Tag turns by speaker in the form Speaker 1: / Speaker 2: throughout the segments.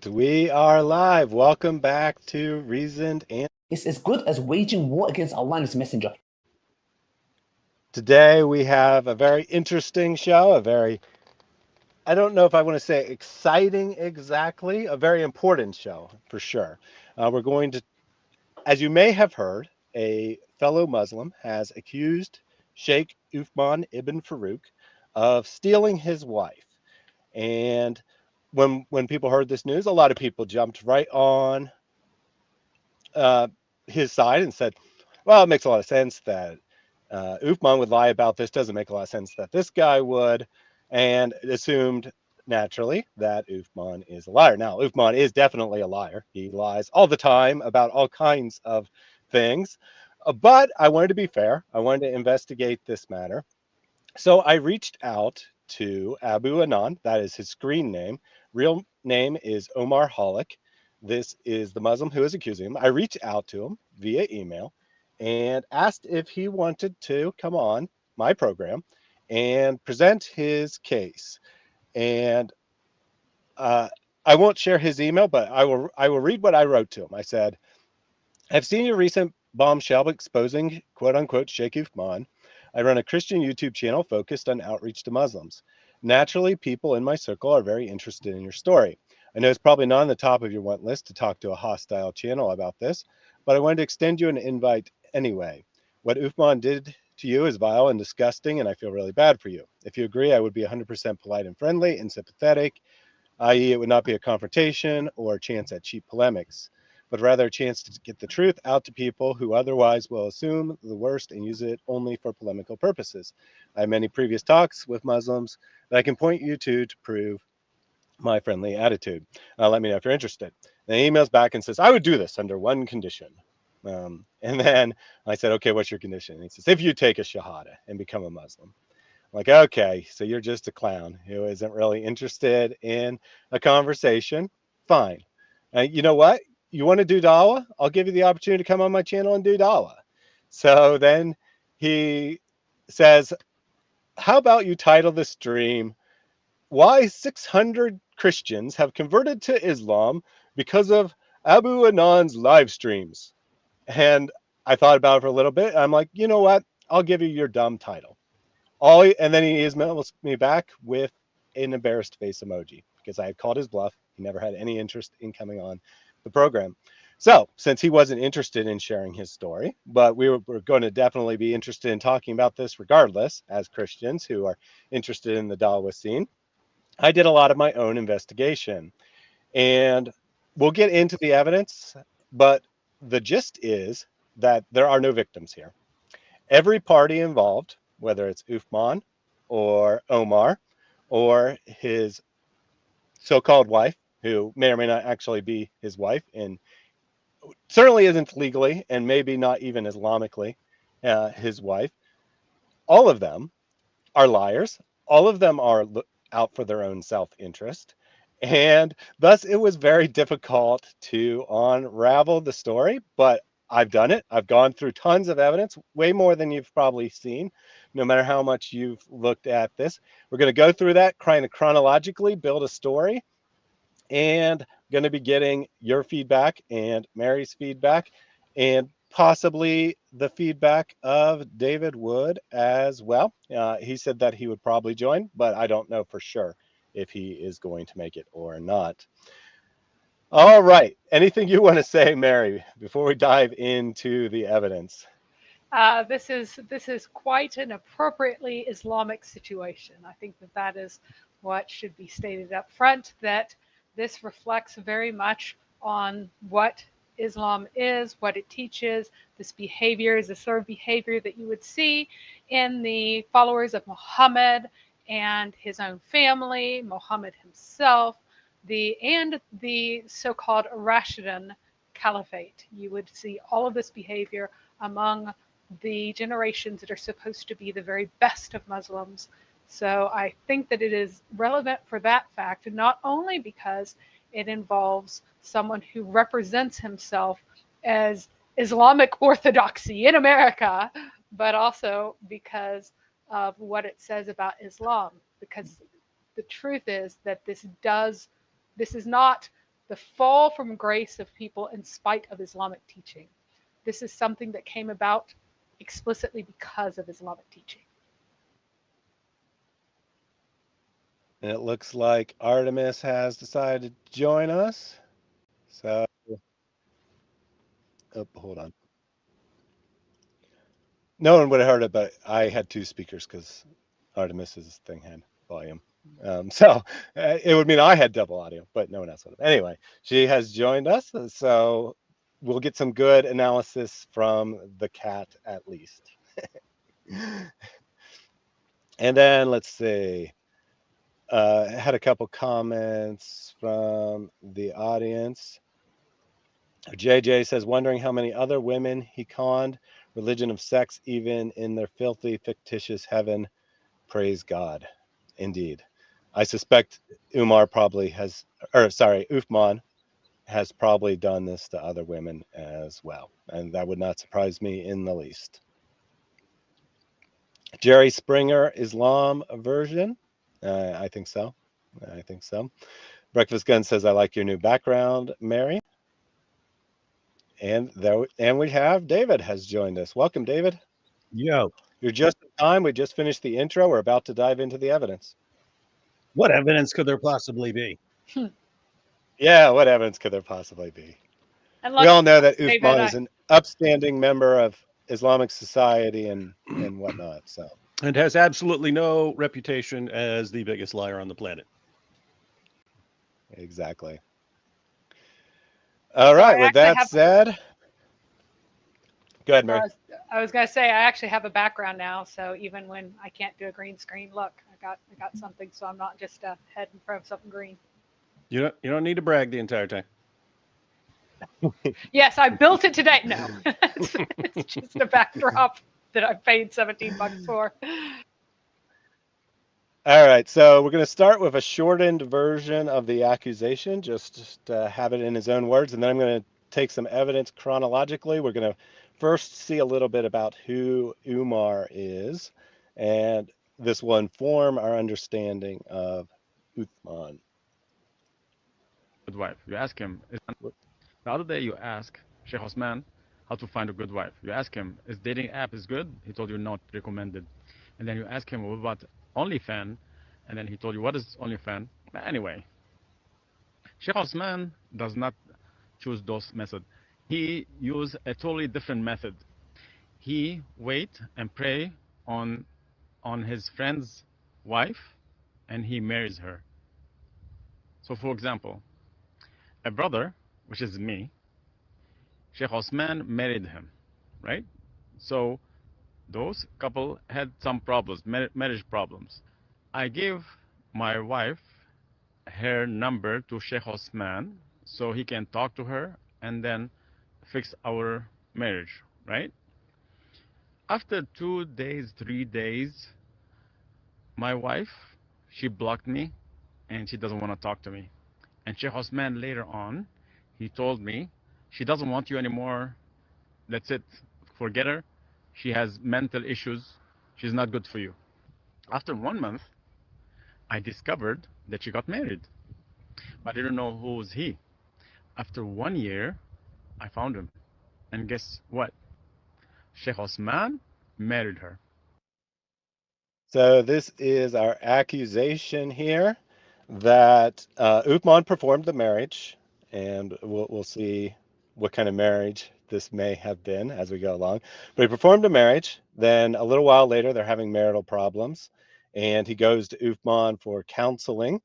Speaker 1: right, we are live. Welcome back to Reasoned and
Speaker 2: It's as good as waging war against Allah and His Messenger.
Speaker 1: today we have a very interesting show, I don't know if I want to say exciting exactly, a very important show for sure. We're going to, as you may have heard, a fellow Muslim has accused Sheikh Uthman ibn Farooq of stealing his wife. And when people heard this news, a lot of people jumped right on uh, his side and said, well, it makes a lot of sense that Uthman would lie about this. Doesn't make a lot of sense that this guy would, and assumed naturally that Uthman is a liar. Now, Uthman is definitely a liar. He lies all the time about all kinds of things. But I wanted to be fair. I wanted to investigate this matter. So I reached out to Abu Adnan. That is his screen name. Real name is Omar Hallak. This is the Muslim who is accusing him. I reached out to him via email and asked if he wanted to come on my program and present his case. And uh, I won't share his email, but I will read what I wrote to him. I said, I've seen your recent bombshell exposing quote unquote Sheikh Uthman. I run a Christian YouTube channel focused on outreach to Muslims. Naturally, people in my circle are very interested in your story. I know it's probably not on the top of your want list to talk to a hostile channel about this, but I wanted to extend you an invite anyway. What Uthman did to you is vile and disgusting, and I feel really bad for you. If you agree, I would be 100% polite and friendly and sympathetic, i.e., it would not be a confrontation or a chance at cheap polemics, but rather a chance to get the truth out to people who otherwise will assume the worst and use it only for polemical purposes. I have many previous talks with Muslims that I can point you to prove my friendly attitude. Let me know if you're interested. And he emails back and says, I would do this under one condition. And then I said, okay, what's your condition? And he says, if you take a Shahada and become a Muslim. I'm like, okay, so you're just a clown who isn't really interested in a conversation. Fine. You know what? You want to do dawah? I'll give you the opportunity to come on my channel and do dawah. So then he says, how about you title the stream, Why 600 Christians Have Converted to Islam Because of Abu Adnan's live streams. And I thought about it for a little bit. I'm like, you know what? I'll give you your dumb title. And then he emails me back with an embarrassed face emoji because I had called his bluff. He never had any interest in coming on the program. So, since he wasn't interested in sharing his story, but we're going to definitely be interested in talking about this regardless, as Christians who are interested in the Dawa scene, I did a lot of my own investigation. And we'll get into the evidence, but the gist is that there are no victims here. Every party involved, whether it's Uthman or Omar or his so-called wife, who may or may not actually be his wife, and certainly isn't legally and maybe not even Islamically his wife, all of them are liars. All of them are out for their own self-interest. And thus, it was very difficult to unravel the story, but I've done it. I've gone through tons of evidence, way more than you've probably seen, no matter how much you've looked at this. We're going to go through that, kind of chronologically, build a story, and going to be getting your feedback and Mary's feedback, and possibly the feedback of David Wood as well. He said that he would probably join, but I don't know for sure if he is going to make it or not. All right. Anything you want to say, Mary, before we dive into the evidence?
Speaker 3: This is quite an appropriately Islamic situation. I think that that is what should be stated up front. That this reflects very much on what Islam is, what it teaches. This behavior is the sort of behavior that you would see in the followers of Muhammad and his own family, Muhammad himself, the so-called Rashidun Caliphate. You would see all of this behavior among the generations that are supposed to be the very best of Muslims. So I think that it is relevant for that fact, and not only because it involves someone who represents himself as Islamic orthodoxy in America, but also because of what it says about Islam. Because the truth is that this is not the fall from grace of people in spite of Islamic teaching. This is something that came about explicitly because of Islamic teaching.
Speaker 1: And it looks like Artemis has decided to join us. So, oh, hold on. No one would have heard it, but I had two speakers because Artemis's thing had volume. So it would mean I had double audio, but no one else would have. Anyway, she has joined us, so we'll get some good analysis from the cat at least. And then let's see. Had a couple comments from the audience. JJ says, wondering how many other women he conned. Religion of sex, even in their filthy, fictitious heaven. Praise God. Indeed. I suspect Uthman has probably done this to other women as well. And that would not surprise me in the least. Jerry Springer, Islam version. I think so. I think so. Breakfast Gun says, I like your new background, Mary. And we have David has joined us. Welcome, David.
Speaker 4: Yo,
Speaker 1: You're just in time. We just finished the intro. We're about to dive into the evidence.
Speaker 4: what evidence could there possibly be?
Speaker 1: Yeah, what evidence could there possibly be?
Speaker 3: And
Speaker 1: We all know that
Speaker 3: David,
Speaker 1: Uthman is an upstanding member of Islamic society and whatnot. So,
Speaker 4: And has absolutely no reputation as the biggest liar on the planet.
Speaker 1: exactly. All right. With that said, go ahead, Mary.
Speaker 3: I was going to say I actually have a background now, so even when I can't do a green screen, look, I got something, so I'm not just a head in front of something green.
Speaker 4: You don't need to brag the entire time.
Speaker 3: Yes, I built it today. No, it's just a backdrop that I paid $17 for.
Speaker 1: All right, so we're going to start with a shortened version of the accusation, just to have it in his own words, and then I'm going to take some evidence chronologically. We're going to first see a little bit about who Umar is, and this will inform our understanding of Uthman.
Speaker 5: Good wife. You ask him. The other day you ask Sheikh Uthman how to find a good wife. You ask him, is dating app is good? He told you not recommended. And then you ask him, what about OnlyFans? And then he told you, what is OnlyFans? Anyway, Sheikh Uthman does not choose those methods. He use a totally different method. He wait and pray on his friend's wife, and he marries her. So, for example, a brother, which is me, Sheikh Uthman married him, right? So those couple had some problems, marriage problems. I gave my wife her number to Sheikh Uthman so he can talk to her and then fix our marriage, right? After 2 days, 3 days, my wife, she blocked me and she doesn't want to talk to me. And Sheikh Uthman later on, he told me, she doesn't want you anymore. That's it. Forget her. She has mental issues. She's not good for you. After 1 month, I discovered that she got married. But I didn't know who was he. After 1 year, I found him. And guess what? Sheikh Uthman married her.
Speaker 1: So this is our accusation here that Uthman performed the marriage, and we'll see what kind of marriage this may have been as we go along. But he performed a marriage. Then a little while later, they're having marital problems, and he goes to Uthman for counseling.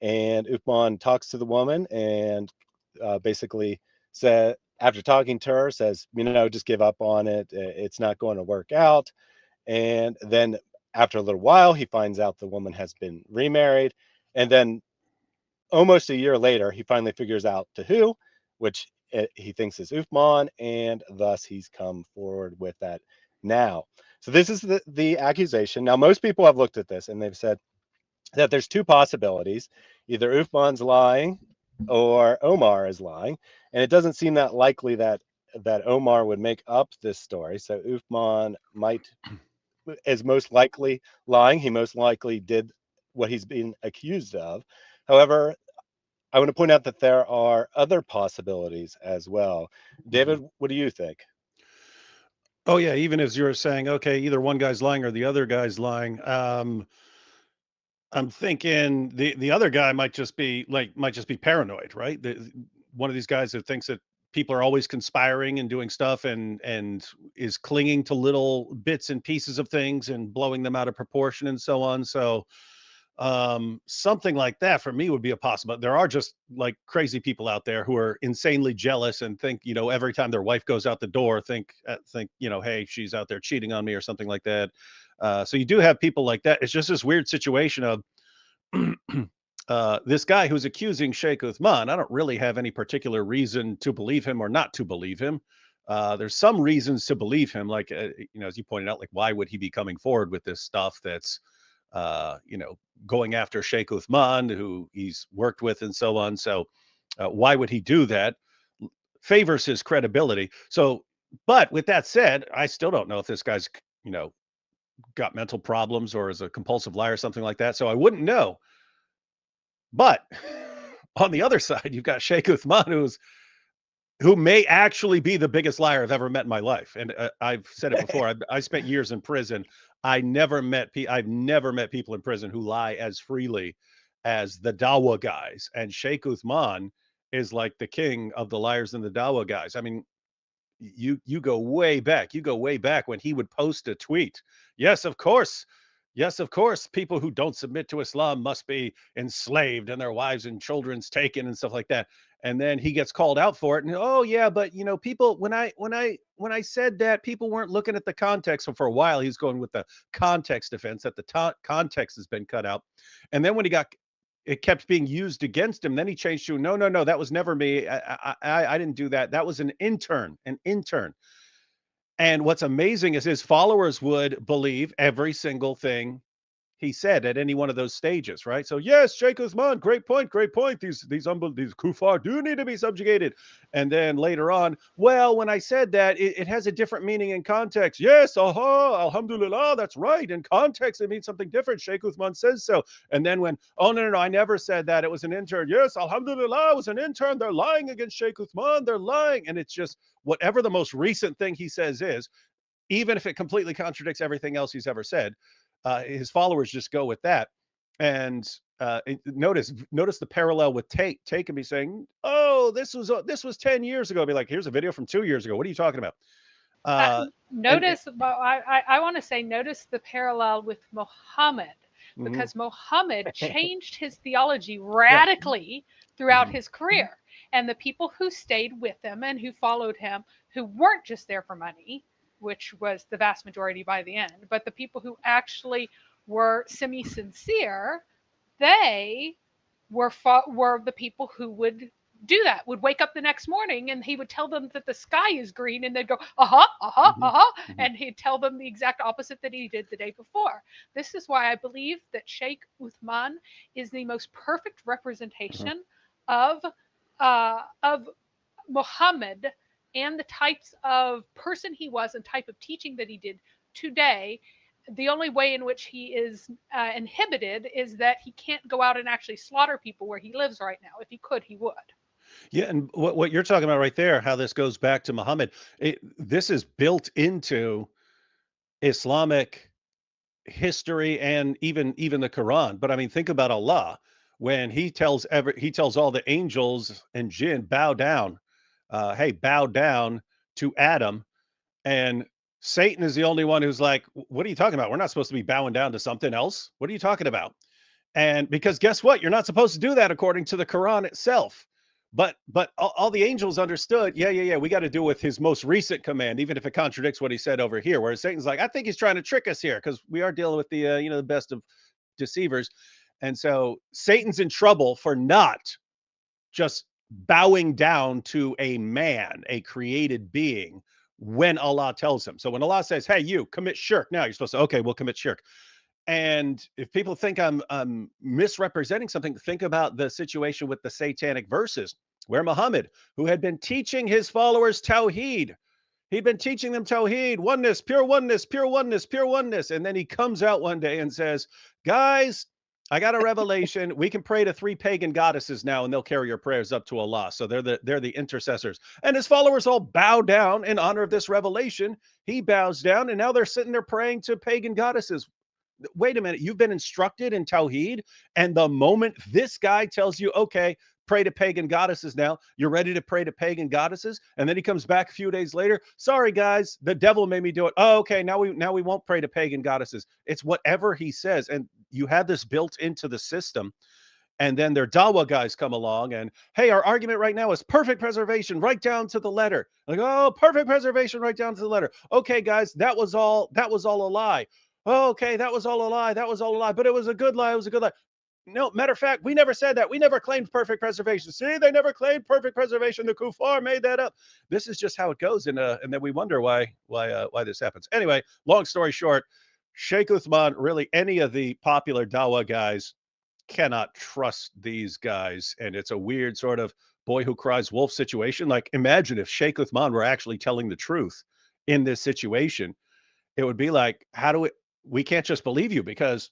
Speaker 1: And Uthman talks to the woman and basically said, after talking to her, says, just give up on it. It's not going to work out. And then after a little while, he finds out the woman has been remarried. And then almost a year later, he finally figures out to who, which he thinks is Uthman, and thus he's come forward with that now. So this is the accusation. Now, most people have looked at this and they've said that there's two possibilities. Either Uthman's lying or Omar is lying. And it doesn't seem that likely that Omar would make up this story. So Uthman is most likely lying. He most likely did what he's being accused of. However, I want to point out that there are other possibilities as well. David, what do you think?
Speaker 4: Oh yeah, even as you're saying, okay, either one guy's lying or the other guy's lying. I'm thinking the other guy might just be paranoid, right? One of these guys that thinks that people are always conspiring and doing stuff and is clinging to little bits and pieces of things and blowing them out of proportion and so on. So something like that for me would be a possible. There are just like crazy people out there who are insanely jealous and think, every time their wife goes out the door, think, hey, she's out there cheating on me or something like that. So you do have people like that. It's just this weird situation of this guy who's accusing Sheikh Uthman. I don't really have any particular reason to believe him or not to believe him. There's some reasons to believe him, like, as you pointed out, like, why would he be coming forward with this stuff that's, going after Sheikh Uthman, who he's worked with and so on. So why would he do that? Favors his credibility. So, but with that said, I still don't know if this guy's, got mental problems or is a compulsive liar or something like that. So I wouldn't know. But on the other side, you've got Sheikh Uthman, who may actually be the biggest liar I've ever met in my life. And I've said it before. I spent years in prison. I've never met people in prison who lie as freely as the Dawa guys. And Sheikh Uthman is like the king of the liars and the Dawa guys. I mean, you go way back. You go way back when he would post a tweet. Yes, of course. Yes, of course. People who don't submit to Islam must be enslaved and their wives and children's taken and stuff like that. And then he gets called out for it. And oh yeah, but people, when I said that, people weren't looking at the context. So for a while, he's going with the context defense that the context has been cut out. And then when it kept being used against him. Then he changed to, no, that was never me. I didn't do that. That was an intern. And what's amazing is his followers would believe every single thing he said at any one of those stages, right? So yes, Sheikh Uthman, great point. These kuffar do need to be subjugated. And then later on, well, when I said that, it has a different meaning in context. Yes, alhamdulillah, that's right. In context, it means something different. Sheikh Uthman says so. And then when, oh no, I never said that. It was an intern. Yes, alhamdulillah, it was an intern. They're lying against Sheikh Uthman. They're lying. And it's just whatever the most recent thing he says is, even if it completely contradicts everything else he's ever said, his followers just go with that. And notice the parallel with Take and be saying, oh, this was 10 years ago. Be like, here's a video from 2 years ago. What are you talking about?
Speaker 3: Notice the parallel with Muhammad, because Muhammad changed his theology radically throughout his career. And the people who stayed with him and who followed him, who weren't just there for money, which was the vast majority by the end, but the people who actually were semi-sincere, they were the people who would do that, would wake up the next morning and he would tell them that the sky is green and they'd go, and he'd tell them the exact opposite that he did the day before. This is why I believe that Sheikh Uthman is the most perfect representation of Muhammad and the types of person he was and type of teaching that he did today. The only way in which he is inhibited is that he can't go out and actually slaughter people where he lives right now. If he could, he would.
Speaker 4: Yeah, and what you're talking about right there, how this goes back to Muhammad, this is built into Islamic history and even the Quran. But I mean, think about Allah when he tells all the angels and jinn, bow down. Hey, bow down to Adam. And Satan is the only one who's like, what are you talking about? We're not supposed to be bowing down to something else. What are you talking about? And because guess what? You're not supposed to do that according to the Quran itself. But all the angels understood, yeah, we got to do with his most recent command, even if it contradicts what he said over here. Whereas Satan's like, I think he's trying to trick us here because we are dealing with the the best of deceivers. And so Satan's in trouble for not just bowing down to a man, a created being, when Allah tells him. So when Allah says, hey, you commit shirk now, you're supposed to, okay, we'll commit shirk. And if people think I'm misrepresenting something, think about the situation with the satanic verses where Muhammad, who had been teaching his followers Tawheed, he'd been teaching them Tawheed, oneness, pure oneness, pure oneness, pure oneness. And then he comes out one day and says, guys, I got a revelation. We can pray to 3 pagan goddesses now, and they'll carry your prayers up to Allah. So they're the intercessors. And his followers all bow down in honor of this revelation. He bows down, and now they're sitting there praying to pagan goddesses. Wait a minute. You've been instructed in Tawheed, and the moment this guy tells you, okay, pray to pagan goddesses now, you're ready to pray to pagan goddesses, and then he comes back a few days later, sorry guys, the devil made me do it. Oh, okay, now we won't pray to pagan goddesses. It's whatever he says, and you have this built into the system. And then their Dawa guys come along and, hey, our argument right now is perfect preservation right down to the letter. Like, oh, perfect preservation right down to the letter. Okay, guys, that was all a lie. Oh, okay, that was all a lie. That was all a lie, but it was a good lie. It was a good lie. No, matter of fact, we never said that. We never claimed perfect preservation. See, they never claimed perfect preservation. The kuffar made that up. This is just how it goes, and then we wonder why this happens. Anyway, long story short, Sheikh Uthman, really any of the popular Dawa guys cannot trust these guys, and it's a weird sort of boy who cries wolf situation. Like, imagine if Sheikh Uthman were actually telling the truth in this situation. It would be like, we can't just believe you because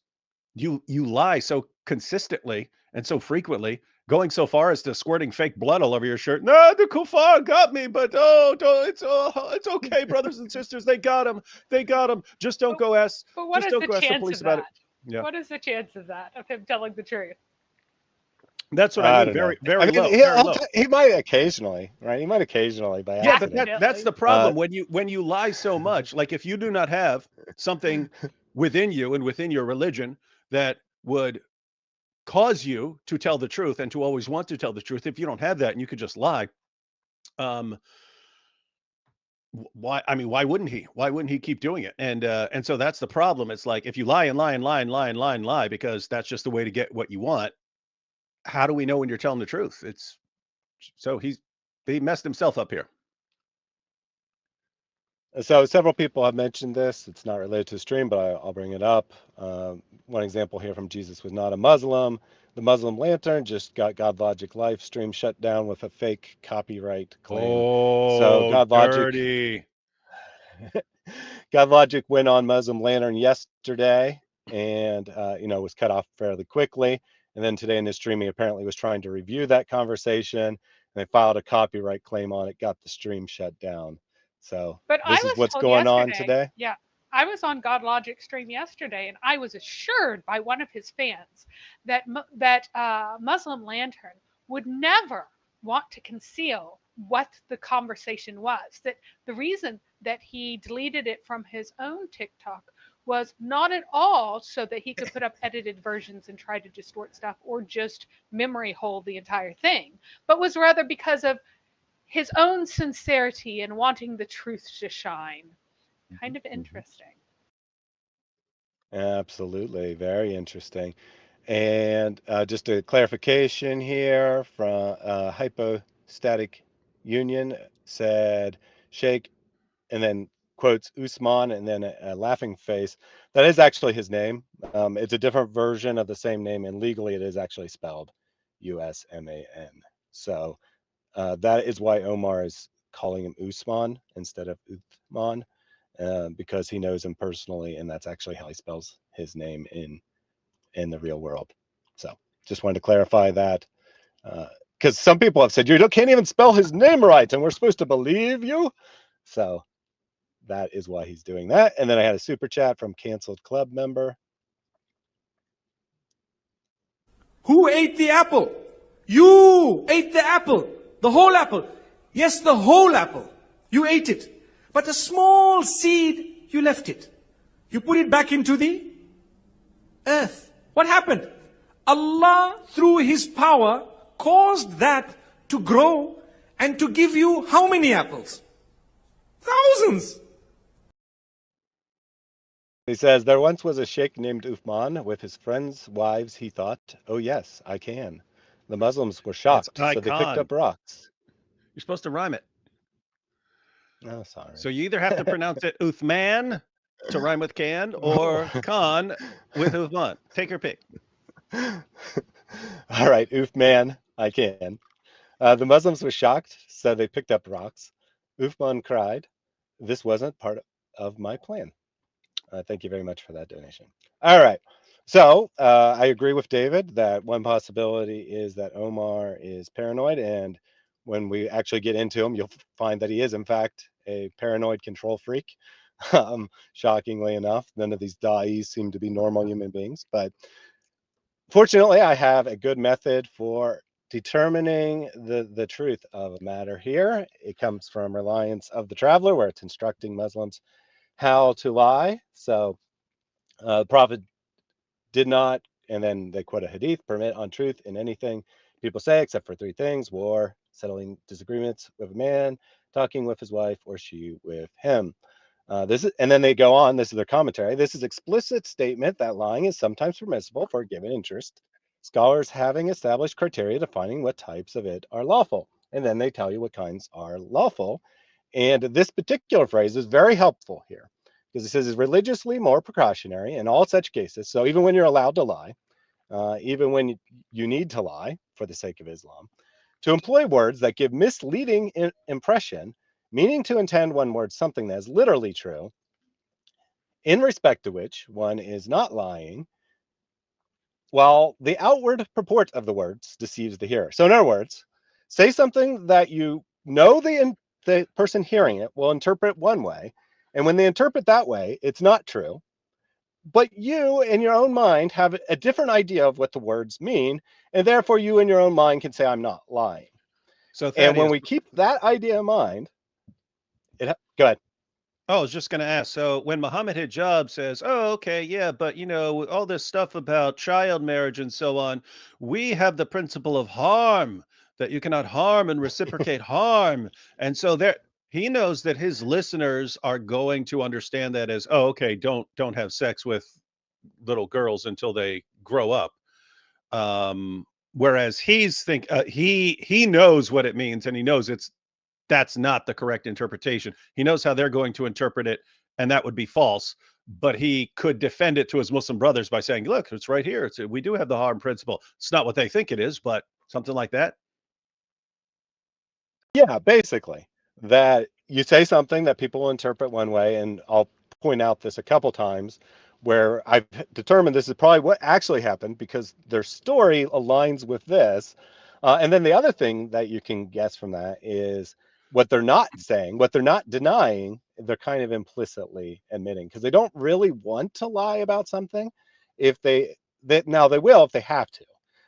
Speaker 4: you lie so consistently and so frequently, going so far as to squirting fake blood all over your shirt. No, the kuffar got me, but it's okay, brothers and sisters. They got him. Just don't go ask.
Speaker 3: But what is the chance of that?
Speaker 4: Yeah.
Speaker 3: What is the chance of that, of him telling the truth?
Speaker 4: That's what I mean. Very low.
Speaker 1: He might occasionally, right? He might occasionally by accident.
Speaker 4: Yeah, but that's the problem. When you lie so much, like if you do not have something within you and within your religion that would cause you to tell the truth and to always want to tell the truth, if you don't have that and you could just lie, why wouldn't he? Why wouldn't he keep doing it? And so that's the problem. It's like if you lie and lie and lie and lie and lie and lie because that's just the way to get what you want. How do we know when you're telling the truth? He messed himself up here.
Speaker 1: So several people have mentioned this. It's not related to the stream, but I'll bring it up. One example here from Jesus Was Not a Muslim. The Muslim Lantern just got God Logic live stream shut down with a fake copyright claim.
Speaker 4: So God Logic,
Speaker 1: God Logic went on Muslim Lantern yesterday and was cut off fairly quickly. And then today in his stream, he apparently was trying to review that conversation, and they filed a copyright claim on it, got the stream shut down. So this is what's going on today.
Speaker 3: Yeah, I was on God Logic stream yesterday, and I was assured by one of his fans that Muslim Lantern would never want to conceal what the conversation was. That the reason that he deleted it from his own TikTok was not at all so that he could put up edited versions and try to distort stuff or just memory hold the entire thing, but was rather because of his own sincerity and wanting the truth to shine. Kind of interesting.
Speaker 1: Absolutely. Very interesting. And just a clarification here from Hypostatic Union said Sheikh, and then quotes Usman and then a laughing face. That is actually his name. It's a different version of the same name, and legally it is actually spelled Usman. So that is why Omar is calling him Usman instead of Uthman, because he knows him personally, and that's actually how he spells his name in the real world. So just wanted to clarify that, because some people have said you can't even spell his name right, and we're supposed to believe you. So that is why he's doing that. And then I had a super chat from Canceled Club member.
Speaker 6: Who ate the apple? You ate the apple. The whole apple. Yes, the whole apple. You ate it. But a small seed, you left it. You put it back into the earth. What happened? Allah, through His power, caused that to grow and to give you how many apples? Thousands.
Speaker 1: He says, there once was a sheikh named Uthman. With his friends' wives, he thought, oh yes, I can. The Muslims were shocked, so they picked up rocks.
Speaker 4: You're supposed to rhyme it.
Speaker 1: Oh, sorry.
Speaker 4: So you either have to pronounce it Uthman to rhyme with can, or Khan with Uthman. Take your pick.
Speaker 1: All right, Uthman, I can. The Muslims were shocked, so they picked up rocks. Uthman cried, this wasn't part of my plan. Thank you very much for that donation. All right. So I agree with David that one possibility is that Omar is paranoid, and when we actually get into him, you'll find that he is, in fact, a paranoid control freak. Shockingly enough, none of these da'is seem to be normal human beings, but fortunately, I have a good method for determining the truth of a matter here. It comes from Reliance of the Traveler, where it's instructing Muslims how to lie. So the Prophet did not, and then they quote a hadith, permit untruth in anything people say except for three things: war, settling disagreements with a man, talking with his wife, or she with him. And then they go on. This is their commentary. This is explicit statement that lying is sometimes permissible for a given interest. Scholars having established criteria defining what types of it are lawful, and then they tell you what kinds are lawful. And this particular phrase is very helpful here because it says is religiously more precautionary in all such cases. So even when you're allowed to lie, even when you need to lie for the sake of Islam, to employ words that give misleading impression, meaning to intend one word something that is literally true, in respect to which one is not lying, while the outward purport of the words deceives the hearer. So in other words, say something that you know the person hearing it will interpret one way, and when they interpret that way, it's not true. But you, in your own mind, have a different idea of what the words mean, and therefore you, in your own mind, can say, I'm not lying.
Speaker 4: So
Speaker 1: And when
Speaker 4: Thaddeus,
Speaker 1: we keep that idea in mind, go ahead.
Speaker 4: oh, I was just going to ask. So when Muhammad Hijab says, "Oh, okay, yeah, but all this stuff about child marriage and so on, we have the principle of harm that you cannot harm and reciprocate harm," and so there he knows that his listeners are going to understand that as, "Oh, okay, don't have sex with little girls until they grow up." Whereas he knows what it means, and he knows that's not the correct interpretation. He knows how they're going to interpret it, and that would be false. But he could defend it to his Muslim brothers by saying, "Look, it's right here. We do have the harm principle. It's not what they think it is, but something like that."
Speaker 1: Yeah, basically, that you say something that people will interpret one way, and I'll point out this a couple times where I've determined this is probably what actually happened because their story aligns with this. And then the other thing that you can guess from that is what they're not saying, what they're not denying, they're kind of implicitly admitting because they don't really want to lie about something. If now they will if they have to,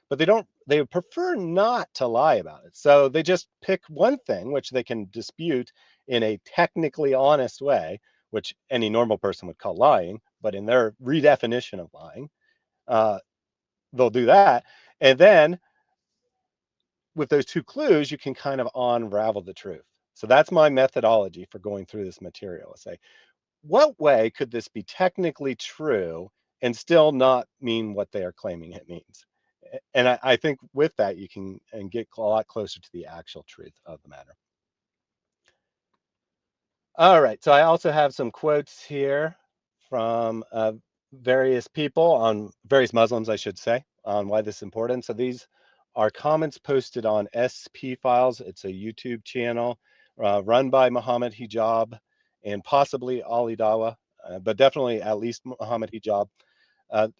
Speaker 1: but they prefer not to lie about it. So they just pick one thing which they can dispute in a technically honest way, which any normal person would call lying, but in their redefinition of lying, uh, they'll do that. And then with those two clues, you can kind of unravel the truth. So that's my methodology for going through this material. I say, what way could this be technically true and still not mean what they are claiming it means? And I think with that, you can get a lot closer to the actual truth of the matter. All right, so I also have some quotes here from various people on various Muslims, I should say, on why this is important. So these are comments posted on SP Files. It's a YouTube channel run by Muhammad Hijab and possibly Ali Dawa, but definitely at least Muhammad Hijab.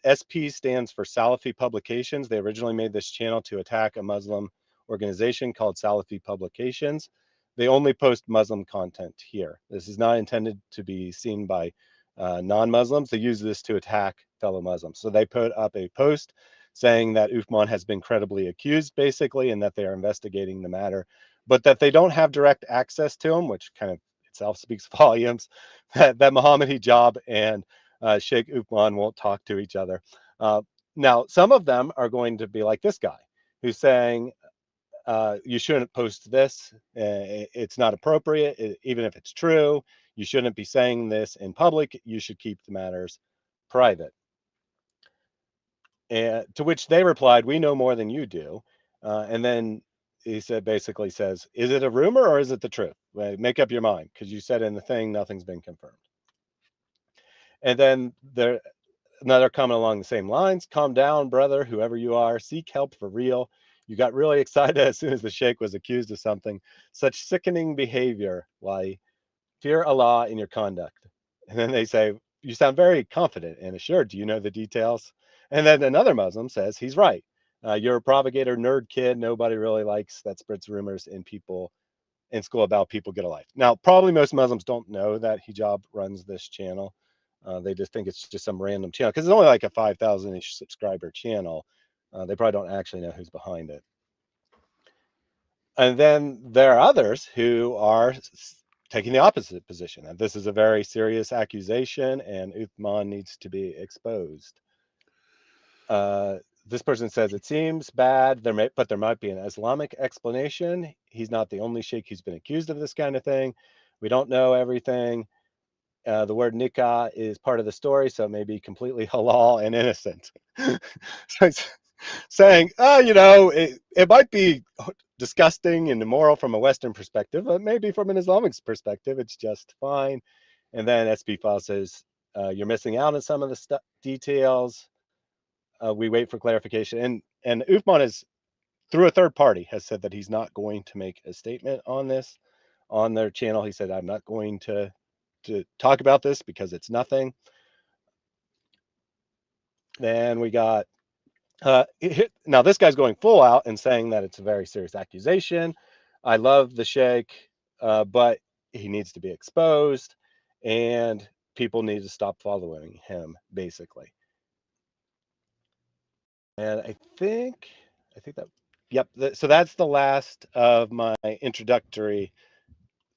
Speaker 1: SP stands for Salafi Publications. They originally made this channel to attack a Muslim organization called Salafi Publications. They only post Muslim content here. This is not intended to be seen by non-Muslims. They use this to attack fellow Muslims. So they put up a post saying that Uthman has been credibly accused, basically, and that they are investigating the matter, but that they don't have direct access to him, which kind of itself speaks volumes, that Muhammad Hijab and Sheikh Uthman won't talk to each other. Now, some of them are going to be like this guy who's saying, you shouldn't post this. It's not appropriate. Even if it's true, you shouldn't be saying this in public. You should keep the matters private. And to which they replied, we know more than you do. And then he basically says, is it a rumor or is it the truth? Make up your mind because you said in the thing, nothing's been confirmed. And then another comment along the same lines, calm down, brother, whoever you are, seek help for real. You got really excited as soon as the sheikh was accused of something. Such sickening behavior. Why? Fear Allah in your conduct. And then they say, you sound very confident and assured. Do you know the details? And then another Muslim says he's right. You're a propagator, nerd kid. Nobody really likes that spreads rumors in school about people get a life. Now, probably most Muslims don't know that hijab runs this channel. They just think it's just some random channel because it's only like a 5,000-ish subscriber channel. They probably don't actually know who's behind it. And then there are others who are taking the opposite position. And this is a very serious accusation, and Uthman needs to be exposed. This person says it seems bad, but there might be an Islamic explanation. He's not the only sheikh who's been accused of this kind of thing. We don't know everything. The word nikah is part of the story, so it may be completely halal and innocent. So it's saying, it might be disgusting and immoral from a Western perspective, but maybe from an Islamic perspective, it's just fine. And then SB File says, you're missing out on some of the details. We wait for clarification. And Uthman is, through a third party, has said that he's not going to make a statement on this on their channel. He said, I'm not going to talk about this because it's nothing. Then we got, now this guy's going full out and saying that it's a very serious accusation. I love the sheikh, but he needs to be exposed and people need to stop following him, basically. And I think that, yep. So that's the last of my introductory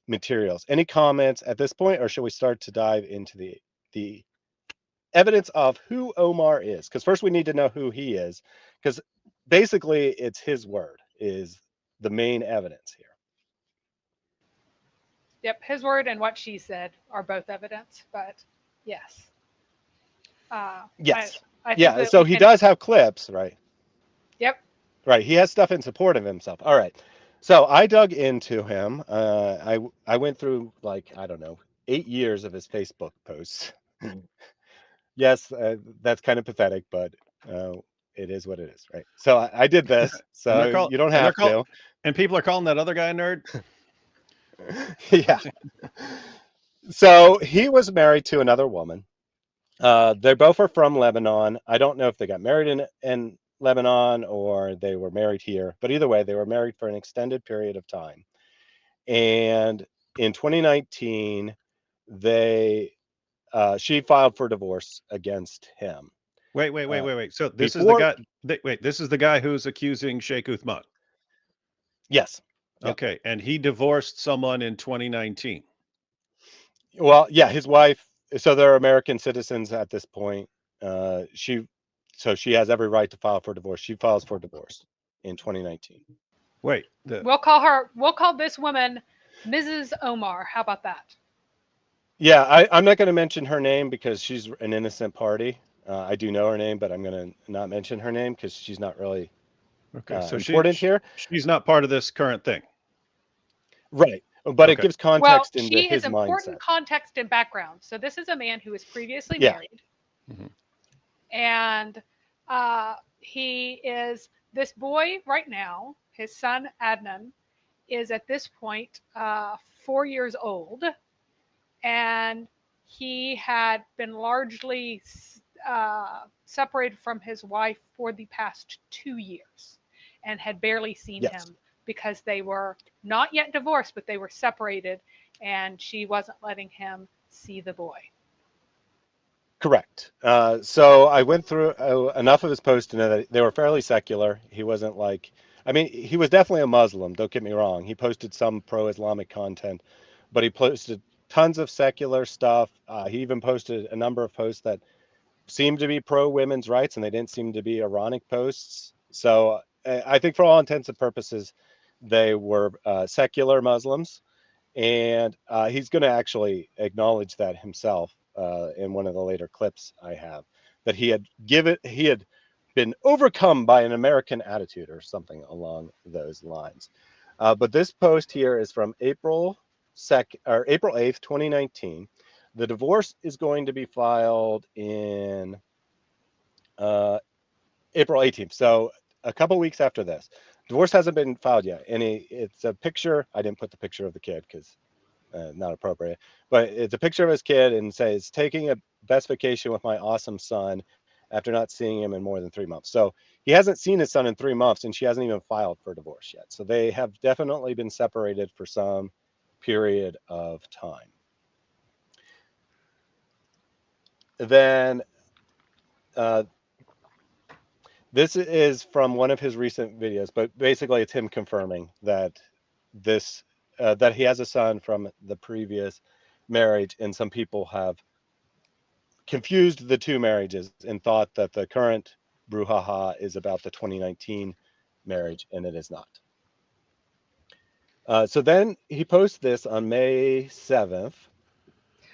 Speaker 1: materials. Any comments at this point, or should we start to dive into the evidence of who Omar is? Because first we need to know who he is, because basically it's his word is the main evidence here.
Speaker 3: Yep, his word and what she said are both evidence, but yes.
Speaker 1: Yes.
Speaker 3: I
Speaker 1: So he does have clips, right?
Speaker 3: Yep.
Speaker 1: Right. He has stuff in support of himself. All right. So I dug into him. I went through, like, I don't know, 8 years of his Facebook posts. Yes, that's kind of pathetic, but it is what it is, right? So I did this, so you don't have to.
Speaker 4: And people are calling that other guy a nerd.
Speaker 1: Yeah. So he was married to another woman. They both are from Lebanon. I don't know if they got married in Lebanon or they were married here, but either way, they were married for an extended period of time. And in 2019, she filed for divorce against him.
Speaker 4: Wait. So this is the guy. This is the guy who's accusing Sheikh Uthman.
Speaker 1: Yes.
Speaker 4: Okay, yep. And he divorced someone in 2019.
Speaker 1: Well, yeah, his wife. So they're American citizens at this point. She has every right to file for divorce. She files for divorce in 2019.
Speaker 4: Wait.
Speaker 3: We'll call this woman Mrs. Omar. How about that?
Speaker 1: Yeah, I'm not going to mention her name because she's an innocent party. I do know her name, but I'm going to not mention her name because she's not really important here.
Speaker 4: She's not part of this current thing.
Speaker 1: Right. But it gives context into his mindset.
Speaker 3: She is important context and background. So this is a man who was previously married. Mm-hmm. And he is, this boy right now, his son Adnan, is at this point 4 years old. And he had been largely separated from his wife for the past 2 years and had barely seen him because they were not yet divorced, but they were separated and she wasn't letting him see the boy.
Speaker 1: Correct. So I went through enough of his posts to know that they were fairly secular. He wasn't like, I mean, he was definitely a Muslim, don't get me wrong. He posted some pro-Islamic content, but he posted tons of secular stuff. He even posted a number of posts that seemed to be pro-women's rights, and they didn't seem to be Iranic posts. So I think for all intents and purposes, they were secular Muslims. And he's going to actually acknowledge that himself in one of the later clips I have, that he had been overcome by an American attitude or something along those lines. But this post here is from April 8th, 2019. The divorce is going to be filed in April 18th. So a couple weeks after this. Divorce hasn't been filed yet. And it's a picture. I didn't put the picture of the kid because not appropriate. But it's a picture of his kid and says, taking a best vacation with my awesome son after not seeing him in more than 3 months. So he hasn't seen his son in 3 months, and she hasn't even filed for divorce yet. So they have definitely been separated for some period of time. Then this is from one of his recent videos, but basically it's him confirming that that he has a son from the previous marriage, and some people have confused the two marriages and thought that the current brouhaha is about the 2019 marriage, and it is not. So then he posts this on May 7th.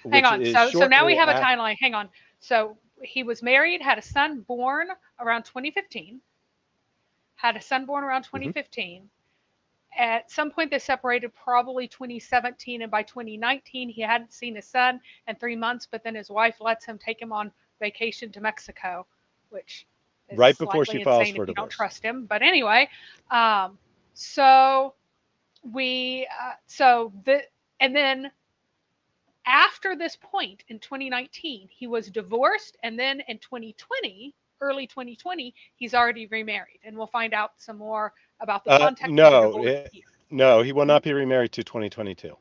Speaker 3: Hang on. So now we have a
Speaker 1: at,
Speaker 3: timeline. Hang on. So he was married, had a son born around 2015, had a son born around 2015. At some point they separated, probably 2017, and by 2019 he hadn't seen his son in 3 months, but then his wife lets him take him on vacation to Mexico, which is
Speaker 1: right before she files
Speaker 3: insane
Speaker 1: for
Speaker 3: if you
Speaker 1: divorce.
Speaker 3: don't trust him. But anyway, so and then after this point in 2019 he was divorced, and then in 2020, early 2020, he's already remarried, and we'll find out some more about the context of the divorce here.
Speaker 1: No, he will not be remarried to 2022.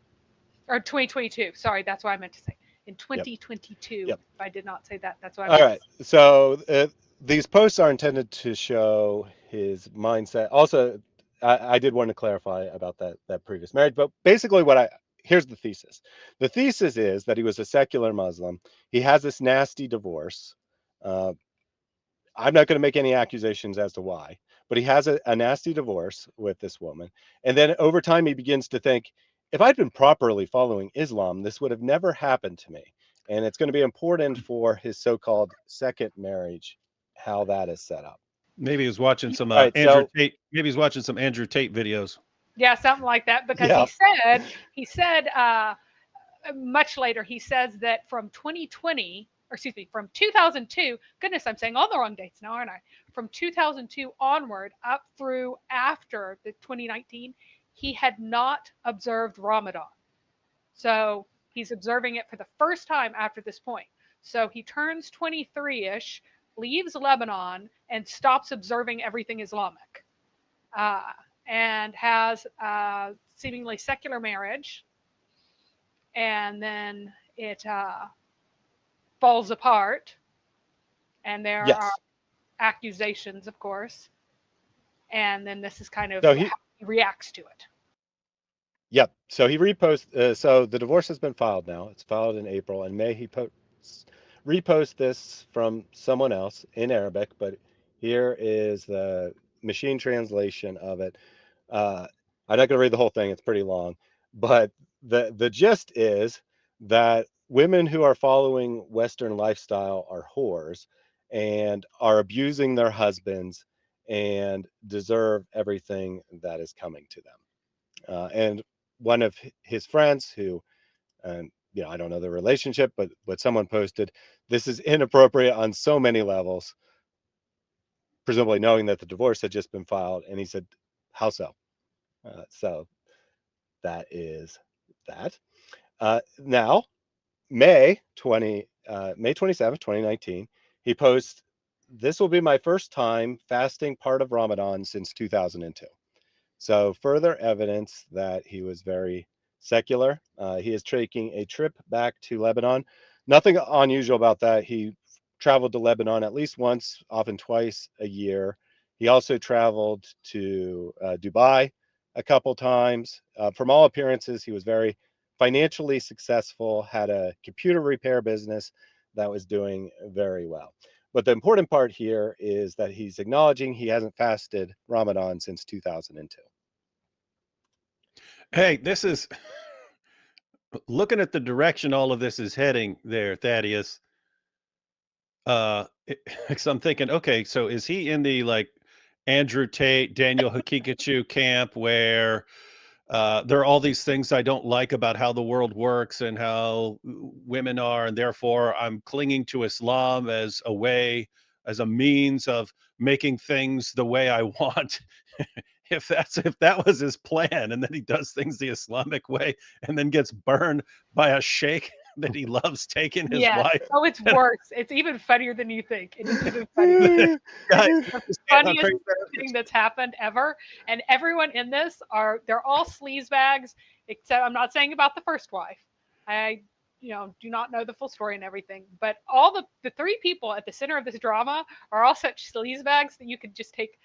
Speaker 3: Or 2022. Sorry, that's what I meant to say. In 2022.
Speaker 1: Yep.
Speaker 3: If I did not say that, that's what I meant.
Speaker 1: All right. So these posts are intended to show his mindset. Also, I did want to clarify about that previous marriage, but basically here's the thesis. The thesis is that he was a secular Muslim. He has this nasty divorce. I'm not going to make any accusations as to why, but he has a nasty divorce with this woman. And then over time, he begins to think, if I'd been properly following Islam, this would have never happened to me. And it's going to be important for his so-called second marriage, how that is set up.
Speaker 4: Maybe he was watching some
Speaker 1: Right,
Speaker 4: Andrew Tate. Maybe he's watching some Andrew Tate videos.
Speaker 3: Yeah, something like that. Because he said much later, he says that from 2020, or excuse me, from 2002, goodness, I'm saying all the wrong dates now, aren't I? From 2002 onward, up through after the 2019, he had not observed Ramadan. So he's observing it for the first time after this point. So he turns 23-ish, leaves Lebanon, and stops observing everything Islamic, and has a seemingly secular marriage. And then it falls apart, and there are accusations, of course. And then this is kind of how he reacts to it.
Speaker 1: Yep. So he reposts. So the divorce has been filed now. It's filed in April. In May, he reposts this from someone else in Arabic, but here is the machine translation of it. I'm not going to read the whole thing. It's pretty long, but the gist is that women who are following Western lifestyle are whores and are abusing their husbands and deserve everything that is coming to them. And one of his friends who, I don't know the relationship, but someone posted, this is inappropriate on so many levels, presumably knowing that the divorce had just been filed. And he said, how so? So that is that. Now, May 27th, 2019, he posts, this will be my first time fasting part of Ramadan since 2002. So further evidence that he was very secular. He is taking a trip back to Lebanon. Nothing unusual about that. He traveled to Lebanon at least once, often twice a year. He also traveled to Dubai a couple times. From all appearances, he was very financially successful, had a computer repair business that was doing very well. But the important part here is that he's acknowledging he hasn't fasted Ramadan since 2002.
Speaker 4: Hey, this is looking at the direction all of this is heading there, Thaddeus. So I'm thinking, okay, so is he in the like Andrew Tate, Daniel Hakikachu camp where there are all these things I don't like about how the world works and how women are, and therefore I'm clinging to Islam as a way, as a means of making things the way I want. If that was his plan, and then he does things the Islamic way and then gets burned by a sheikh that he loves taking his
Speaker 3: Yes.
Speaker 4: wife.
Speaker 3: Oh, it's worse. It's even funnier than you think. It is even funnier.
Speaker 4: Guy,
Speaker 3: The
Speaker 4: understand how
Speaker 3: funniest
Speaker 4: crazy that is?
Speaker 3: thing that's happened ever. And everyone in this they're all sleazebags, except I'm not saying about the first wife. I, do not know the full story and everything. But all the three people at the center of this drama are all such sleazebags that you could just take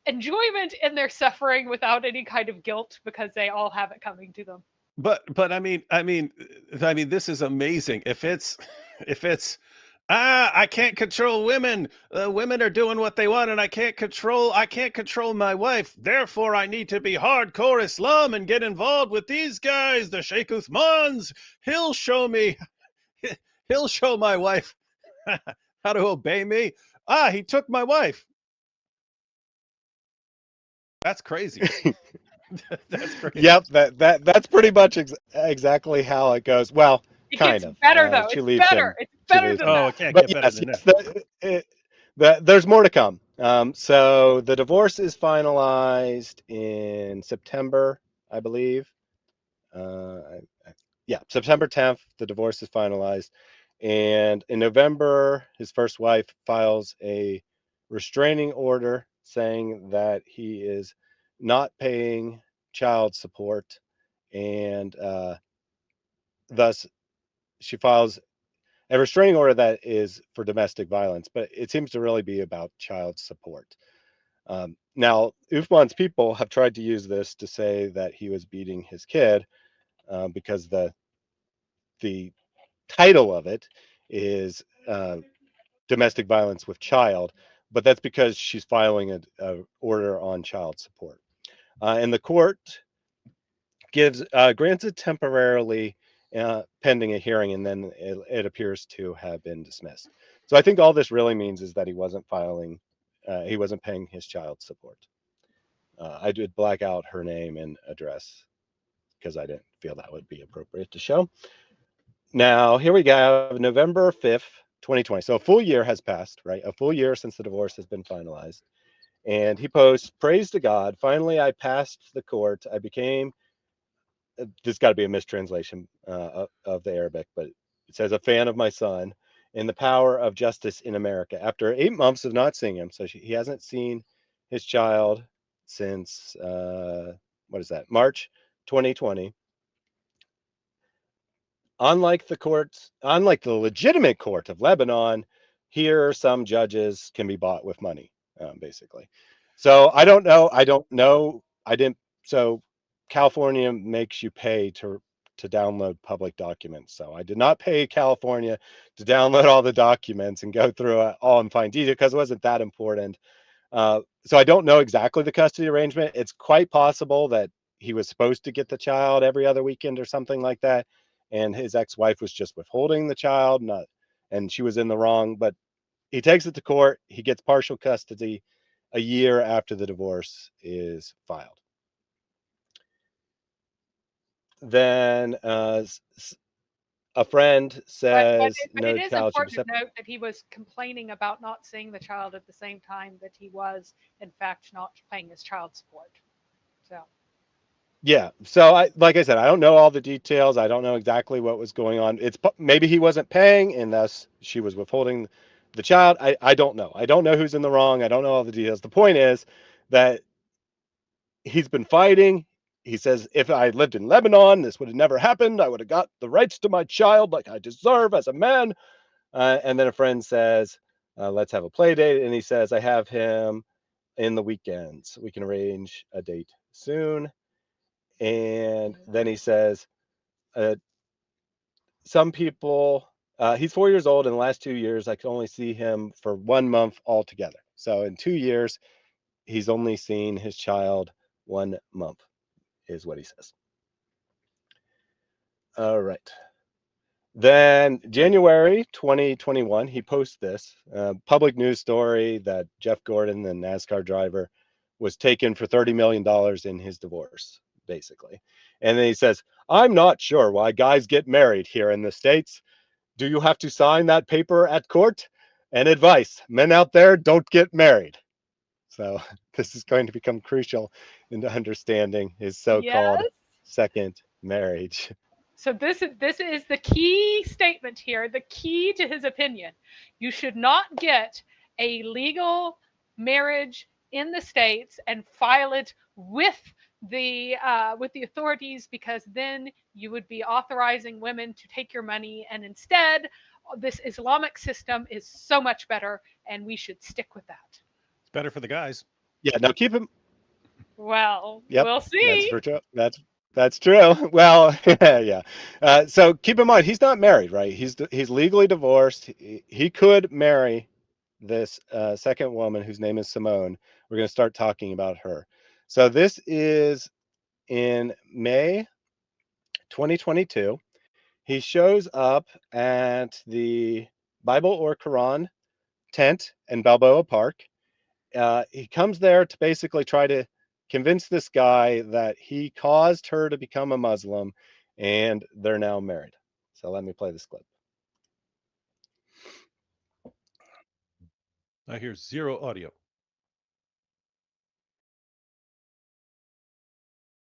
Speaker 3: enjoyment in their suffering without any kind of guilt because they all have it coming to them.
Speaker 4: But I mean, this is amazing. If it's I can't control women. Women are doing what they want, and I can't control my wife. Therefore, I need to be hardcore Islam and get involved with these guys, the Sheikh Uthmans. He'll show me. He'll show my wife how to obey me. He took my wife. That's crazy. That's crazy.
Speaker 1: Yep, that's pretty much exactly how it goes. Well,
Speaker 3: It
Speaker 1: kind
Speaker 3: gets
Speaker 1: of.
Speaker 3: better though.
Speaker 1: She
Speaker 3: It's
Speaker 1: leaves
Speaker 3: better.
Speaker 1: him.
Speaker 3: It's
Speaker 1: She
Speaker 3: better
Speaker 1: leaves
Speaker 3: than
Speaker 1: him.
Speaker 4: Oh,
Speaker 3: that.
Speaker 4: it can't
Speaker 1: But
Speaker 4: get better
Speaker 1: yes,
Speaker 4: than
Speaker 1: yes,
Speaker 4: that.
Speaker 1: there's more to come. So the divorce is finalized in September, I believe. Yeah, September 10th, the divorce is finalized. And in November, his first wife files a restraining order saying that he is not paying child support. And thus, she files a restraining order that is for domestic violence, but it seems to really be about child support. Now, Uthman's people have tried to use this to say that he was beating his kid because the title of it is domestic violence with child, but that's because she's filing a order on child support, and the court grants it temporarily pending a hearing, and then it appears to have been dismissed. So I think all this really means is that he wasn't paying his child support. I did black out her name and address because I didn't feel that would be appropriate to show. Now, here we go, November 5th, 2020. So a full year has passed, right? A full year since the divorce has been finalized. And he posts, "Praise to God, finally I passed the court. I became," this got to be a mistranslation of the Arabic, but it says, "a fan of my son in the power of justice in America." After 8 months of not seeing him, so he hasn't seen his child since, what is that, March 2020. Unlike the legitimate court of Lebanon, here some judges can be bought with money, basically. So I don't know. I don't know. I didn't. So California makes you pay to download public documents. So I did not pay California to download all the documents and go through it all in fine detail because it wasn't that important. So I don't know exactly the custody arrangement. It's quite possible that he was supposed to get the child every other weekend or something like that, and his ex-wife was just withholding the child, not, and she was in the wrong. But he takes it to court. He gets partial custody a year after the divorce is filed. Then a friend says
Speaker 3: But it
Speaker 1: no
Speaker 3: is
Speaker 1: child should be
Speaker 3: important to
Speaker 1: separated.
Speaker 3: note that he was complaining about not seeing the child at the same time that he was, in fact, not paying his child support. So
Speaker 1: Yeah. So like I said, I don't know all the details. I don't know exactly what was going on. Maybe he wasn't paying and thus she was withholding the child. I don't know. I don't know who's in the wrong. I don't know all the details. The point is that he's been fighting. He says, if I lived in Lebanon, this would have never happened. I would have got the rights to my child like I deserve as a man. And then a friend says, let's have a play date. And he says, I have him in the weekends. We can arrange a date soon. And then he says, uh, some people, he's 4 years old. In the last 2 years, I could only see him for 1 month altogether. So in 2 years, he's only seen his child 1 month, is what he says. All right. Then January 2021, he posts this public news story that Jeff Gordon, the NASCAR driver, was taken for $30 million in his divorce, basically. And then he says, I'm not sure why guys get married here in the States. Do you have to sign that paper at court? And advice, men out there, don't get married. So this is going to become crucial into understanding his
Speaker 3: yes.
Speaker 1: so-called second marriage.
Speaker 3: So this is the key statement here, the key to his opinion. You should not get a legal marriage in the States and file it with the authorities, because then you would be authorizing women to take your money, and instead this Islamic system is so much better, and we should stick with that.
Speaker 4: It's better for the guys.
Speaker 1: Yeah, now keep him.
Speaker 3: Well,
Speaker 1: Yep,
Speaker 3: we'll
Speaker 1: that's
Speaker 3: see.
Speaker 1: for true. That's true. Well, yeah. So keep in mind, he's not married, right? He's legally divorced. He could marry this second woman whose name is Simone. We're going to start talking about her. So this is in May 2022. He shows up at the Bible or Quran tent in Balboa Park. He comes there to basically try to convince this guy that he caused her to become a Muslim, and they're now married. So let me play this clip.
Speaker 4: I hear zero audio.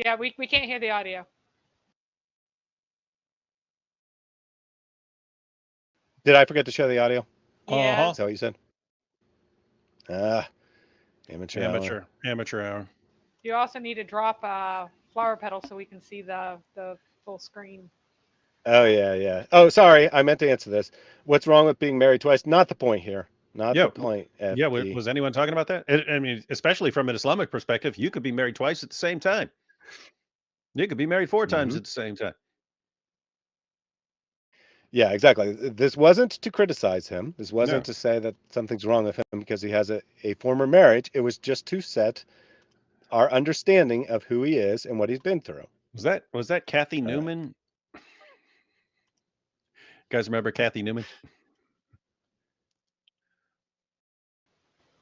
Speaker 3: Yeah, we can't hear the audio.
Speaker 1: Did I forget to show the audio?
Speaker 3: Yeah.
Speaker 1: Is that what you said? Amateur
Speaker 4: hour.
Speaker 3: You also need to drop a flower petal so we can see the full screen.
Speaker 1: Oh, yeah. Oh, sorry. I meant to answer this. What's wrong with being married twice? Not the point here. Not the point. FD.
Speaker 4: Yeah, was anyone talking about that? I mean, especially from an Islamic perspective, you could be married twice at the same time. You could be married 4 times at the same time.
Speaker 1: Yeah, exactly. This wasn't to criticize him. This wasn't to say that something's wrong with him because he has a former marriage. It was just to set our understanding of who he is and what he's been through.
Speaker 4: Was that Kathy Newman? You guys remember Kathy Newman?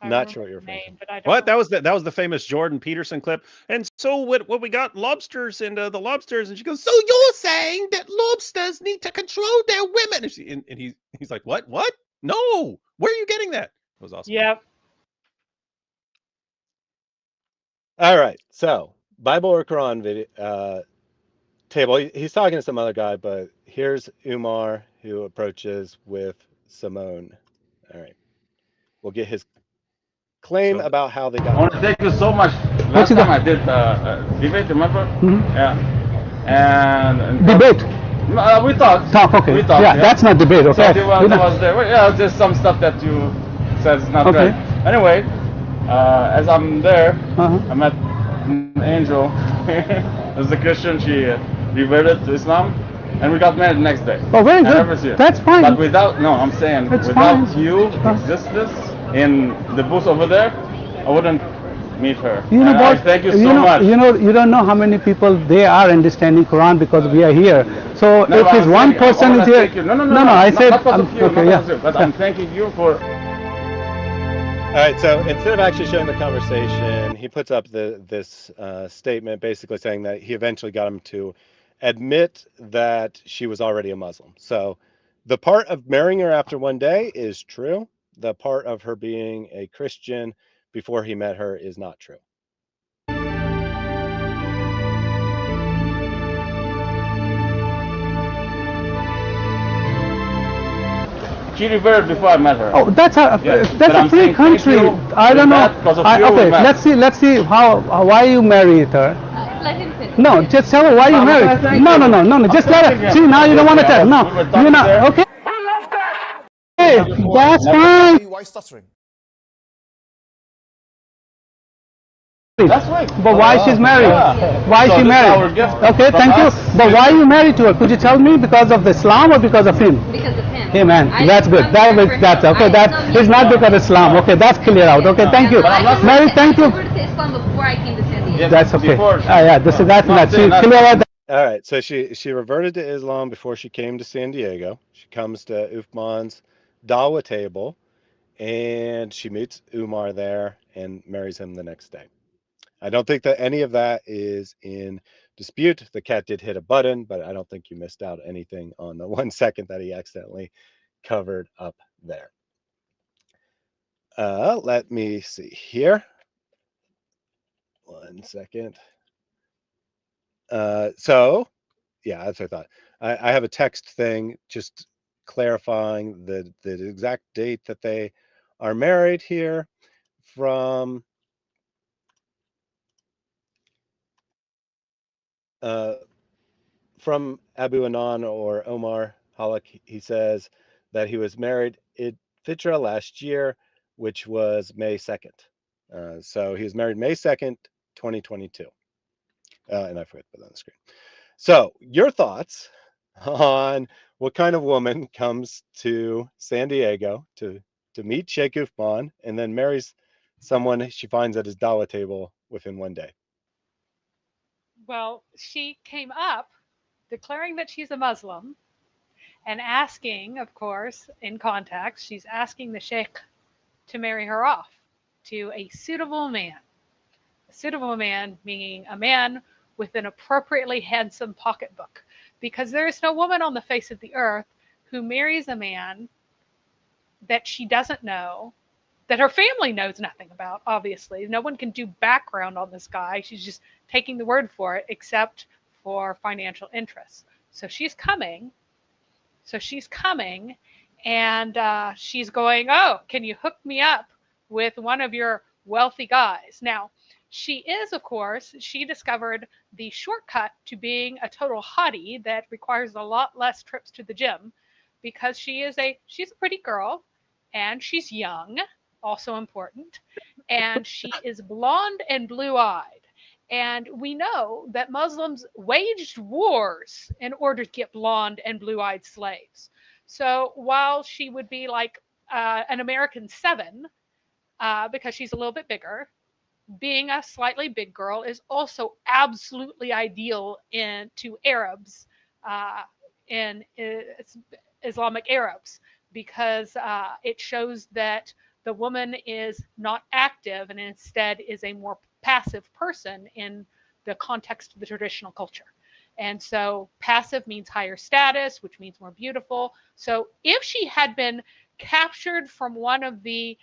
Speaker 1: Not sure what you're referring
Speaker 3: to.
Speaker 1: What?
Speaker 4: That was the famous Jordan Peterson clip. And so what we got lobsters and the lobsters, and she goes, so you're saying that lobsters need to control their women? And he's like, what? No, where are you getting that? It was awesome.
Speaker 3: Yep.
Speaker 1: All right, so Bible or Quran video table. He's talking to some other guy, but here's Umar who approaches with Simone. All right, we'll get his claim about how they got.
Speaker 7: I want to thank you so much. Last time I did debate, remember? Yeah. And
Speaker 8: debate.
Speaker 7: We talked.
Speaker 8: Okay.
Speaker 7: We talked,
Speaker 8: yeah, that's not debate. Okay.
Speaker 7: So was there. Well, yeah, just some stuff that you said is not right. Anyway, as I'm there, I met an angel. As a Christian, she reverted to Islam, and we got married the next day.
Speaker 8: Oh, very good. That's fine.
Speaker 7: But I'm saying,
Speaker 8: that's
Speaker 7: without
Speaker 8: fine.
Speaker 7: you existence in the booth over there, I wouldn't meet her.
Speaker 8: You know what?
Speaker 7: Thank you so much.
Speaker 8: You don't know how many people they are understanding Quran because we are here. So if it's one person is here, no. I said,
Speaker 7: but I'm thanking you for.
Speaker 1: All right, so instead of actually showing the conversation, he puts up this statement basically saying that he eventually got him to admit that she was already a Muslim. So the part of marrying her after one day is true. The part of her being a Christian before he met her is not true.
Speaker 7: She reverted before I met her.
Speaker 8: Oh, that's a free country. I don't know. Okay, let's see why you married her.
Speaker 9: Let him finish.
Speaker 8: No, just tell her why you married. No. Just let her. See, now you don't want to tell. No, you're not. Okay. Hey, that's fine.
Speaker 10: Why stuttering?
Speaker 7: That's right.
Speaker 8: But why she's married?
Speaker 7: Yeah.
Speaker 8: Why she married? Okay, thank you. But why you married to her? Could you tell me? Because of the Islam or because of him?
Speaker 9: Because of him.
Speaker 8: Hey man, that's good. That's okay. That is not because of Islam. Okay, that's clear out. Okay, thank you. Mary, thank you.
Speaker 9: Before I came to San Diego.
Speaker 8: That's okay. Yeah, that's not clear out.
Speaker 1: All right, so she reverted to Islam before she came to San Diego. She comes to Uthman's Dawa table, and she meets Umar there and marries him the next day. I don't think that any of that is in dispute. The cat did hit a button, but I don't think you missed out anything on the 1 second that he accidentally covered up there. Let me see here. 1 second. So, yeah, that's what I I have a text thing just clarifying the exact date that they are married here from uh, from Abu Adnan or Omar Hallak. He says that he was married in Fitra last year, which was May 2nd. So he was married May 2nd, 2022. And I forgot to put that on the screen. So your thoughts on what kind of woman comes to San Diego to meet Sheikh Uthman and then marries someone she finds at his dawah table within one day?
Speaker 3: Well, she came up declaring that she's a Muslim and asking, of course, in context, she's asking the sheikh to marry her off to a suitable man. A suitable man meaning a man with an appropriately handsome pocketbook. Because there is no woman on the face of the earth who marries a man that she doesn't know, that her family knows nothing about, obviously. No one can do background on this guy. She's just taking the word for it, except for financial interests. So she's coming. So she's coming and she's going, oh, can you hook me up with one of your wealthy guys? Now, she is, of course, she discovered the shortcut to being a total hottie that requires a lot less trips to the gym because she's a pretty girl and she's young, also important, and she is blonde and blue-eyed. And we know that Muslims waged wars in order to get blonde and blue eyed slaves. So while she would be like an American seven, because she's a little bit bigger, being a slightly big girl is also absolutely ideal to Arabs, in Islamic Arabs, because it shows that the woman is not active and instead is a more passive person in the context of the traditional culture. And so passive means higher status, which means more beautiful. So if she had been captured from one of the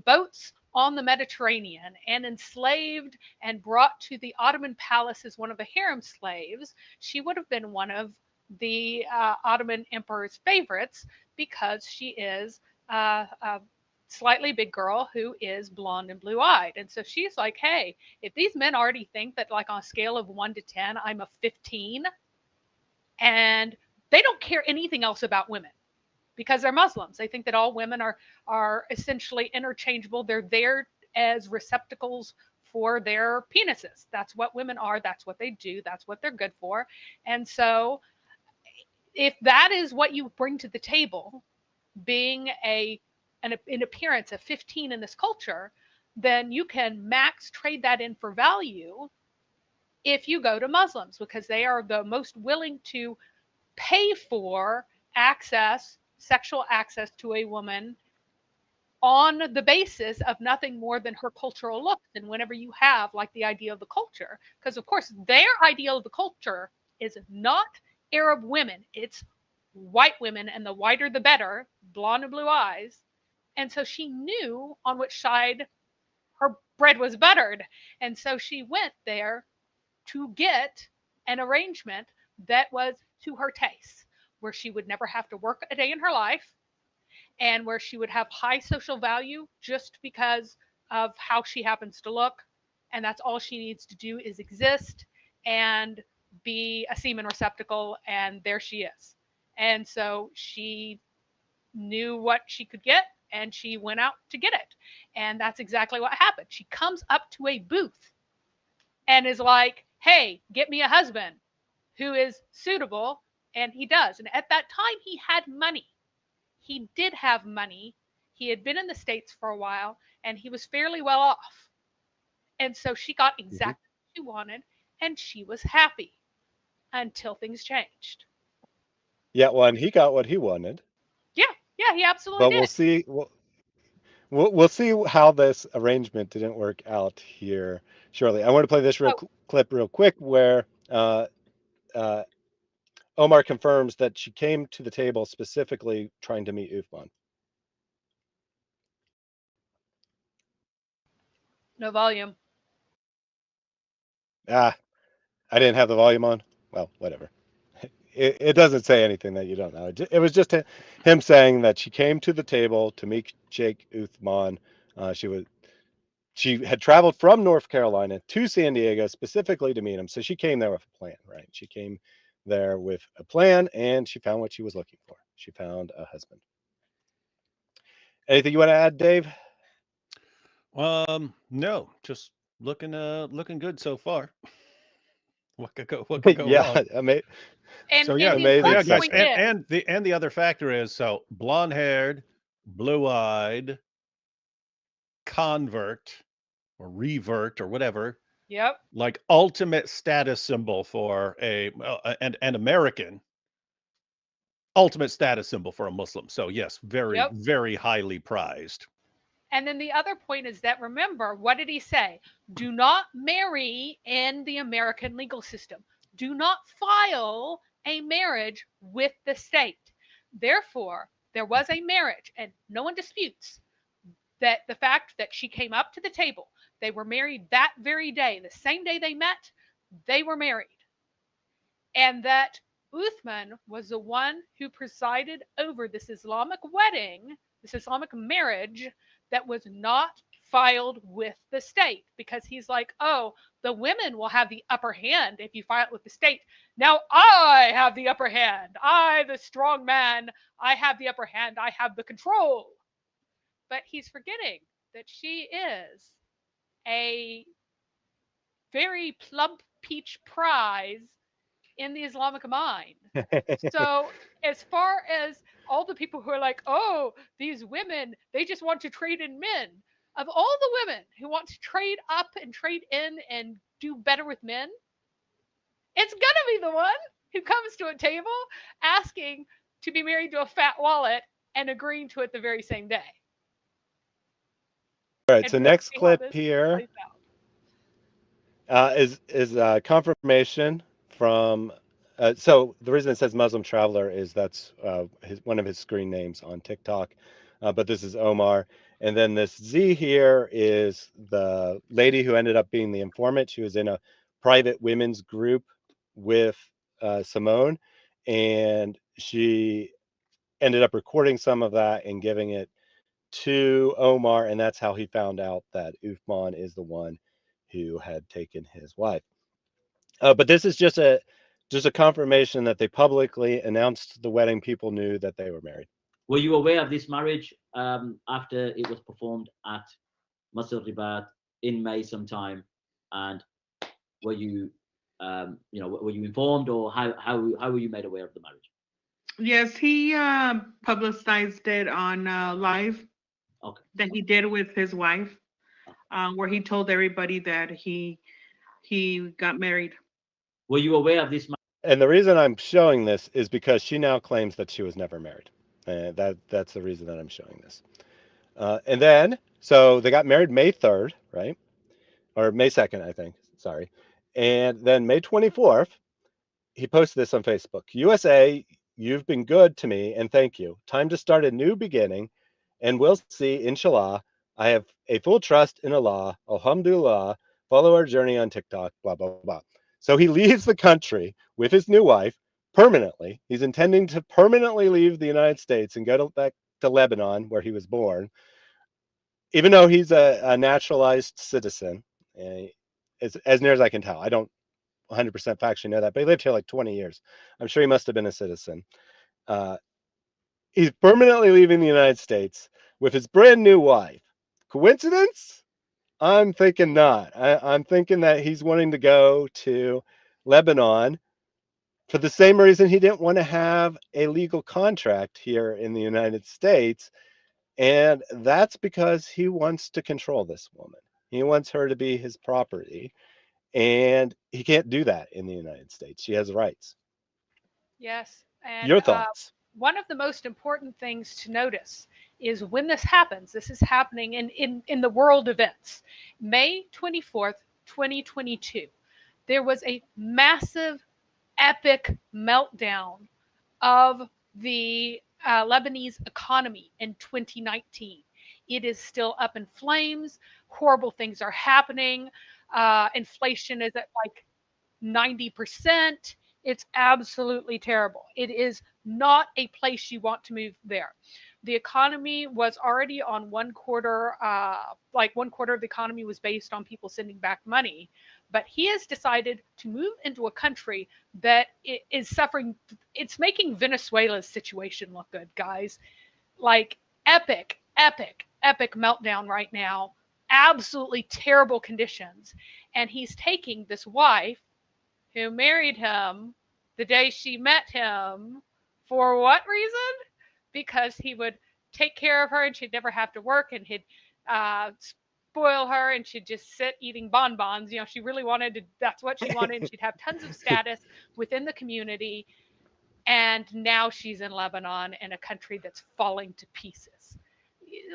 Speaker 3: boats on the Mediterranean and enslaved and brought to the Ottoman palace as one of the harem slaves, she would have been one of the Ottoman emperor's favorites because she is a slightly big girl who is blonde and blue eyed. And so she's like, hey, if these men already think that, like, on a scale of 1 to 10, I'm a 15, and they don't care anything else about women because they're Muslims. They think that all women are essentially interchangeable. They're there as receptacles for their penises. That's what women are. That's what they do. That's what they're good for. And so if that is what you bring to the table, being an appearance of 15 in this culture, then you can max trade that in for value if you go to Muslims because they are the most willing to pay for sexual access to a woman on the basis of nothing more than her cultural looks. And whenever you have like the idea of the culture, because of course their ideal of the culture is not Arab women, it's white women, and the whiter the better, blonde and blue eyes. And so she knew on which side her bread was buttered. And so she went there to get an arrangement that was to her taste, where she would never have to work a day in her life and where she would have high social value just because of how she happens to look. And that's all she needs to do is exist and be a semen receptacle, and there she is. And so she knew what she could get and she went out to get it. And that's exactly what happened. She comes up to a booth and is like, hey, get me a husband who is suitable. And he does. And at that time, he had money. He did have money. He had been in the States for a while and he was fairly well off. And so she got exactly what she wanted and she was happy until things changed.
Speaker 1: Yeah, well, and he got what he wanted.
Speaker 3: Yeah, he absolutely
Speaker 1: But
Speaker 3: did.
Speaker 1: we'll see. We'll see how this arrangement didn't work out here shortly. I want to play this clip real quick where uh, Omar confirms that she came to the table specifically trying to meet Uthman.
Speaker 3: No volume.
Speaker 1: Ah, I didn't have the volume on. well, whatever. It doesn't say anything that you don't know. It was just him saying that she came to the table to meet Sheikh Uthman. She had traveled from North Carolina to San Diego specifically to meet him. So she came there with a plan, right? She came there with a plan, and she found what she was looking for. She found a husband. Anything you want to add, Dave?
Speaker 4: No, just looking good so far. What could go
Speaker 1: Yeah,
Speaker 4: wrong? So yeah,
Speaker 3: And his
Speaker 1: amazing
Speaker 3: last
Speaker 4: yes,
Speaker 3: point
Speaker 1: segue.
Speaker 3: is,
Speaker 4: and the other factor is so blonde-haired, blue-eyed, convert or revert or whatever,
Speaker 3: yep,
Speaker 4: like ultimate status symbol for an American, ultimate status symbol for a Muslim. So yes, very,
Speaker 3: yep.
Speaker 4: very highly prized.
Speaker 3: And then the other point is that, remember, what did he say? Do not marry in the American legal system. Do not file a marriage with the state. Therefore, there was a marriage, and no one disputes that the fact that she came up to the table, they were married that very day, the same day they met, they were married. And that Uthman was the one who presided over this Islamic wedding, this Islamic marriage that was not filed with the state, because he's like, oh, the women will have the upper hand if you file it with the state. Now I have the upper hand. I, the strong man, I have the upper hand. I have the control. But he's forgetting that she is a very plump peach prize in the Islamic mind. So, as far as all the people who are like, oh, these women, they just want to trade in men, of all the women who want to trade up and trade in and do better with men, it's going to be the one who comes to a table asking to be married to a fat wallet and agreeing to it the very same day.
Speaker 1: All right,
Speaker 3: And
Speaker 1: so
Speaker 3: we'll
Speaker 1: next
Speaker 3: see how
Speaker 1: clip
Speaker 3: this
Speaker 1: here
Speaker 3: plays out.
Speaker 1: is confirmation from. So the reason it says Muslim traveler is that's one of his screen names on TikTok, but this is Omar, and then this Z here is the lady who ended up being the informant. She was in a private women's group with Simone, and she ended up recording some of that and giving it to Omar, and that's how he found out that Uthman is the one who had taken his wife. But this is just a confirmation that they publicly announced the wedding. People knew that they were married.
Speaker 10: Were you aware of this marriage after it was performed at Masjid Ribat in May sometime? And were you, were you informed, or how were you made aware of the marriage?
Speaker 11: Yes, he publicized it on live that he did with his wife, where he told everybody that he got married.
Speaker 10: Were you aware of this?
Speaker 1: And the reason I'm showing this is because she now claims that she was never married. And that's the reason that I'm showing this. And then, so they got married May 3rd, right? Or May 2nd, I think. Sorry. And then May 24th, he posted this on Facebook. USA, you've been good to me, and thank you. Time to start a new beginning, and we'll see, inshallah. I have a full trust in Allah. Alhamdulillah. Follow our journey on TikTok, blah, blah, blah. So he leaves the country with his new wife permanently. He's intending to permanently leave the United States and go back to Lebanon, where he was born, even though he's a naturalized citizen, as near as I can tell. I don't 100% factually know that, but he lived here like 20 years. I'm sure he must have been a citizen. He's permanently leaving the United States with his brand new wife. Coincidence? I'm thinking not. I'm thinking that he's wanting to go to Lebanon for the same reason he didn't want to have a legal contract here in the United States. And that's because he wants to control this woman. He wants her to be his property. And he can't do that in the United States. She has rights.
Speaker 3: Yes. And
Speaker 1: Your thoughts?
Speaker 3: one of the most important things to notice is when this happens, this is happening in the world events. May 24th, 2022, there was a massive, epic meltdown of the Lebanese economy in 2019. It is still up in flames. Horrible things are happening. Inflation is at like 90%. It's absolutely terrible. It is not a place you want to move there. The economy was already on one quarter, like one quarter of the economy was based on people sending back money. But he has decided to move into a country that is suffering. It's making Venezuela's situation look good, guys. Like epic, epic, epic meltdown right now. Absolutely terrible conditions. And he's taking this wife who married him the day she met him for what reason? Because he would take care of her and she'd never have to work, and he'd spoil her and she'd just sit eating bonbons. She really wanted to, that's what she wanted. And she'd have tons of status within the community. And now she's in Lebanon, in a country that's falling to pieces.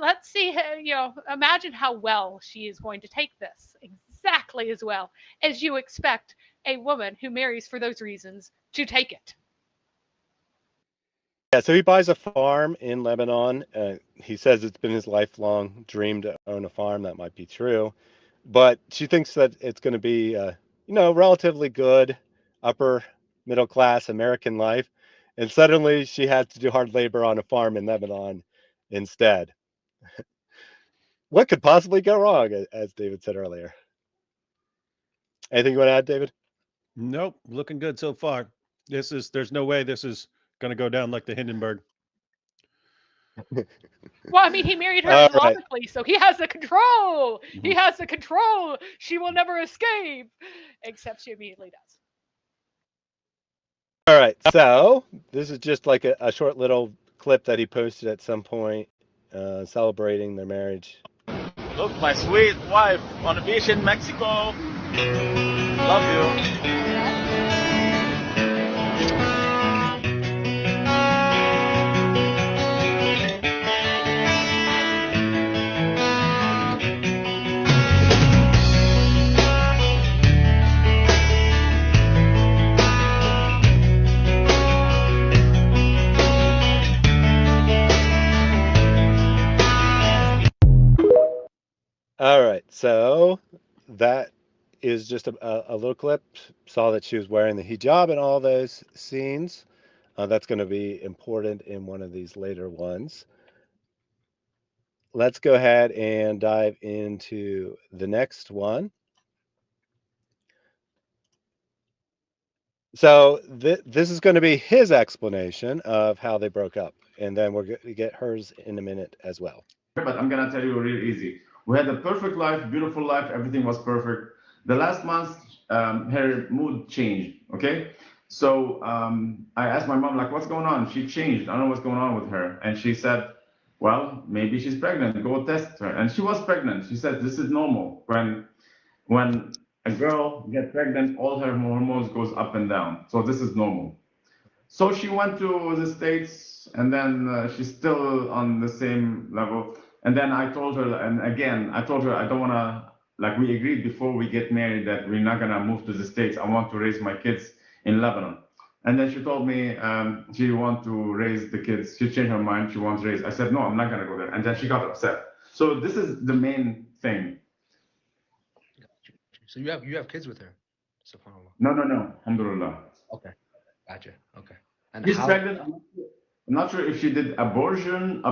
Speaker 3: Let's see, imagine how well she is going to take this, exactly as well as you expect a woman who marries for those reasons to take it.
Speaker 1: Yeah, so he buys a farm in Lebanon. He says it's been his lifelong dream to own a farm. That might be true, but she thinks that it's going to be, relatively good, upper middle class American life, and suddenly she had to do hard labor on a farm in Lebanon instead. What could possibly go wrong, as David said earlier? Anything you want to add, David?
Speaker 4: Nope, looking good so far. There's no way this is going to go down like the Hindenburg.
Speaker 3: Well, I mean, he married her Islamically, so he has the control. He has the control. She will never escape, except she immediately does.
Speaker 1: All right, so this is just like a short little clip that he posted at some point, celebrating their marriage.
Speaker 12: Look, my sweet wife on a beach in Mexico. Love you.
Speaker 1: All right, so that is just a little clip. Saw that she was wearing the hijab in all those scenes. That's going to be important in one of these later ones. Let's go ahead and dive into the next one. So this is going to be his explanation of how they broke up, and then we're going to get hers in a minute as well.
Speaker 7: But I'm gonna tell you real easy. We had a perfect life, beautiful life, everything was perfect. The last month, her mood changed, okay? So I asked my mom, like, what's going on? She changed, I don't know what's going on with her. And she said, well, maybe she's pregnant, go test her. And she was pregnant. She said, this is normal. When a girl gets pregnant, all her hormones goes up and down. So this is normal. So she went to the States, and then she's still on the same level. And then I told her, and again, I told her I don't want to, like we agreed before we get married that we're not going to move to the States. I want to raise my kids in Lebanon. And then she told me she wants to raise the kids. She changed her mind. She wants to raise. I said, no, I'm not going to go there. And then she got upset. So this is the main thing.
Speaker 13: So you have kids with her? SubhanAllah.
Speaker 7: No. Alhamdulillah.
Speaker 13: Okay. Gotcha. Okay. And
Speaker 7: She's pregnant. I'm not sure if she did abortion,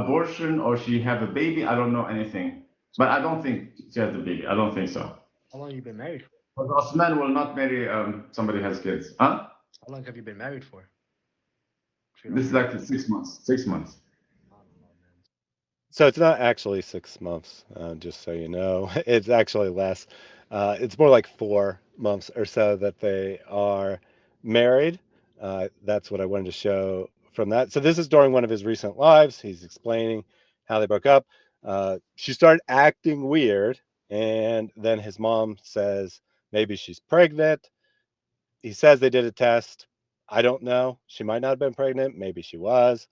Speaker 7: or she have a baby. I don't know anything. But I don't think she has a baby. I don't think so.
Speaker 13: How long have you been married for?
Speaker 7: Because Osman will not marry somebody who has kids. Huh?
Speaker 13: How long have you been married for?
Speaker 7: This is like 6 months. 6 months.
Speaker 1: So it's not actually 6 months, just so you know. It's actually less. It's more like 4 months or so that they are married. That's what I wanted to show from that. So this is during one of his recent lives. He's explaining how they broke up. She started acting weird, and then his mom says maybe she's pregnant. He says they did a test. I don't know. She might not have been pregnant. Maybe she was.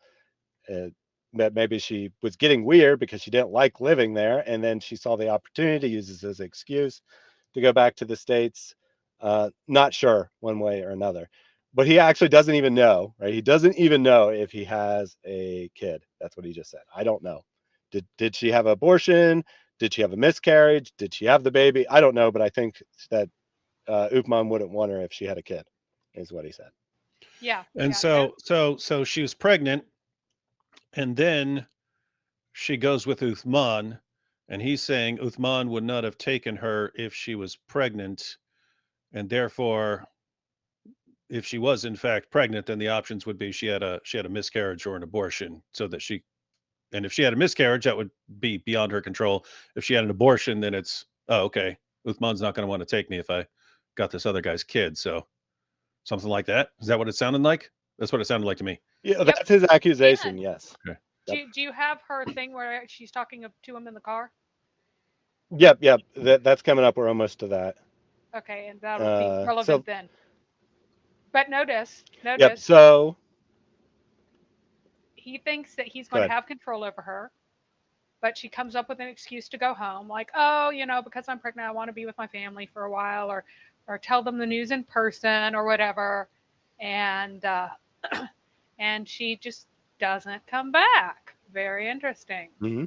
Speaker 1: Maybe she was getting weird because she didn't like living there, and then she saw the opportunity, uses as an excuse to go back to the States. Not sure one way or another. But he actually doesn't even know, right? He doesn't even know if he has a kid. That's what he just said. I don't know. Did she have an abortion? Did she have a miscarriage? Did she have the baby? I don't know, but I think that Uthman wouldn't want her if she had a kid, is what he said.
Speaker 3: Yeah.
Speaker 4: And so she was pregnant, and then she goes with Uthman, and he's saying Uthman would not have taken her if she was pregnant, and therefore, if she was in fact pregnant, then the options would be she had a miscarriage or an abortion, so that she, and if she had a miscarriage, that would be beyond her control. If she had an abortion, then it's, oh, okay, Uthman's not going to want to take me if I got this other guy's kid. So something like that. Is that what it sounded like? That's what it sounded like to me.
Speaker 1: Yeah, that's his accusation. Yes.
Speaker 4: Okay.
Speaker 3: Do you have her thing where she's talking to him in the car?
Speaker 1: Yep. That's coming up. We're almost to that.
Speaker 3: Okay, and that'll be relevant then. But notice.
Speaker 1: Yep. So
Speaker 3: he thinks that he's going to have control over her, but she comes up with an excuse to go home, like, oh, because I'm pregnant, I want to be with my family for a while, or tell them the news in person or whatever, and and she just doesn't come back. Very interesting.
Speaker 1: Mm-hmm.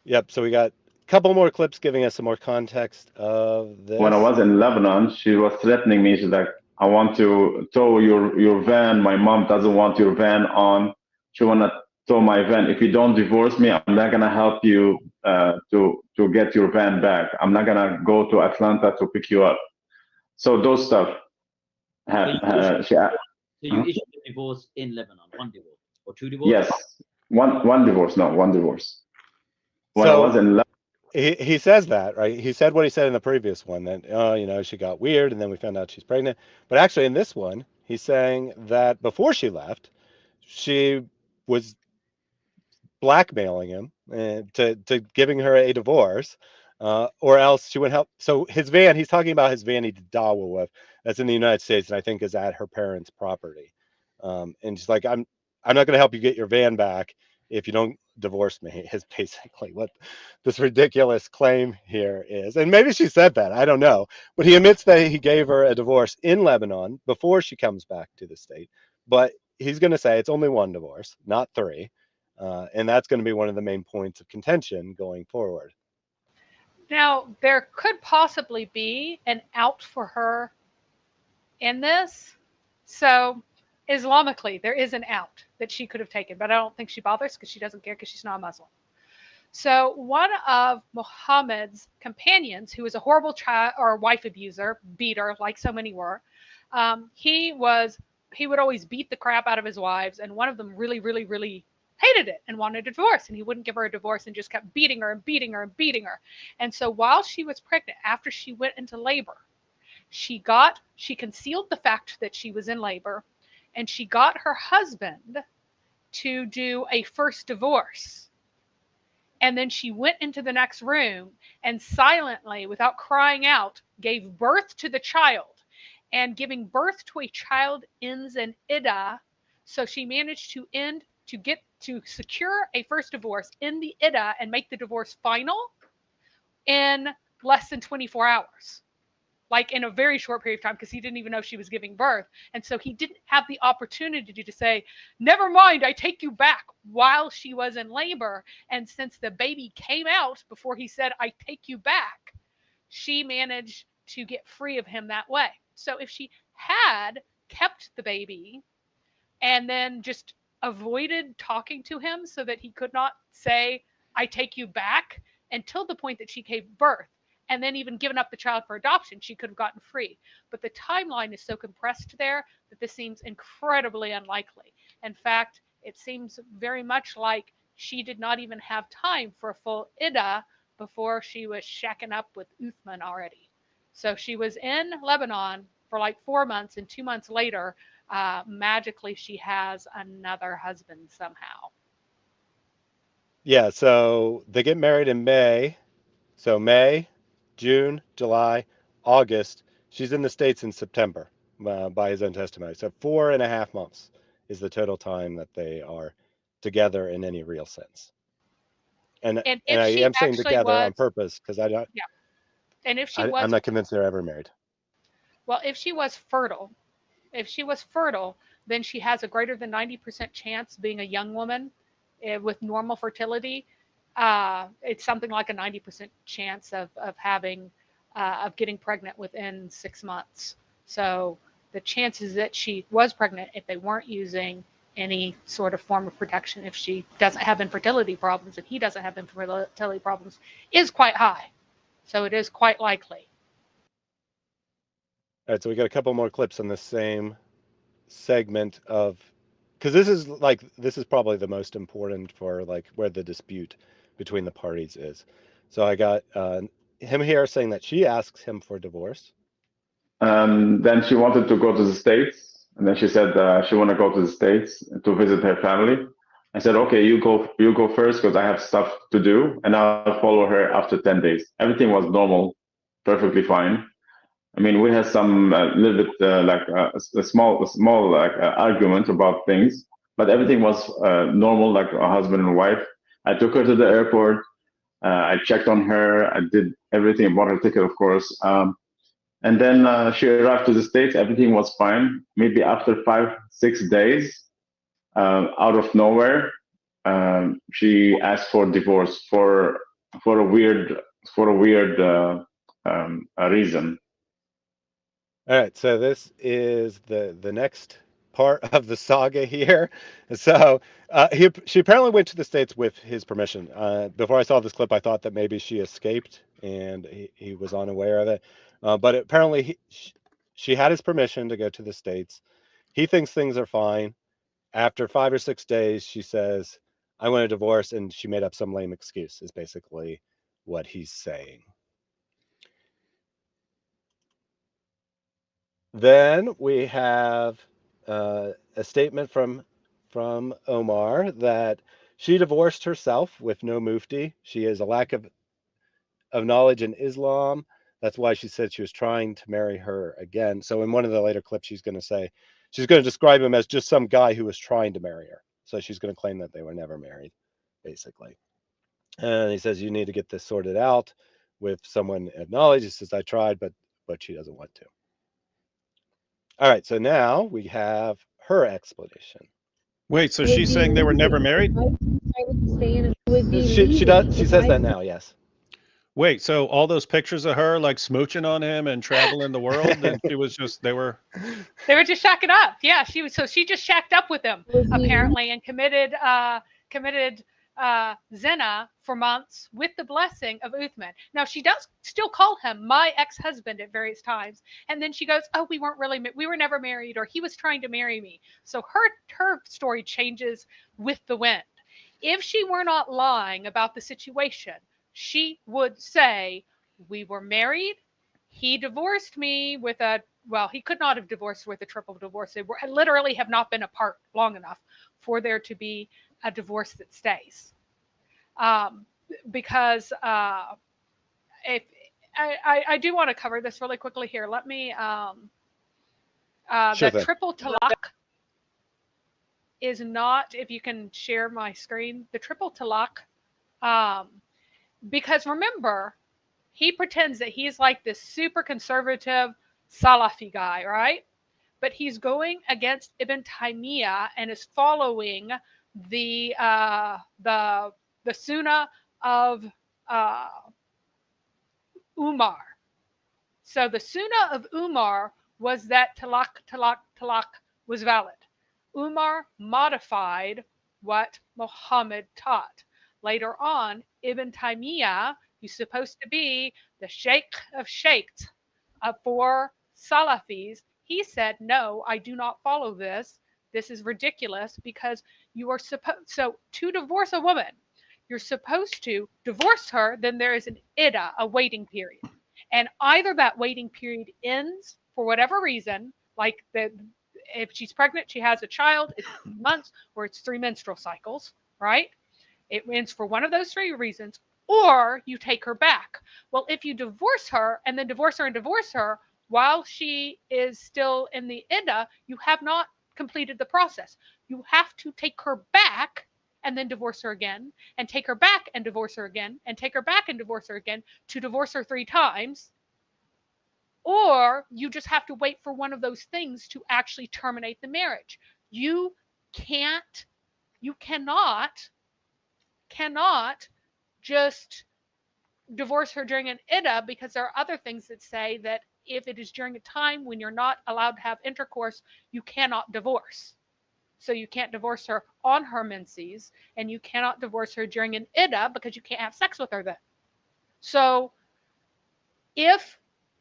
Speaker 1: Yep. So we got a couple more clips giving us some more context of this.
Speaker 14: When I was in Lebanon, she was threatening me. She's like, I want to tow your van. My mom doesn't want your van on. She want to tow my van. If you don't divorce me, I'm not going to help you to get your van back. I'm not going to go to Atlanta to pick you up. So those stuff.
Speaker 10: So you issued a divorce in Lebanon, one divorce or two divorces?
Speaker 14: Yes, one divorce. No, one divorce. When I was in Lebanon.
Speaker 1: He says that, right? He said what he said in the previous one, that, she got weird and then we found out she's pregnant. But actually in this one, he's saying that before she left, she was blackmailing him to giving her a divorce, or else she would help. So his van, he's talking about his van he did dawah with, that's in the United States and I think is at her parents' property. And she's like, I'm not going to help you get your van back if you don't divorce me, is basically what this ridiculous claim here is. And maybe she said that, I don't know. But he admits that he gave her a divorce in Lebanon before she comes back to the state. But he's going to say it's only one divorce, not three. And that's going to be one of the main points of contention going forward.
Speaker 3: Now, there could possibly be an out for her in this. So Islamically, there is an out that she could have taken, but I don't think she bothers because she doesn't care because she's not a Muslim. So one of Muhammad's companions, who was a horrible child or wife abuser, beater, like so many were, he would always beat the crap out of his wives, and one of them really, really, really hated it and wanted a divorce, and he wouldn't give her a divorce and just kept beating her and beating her and beating her. And so while she was pregnant, after she went into labor, she concealed the fact that she was in labor, and she got her husband to do a first divorce. And then she went into the next room and silently, without crying out, gave birth to the child. And giving birth to a child ends an iddah. So she managed to secure a first divorce in the iddah and make the divorce final in less than 24 hours. Like in a very short period of time, because he didn't even know she was giving birth. And so he didn't have the opportunity to say, never mind, I take you back, while she was in labor. And since the baby came out before he said, I take you back, she managed to get free of him that way. So if she had kept the baby and then just avoided talking to him so that he could not say, I take you back, until the point that she gave birth, and then even given up the child for adoption, she could have gotten free. But the timeline is so compressed there that this seems incredibly unlikely. In fact, it seems very much like she did not even have time for a full iddah before she was shacking up with Uthman already. So she was in Lebanon for like 4 months, and 2 months later, magically she has another husband somehow.
Speaker 1: Yeah, so they get married in May. So May, June, July, August. She's in the States in September, by his own testimony. So 4.5 months is the total time that they are together in any real sense. And I am saying together on purpose because I don't.
Speaker 3: Yeah. And if she
Speaker 1: I'm not convinced they're ever married.
Speaker 3: Well, if she was fertile, then she has a greater than 90% chance being a young woman with normal fertility. It's something like a 90% chance of getting pregnant within 6 months. So the chances that she was pregnant, if they weren't using any sort of form of protection, if she doesn't have infertility problems, if he doesn't have infertility problems, is quite high. So it is quite likely.
Speaker 1: All right, so we got a couple more clips on the same segment of, because this is probably the most important for like where the dispute between the parties is. So I got him here saying that she asks him for divorce.
Speaker 14: Then she wanted to go to the States, and then she said she want to go to the States to visit her family. I said, okay, you go first because I have stuff to do, and I'll follow her after 10 days. Everything was normal, perfectly fine. I mean, we had some little bit a small like argument about things, but everything was normal, like a husband and wife. I took her to the airport. I checked on her. I did everything, bought her ticket, of course. And then she arrived to the States. Everything was fine. Maybe after 5-6 days, out of nowhere, she asked for divorce for a weird reason.
Speaker 1: All right, so this is the next part of the saga here. So she apparently went to the States with his permission. Before I saw this clip, I thought that maybe she escaped and he was unaware of it. But apparently she had his permission to go to the States. He thinks things are fine. After 5 or 6 days, she says, I want a divorce, and she made up some lame excuse, is basically what he's saying. Then we have a statement from Omar that she divorced herself with no mufti. She has a lack of knowledge in Islam. That's why she said she was trying to marry her again. So in one of the later clips, she's going to describe him as just some guy who was trying to marry her. So she's going to claim that they were never married, basically. And he says, you need to get this sorted out with someone of knowledge. He says, I tried, but she doesn't want to. All right, so now we have her explanation.
Speaker 4: Wait, so she's saying they were never married?
Speaker 1: She does. She says that now, yes.
Speaker 4: Wait, so all those pictures of her like smooching on him and traveling the world, and she was just they were
Speaker 3: just shacking up. Yeah, she just shacked up with him apparently and committed Zina for months with the blessing of Uthman. Now she does still call him my ex-husband at various times, and then she goes, "Oh, we were never married," or "He was trying to marry me." So her story changes with the wind. If she were not lying about the situation, she would say, "We were married. He divorced me with he could not have divorced with a triple divorce. They literally have not been apart long enough for there to be a divorce that stays." Because if I do want to cover this really quickly here. Let me
Speaker 1: Sure
Speaker 3: the
Speaker 1: thing.
Speaker 3: triple talaq is not, if you can share my screen, the triple talaq, because remember, he pretends that he's like this super conservative Salafi guy, right? But he's going against Ibn Taymiyyah and is following the Sunnah of Umar. So the Sunnah of Umar was that talaq was valid. Umar modified what Muhammad taught. Later on, Ibn Taymiyyah, who's supposed to be the sheikh of sheikhs for Salafis, he said, no, I do not follow this. This is ridiculous because you are so to divorce a woman, you're supposed to divorce her, then there is an iddah, a waiting period. And either that waiting period ends for whatever reason, like if she's pregnant, she has a child, it's months, or it's 3 menstrual cycles, right? It ends for one of those 3 reasons, or you take her back. Well, if you divorce her and then divorce her while she is still in the iddah, you have not completed the process. You have to take her back and then divorce her again, and take her back and divorce her again, and take her back and divorce her again, to divorce her 3 times. Or you just have to wait for one of those things to actually terminate the marriage. You cannot just divorce her during an iddah, because there are other things that say that if it is during a time when you're not allowed to have intercourse, you cannot divorce. So you can't divorce her on her menses, and you cannot divorce her during an iddah because you can't have sex with her then. So if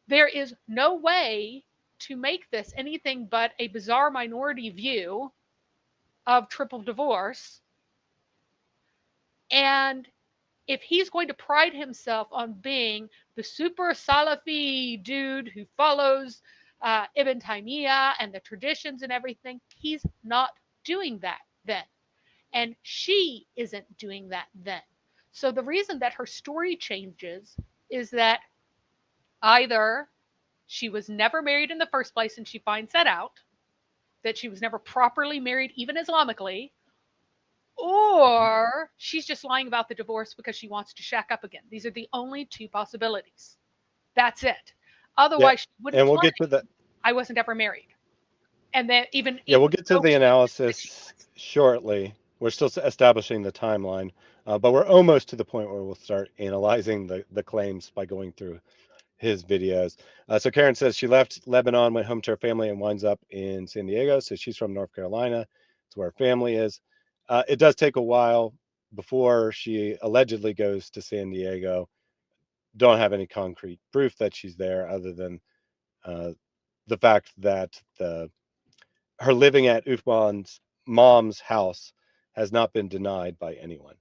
Speaker 3: there is no way to make this anything but a bizarre minority view of triple divorce, and if he's going to pride himself on being the super Salafi dude who follows Ibn Taymiyyah and the traditions and everything, he's not doing that then. And she isn't doing that then. So the reason that her story changes is that either she was never married in the first place and she finds that out, that she was never properly married even Islamically, or she's just lying about the divorce because she wants to shack up again. These are the only two possibilities. That's it. Otherwise, she wouldn't.
Speaker 1: And we'll get to that.
Speaker 3: I wasn't ever married. And then even
Speaker 1: we'll get to the analysis shortly. We're still establishing the timeline, but we're almost to the point where we'll start analyzing the claims by going through his videos. So Karen says she left Lebanon, went home to her family, and winds up in San Diego. So she's from North Carolina. It's where her family is. It does take a while before she allegedly goes to San Diego. Don't have any concrete proof that she's there other than the fact that her living at Uthman's mom's house has not been denied by anyone.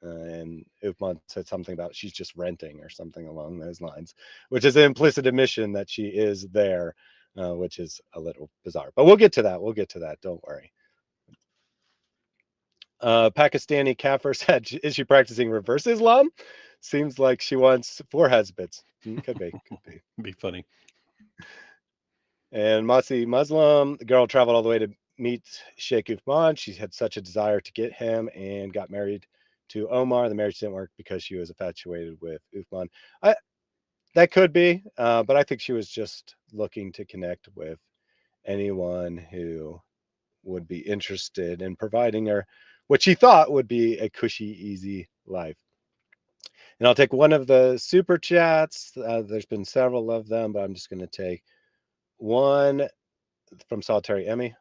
Speaker 1: And Uthman said something about she's just renting or something along those lines, which is an implicit admission that she is there, which is a little bizarre. But we'll get to that. We'll get to that. Don't worry. Pakistani Kafir said, is she practicing reverse Islam? Seems like she wants 4 husbands. Could be.
Speaker 4: Be funny.
Speaker 1: And Masi Muslim, the girl traveled all the way to meet Sheikh Uthman. She had such a desire to get him and got married to Omar. The marriage didn't work because she was infatuated with Uthman. That could be, but I think she was just looking to connect with anyone who would be interested in providing her what she thought would be a cushy, easy life. And I'll take one of the super chats. There's been several of them, but I'm just going to take one from Solitary Emmy.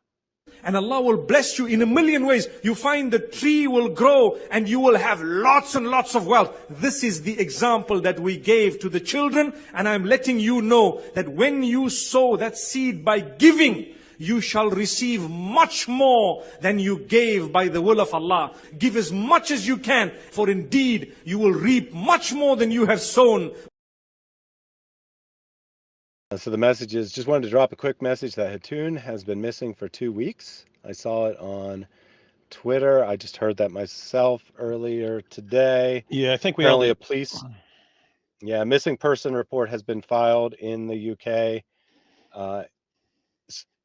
Speaker 6: And Allah will bless you in a million ways. You find the tree will grow and you will have lots and lots of wealth. This is the example that we gave to the children. And I'm letting you know that when you sow that seed by giving, you shall receive much more than you gave by the will of Allah. Give as much as you can, for indeed you will reap much more than you have sown.
Speaker 1: So the message is, just wanted to drop a quick message that Hatun has been missing for 2 weeks. I saw it on Twitter. I just heard that myself earlier today.
Speaker 4: Yeah, I think we
Speaker 1: apparently a police missing person report has been filed in the UK.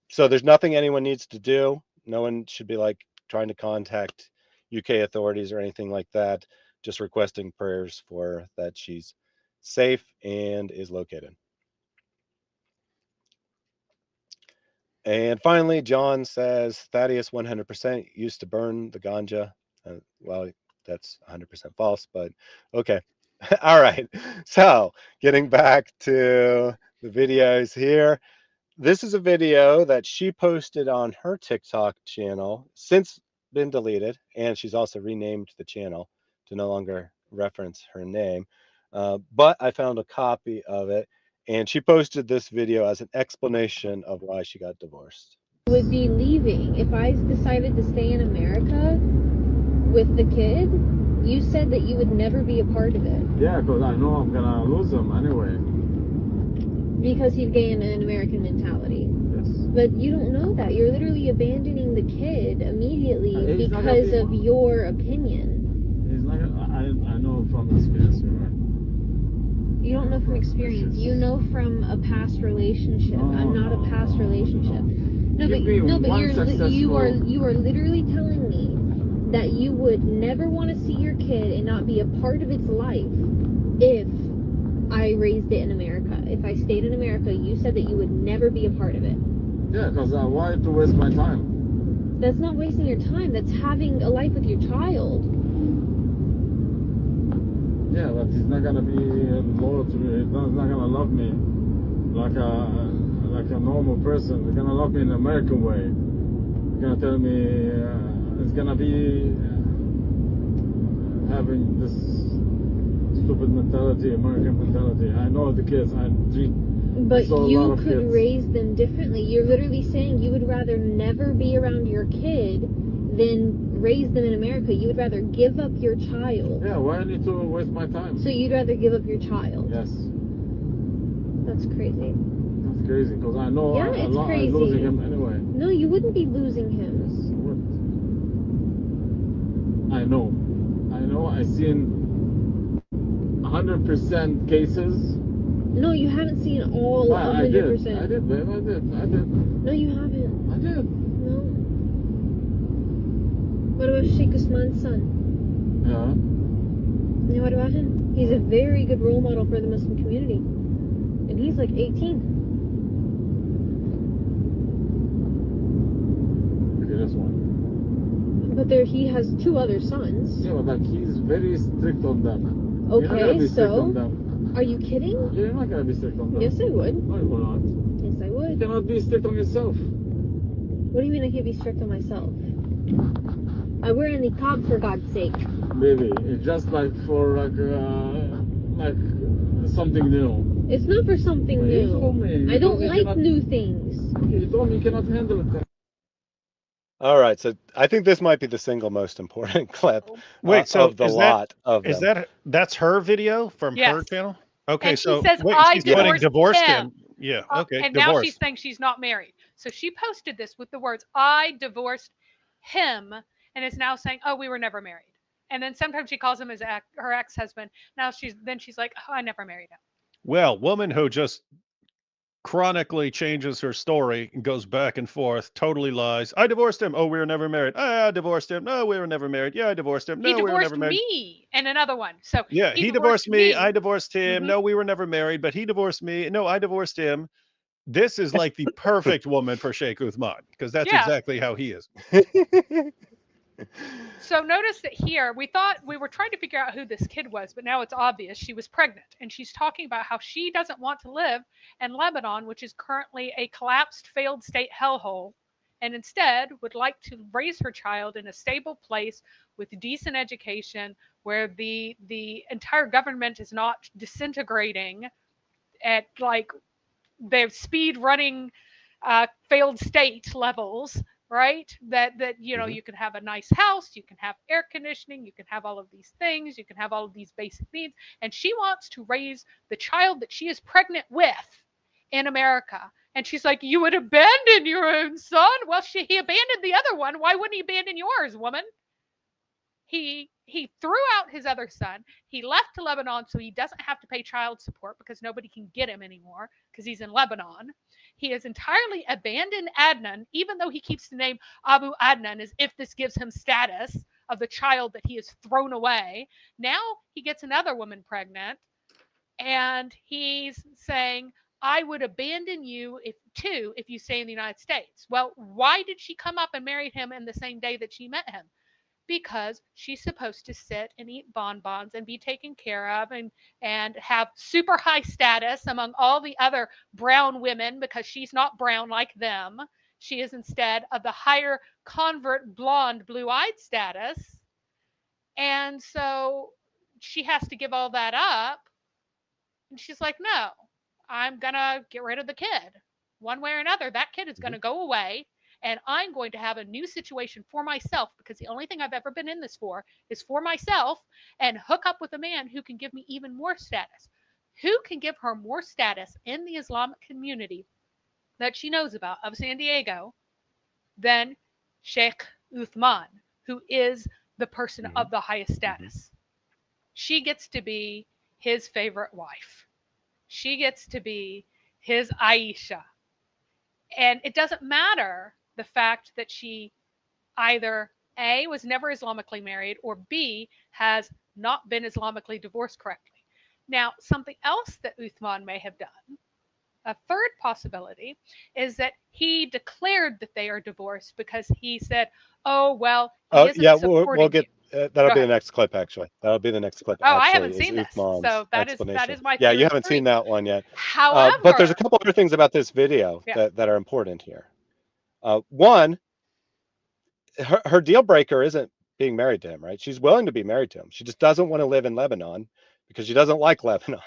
Speaker 1: So there's nothing anyone needs to do. No one should be like trying to contact UK authorities or anything like that. Just requesting prayers for that she's safe and is located. And finally, John says, Thaddeus 100% used to burn the ganja. Well, that's 100% false, but okay. All right. So getting back to the videos here. This is a video that she posted on her TikTok channel, since been deleted, and she's also renamed the channel to no longer reference her name. But I found a copy of it, and she posted this video as an explanation of why she got divorced.
Speaker 15: Would be leaving if I decided to stay in America with the kid. You said that you would never be a part of it.
Speaker 7: Yeah, because I know I'm gonna lose him anyway.
Speaker 15: Because he's gained an American mentality.
Speaker 7: Yes.
Speaker 15: But you don't know that. You're literally abandoning the kid immediately because of your opinion.
Speaker 7: He's not gonna, I know from experience, right?
Speaker 15: You don't know from experience. You know from a past relationship. I'm not a past relationship. No, but you are literally telling me that you would never want to see your kid and not be a part of its life if I raised it in America. If I stayed in America, you said that you would never be a part of it.
Speaker 7: Yeah, because I wanted to waste my time.
Speaker 15: That's not wasting your time. That's having a life with your child.
Speaker 7: Yeah, but he's not gonna be loyal to me. He's not gonna love me
Speaker 16: like a normal person. They're gonna love me in an American way. They're gonna tell me it's gonna be having this stupid mentality, American mentality. I know the kids.
Speaker 15: But you could raise them differently. You're literally saying you would rather never be around your kid than raise them in America. You would rather give up your child.
Speaker 16: Yeah, why I need to waste my time?
Speaker 15: So you'd rather give up your child?
Speaker 16: Yes.
Speaker 15: That's crazy.
Speaker 16: That's crazy, because I know I'm losing him anyway.
Speaker 15: No, you wouldn't be losing him.
Speaker 16: I know. I've seen 100% cases.
Speaker 15: No, you haven't seen all 100%.
Speaker 16: I did, babe. I did.
Speaker 15: No, you haven't.
Speaker 16: I did.
Speaker 15: No. What about Sheikh Uthman's son?
Speaker 16: Yeah.
Speaker 15: Yeah, what about him? He's a very good role model for the Muslim community. And he's like 18.
Speaker 16: Okay, that's one.
Speaker 15: But he has 2 other sons.
Speaker 16: Yeah, but he's very strict on them.
Speaker 15: Okay, so are you kidding?
Speaker 16: You're not gonna be strict on them.
Speaker 15: Yes, I would.
Speaker 16: No, you will not.
Speaker 15: Yes, I would.
Speaker 16: You cannot be strict on yourself.
Speaker 15: What do you mean I can't be strict on myself? I wear a niqab, for God's sake.
Speaker 16: Baby, it's just like for like something new.
Speaker 15: It's not for something new.
Speaker 16: You told me.
Speaker 15: I don't like new things.
Speaker 16: You told me you cannot handle it.
Speaker 1: All right, so I think this might be the single most important clip
Speaker 4: Wait, so
Speaker 1: of the lot of them.
Speaker 4: Is that's her video from her
Speaker 3: Yes.
Speaker 4: channel? Okay,
Speaker 3: And
Speaker 4: so
Speaker 3: she says,
Speaker 4: wait,
Speaker 3: I
Speaker 4: she's putting
Speaker 3: divorced
Speaker 4: divorced
Speaker 3: him.
Speaker 4: him. Yeah, okay,
Speaker 3: And
Speaker 4: divorced.
Speaker 3: now she's saying she's not married. So she posted this with the words, I divorced him, and is now saying, oh, we were never married. And then sometimes she calls him her ex-husband. Now she's like, oh, I never married him.
Speaker 4: Well, woman who just chronically changes her story and goes back and forth, totally lies. I divorced him. Oh, we were never married. I divorced him. No, we were never married. Yeah, I divorced him. No,
Speaker 3: He
Speaker 4: we were
Speaker 3: divorced
Speaker 4: never married.
Speaker 3: me. And another one. So
Speaker 4: Yeah, he divorced me. I divorced him. No, we were never married, but he divorced me. No, I divorced him. This is like the perfect woman for Sheikh Uthman, because that's exactly how he is.
Speaker 3: So notice that here, we were trying to figure out who this kid was, but now it's obvious she was pregnant. And she's talking about how she doesn't want to live in Lebanon, which is currently a collapsed, failed state hellhole, and instead would like to raise her child in a stable place with decent education, where the entire government is not disintegrating at like the speed running failed state levels, right? That you can have a nice house, you can have air conditioning, you can have all of these things, you can have all of these basic needs, and she wants to raise the child that she is pregnant with in America. And she's like, you would abandon your own son? Well, he abandoned the other one. Why wouldn't he abandon yours, woman? He threw out his other son. He left to Lebanon so he doesn't have to pay child support because nobody can get him anymore because he's in Lebanon. He has entirely abandoned Adnan, even though he keeps the name Abo Adnan as if this gives him status of the child that he has thrown away. Now he gets another woman pregnant, and he's saying, I would abandon you if you stay in the United States. Well, why did she come up and marry him in the same day that she met him? Because she's supposed to sit and eat bonbons and be taken care of and have super high status among all the other brown women, because she's not brown like them. She is instead of the higher convert blonde blue-eyed status. And so she has to give all that up. And she's like, no, I'm going to get rid of the kid. One way or another, that kid is going to go away. And I'm going to have a new situation for myself, because the only thing I've ever been in this for is for myself, and hook up with a man who can give me even more status. Who can give her more status in the Islamic community that she knows about of San Diego than Sheikh Uthman, who is the person of the highest status? She gets to be his favorite wife. She gets to be his Aisha. And it doesn't matter the fact that she either A, was never Islamically married, or B, has not been Islamically divorced correctly. Now, something else that Uthman may have done, a third possibility, is that he declared that they are divorced because he said, oh, well, he isn't supporting you.
Speaker 1: That'll be the next clip, actually. That'll be the next clip,
Speaker 3: Oh, I
Speaker 1: actually,
Speaker 3: haven't
Speaker 1: is
Speaker 3: seen this.
Speaker 1: Uthman's
Speaker 3: So that
Speaker 1: explanation.
Speaker 3: is my
Speaker 1: Yeah, you
Speaker 3: theory
Speaker 1: haven't
Speaker 3: 3.
Speaker 1: seen that one yet. But there's a
Speaker 3: However,
Speaker 1: couple other things about this video
Speaker 3: yeah.
Speaker 1: that are important here. One, her deal breaker isn't being married to him, right? She's willing to be married to him. She just doesn't want to live in Lebanon because she doesn't like Lebanon.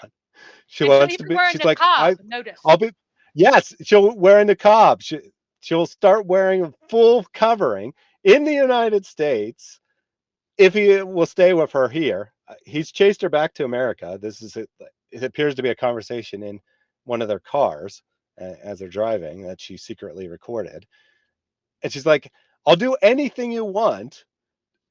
Speaker 1: She
Speaker 3: and she'll
Speaker 1: wants to
Speaker 3: even
Speaker 1: be.
Speaker 3: wear a
Speaker 1: She's like,
Speaker 3: niqab. Notice.
Speaker 1: I'll be. Yes, she'll wear a niqab. She'll start wearing a full covering in the United States if he will stay with her here. He's chased her back to America. It appears to be a conversation in one of their cars as they're driving that she secretly recorded. And she's like, I'll do anything you want.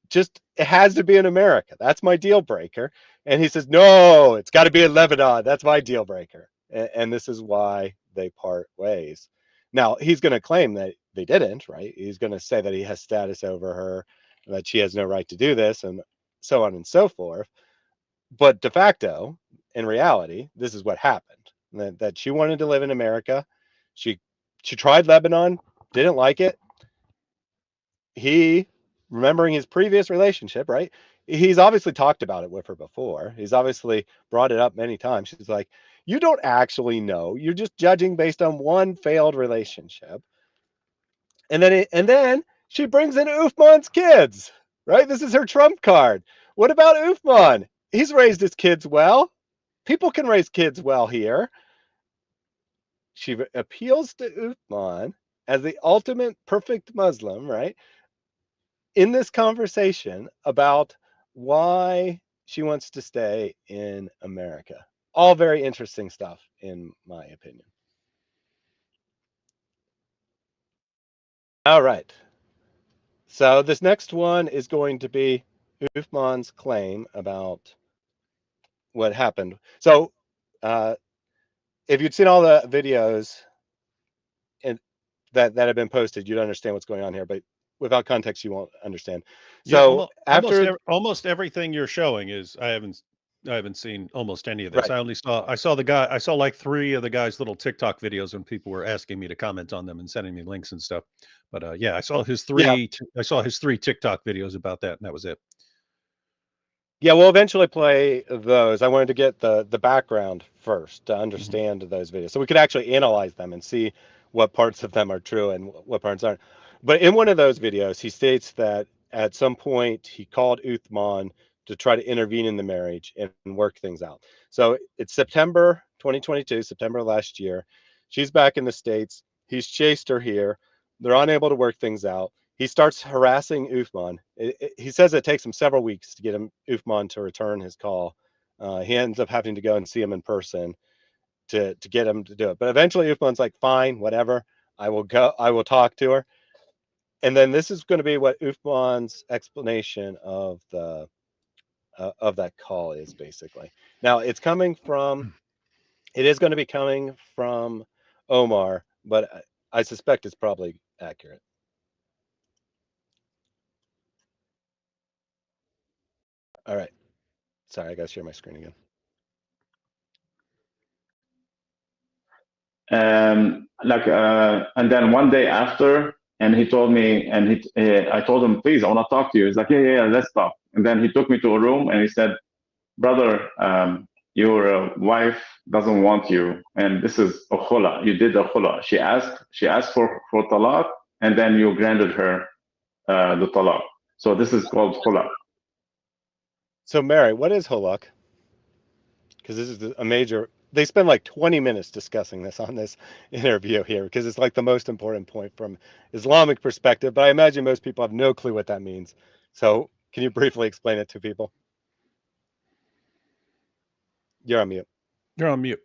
Speaker 1: Just it has to be in America. That's my deal breaker. And he says, no, it's got to be in Lebanon. That's my deal breaker. And this is why they part ways. Now, he's going to claim that they didn't, right? He's going to say that he has status over her, that she has no right to do this, and so on and so forth. But de facto, in reality, this is what happened. That she wanted to live in America. She tried Lebanon, didn't like it. He, remembering his previous relationship, right? He's obviously talked about it with her before. He's obviously brought it up many times. She's like, you don't actually know. You're just judging based on one failed relationship. And then she brings in Uthman's kids, right? This is her trump card. What about Uthman? He's raised his kids well. People can raise kids well here. She appeals to Uthman as the ultimate perfect Muslim, right? In this conversation about why she wants to stay in America. All very interesting stuff, in my opinion. All right. So this next one is going to be Uthman's claim about what happened. So if you'd seen all the videos that have been posted, you'd understand what's going on here. But without context, you won't understand. So
Speaker 4: yeah, almost everything you're showing is I haven't seen almost any of this.
Speaker 1: Right.
Speaker 4: I saw like 3 of the guys' little TikTok videos when people were asking me to comment on them and sending me links and stuff. But yeah, I saw his 3 TikTok videos about that, and that was it.
Speaker 1: Yeah, we'll eventually play those. I wanted to get the background first to understand those videos, so we could actually analyze them and see what parts of them are true and what parts aren't. But in one of those videos, he states that at some point he called Uthman to try to intervene in the marriage and work things out. So it's September 2022, September last year. She's back in the States. He's chased her here. They're unable to work things out. He starts harassing Uthman. He says it takes him several weeks to get Uthman to return his call. He ends up having to go and see him in person to get him to do it. But eventually Uthman's like, fine, whatever. I will go. I will talk to her. And then this is going to be what Uthman's explanation of that call is basically. Now it's coming from. It is going to be coming from Omar, but I suspect it's probably accurate. All right. Sorry, I got to share my screen again.
Speaker 14: And then one day after, and he told me, and I told him, please, I want to talk to you. He's like, yeah, let's talk. And then he took me to a room and he said, brother, your wife doesn't want you, and this is a khula. You did a khula. She asked for talaq, and then you granted her the talaq. So this is called khula.
Speaker 1: So Mary, what is halak? Because this is a major. They spend like 20 minutes discussing this on this interview here because it's like the most important point from Islamic perspective. But I imagine most people have no clue what that means. So can you briefly explain it to people? You're on mute.
Speaker 4: You're on mute.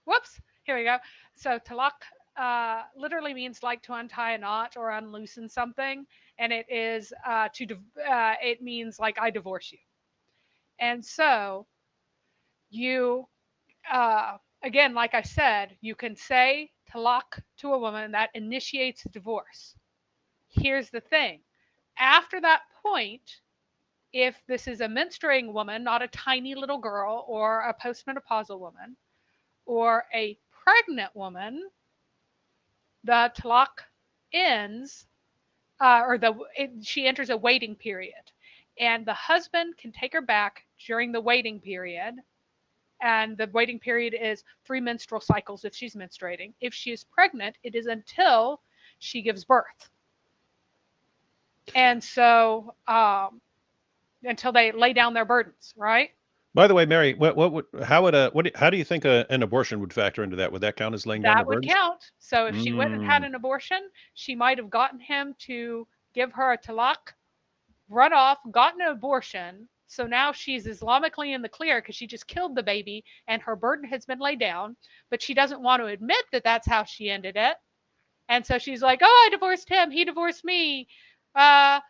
Speaker 3: Whoops. Here we go. So talaq literally means like to untie a knot or unloosen something, and it is it means like I divorce you. And so you again, like I said, you can say talaq to a woman that initiates a divorce. Here's the thing. After that point, if this is a menstruating woman, not a tiny little girl or a postmenopausal woman, or a pregnant woman, the talaq ends, she enters a waiting period. and the husband can take her back during the waiting period. And the waiting period is 3 menstrual cycles if she's menstruating. If she is pregnant, it is until she gives birth. And so until they lay down their burdens, right?
Speaker 4: By the way, Mary, how do you think an abortion would factor into that? Would that count as laying down
Speaker 3: That
Speaker 4: their
Speaker 3: would
Speaker 4: burdens?
Speaker 3: count. So if she went and had an abortion, she might have gotten him to give her a talaq, run off, gotten an abortion. So now she's Islamically in the clear because she just killed the baby and her burden has been laid down, but she doesn't want to admit that that's how she ended it. And so she's like, oh, I divorced him. He divorced me. Uh,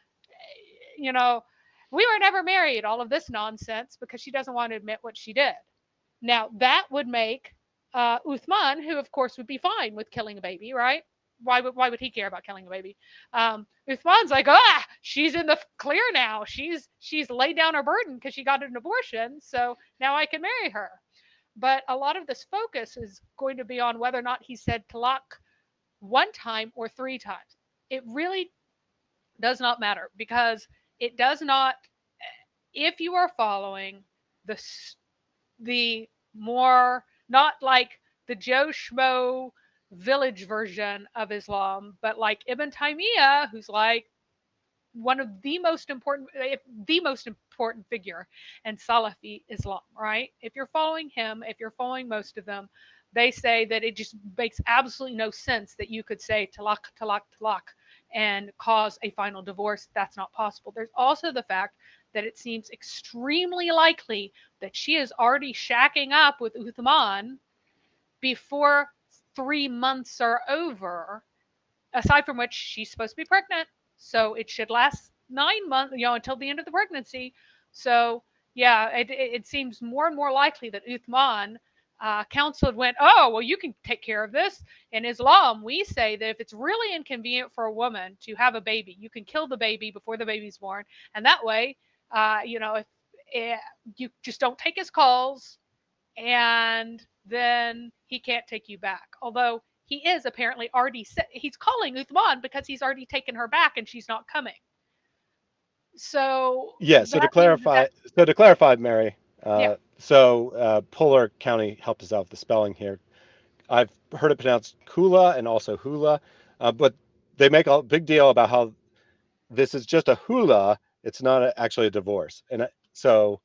Speaker 3: you know, we were never married, all of this nonsense because she doesn't want to admit what she did. Now, that would make Uthman, who of course would be fine with killing a baby, right? Why would he care about killing a baby? Uthman's like, she's in the clear now. She's laid down her burden because she got an abortion, so now I can marry her. But a lot of this focus is going to be on whether or not he said talaq 1 time or 3 times. It really does not matter because it does not. If you are following the more, not like the Joe Schmo village version of Islam, but like Ibn Taymiyyah, who's like one of the most important figure in Salafi Islam, right? If you're following him, if you're following most of them, they say that it just makes absolutely no sense that you could say talaq, talaq, talaq and cause a final divorce. That's not possible. There's also the fact that it seems extremely likely that she is already shacking up with Uthman before 3 months are over, aside from which she's supposed to be pregnant. So it should last 9 months, until the end of the pregnancy. So yeah, it seems more and more likely that Uthman counseled went, oh, well, you can take care of this. In Islam, we say that if it's really inconvenient for a woman to have a baby, you can kill the baby before the baby's born. And that way, if you just don't take his calls, and then he can't take you back. Although he is apparently already he's calling Uthman because he's already taken her back and she's not coming. So
Speaker 1: yeah. So to clarify, Mary. Puller County helped us out with the spelling here. I've heard it pronounced Kula and also Hula, but they make a big deal about how this is just a hula. It's not actually a divorce, and so.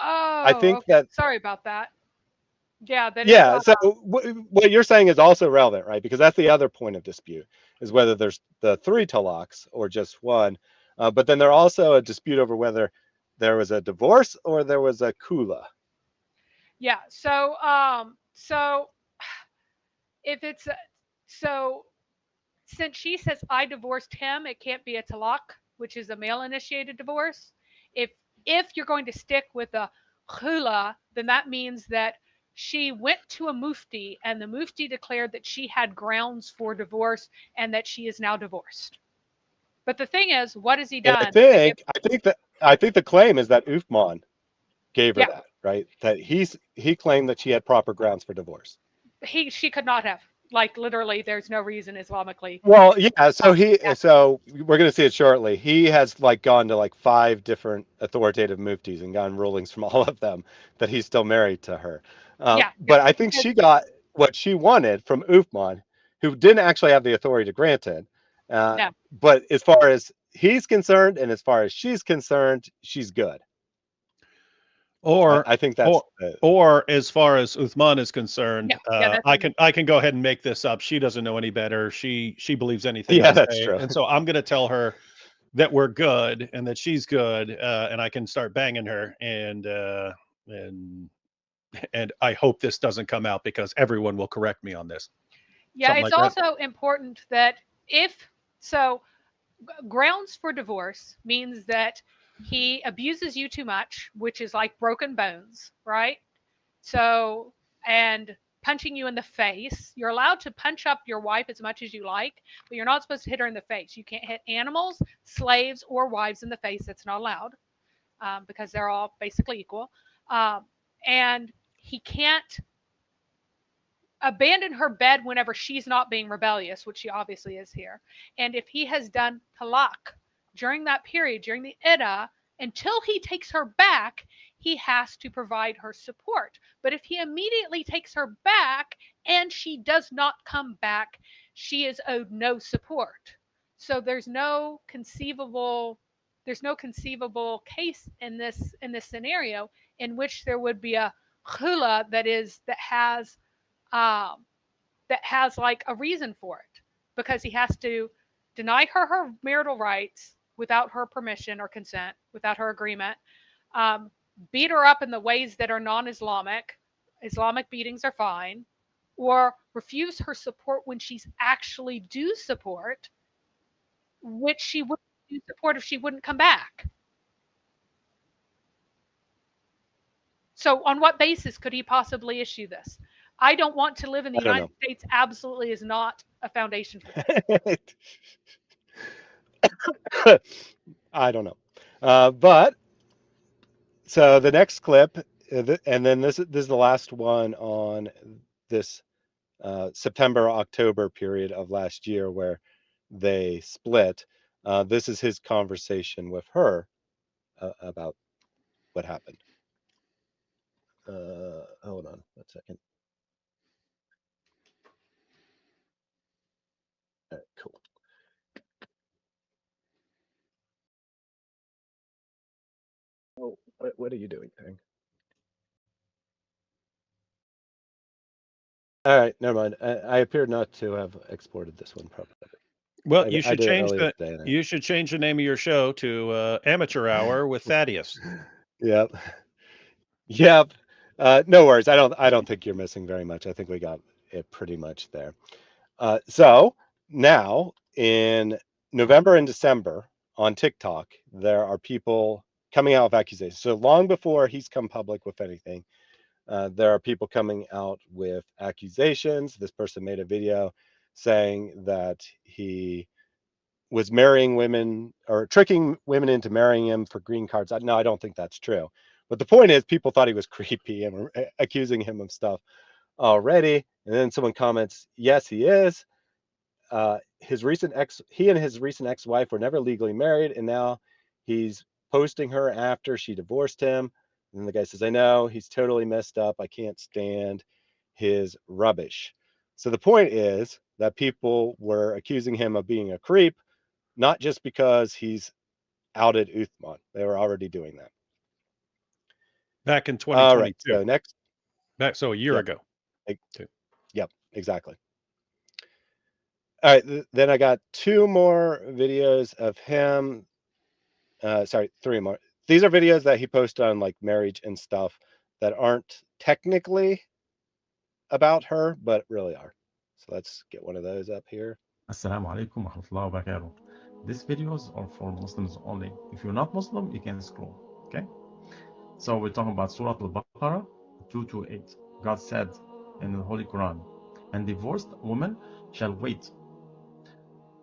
Speaker 1: I think
Speaker 3: okay.
Speaker 1: that.
Speaker 3: Sorry about that. Yeah.
Speaker 1: Yeah. So what you're saying is also relevant, right? Because that's the other point of dispute is whether there's the 3 talaqs or just 1. But then there's also a dispute over whether there was a divorce or there was a kula.
Speaker 3: Yeah. So if it's since she says I divorced him, it can't be a talaq, which is a male-initiated divorce. If you're going to stick with a khula, then that means that she went to a mufti and the mufti declared that she had grounds for divorce and that she is now divorced. But the thing is, what has he done?
Speaker 1: And I think the claim is that Uthman gave her that, right? That he claimed that she had proper grounds for divorce.
Speaker 3: She could not have. Like literally, there's no reason Islamically.
Speaker 1: Well, yeah. So we're going to see it shortly. He has gone to 5 different authoritative muftis and gotten rulings from all of them that he's still married to her. But I think she got what she wanted from Uthman, who didn't actually have the authority to grant it. But as far as he's concerned and as far as she's concerned, she's good.
Speaker 4: Or
Speaker 1: I think that's
Speaker 4: or as far as Uthman is concerned, I can go ahead and make this up. She doesn't know any better. She believes anything.
Speaker 1: Yeah, that's true.
Speaker 4: And so I'm going to tell her that we're good and that she's good, and I can start banging her. And I hope this doesn't come out because everyone will correct me on this.
Speaker 3: Yeah,
Speaker 4: Something
Speaker 3: it's also important that grounds for divorce means that he abuses you too much, which is like broken bones, right? So, and punching you in the face. You're allowed to punch up your wife as much as you like, but you're not supposed to hit her in the face. You can't hit animals, slaves, or wives in the face. That's not allowed because they're all basically equal. And he can't abandon her bed whenever she's not being rebellious, which she obviously is here. And if he has done talaq during that period, during the iddah, until he takes her back, he has to provide her support. But if he immediately takes her back and she does not come back, she is owed no support. So there's no conceivable case in this scenario in which there would be a khula that has like a reason for it, because he has to deny her marital rights without her permission or consent, without her agreement, beat her up in the ways that are non-Islamic. Islamic beatings are fine, or refuse her support when she's actually due support, which she wouldn't do support if she wouldn't come back. So on what basis could he possibly issue this? I don't want to live in the United States absolutely is not a foundation for this.
Speaker 1: I don't know. But so the next clip, and then this is the last one on this September-October period of last year where they split. This is his conversation with her about what happened. Hold on 1 second. All right, cool. Oh, what are you doing, thing? All right, never mind. I appear not to have exported this one properly.
Speaker 4: Well, you should change the name of your show to Amateur Hour with Thaddeus.
Speaker 1: Yep. Yep. No worries. I don't think you're missing very much. I think we got it pretty much there. So now in November and December on TikTok, there are people coming out with accusations. So long before he's come public with anything, there are people coming out with accusations. This person made a video saying that he was marrying women or tricking women into marrying him for green cards. No, I don't think that's true. But the point is, people thought he was creepy and were accusing him of stuff already. And then someone comments, yes, he is. He and his recent ex-wife were never legally married, and now he's posting her after she divorced him. And the guy says, I know, he's totally messed up. I can't stand his rubbish. So the point is that people were accusing him of being a creep, not just because he's outed Uthman. They were already doing that.
Speaker 4: Back in 2022.
Speaker 1: All right, so next.
Speaker 4: So a year ago.
Speaker 1: Yep, exactly. All right, then I got 2 more videos of him. Sorry, 3 more. These are videos that he posted on like marriage and stuff that aren't technically about her, but really are. So let's get one of those up here.
Speaker 17: Assalamu alaikum wa rahmatullahi wa barakatuh. These videos are for Muslims only. If you're not Muslim, you can scroll. Okay? So we're talking about Surah Al-Baqarah 228. God said in the Holy Quran, and divorced women shall wait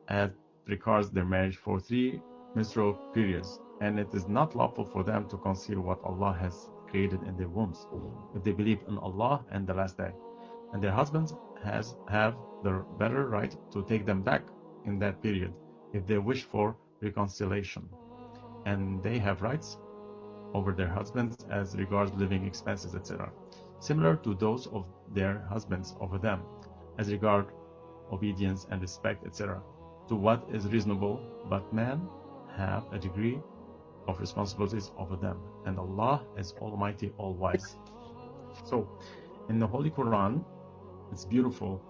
Speaker 17: as regards their marriage for 3 menstrual periods, and it is not lawful for them to conceal what Allah has created in their wombs, if they believe in Allah and the last day. And their husbands have the better right to take them back in that period if they wish for reconciliation. And they have rights over their husbands as regards living expenses, etc., similar to those of their husbands over them, as regard obedience and respect, etc., to what is reasonable, but men have a degree of responsibilities over them, and Allah is Almighty, All-Wise. So, in the Holy Quran, it's beautiful.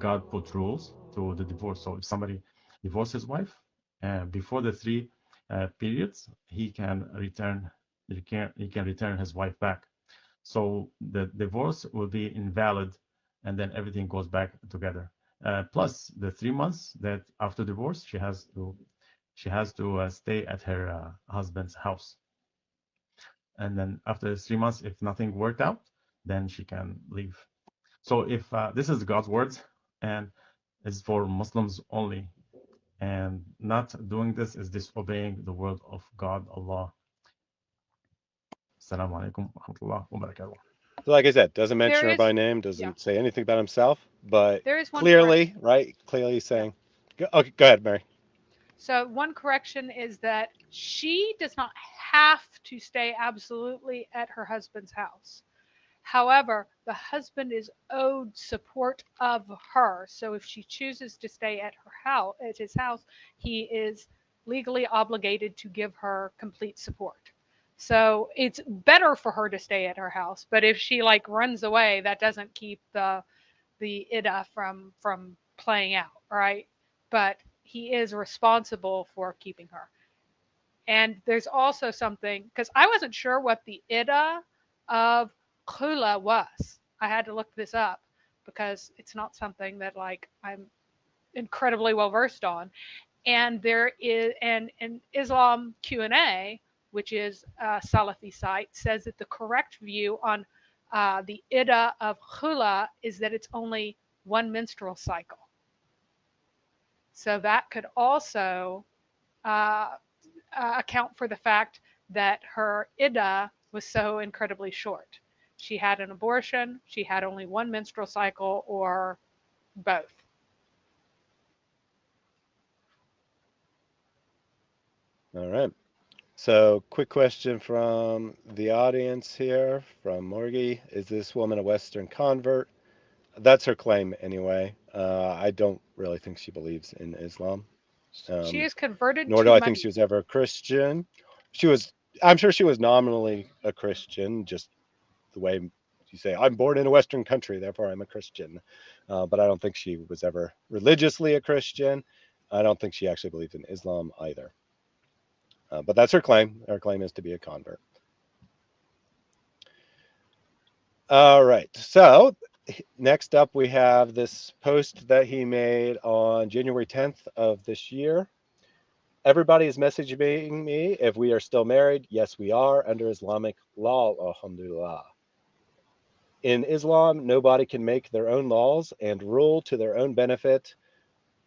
Speaker 17: God put rules to the divorce. So if somebody divorces his wife, before the 3 periods, he can return his wife back. So the divorce will be invalid, and then everything goes back together. Plus the 3 months that after divorce, she has to stay at her husband's house. And then after 3 months, if nothing worked out, then she can leave. So if this is God's words and is for Muslims only, and not doing this is disobeying the word of God, Allah. Assalamu alaikum wa rahmatullahi wa barakatuh.
Speaker 1: So like I said, doesn't mention her by name, doesn't say anything about himself, but clearly, right? Clearly saying, okay, go ahead, Mary.
Speaker 3: So one correction is that she does not have to stay absolutely at her husband's house. However, the husband is owed support of her. So if she chooses to stay at his house, he is legally obligated to give her complete support. So it's better for her to stay at her house. But if she like runs away, that doesn't keep the iddah from playing out, right? But he is responsible for keeping her. And there's also something, because I wasn't sure what the iddah of khula was. I had to look this up because it's not something that like I'm incredibly well versed on. And there is an Islam Q&A, which is a Salafi site, says that the correct view on the iddah of khula is that it's only one menstrual cycle. So that could also account for the fact that her iddah was so incredibly short. She had an abortion, she had only one menstrual cycle, or both.
Speaker 1: All right. So, quick question from the audience here, from Morgie. Is this woman a Western convert? That's her claim anyway. I don't really think she believes in Islam.
Speaker 3: She is converted
Speaker 1: Nor
Speaker 3: to
Speaker 1: do I think she was ever a Christian. I'm sure she was nominally a Christian, just the way you say, I'm born in a Western country, therefore I'm a Christian. But I don't think she was ever religiously a Christian. I don't think she actually believed in Islam either. But that's her claim. Her claim is to be a convert. All right. So next up, we have this post that he made on January 10th of this year. Everybody is messaging me if we are still married. Yes, we are under Islamic law, alhamdulillah. In Islam, nobody can make their own laws and rule to their own benefit.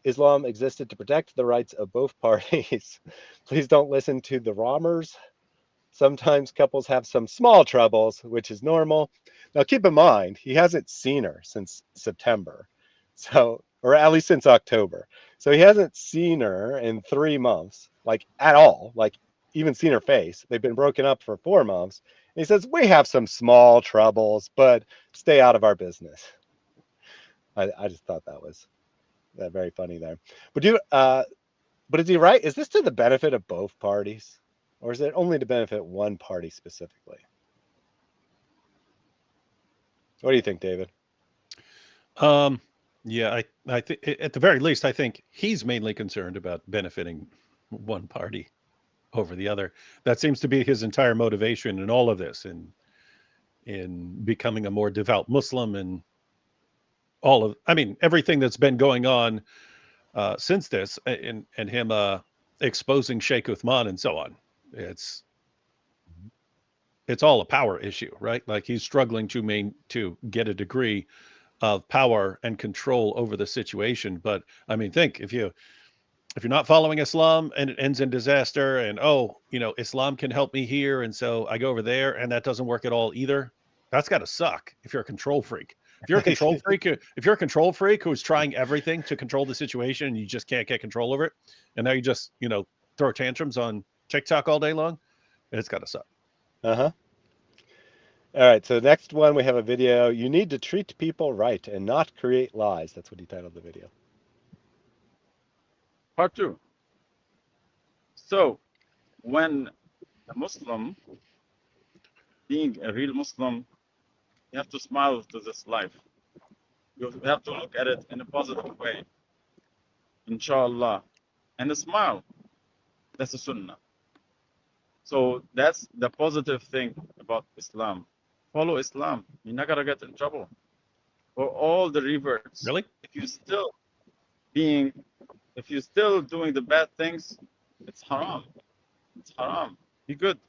Speaker 1: Islam existed to protect the rights of both parties. Please don't listen to the Ramers. Sometimes couples have some small troubles, which is normal. Now, keep in mind, he hasn't seen her since September, or at least since October. So he hasn't seen her in 3 months, like at all, like even seen her face. They've been broken up for 4 months. And he says, we have some small troubles, but stay out of our business. I just thought that was very funny there. But is he right? Is this to the benefit of both parties? Or is it only to benefit one party specifically? What do you think, David?
Speaker 4: Yeah, I think at the very least, I think he's mainly concerned about benefiting one party over the other. That seems to be his entire motivation in all of this, in becoming a more devout Muslim, and everything that's been going on since this, and him exposing Sheikh Uthman and so on. It's all a power issue, right? Like he's struggling to get a degree of power and control over the situation. But I mean, think if you're not following Islam and it ends in disaster, and Islam can help me here, and so I go over there and that doesn't work at all either. That's got to suck if you're a control freak. If you're a control freak who's trying everything to control the situation and you just can't get control over it, and now you just throw tantrums on TikTok all day long, it's got to suck.
Speaker 1: Uh-huh. All right, so next one we have a video. You need to treat people right and not create lies. That's what he titled the video.
Speaker 7: Part 2. So, when a Muslim, being a real Muslim, you have to smile to this life. You have to look at it in a positive way. Inshallah. And a smile. That's a sunnah. So that's the positive thing about Islam. Follow Islam. You're not gonna get in trouble. For all the reverts.
Speaker 4: Really?
Speaker 7: If you're still doing the bad things, it's haram. It's haram. Be good.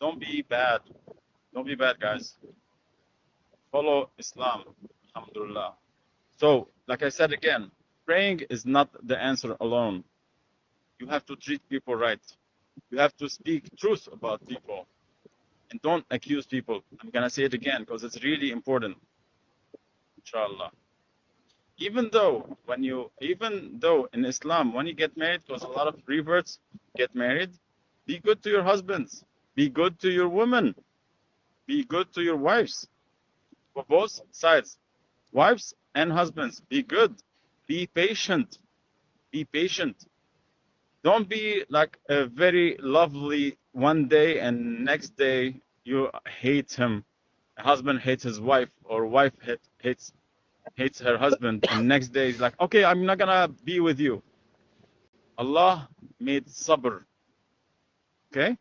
Speaker 7: Don't be bad. Don't be bad, guys. Follow Islam. Alhamdulillah. So, like I said again, praying is not the answer alone. You have to treat people right. You have to speak truth about people. And don't accuse people. I'm going to say it again because it's really important. Inshallah. even though in Islam, when you get married, because a lot of reverts get married, be good to your husbands, be good to your women, be good to your wives, for both sides, wives and husbands. Be good, be patient, be patient. Don't be like a very lovely one day and next day you hate him. A husband hates his wife, or wife hates her husband, and next day he's like, okay, I'm not gonna be with you. Allah made sabr. Okay,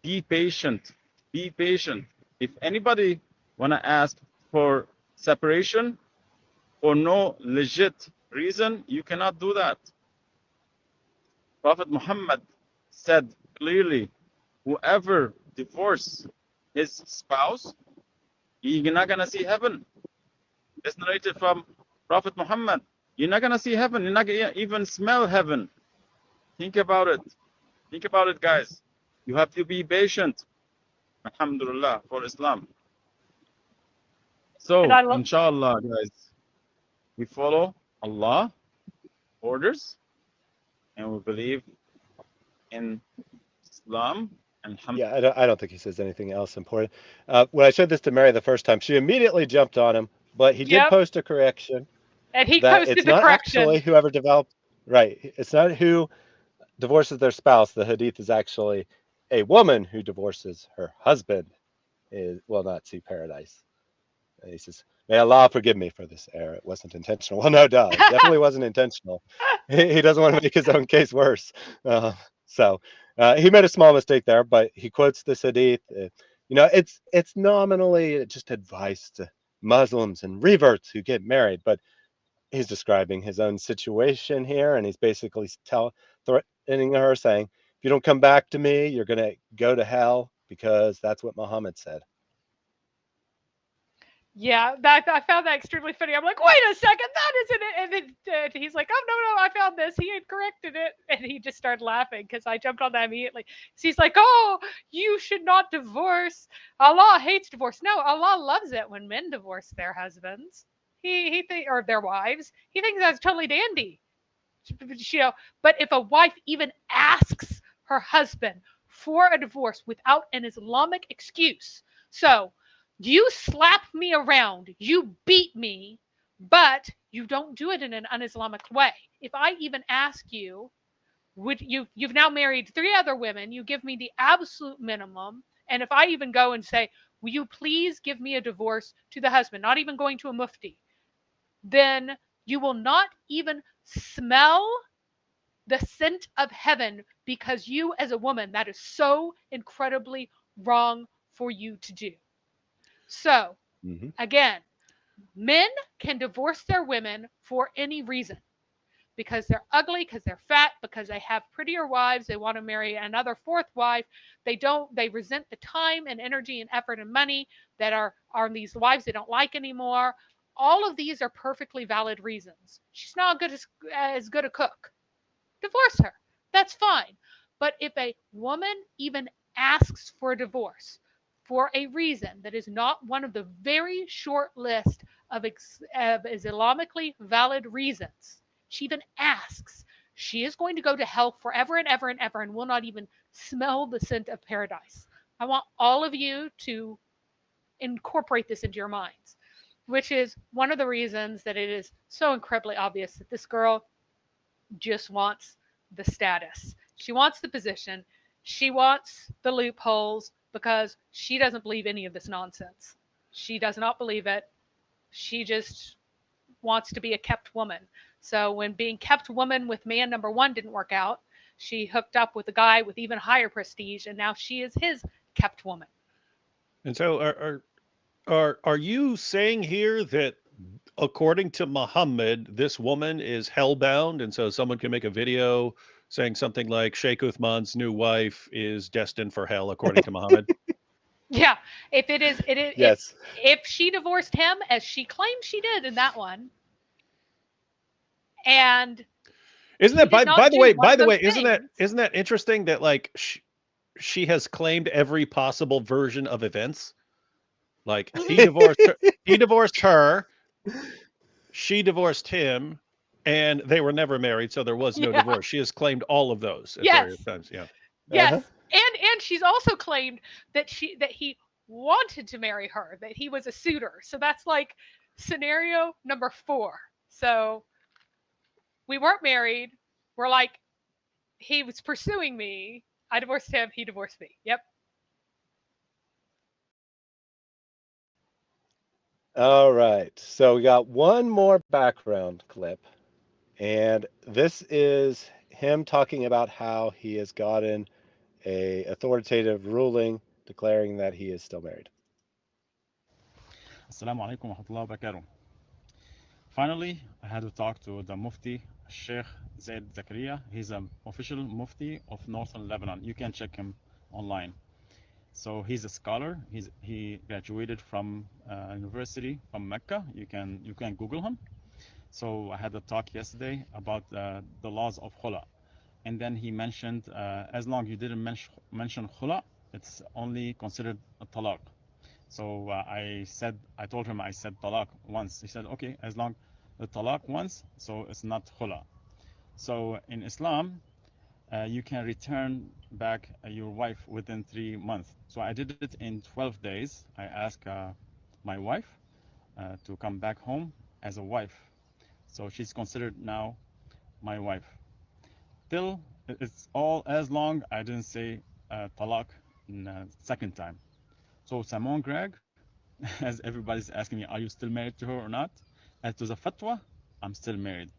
Speaker 7: be patient, be patient. If anybody wanna ask for separation for no legit reason, you cannot do that. Prophet Muhammad said clearly, whoever divorces his spouse, you're not gonna see heaven. It's narrated from Prophet Muhammad. You're not gonna see heaven. You're not gonna even smell heaven. Think about it. Think about it, guys. You have to be patient. Alhamdulillah for Islam. So, inshallah, guys, we follow Allah orders and we believe in Islam.
Speaker 1: Yeah, I don't think he says anything else important. When I showed this to Mary the first time, she immediately jumped on him, but he did post a correction.
Speaker 3: And he
Speaker 1: that
Speaker 3: posted
Speaker 1: it's
Speaker 3: the
Speaker 1: not
Speaker 3: correction.
Speaker 1: actually whoever developed, right. It's not who divorces their spouse. The hadith is actually a woman who divorces her husband will not see paradise. And he says, may Allah forgive me for this error. It wasn't intentional. Well, no, duh. It definitely wasn't intentional. He doesn't want to make his own case worse. So he made a small mistake there, but he quotes this hadith. It's nominally just advice to Muslims and reverts who get married, but he's describing his own situation here, and he's basically threatening her, saying, if you don't come back to me, you're going to go to hell, because that's what Muhammad said.
Speaker 3: Yeah, I found that extremely funny. I'm like, wait a second, that isn't it. And then he's like, oh, no, I found this. He had corrected it. And he just started laughing because I jumped on that immediately. So he's like, oh, you should not divorce. Allah hates divorce. No, Allah loves it when men divorce their husbands. Or their wives. He thinks that's totally dandy. But if a wife even asks her husband for a divorce without an Islamic excuse, so you slap me around, you beat me, but you don't do it in an un-Islamic way. If I even ask you, you've now married 3 other women, you give me the absolute minimum, and if I even go and say, will you please give me a divorce to the husband, not even going to a mufti, then you will not even smell the scent of heaven, because you as a woman, that is so incredibly wrong for you to do. So, again, men can divorce their women for any reason. Because they're ugly, because they're fat, because they have prettier wives, they want to marry another 4th wife. They resent the time and energy and effort and money that are on these wives they don't like anymore. All of these are perfectly valid reasons. She's not as good a cook. Divorce her. That's fine. But if a woman even asks for a divorce for a reason that is not one of the very short list of Islamically valid reasons, she even asks, she is going to go to hell forever and ever and ever and will not even smell the scent of paradise. I want all of you to incorporate this into your minds, which is one of the reasons that it is so incredibly obvious that this girl just wants the status. She wants the position. She wants the loopholes because she doesn't believe any of this nonsense. She does not believe it. She just wants to be a kept woman. So when being kept woman with man number 1 didn't work out, she hooked up with a guy with even higher prestige, and now she is his kept woman.
Speaker 4: And so are you saying here that according to Muhammad, this woman is hellbound, and so someone can make a video saying something like Sheikh Uthman's new wife is destined for hell according to Muhammad?
Speaker 3: Yeah, if it is,
Speaker 1: yes.
Speaker 3: If she divorced him as she claimed she did in that one, and
Speaker 4: isn't that by the way, isn't that interesting that like she has claimed every possible version of events? Like he divorced her, she divorced him, and they were never married, so there was no divorce. She has claimed all of those at various times. Yeah.
Speaker 3: Yes. And she's also claimed that he wanted to marry her, that he was a suitor. So that's like scenario number 4. So we weren't married. We're like, he was pursuing me. I divorced him. He divorced me. Yep.
Speaker 1: All right. So we got one more background clip. And this is him talking about how he has gotten a authoritative ruling declaring that he is still married.
Speaker 5: Assalamu alaikum wa rahmatullahi wa barakatuh. Finally, I had to talk to the Mufti, Sheikh Zaid Zakaria. He's an official Mufti of Northern Lebanon. You can check him online. So he's a scholar. He graduated from university from Mecca. You can Google him. So I had a talk yesterday about the laws of khula, and then he mentioned as long you didn't mention khula, it's only considered a talaq. So I told him I said talaq once. He said okay, as long the talaq once, so it's not khula. So in Islam, you can return back your wife within 3 months. So I did it in 12 days. I asked my wife to come back home as a wife. So she's considered now my wife. Till it's all as long I didn't say talaq second time. So Simone Gregg, as everybody's asking me, are you still married to her or not? As to the fatwa, I'm still married.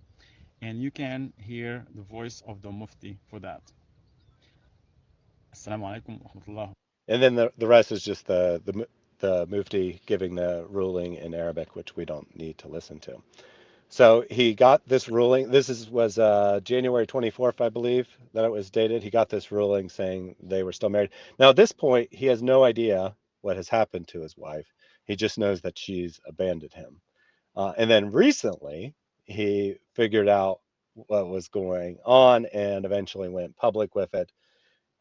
Speaker 5: And you can hear the voice of the Mufti for that. Assalamu alaikum wa rahmatullah.
Speaker 1: And then the rest is just the Mufti giving the ruling in Arabic, which we don't need to listen to. So he got this ruling. This was January 24th, I believe, that it was dated. He got this ruling saying they were still married. Now, at this point, he has no idea what has happened to his wife. He just knows that she's abandoned him. And then recently, he figured out what was going on and eventually went public with it,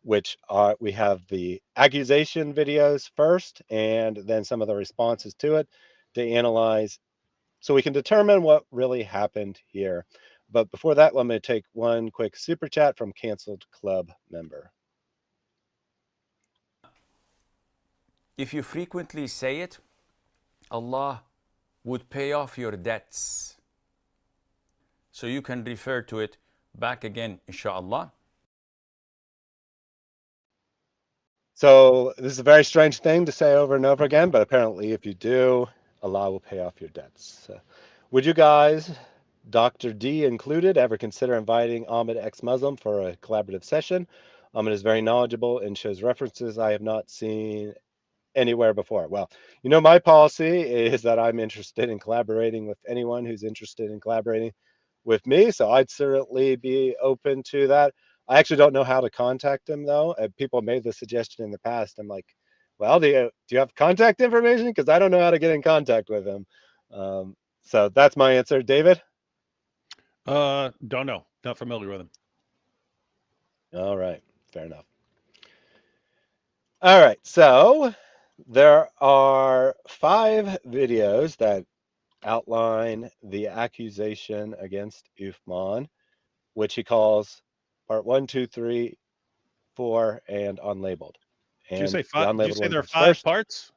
Speaker 1: which we have the accusation videos first and then some of the responses to it to analyze so we can determine what really happened here. But before that, let me take one quick super chat from Canceled Club member.
Speaker 18: If you frequently say it, Allah would pay off your debts. So you can refer to it back again, inshallah.
Speaker 1: So this is a very strange thing to say over and over again, but apparently if you do, Allah will pay off your debts. Would you guys, Dr. D included, ever consider inviting Ahmed ex-Muslim for a collaborative session? Ahmed is very knowledgeable and shows references I have not seen anywhere before. Well, you know, my policy is that I'm interested in collaborating with anyone who's interested in collaborating with me, so I'd certainly be open to that. I actually don't know how to contact him, though. People made the suggestion in the past. I'm like, well, do you have contact information? Because I don't know how to get in contact with him. So that's my answer. David?
Speaker 4: Don't know. Not familiar with him.
Speaker 1: All right. Fair enough. All right. So there are 5 videos that outline the accusation against Uthman, which he calls part 1, 2, 3, 4, and unlabeled. And
Speaker 4: did you say 5? Did you say there are 5
Speaker 1: first.
Speaker 4: parts?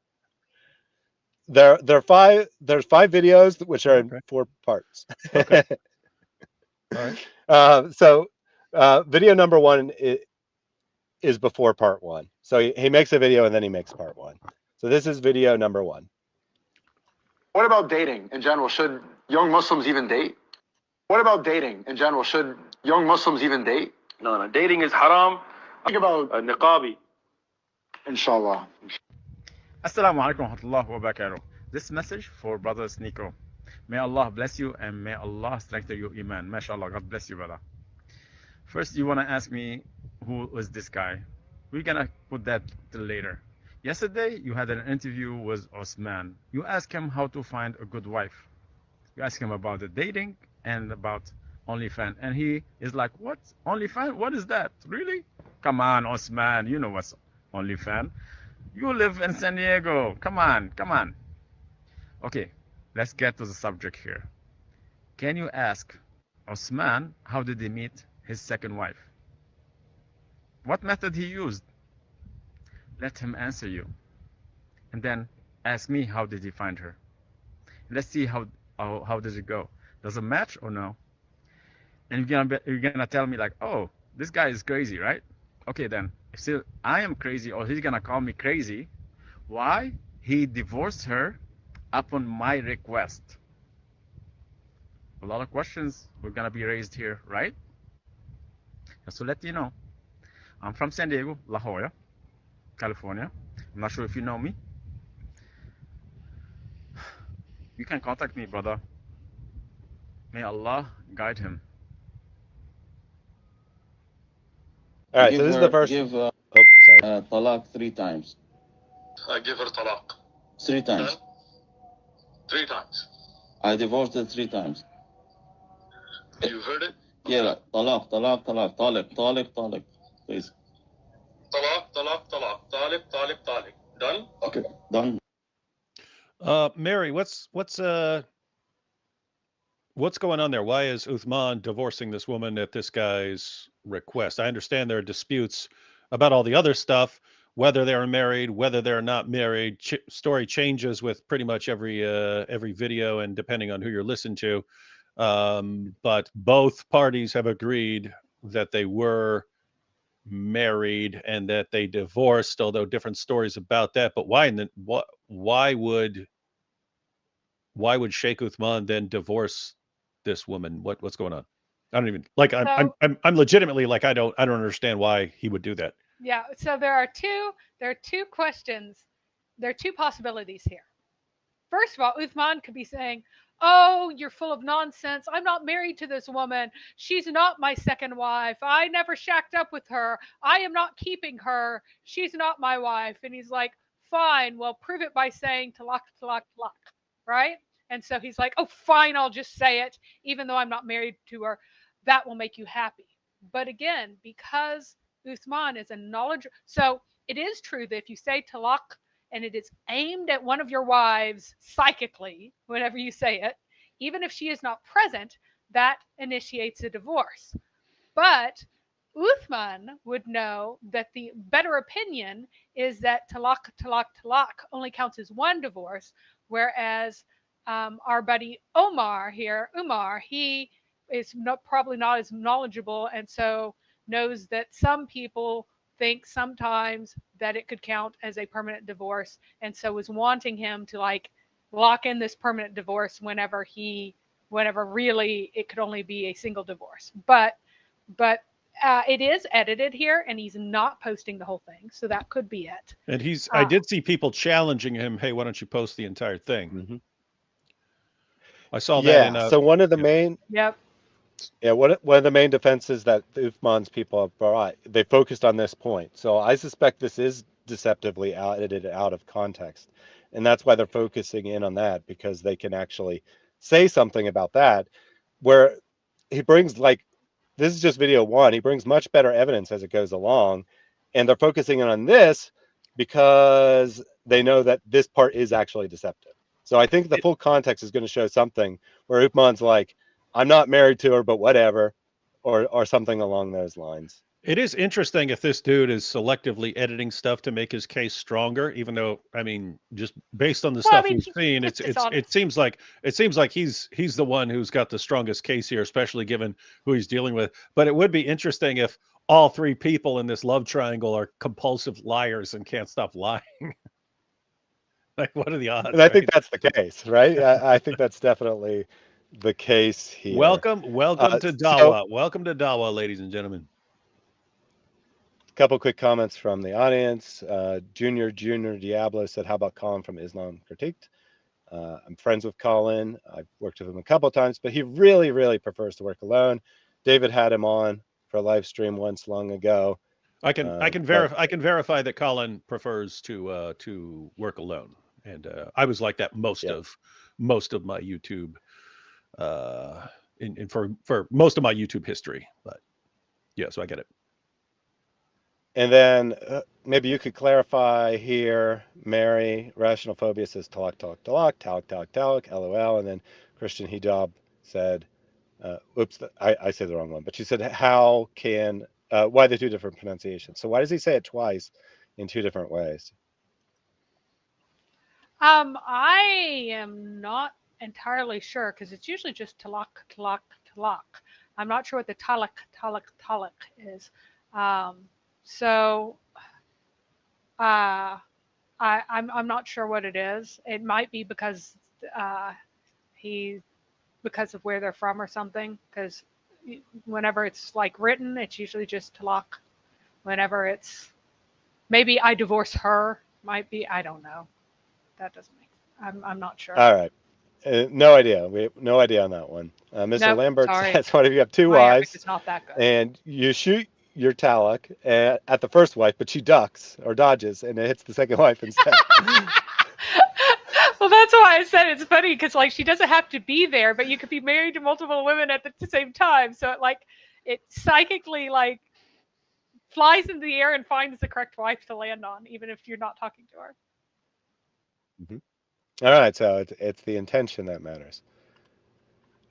Speaker 1: There are 5. There's 5 videos which are in 4 parts.
Speaker 4: Okay. All right.
Speaker 1: So video number 1 is before part 1. So he makes a video and then he makes part 1. So this is video number 1.
Speaker 19: What about dating in general? Should young Muslims even date? What about dating in general? Should young Muslims even date?
Speaker 12: No, dating is haram.
Speaker 19: Think about
Speaker 12: niqabi.
Speaker 19: Inshallah.
Speaker 5: Assalamu alaikum wa rahmatullahi wa barakatuh. This message for brother Nico. May Allah bless you and may Allah strengthen your iman. MashaAllah, God bless you, brother. First, you want to ask me who is this guy? We're going to put that till later. Yesterday, you had an interview with Uthman. You asked him how to find a good wife. You asked him about the dating and about OnlyFans. And he is like, what? OnlyFans? What is that? Really? Come on, Uthman. You know what's OnlyFans. You live in San Diego. Come on, come on. Okay, let's get to the subject here. can you ask Uthman how did he meet his second wife? What method he used? Let him answer you. And then ask me how did he find her. Let's see how does it go. Does it match or no? And you're gonna tell me like, oh, this guy is crazy, right? Okay, then if still I am crazy or he's gonna call me crazy, why he divorced her upon my request? A lot of questions were gonna be raised here, right? Just to let you know, I'm from San Diego, La Jolla, California. I'm not sure if you know me. You can contact me, brother. May Allah guide him.
Speaker 1: All right, so this is the first. Oh, sorry.
Speaker 20: Talaq 3 times.
Speaker 12: I give her talaq.
Speaker 20: 3 times.
Speaker 12: Then, 3 times.
Speaker 20: I divorced her 3 times.
Speaker 12: You heard it?
Speaker 20: Yeah, talaq, talaq, talaq, talaq, talaq, talaq. Please.
Speaker 12: Talaq, talaq, talaq, talaq, talaq, talaq. Done?
Speaker 20: Okay, done.
Speaker 4: Mary, what's going on there? Why is Uthman divorcing this woman at this guy's request? I understand there are disputes about all the other stuff, whether they're married, whether they're not married. Story changes with pretty much every video and depending on who you're listening to. But both parties have agreed that they were married and that they divorced, although different stories about that. But why would Sheikh Uthman then divorce this woman? What's going on? I don't even like. I'm legitimately like I don't understand why he would do that.
Speaker 3: Yeah. So there are two questions. There are two possibilities here. First of all, Uthman could be saying, "Oh, you're full of nonsense. I'm not married to this woman. She's not my second wife. I never shacked up with her. I am not keeping her. She's not my wife." And he's like, "Fine. Well, prove it by saying talaq, talaq, talaq." Right? And so he's like, "Oh, fine. I'll just say it, even though I'm not married to her. That will make you happy." But again, because Uthman is a knowledge, so it is true that if you say talaq and it is aimed at one of your wives psychically, whenever you say it, even if she is not present, that initiates a divorce. But Uthman would know that the better opinion is that talaq, talaq, talaq only counts as one divorce, whereas our buddy Omar, he is probably not as knowledgeable and so knows that some people think sometimes that it could count as a permanent divorce, and so was wanting him to like lock in this permanent divorce whenever really it could only be a single divorce. But it is edited here, and he's not posting the whole thing, so that could be it.
Speaker 4: And I did see people challenging him. Hey, why don't you post the entire thing?
Speaker 1: Mm-hmm.
Speaker 4: I saw that.
Speaker 1: So one of the main.
Speaker 3: Yep.
Speaker 1: Yeah, one of the main defenses that Uthman's people have brought, they focused on this point. So I suspect this is deceptively edited out of context. And that's why they're focusing in on that, because they can actually say something about that, where he brings, like, this is just video 1. He brings much better evidence as it goes along. And they're focusing in on this because they know that this part is actually deceptive. So I think the full context is going to show something where Uthman's like, I'm not married to her, but whatever, or something along those lines.
Speaker 4: It is interesting if this dude is selectively editing stuff to make his case stronger, even though, I mean, just based on the stuff we've seen, it seems like he's the one who's got the strongest case here, especially given who he's dealing with. But it would be interesting if all 3 people in this love triangle are compulsive liars and can't stop lying. Like, what are the odds?
Speaker 1: And I think that's the case, right? I think that's definitely the case here.
Speaker 4: Welcome to Dawa. Welcome to Dawa, ladies and gentlemen.
Speaker 1: A couple quick comments from the audience. Junior Diablo said, "How about Colin from Islam Critiqued?" I'm friends with Colin. I've worked with him a couple of times, but he really, really prefers to work alone. David had him on for a live stream once long ago.
Speaker 4: I can verify that Colin prefers to work alone, and I was like that most of my YouTube. For most of my YouTube history, but yeah, so I get it.
Speaker 1: And then maybe you could clarify here, Mary. Rational Phobia says talak, talak, talak, talak, talak, talak, LOL. And then Christian Hijab said, Oops, I said the wrong one. But she said, how can, why the two different pronunciations? So why does he say it twice in two different ways?
Speaker 3: I am not entirely sure because it's usually just talak, talak, talak. I'm not sure what the talak, talak, talak is. So I'm not sure what it is. It might be because because of where they're from or something. Because whenever it's like written, it's usually just talak. Whenever it's maybe I divorce her, might be, I don't know. That doesn't make. I'm not sure.
Speaker 1: All right. No idea. We have no idea on that one. Mr.
Speaker 3: Nope,
Speaker 1: Lambert
Speaker 3: sorry.
Speaker 1: says, what if you have two
Speaker 3: My Arabic
Speaker 1: wives
Speaker 3: is not that good.
Speaker 1: and you shoot your talak at the first wife, but she ducks or dodges and it hits the second wife instead?
Speaker 3: Well, that's why I said it's funny because like she doesn't have to be there, but you could be married to multiple women at the same time. So it psychically like flies into the air and finds the correct wife to land on, even if you're not talking to her.
Speaker 1: All right, so it's the intention that matters.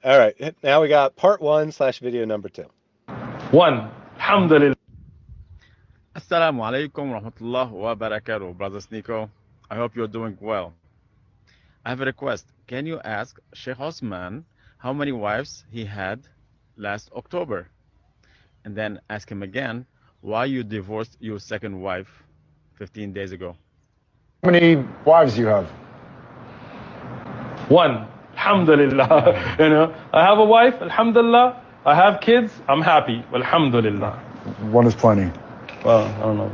Speaker 1: All right, now we got part 1/video number 2.
Speaker 7: 1. Alhamdulillah.
Speaker 5: Assalamu alaikum wa rahmatullah wa barakatuh, Brothers Nico. I hope you're doing well. I have a request. Can you ask Sheikh Uthman how many wives he had last October? And then ask him again why you divorced your second wife 15 days ago.
Speaker 21: How many wives do you have?
Speaker 7: 1. Alhamdulillah. You know, I have a wife, alhamdulillah. I have kids, I'm happy, alhamdulillah.
Speaker 21: One is plenty.
Speaker 7: Well, I don't know.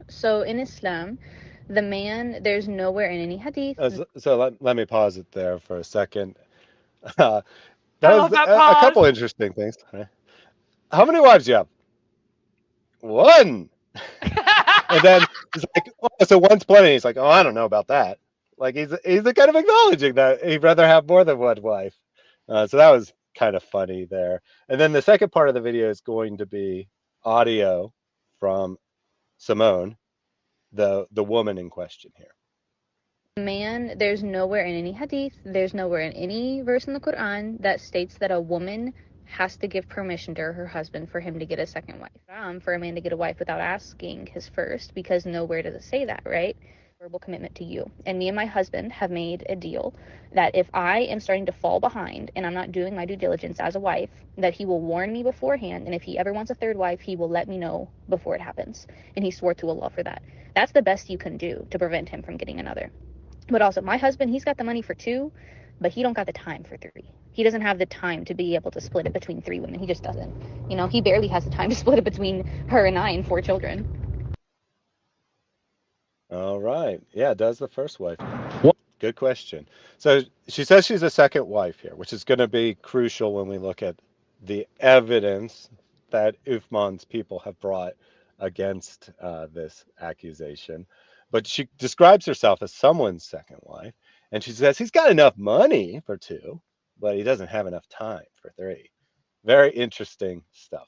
Speaker 22: So in Islam, the man, there's nowhere in any hadith.
Speaker 1: So let me pause it there for a second. That was a couple interesting things. How many wives do you have? 1. And then he's like, oh, so one's plenty. He's like, oh, I don't know about that. Like he's kind of acknowledging that he'd rather have more than one wife. So that was kind of funny there. And then the second part of the video is going to be audio from Simone, the woman in question here.
Speaker 22: Man, there's nowhere in any hadith, there's nowhere in any verse in the Quran that states that a woman has to give permission to her husband for him to get a second wife. For a man to get a wife without asking his first, because nowhere does it say that, right? Verbal commitment to you. And me and my husband have made a deal that if I am starting to fall behind and I'm not doing my due diligence as a wife, that he will warn me beforehand, and if he ever wants a third wife, he will let me know before it happens. And he swore to Allah for that. That's the best you can do to prevent him from getting another. But also, my husband, he's got the money for 2, but he don't got the time for 3. He doesn't have the time to be able to split it between 3 women. He just doesn't. You know, he barely has the time to split it between her and I and 4 children.
Speaker 1: All right. Yeah, does the first wife? Good question. So she says she's a second wife here, which is going to be crucial when we look at the evidence that Uthman's people have brought against this accusation. But she describes herself as someone's second wife, and she says he's got enough money for 2, but he doesn't have enough time for 3. Very interesting stuff.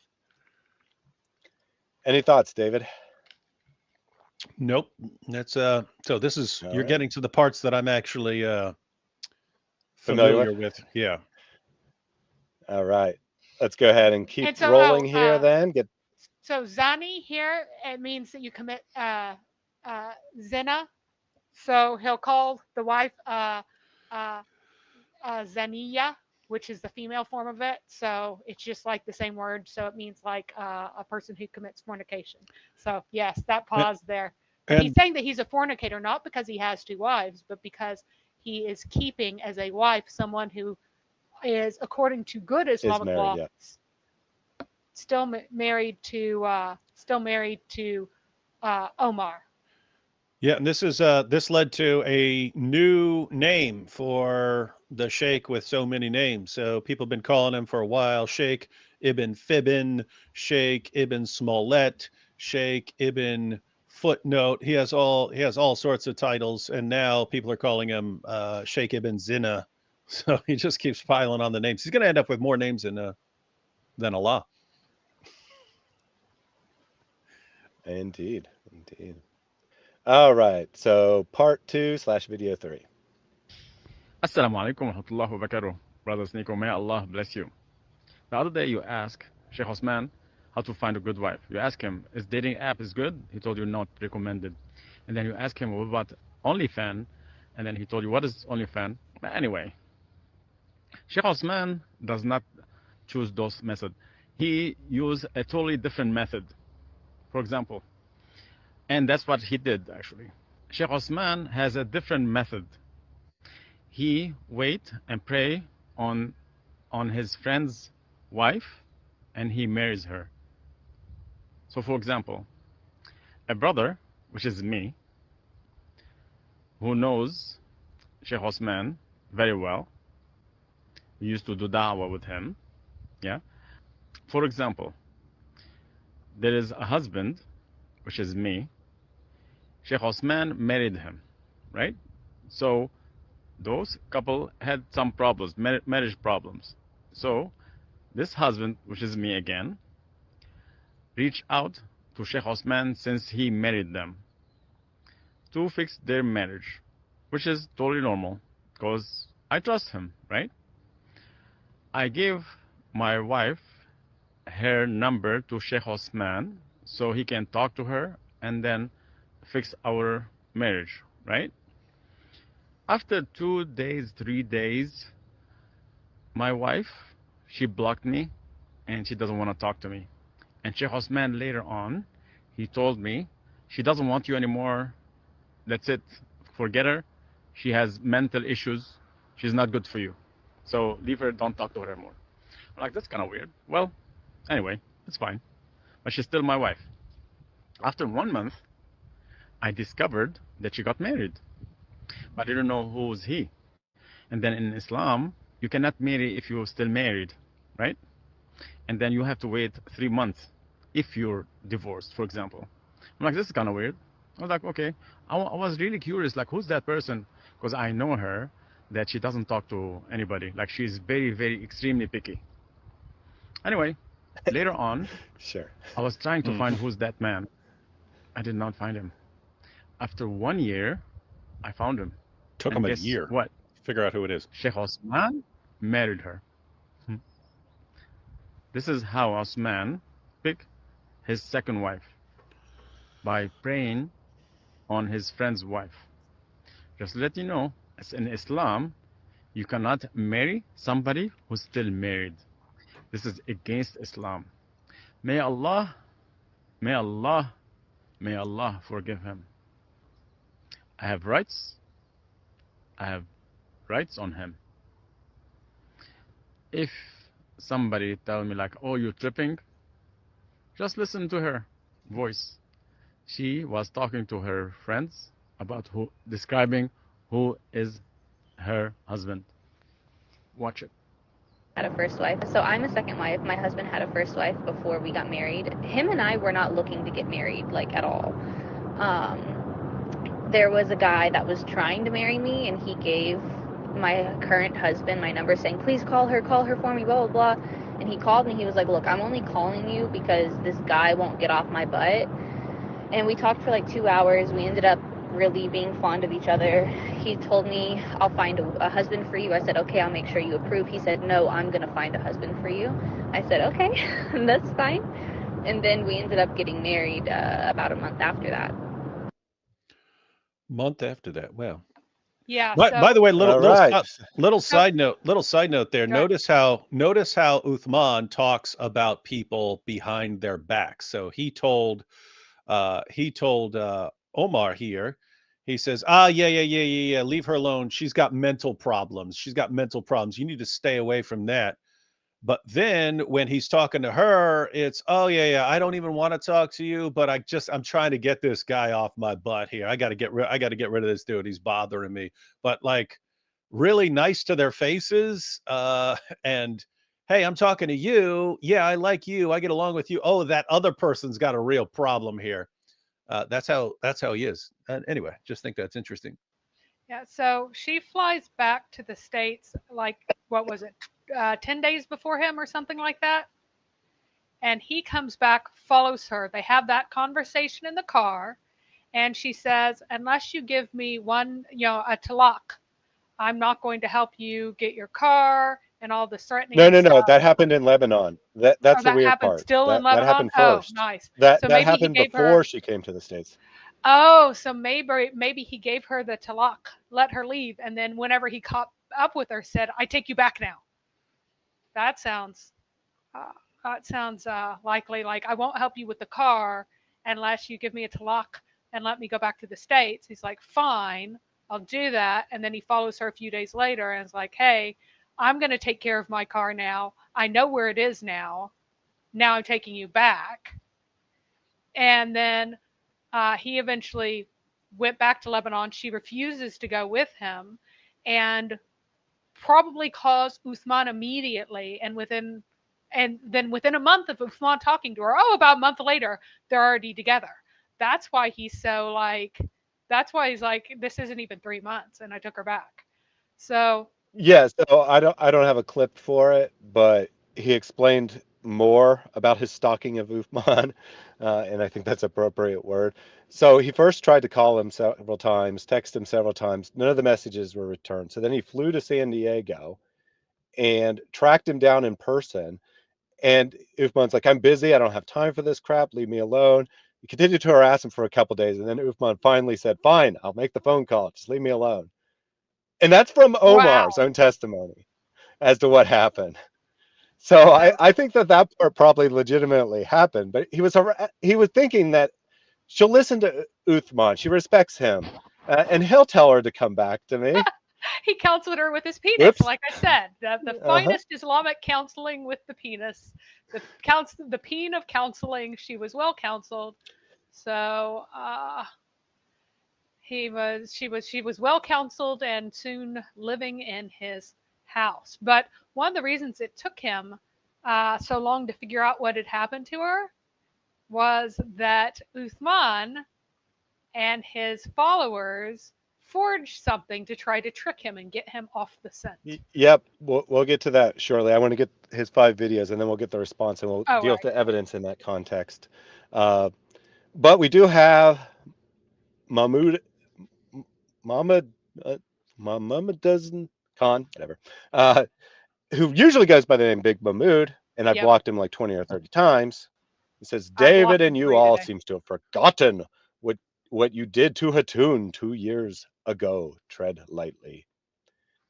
Speaker 1: Any thoughts, David?
Speaker 4: Nope. That's so this is you're
Speaker 1: right.
Speaker 4: getting to the parts that I'm actually
Speaker 1: Familiar
Speaker 4: with. Yeah.
Speaker 1: All right. Let's go ahead and keep rolling here then.
Speaker 3: So zani here, it means that you commit zina. So he'll call the wife zaniya, which is the female form of it. So it's just like the same word. So it means like a person who commits fornication. So yes, that pause there. And he's saying that he's a fornicator, not because he has 2 wives, but because he is keeping as a wife someone who is, according to good Islamic law, still married to Omar.
Speaker 4: Yeah, and this is this led to a new name for the sheikh with so many names. So people have been calling him for a while: Sheikh Ibn Fibbin, Sheikh Ibn Smollett, Sheikh Ibn Footnote. He has all sorts of titles, and now people are calling him Sheikh Ibn Zina. So he just keeps piling on the names. He's going to end up with more names than Allah.
Speaker 1: Indeed. All right. So part 2/video 3.
Speaker 5: Assalamu alaikum wa rahmatullah wa barakatuh. Brothers Nico, may Allah bless you. The other day you ask Sheikh Uthman how to find a good wife. You ask him, is dating app is good? He told you not recommended. And then you ask him, what about OnlyFans? And then he told you, what is OnlyFans? But anyway, Sheikh Uthman does not choose those methods. He used a totally different method. For example, and that's what he did actually. Sheikh Uthman has a different method. He wait and pray on his friend's wife, and he marries her. So for example, a brother, which is me, who knows Sheikh Uthman very well, we used to do da'wah with him, yeah. For example, there is a husband, which is me. Sheikh Uthman married him, right? So those couple had some problems, marriage problems. So this husband, which is me again, reached out to Sheikh Uthman since he married them to fix their marriage, which is totally normal because I trust him, right? I gave my wife her number to Sheikh Uthman so he can talk to her and then fix our marriage, right? After 2 days, 3 days, my wife, she blocked me and she doesn't want to talk to me. And Sheikh Uthman later on, he told me, she doesn't want you anymore. That's it. Forget her. She has mental issues. She's not good for you. So leave her, don't talk to her anymore. I'm like, that's kind of weird. Well, anyway, it's fine. But she's still my wife. After 1 month, I discovered that she got married. But I didn't know who was he. And then in Islam, you cannot marry if you're still married, right? And then you have to wait 3 months if you're divorced, for example. I'm like, this is kind of weird. I was like, okay. I was really curious, like, who's that person? Because I know her, that she doesn't talk to anybody. Like, she's very, very extremely picky. Anyway, later on,
Speaker 1: sure.
Speaker 5: I was trying to find who's that man. I did not find him. After 1 year, I found him.
Speaker 4: Took
Speaker 5: and
Speaker 4: him a
Speaker 5: guess
Speaker 4: year.
Speaker 5: what?
Speaker 4: Figure out who it is.
Speaker 5: Sheikh Uthman married her. This is how Uthman picked his second wife, by praying on his friend's wife. Just to let you know, as in Islam, you cannot marry somebody who's still married. This is against Islam. May Allah forgive him. I have rights on him. If somebody tell me like, oh, you're tripping, just listen to her voice. She was talking to her friends about describing who is her husband. Watch it.
Speaker 22: Had a first wife. So I'm a second wife. My husband had a first wife before we got married. Him and I were not looking to get married, like, at all. There was a guy that was trying to marry me, and he gave my current husband my number saying, please call her for me, blah, blah, blah. And he called me. He was like, look, I'm only calling you because this guy won't get off my butt. And we talked for like 2 hours. We ended up really being fond of each other. He told me, I'll find a husband for you. I said, okay, I'll make sure you approve. He said, no, I'm going to find a husband for you. I said, okay, that's fine. And then we ended up getting married about a month after that.
Speaker 4: Month after that. Wow.
Speaker 3: Yeah.
Speaker 4: By the way, little side note there.
Speaker 3: Go
Speaker 4: Notice how Uthman talks about people behind their backs. So he told Omar here, he says, yeah, leave her alone. She's got mental problems. You need to stay away from that. But then when he's talking to her, it's, I don't even want to talk to you, but I'm trying to get this guy off my butt here. I got to get rid of this dude. He's bothering me. But like, really nice to their faces. And hey, I'm talking to you. Yeah, I like you. I get along with you. Oh, that other person's got a real problem here. That's how he is. And anyway, just think that's interesting.
Speaker 3: Yeah, so she flies back to the States, like, what was it, 10 days before him or something like that? And he comes back, follows her. They have that conversation in the car, and she says, unless you give me a talaq, I'm not going to help you get your car, and all the threatening
Speaker 1: No,
Speaker 3: and
Speaker 1: no, no.
Speaker 3: stuff.
Speaker 1: That happened in Lebanon. That's
Speaker 3: Oh,
Speaker 1: the
Speaker 3: that
Speaker 1: weird
Speaker 3: happened
Speaker 1: part.
Speaker 3: still in
Speaker 1: That
Speaker 3: Lebanon?
Speaker 1: happened
Speaker 3: Oh,
Speaker 1: first.
Speaker 3: nice.
Speaker 1: That
Speaker 3: So
Speaker 1: that
Speaker 3: maybe he
Speaker 1: happened
Speaker 3: gave her.
Speaker 1: before she came to the States.
Speaker 3: Oh, so maybe he gave her the talaq, let her leave, and then whenever he caught up with her, said, "I take you back now." That sounds uh, likely. Like, I won't help you with the car unless you give me a talaq and let me go back to the States. He's like, fine, I'll do that. And then he follows her a few days later and is like, hey, I'm going to take care of my car now. I know where it is now. Now I'm taking you back. And then he eventually went back to Lebanon. She refuses to go with him and probably calls Uthman immediately. And then within a month of Uthman talking to her, about a month later, they're already together. That's why he's so like, that's why he's like, this isn't even 3 months, and I took her back. So
Speaker 1: Yeah, so I don't have a clip for it, but he explained more about his stalking of Uthman, and I think that's an appropriate word. So he first tried to call him several times, text him several times. None of the messages were returned. So then he flew to San Diego and tracked him down in person. And Uthman's like, I'm busy. I don't have time for this crap. Leave me alone. He continued to harass him for a couple days, and then Uthman finally said, fine, I'll make the phone call. Just leave me alone. And that's from
Speaker 3: wow.
Speaker 1: Omar's own testimony as to what happened. So I think that part probably legitimately happened, but he was thinking that she'll listen to Uthman. She respects him, and he'll tell her to come back to me.
Speaker 3: He counseled her with his penis,
Speaker 1: Whoops.
Speaker 3: like I said. The finest Islamic counseling with the penis. The peen of counseling. She was well counseled. So she was well counseled and soon living in his house. But one of the reasons it took him so long to figure out what had happened to her was that Uthman and his followers forged something to try to trick him and get him off the scent.
Speaker 1: Yep, we'll get to that shortly. I want to get his 5 videos, and then we'll get the response, and we'll deal with the evidence in that context. But we do have Mahmoud doesn't Khan, whatever, who usually goes by the name Big Mahmoud, and I've blocked him like 20 or 30 times. He says, David and you all seems to have forgotten what you did to Hatun 2 years ago. Tread lightly.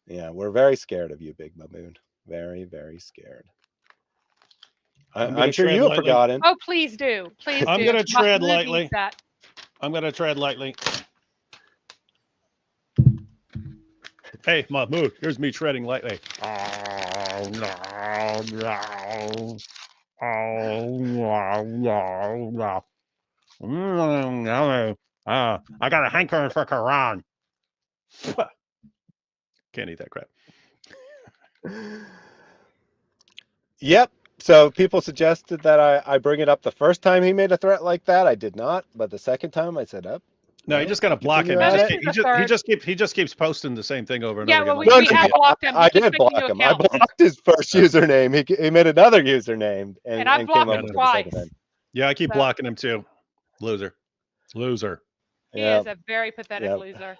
Speaker 1: Yeah, we're very scared of you, Big Mahmoud. Very, very scared. I'm sure you have forgotten.
Speaker 3: Oh, please do. Please do.
Speaker 4: I'm going to tread
Speaker 3: Mahmoud
Speaker 4: lightly.
Speaker 3: needs that.
Speaker 4: I'm going to tread lightly. Hey, Mahmoud, here's me treading lightly. Oh, no, no. Oh, no, no, no. I got a hankering for Quran. Can't eat that crap.
Speaker 1: Yep. So people suggested that I bring it up the first time he made a threat like that. I did not, but the second time I said,
Speaker 4: No, you just got to block him. He just keeps posting the same thing over and over again.
Speaker 3: We have blocked him.
Speaker 1: I did block him. I blocked his first username. He made another username and
Speaker 3: I blocked
Speaker 1: came up
Speaker 3: him
Speaker 1: with
Speaker 3: twice.
Speaker 1: the second.
Speaker 4: Yeah, I keep blocking him too. Loser.
Speaker 3: He is a very pathetic loser.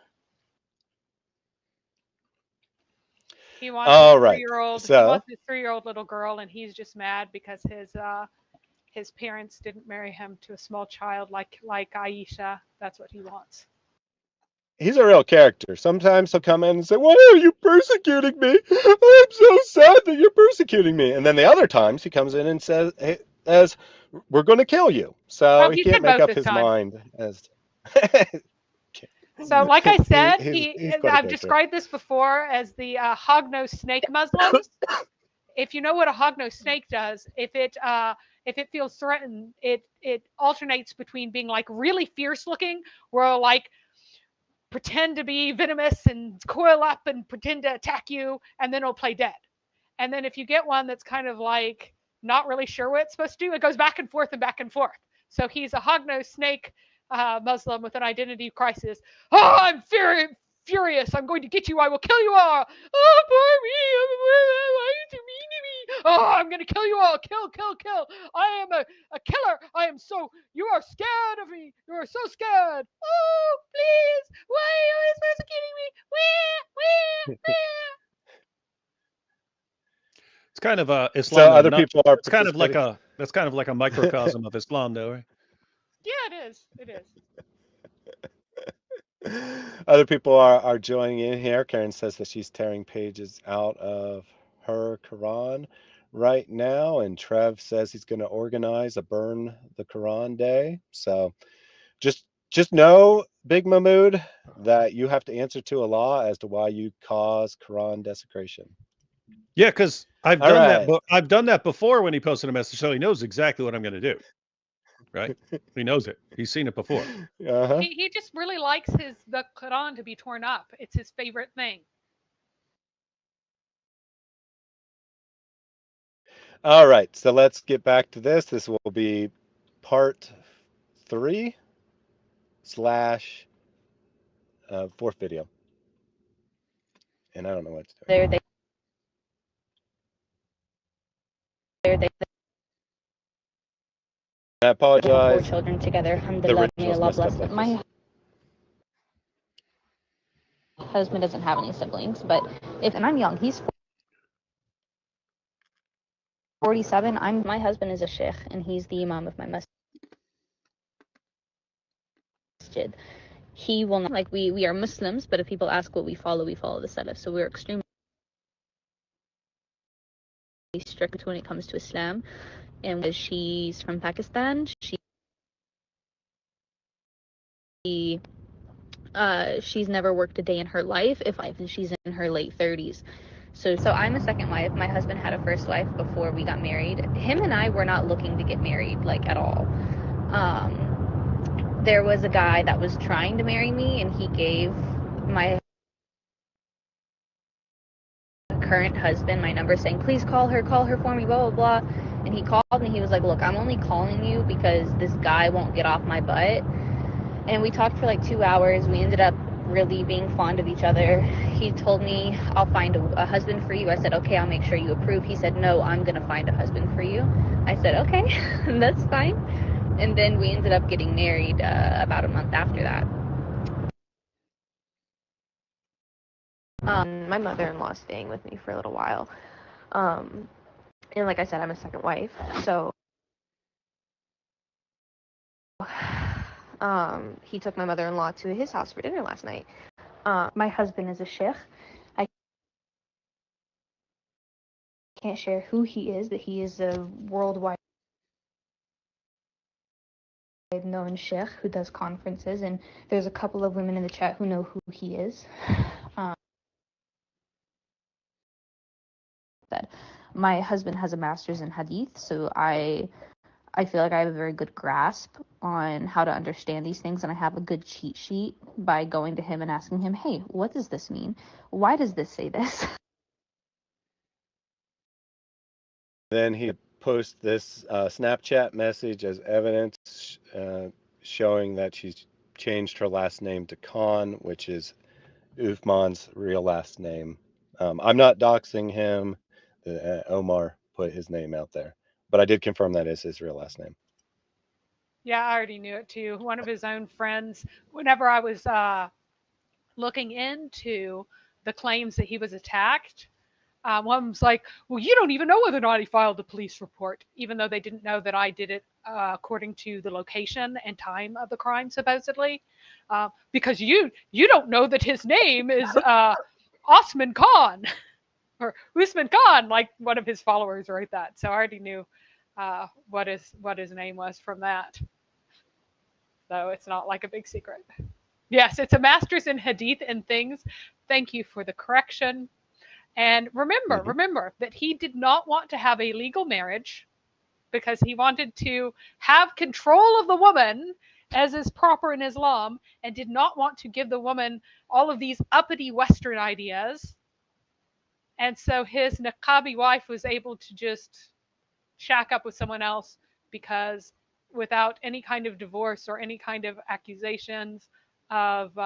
Speaker 3: He wants a 3-year-old. He wants a 3-year-old little girl, and he's just mad because his parents didn't marry him to a small child like Aisha. That's what he wants.
Speaker 1: He's a real character. Sometimes he'll come in and say, why are you persecuting me? I'm so sad that you're persecuting me. And then the other times he comes in and says, we're going to kill you. So he can't make up his mind as
Speaker 3: So, like I said, I've described this before as the hog-nosed snake Muslims. If you know what a hog-nosed snake does, if it feels threatened, it alternates between being like really fierce looking, where it'll like pretend to be venomous and coil up and pretend to attack you, and then it'll play dead. And then if you get one that's kind of like not really sure what it's supposed to do, it goes back and forth and back and forth. So he's a hog-nosed snake Muslim with an identity crisis. Oh, I'm furious. I'm going to get you. I will kill you all. Oh, poor me. Why are you mean to me? Oh, I'm going to kill you all. Kill, kill, kill. I am a killer. You are scared of me. You are so scared. Oh, please. Why are you persecuting me? Where?
Speaker 4: kind of Islam.
Speaker 1: So other
Speaker 4: nut.
Speaker 1: people are
Speaker 4: It's kind of like
Speaker 1: participating.
Speaker 4: that's kind of like a microcosm of Islam, though, right?
Speaker 3: Yeah, it is. It is.
Speaker 1: Other people are joining in here. Karen says that she's tearing pages out of her Quran right now, and Trev says he's going to organize a burn the Quran day. So just know, Big Mahmood, that you have to answer to Allah as to why you cause Quran desecration.
Speaker 4: Yeah, because I've
Speaker 1: All
Speaker 4: done
Speaker 1: right.
Speaker 4: that. But I've done that before when he posted a message, so he knows exactly what I'm going to do. Right? He knows it. He's seen it before.
Speaker 1: Uh-huh.
Speaker 3: He just really likes the Quran to be torn up. It's his favorite thing.
Speaker 1: All right, so let's get back to this. This will be part 3 / 4th video. And I don't know what to do. I apologize.
Speaker 22: 4 children together.
Speaker 1: The
Speaker 22: Alhamdulillah, may
Speaker 1: original's
Speaker 22: Allah
Speaker 1: messed
Speaker 22: bless
Speaker 1: up like
Speaker 22: them. My
Speaker 1: this.
Speaker 22: husband doesn't have any siblings, but and I'm young. He's 47. My husband is a sheikh, and he's the imam of my masjid. He will not, like, we are Muslims, but if people ask what we follow the Salaf. So we're extremely strict when it comes to Islam. And she's from Pakistan. She's never worked a day in her life, and she's in her late 30s. So I'm a second wife. My husband had a first wife before we got married. Him and I were not looking to get married, like, at all. There was a guy that was trying to marry me, and he gave my current husband my number, saying, please call her for me, blah, blah, blah. And he called me. He was like, look, I'm only calling you because this guy won't get off my butt. And we talked for like 2 hours. We ended up really being fond of each other. He told me, I'll find a husband for you. I said, okay, I'll make sure you approve. He said, no, I'm going to find a husband for you. I said, okay, that's fine. And then we ended up getting married about a month after that. My mother-in-law is staying with me for a little while. And like I said, I'm a second wife. So he took my mother-in-law to his house for dinner last night. My husband is a sheikh. I can't share who he is, but he is a worldwide known sheikh who does conferences, and there's a couple of women in the chat who know who he is. My husband has a master's in hadith, so I feel like I have a very good grasp on how to understand these things, and I have a good cheat sheet by going to him and asking him, hey, what does this mean? Why does this say this?
Speaker 1: Then he posts this Snapchat message as evidence showing that she's changed her last name to Khan, which is Uthman's real last name. I'm not doxing him. Omar put his name out there, but I did confirm that is his real last name.
Speaker 3: Yeah, I already knew it too. One of his own friends, whenever I was looking into the claims that he was attacked, one was like, well, you don't even know whether or not he filed a police report, even though they didn't know that I did it according to the location and time of the crime, supposedly. Because you don't know that his name is Osman Khan or Usman Khan, like one of his followers wrote that. So I already knew what his name was from that. So it's not like a big secret. Yes, it's a master's in hadith and things. Thank you for the correction. And remember that he did not want to have a legal marriage because he wanted to have control of the woman, as is proper in Islam, and did not want to give the woman all of these uppity Western ideas. And so his niqabi wife was able to just shack up with someone else because without any kind of divorce or any kind of accusations of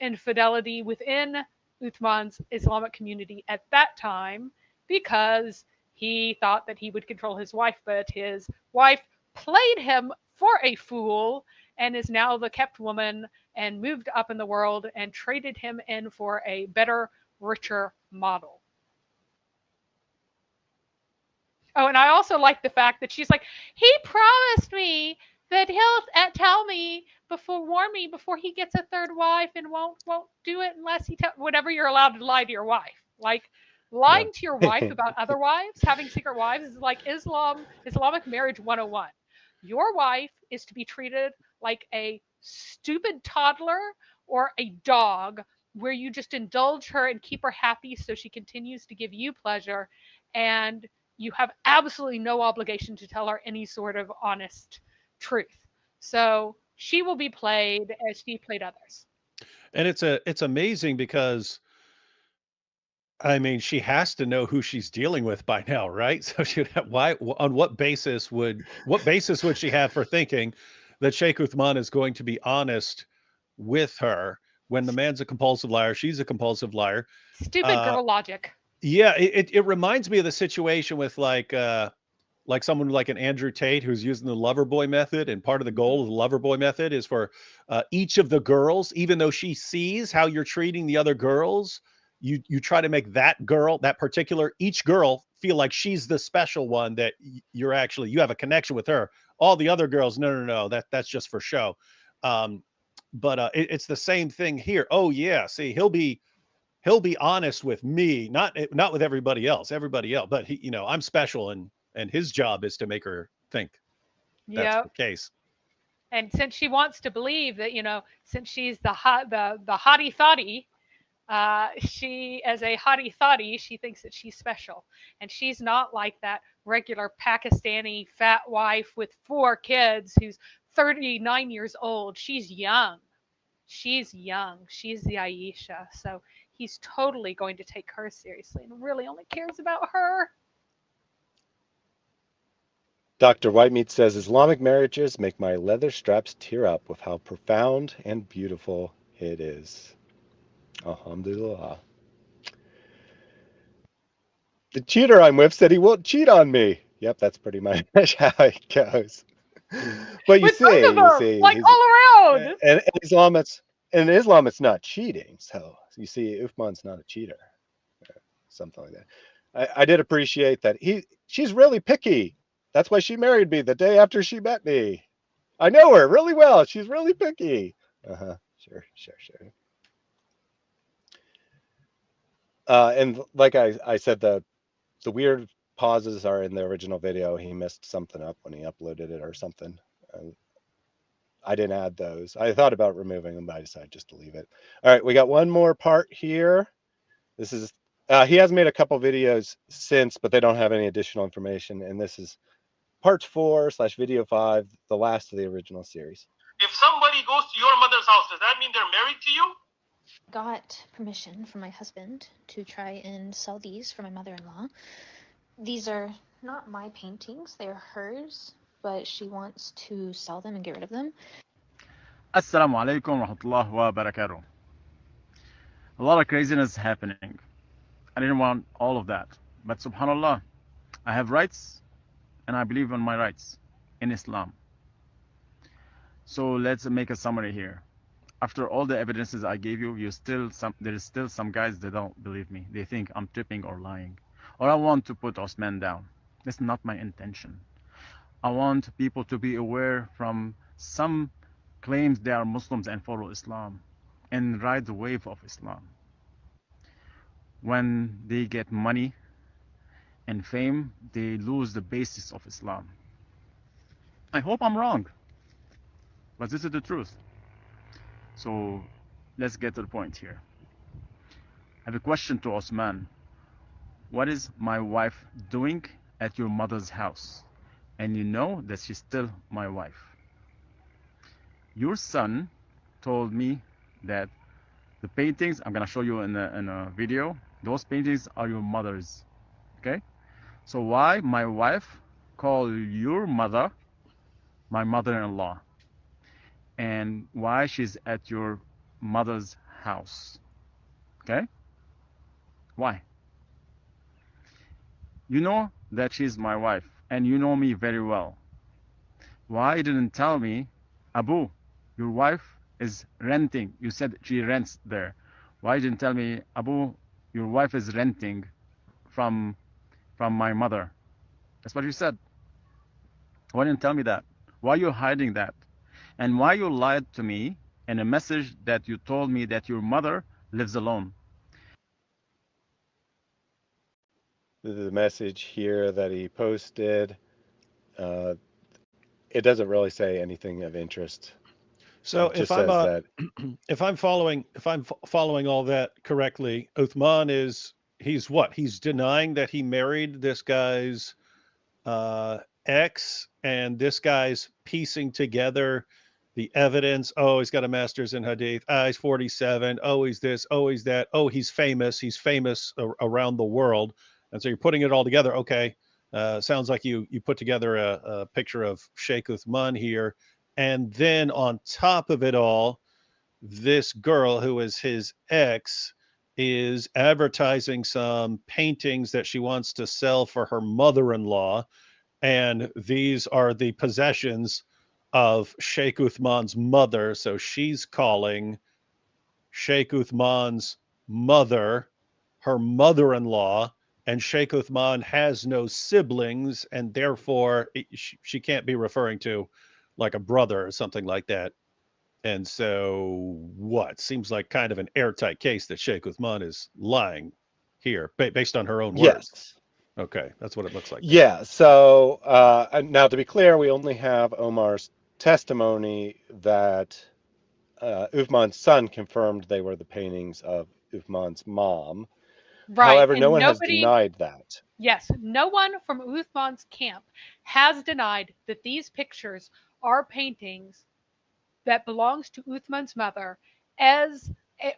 Speaker 3: infidelity within Uthman's Islamic community at that time, because he thought that he would control his wife, but his wife played him for a fool and is now the kept woman and moved up in the world and traded him in for a better, richer model. Oh, and I also like the fact that she's like, he promised me that he'll warn me before he gets a third wife, and won't do it unless he whatever you're allowed to lie to your wife. Like, lying to your wife about other wives, having secret wives, is like Islamic marriage 101. Your wife is to be treated like a stupid toddler or a dog, where you just indulge her and keep her happy so she continues to give you pleasure, and you have absolutely no obligation to tell her any sort of honest truth. So she will be played as she played others.
Speaker 4: And it's amazing because, I mean, she has to know who she's dealing with by now, right? So on what basis would she have for thinking that Sheikh Uthman is going to be honest with her when the man's a compulsive liar, she's a compulsive liar?
Speaker 3: Stupid girl logic.
Speaker 4: Yeah, it reminds me of the situation with like someone like an Andrew Tate who's using the lover boy method, and part of the goal of the lover boy method is for each of the girls, even though she sees how you're treating the other girls, you try to make that girl, each girl, feel like she's the special one, that you have a connection with her. All the other girls, no, that's just for show. But it's the same thing here. Oh yeah, see, he'll be honest with me, not with everybody else, but he, I'm special, and his job is to make her think that's the case.
Speaker 3: And since she wants to believe that, since she's the hottie thotty, she, as a hottie thotty, she thinks that she's special, and she's not like that regular Pakistani fat wife with 4 kids who's 39 years old. She's young. She's the Aisha. So he's totally going to take her seriously and really only cares about her.
Speaker 1: Dr. Whitemeat says, Islamic marriages make my leather straps tear up with how profound and beautiful it is. Alhamdulillah. The cheater I'm with said he won't cheat on me. Yep, that's pretty much how it goes. But you see,
Speaker 3: like all around.
Speaker 1: And Islam, it's not cheating. So you see, Uthman's not a cheater. Something like that. I did appreciate that she's really picky. That's why she married me the day after she met me. I know her really well. She's really picky. Sure. And like I said, the weird pauses are in the original video. He messed something up when he uploaded it or something. I didn't add those. I thought about removing them, but I decided just to leave it. All right, we got one more part here. This is, he has made a couple videos since, but they don't have any additional information. And this is part 4/video 5, the last of the original series.
Speaker 2: If somebody goes to your mother's house, does that mean they're married to you?
Speaker 22: Got permission from my husband to try and sell these for my mother-in-law. These are not my paintings, they're hers, but she wants to sell them and get rid of them.
Speaker 5: Assalamu alaikum wa rahmatullahi wa barakatuh. A lot of craziness happening. I didn't want all of that, but subhanallah, I have rights and I believe in my rights in Islam. So let's make a summary here. After all the evidences I gave you, there is still some guys that don't believe me. They think I'm tripping or lying, or I want to put Osman down. That's not my intention. I want people to be aware from some claims they are Muslims and follow Islam and ride the wave of Islam. When they get money and fame, they lose the basis of Islam. I hope I'm wrong, but this is the truth. So let's get to the point here. I have a question to Osman. What is my wife doing at your mother's house? And you know that she's still my wife. Your son told me that the paintings, I'm gonna show you in a video, those paintings are your mother's, okay? So why my wife call your mother my mother-in-law? And why she's at your mother's house, okay? Why? You know that she's my wife, and you know me very well. Why you didn't tell me, Abu, your wife is renting? You said she rents there. Why you didn't tell me, Abu, your wife is renting from my mother? That's what you said. Why didn't you tell me that? Why are you hiding that? And why you lied to me in a message that you told me that your mother lives alone?
Speaker 1: The message here that he posted, it doesn't really say anything of interest.
Speaker 4: So
Speaker 1: it just says that
Speaker 4: if I'm following all that correctly, Uthman he's what? He's denying that he married this guy's ex, and this guy's piecing together the evidence. Oh, he's got a master's in hadith. Ah, he's 47. Oh, he's this. Oh, he's that. Oh, he's famous. He's famous around the world. And so you're putting it all together. Okay, sounds like you put together a picture of Sheikh Uthman here. And then on top of it all, this girl who is his ex is advertising some paintings that she wants to sell for her mother-in-law. And these are the possessions of Sheikh Uthman's mother. So she's calling Sheikh Uthman's mother her mother-in-law, and Sheikh Uthman has no siblings, and therefore she can't be referring to like a brother or something like that. And so what? Seems like kind of an airtight case that Sheikh Uthman is lying here based on her own words.
Speaker 1: Yes.
Speaker 4: Okay, that's what it looks like.
Speaker 1: Yeah. So now, to be clear, we only have Omar's testimony that Uthman's son confirmed they were the paintings of Uthman's mom.
Speaker 3: Right.
Speaker 1: However,
Speaker 3: and
Speaker 1: no one has denied that.
Speaker 3: Yes, no one from Uthman's camp has denied that these pictures are paintings that belongs to Uthman's mother,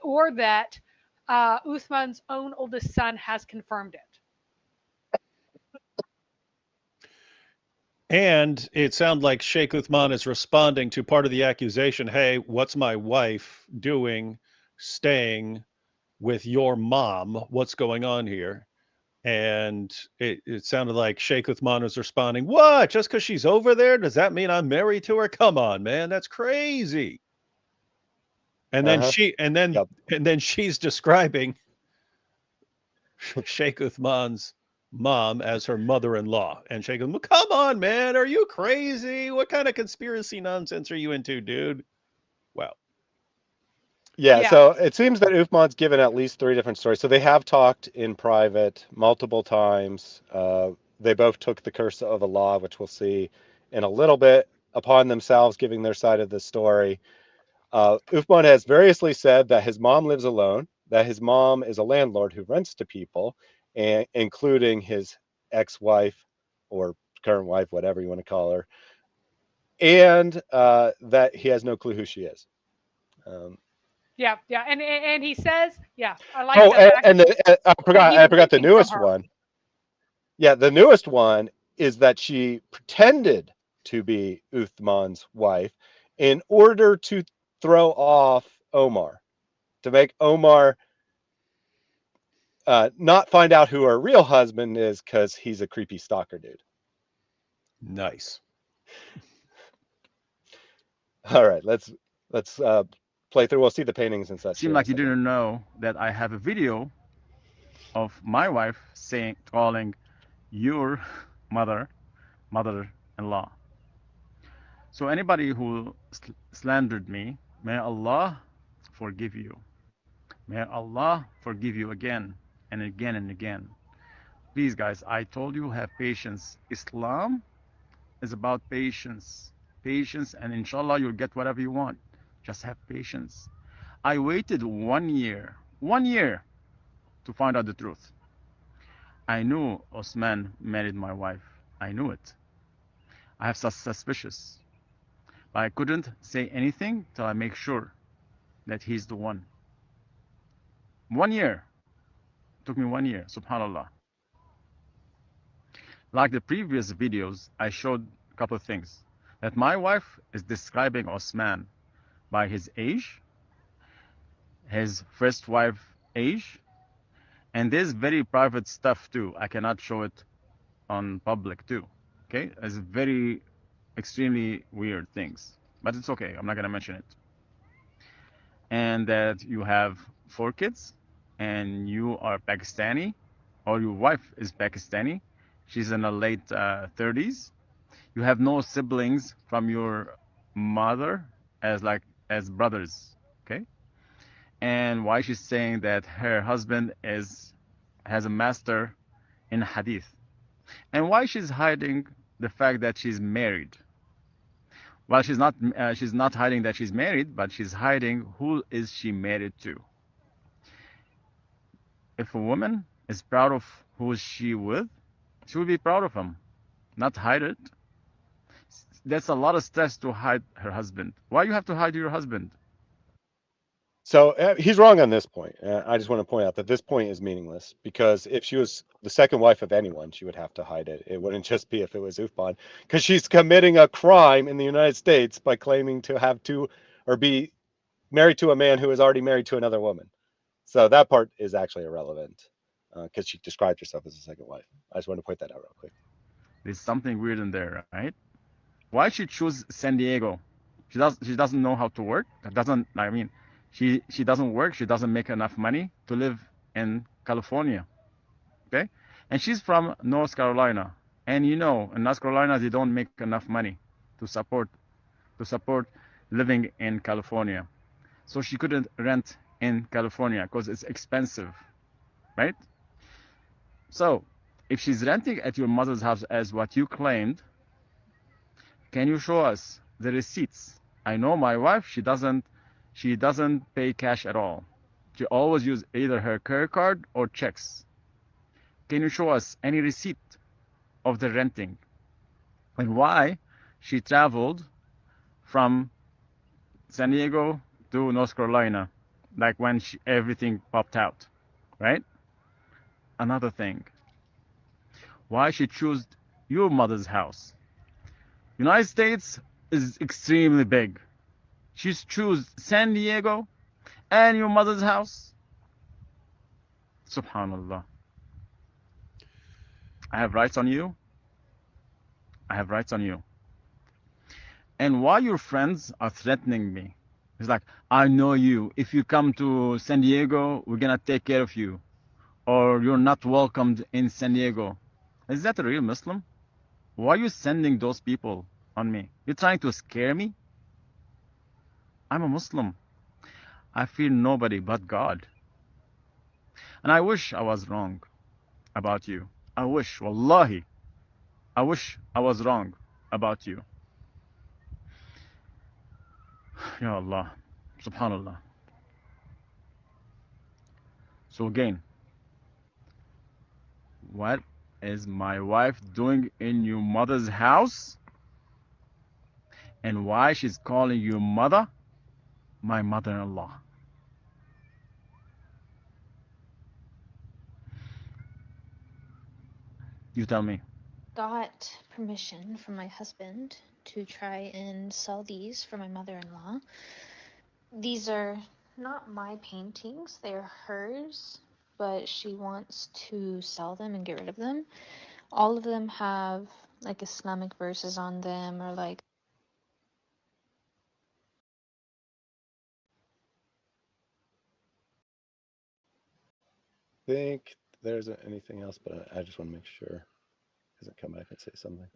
Speaker 3: or that Uthman's own oldest son has confirmed it.
Speaker 4: And it sounds like Sheikh Uthman is responding to part of the accusation. Hey, what's my wife doing staying with your mom? What's going on here? And it sounded like Sheikh Uthman was responding, what? Just because she's over there, does that mean I'm married to her? Come on, man, that's crazy. And then and then she's describing Sheikh Uthman's mom as her mother-in-law, and Sheikh Uthman, come on, man, are you crazy? What kind of conspiracy nonsense are you into, dude? Wow.
Speaker 1: Yeah, so it seems that Uthman's given at least 3 different stories. So they have talked in private multiple times. They both took the curse of Allah, which we'll see in a little bit, upon themselves, giving their side of the story. Uthman has variously said that his mom lives alone, that his mom is a landlord who rents to people, and including his ex-wife or current wife, whatever you want to call her, and that he has no clue who she is.
Speaker 3: Yeah, and he says, I like.
Speaker 1: Oh, I forgot the newest one. Yeah, the newest one is that she pretended to be Uthman's wife in order to throw off Omar, to make Omar not find out who her real husband is, because he's a creepy stalker dude.
Speaker 4: Nice.
Speaker 1: All right, let's play through. We'll see the paintings and such.
Speaker 5: Seemed like you didn't know that I have a video of my wife calling your mother-in-law. So anybody who slandered me, may Allah forgive you. May Allah forgive you again and again and again. Please, guys, I told you, have patience. Islam is about patience. Patience, and inshallah, you'll get whatever you want. Just have patience. I waited 1 year to find out the truth. I knew Osman married my wife. I knew it. I have suspicious. But I couldn't say anything till I make sure that he's the one. 1 year. It took me 1 year, subhanallah. Like the previous videos, I showed a couple of things. That my wife is describing Osman by his age, his first wife age, and there's very private stuff too. I cannot show it on public too. Okay, it's very extremely weird things, but it's okay. I'm not gonna mention it. And that you have 4 kids, and you are Pakistani, or your wife is Pakistani. she's in her late 30s. You have no siblings from your mother as brothers, okay? And why she's saying that her husband has a master in hadith, and why she's hiding the fact that she's married. Well, she's not hiding that she's married, but she's hiding who is she married to. If a woman is proud of who is she with, she will be proud of him, not hide it. That's a lot of stress to hide her husband. Why you have to hide your husband?
Speaker 1: So he's wrong on this point. I just want to point out that this point is meaningless, because if she was the second wife of anyone, she would have to hide it. It wouldn't just be if it was Uthman, because she's committing a crime in the United States by claiming to have two or be married to a man who is already married to another woman. So that part is actually irrelevant, because she described herself as a second wife. I just want to point that out real quick.
Speaker 5: There's something weird in there, right? Why she choose San Diego? She doesn't know how to work. She doesn't work. She doesn't make enough money to live in California. Okay, and she's from North Carolina, and in North Carolina they don't make enough money to support living in California. So she couldn't rent in California because it's expensive, right? So if she's renting at your mother's house as what you claimed, can you show us the receipts? I know my wife, she doesn't pay cash at all. She always use either her credit card or checks. Can you show us any receipt of the renting? And why she traveled from San Diego to North Carolina, like when everything popped out, right? Another thing, why she chose your mother's house? United States is extremely big. She's choose San Diego and your mother's house. Subhanallah. I have rights on you. I have rights on you. And why your friends are threatening me? It's like, I know you. If you come to San Diego, we're gonna take care of you. Or you're not welcomed in San Diego. Is that a real Muslim? Why are you sending those people on me? You're trying to scare me? I'm a Muslim. I fear nobody but God. And I wish I was wrong about you. I wish, wallahi, I wish I was wrong about you. Ya Allah, subhanallah. So again, what is my wife doing in your mother's house? And why she's calling your mother my mother-in-law? You tell me.
Speaker 22: Got permission from my husband to try and sell these for my mother-in-law. These are not my paintings, they're hers, but she wants to sell them and get rid of them. All of them have like Islamic verses on them, or like
Speaker 1: I think there's anything else, but I just want to make sure he doesn't come back and say something.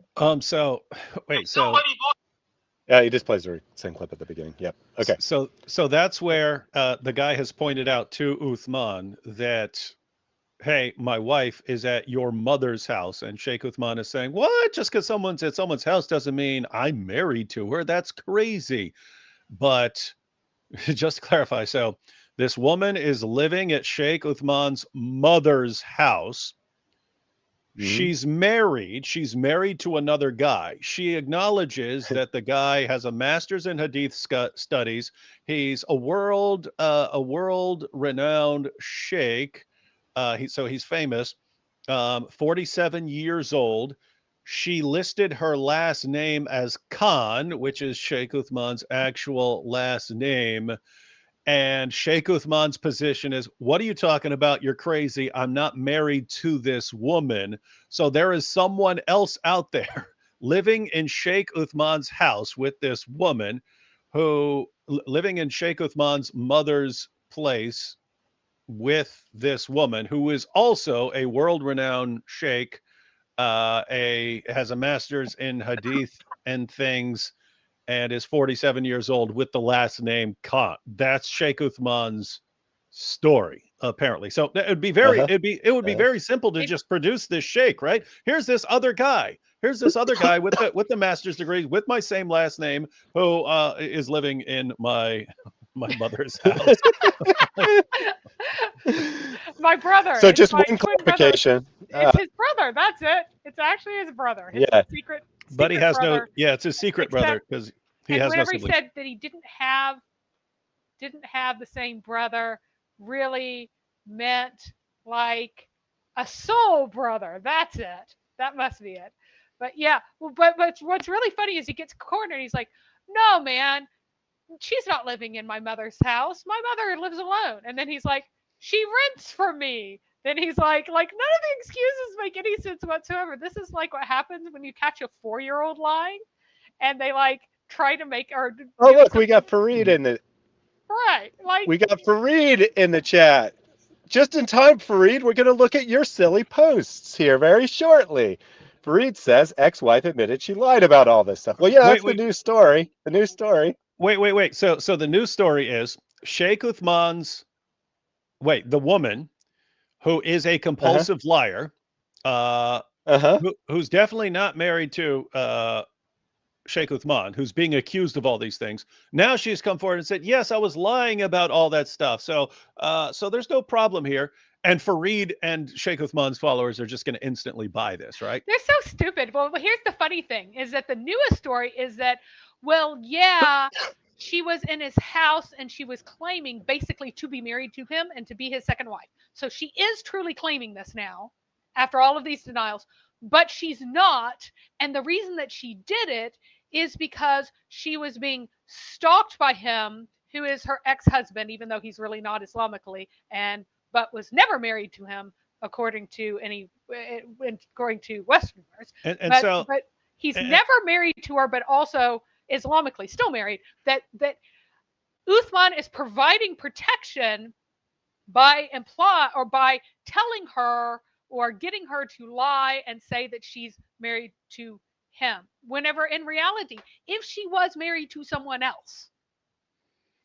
Speaker 4: So wait, so
Speaker 1: yeah, he just plays the same clip at the beginning. Yep. Okay.
Speaker 4: So that's where the guy has pointed out to Uthman that, hey, my wife is at your mother's house, and Sheikh Uthman is saying, what? Just because someone's at someone's house doesn't mean I'm married to her. That's crazy. But just to clarify, so this woman is living at Sheikh Uthman's mother's house. She's married. She's married to another guy. She acknowledges that the guy has a master's in hadith studies. He's a world renowned sheikh. He's famous. 47 years old. She listed her last name as Khan, which is Sheikh Uthman's actual last name. And Sheikh Uthman's position is, what are you talking about? You're crazy. I'm not married to this woman. So there is someone else out there living in Sheikh Uthman's house with this woman who living in Sheikh Uthman's mother's place with this woman who is also a world-renowned sheikh has a master's in hadith and things, and is 47 years old with the last name Khan. That's Sheikh Uthman's story, apparently. So it would be very, it would be very simple to just produce this sheikh, right? Here's this other guy. Here's this other guy with the master's degree, with my same last name, who is living in my mother's house.
Speaker 3: My brother.
Speaker 1: So just
Speaker 3: my
Speaker 1: one clarification.
Speaker 3: It's his brother. That's it. It's actually his brother. His secret
Speaker 4: but he has
Speaker 3: brother.
Speaker 4: it's his secret brother, because he has no
Speaker 3: whenever he
Speaker 4: siblings.
Speaker 3: said that he didn't have the same brother, really meant like a soul brother. That's it. That must be it. But yeah, but what's really funny is he gets cornered. He's like, "No, man, she's not living in my mother's house. My mother lives alone." And then he's like, "She rents from me." Then he's like none of the excuses make any sense whatsoever. This is like what happens when you catch a 4-year-old lying, and they like try to make or.
Speaker 1: Oh look, we got Farid in the.
Speaker 3: Right, like
Speaker 1: we got Farid in the chat. Just in time, Farid. We're going to look at your silly posts here very shortly. Farid says ex-wife admitted she lied about all this stuff. Well, yeah, that's the news story. The news story.
Speaker 4: Wait. So the news story is Sheikh Uthman's. Wait, the woman who is a compulsive liar, who's definitely not married to Sheikh Uthman, who's being accused of all these things. Now she's come forward and said, yes, I was lying about all that stuff. So there's no problem here. And Farid and Sheikh Uthman's followers are just going to instantly buy this, right?
Speaker 3: They're so stupid. Well, here's the funny thing is that the newest story is that, well, yeah, she was in his house and she was claiming basically to be married to him and to be his second wife. So she is truly claiming this now after all of these denials, but she's not. And the reason that she did it is because she was being stalked by him, who is her ex-husband, even though he's really not Islamically, but was never married to him, according to Westerners. But he's never married to her, but also Islamically still married. That Uthman is providing protection by telling her or getting her to lie and say that she's married to him, whenever in reality, if she was married to someone else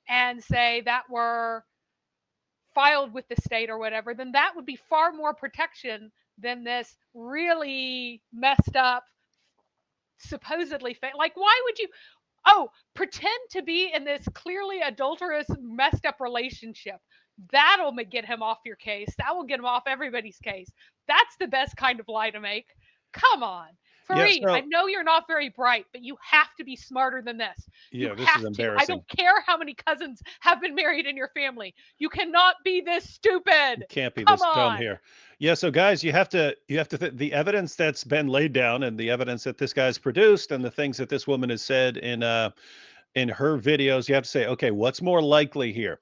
Speaker 3: and say that were filed with the state or whatever, then that would be far more protection than this really messed up, supposedly like, why would you pretend to be in this clearly adulterous, messed up relationship? That'll get him off your case. That will get him off everybody's case. That's the best kind of lie to make. Come on. Farid, I know you're not very bright, but you have to be smarter than this.
Speaker 4: Yeah, this is embarrassing.
Speaker 3: I don't care how many cousins have been married in your family. You cannot be this stupid.
Speaker 4: You can't be this dumb here. Yeah, so guys, you have to the evidence that's been laid down and the evidence that this guy's produced and the things that this woman has said in her videos, you have to say, okay, what's more likely here?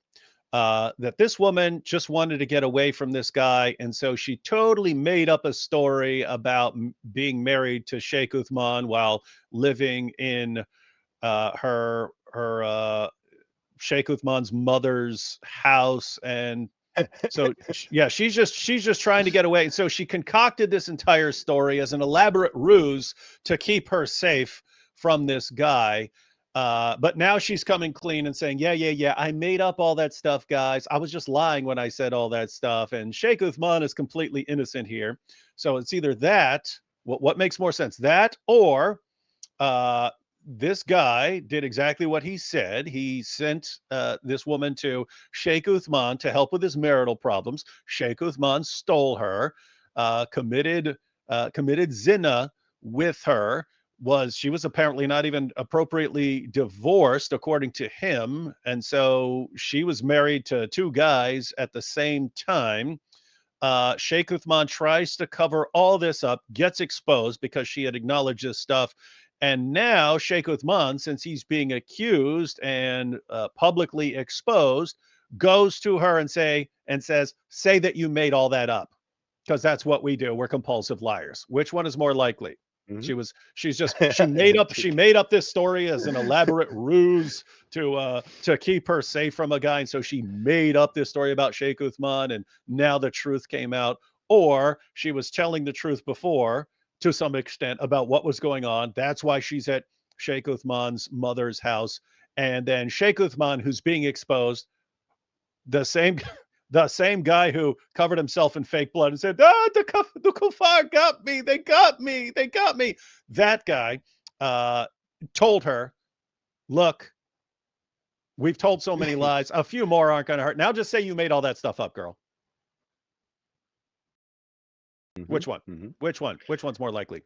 Speaker 4: That this woman just wanted to get away from this guy, and so she totally made up a story about being married to Sheikh Uthman while living in her Sheikh Uthman's mother's house, and so yeah, she's just trying to get away, and so she concocted this entire story as an elaborate ruse to keep her safe from this guy. But now she's coming clean and saying, yeah, I made up all that stuff, guys. I was just lying when I said all that stuff. And Sheikh Uthman is completely innocent here. So it's either that, what makes more sense, that or this guy did exactly what he said. He sent this woman to Sheikh Uthman to help with his marital problems. Sheikh Uthman stole her, committed Zina with her. She was apparently not even appropriately divorced, according to him. And so she was married to two guys at the same time. Sheikh Uthman tries to cover all this up, gets exposed because she had acknowledged this stuff. And now Sheikh Uthman, since he's being accused and publicly exposed, goes to her and says, say that you made all that up, because that's what we do. We're compulsive liars. Which one is more likely? Mm-hmm. She made up this story as an elaborate ruse to keep her safe from a guy, and so she made up this story about Sheikh Uthman, and now the truth came out. Or she was telling the truth before, to some extent about what was going on. That's why she's at Sheikh Uthman's mother's house. And then Sheikh Uthman, who's being exposed, the same guy who covered himself in fake blood and said, the kuffar got me, they got me. That guy told her, look, we've told so many lies, a few more aren't going to hurt. Now just say you made all that stuff up, girl. Which one? Which one? Which one's more likely?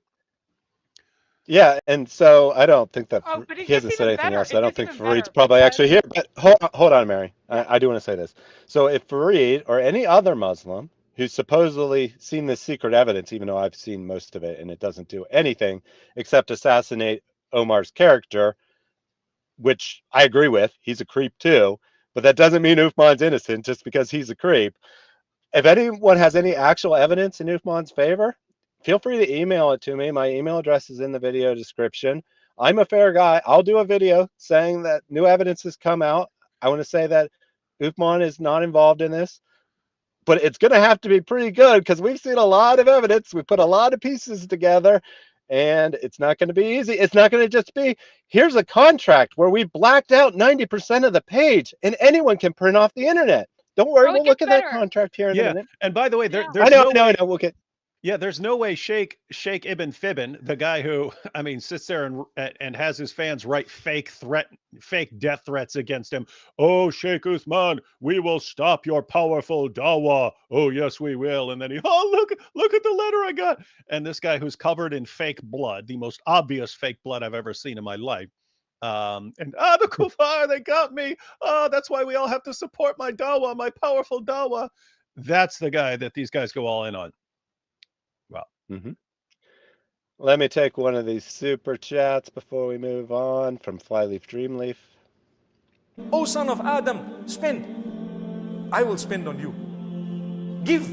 Speaker 1: Yeah, and so I don't think that
Speaker 3: but
Speaker 1: he hasn't said anything
Speaker 3: better.
Speaker 1: else.
Speaker 3: It
Speaker 1: I don't
Speaker 3: gets
Speaker 1: think
Speaker 3: even
Speaker 1: Farid's
Speaker 3: better
Speaker 1: probably
Speaker 3: because-
Speaker 1: actually here. But hold on, Mary. I do want to say this. So if Farid or any other Muslim who's supposedly seen this secret evidence, even though I've seen most of it and it doesn't do anything except assassinate Omar's character, which I agree with, he's a creep too, but that doesn't mean Uthman's innocent just because he's a creep. If anyone has any actual evidence in Uthman's favor, feel free to email it to me. My email address is in the video description. I'm a fair guy. I'll do a video saying that new evidence has come out. I want to say that Uthman is not involved in this, but it's going to have to be pretty good because we've seen a lot of evidence. We put a lot of pieces together, and it's not going to be easy. It's not going to just be, here's a contract where we blacked out 90% of the page, and anyone can print off the internet. Don't worry, we'll look at that contract here in a minute.
Speaker 4: And by the way, there's
Speaker 1: I know. We'll get.
Speaker 4: Yeah, there's no way Sheikh Ibn Fibin, the guy who, I mean, sits there and has his fans write fake death threats against him. Oh, Sheikh Uthman, we will stop your powerful dawah. Oh, yes, we will. And then look at the letter I got. And this guy who's covered in fake blood, the most obvious fake blood I've ever seen in my life. The kuffar, they got me. Oh, that's why we all have to support my dawah, my powerful dawah. That's the guy that these guys go all in on. Wow.
Speaker 1: Let me take one of these super chats before we move on from Flyleaf Dreamleaf.
Speaker 6: O son of Adam, spend. I will spend on you. Give,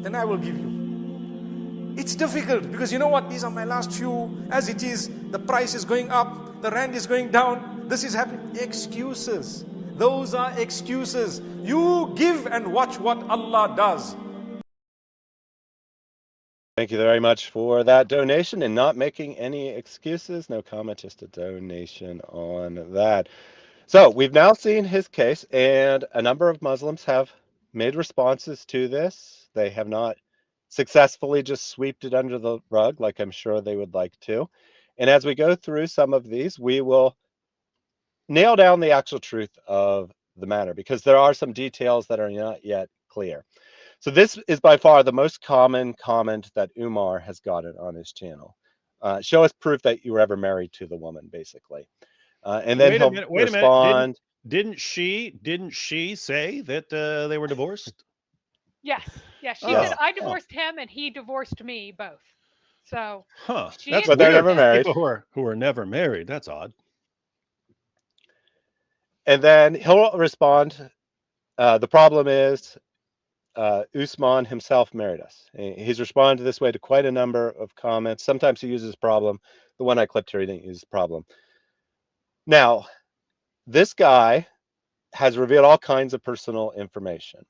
Speaker 6: then I will give you. It's difficult because you know what? These are my last few. As it is, the price is going up, the rand is going down, this is happening. Excuses. Those are excuses. You give and watch what Allah does.
Speaker 1: Thank you very much for that donation and not making any excuses. No comment, just a donation on that. So we've now seen his case, and a number of Muslims have made responses to this. They have not successfully just swept it under the rug like I'm sure they would like to. And as we go through some of these, we will nail down the actual truth of the matter because there are some details that are not yet clear. So this is by far the most common comment that Umar has gotten on his channel. Show us proof that you were ever married to the woman, basically. And then he'll respond.
Speaker 4: Didn't she say that they were divorced?
Speaker 3: Yes. She said I divorced him and he divorced me both. So
Speaker 4: that's
Speaker 1: but they're never married.
Speaker 4: People who are never married. That's odd.
Speaker 1: And then he'll respond. The problem is Uthman himself married us. He's responded this way to quite a number of comments. Sometimes he uses problem. The one I clipped here, he didn't use problem. Now, this guy has revealed all kinds of personal information.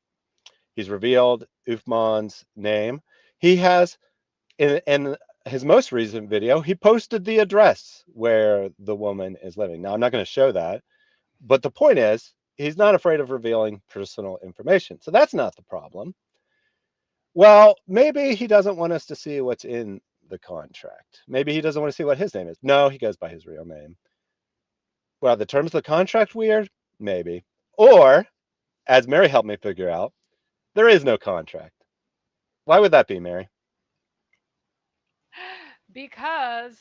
Speaker 1: He's revealed Uthman's name. He has, in his most recent video, he posted the address where the woman is living. Now, I'm not going to show that, but the point is, he's not afraid of revealing personal information. So that's not the problem. Well, maybe he doesn't want us to see what's in the contract. Maybe he doesn't want to see what his name is. No, he goes by his real name. Well, the terms of the contract weird? Maybe. Or, as Mary helped me figure out, there is no contract. Why would that be, Mary?
Speaker 3: Because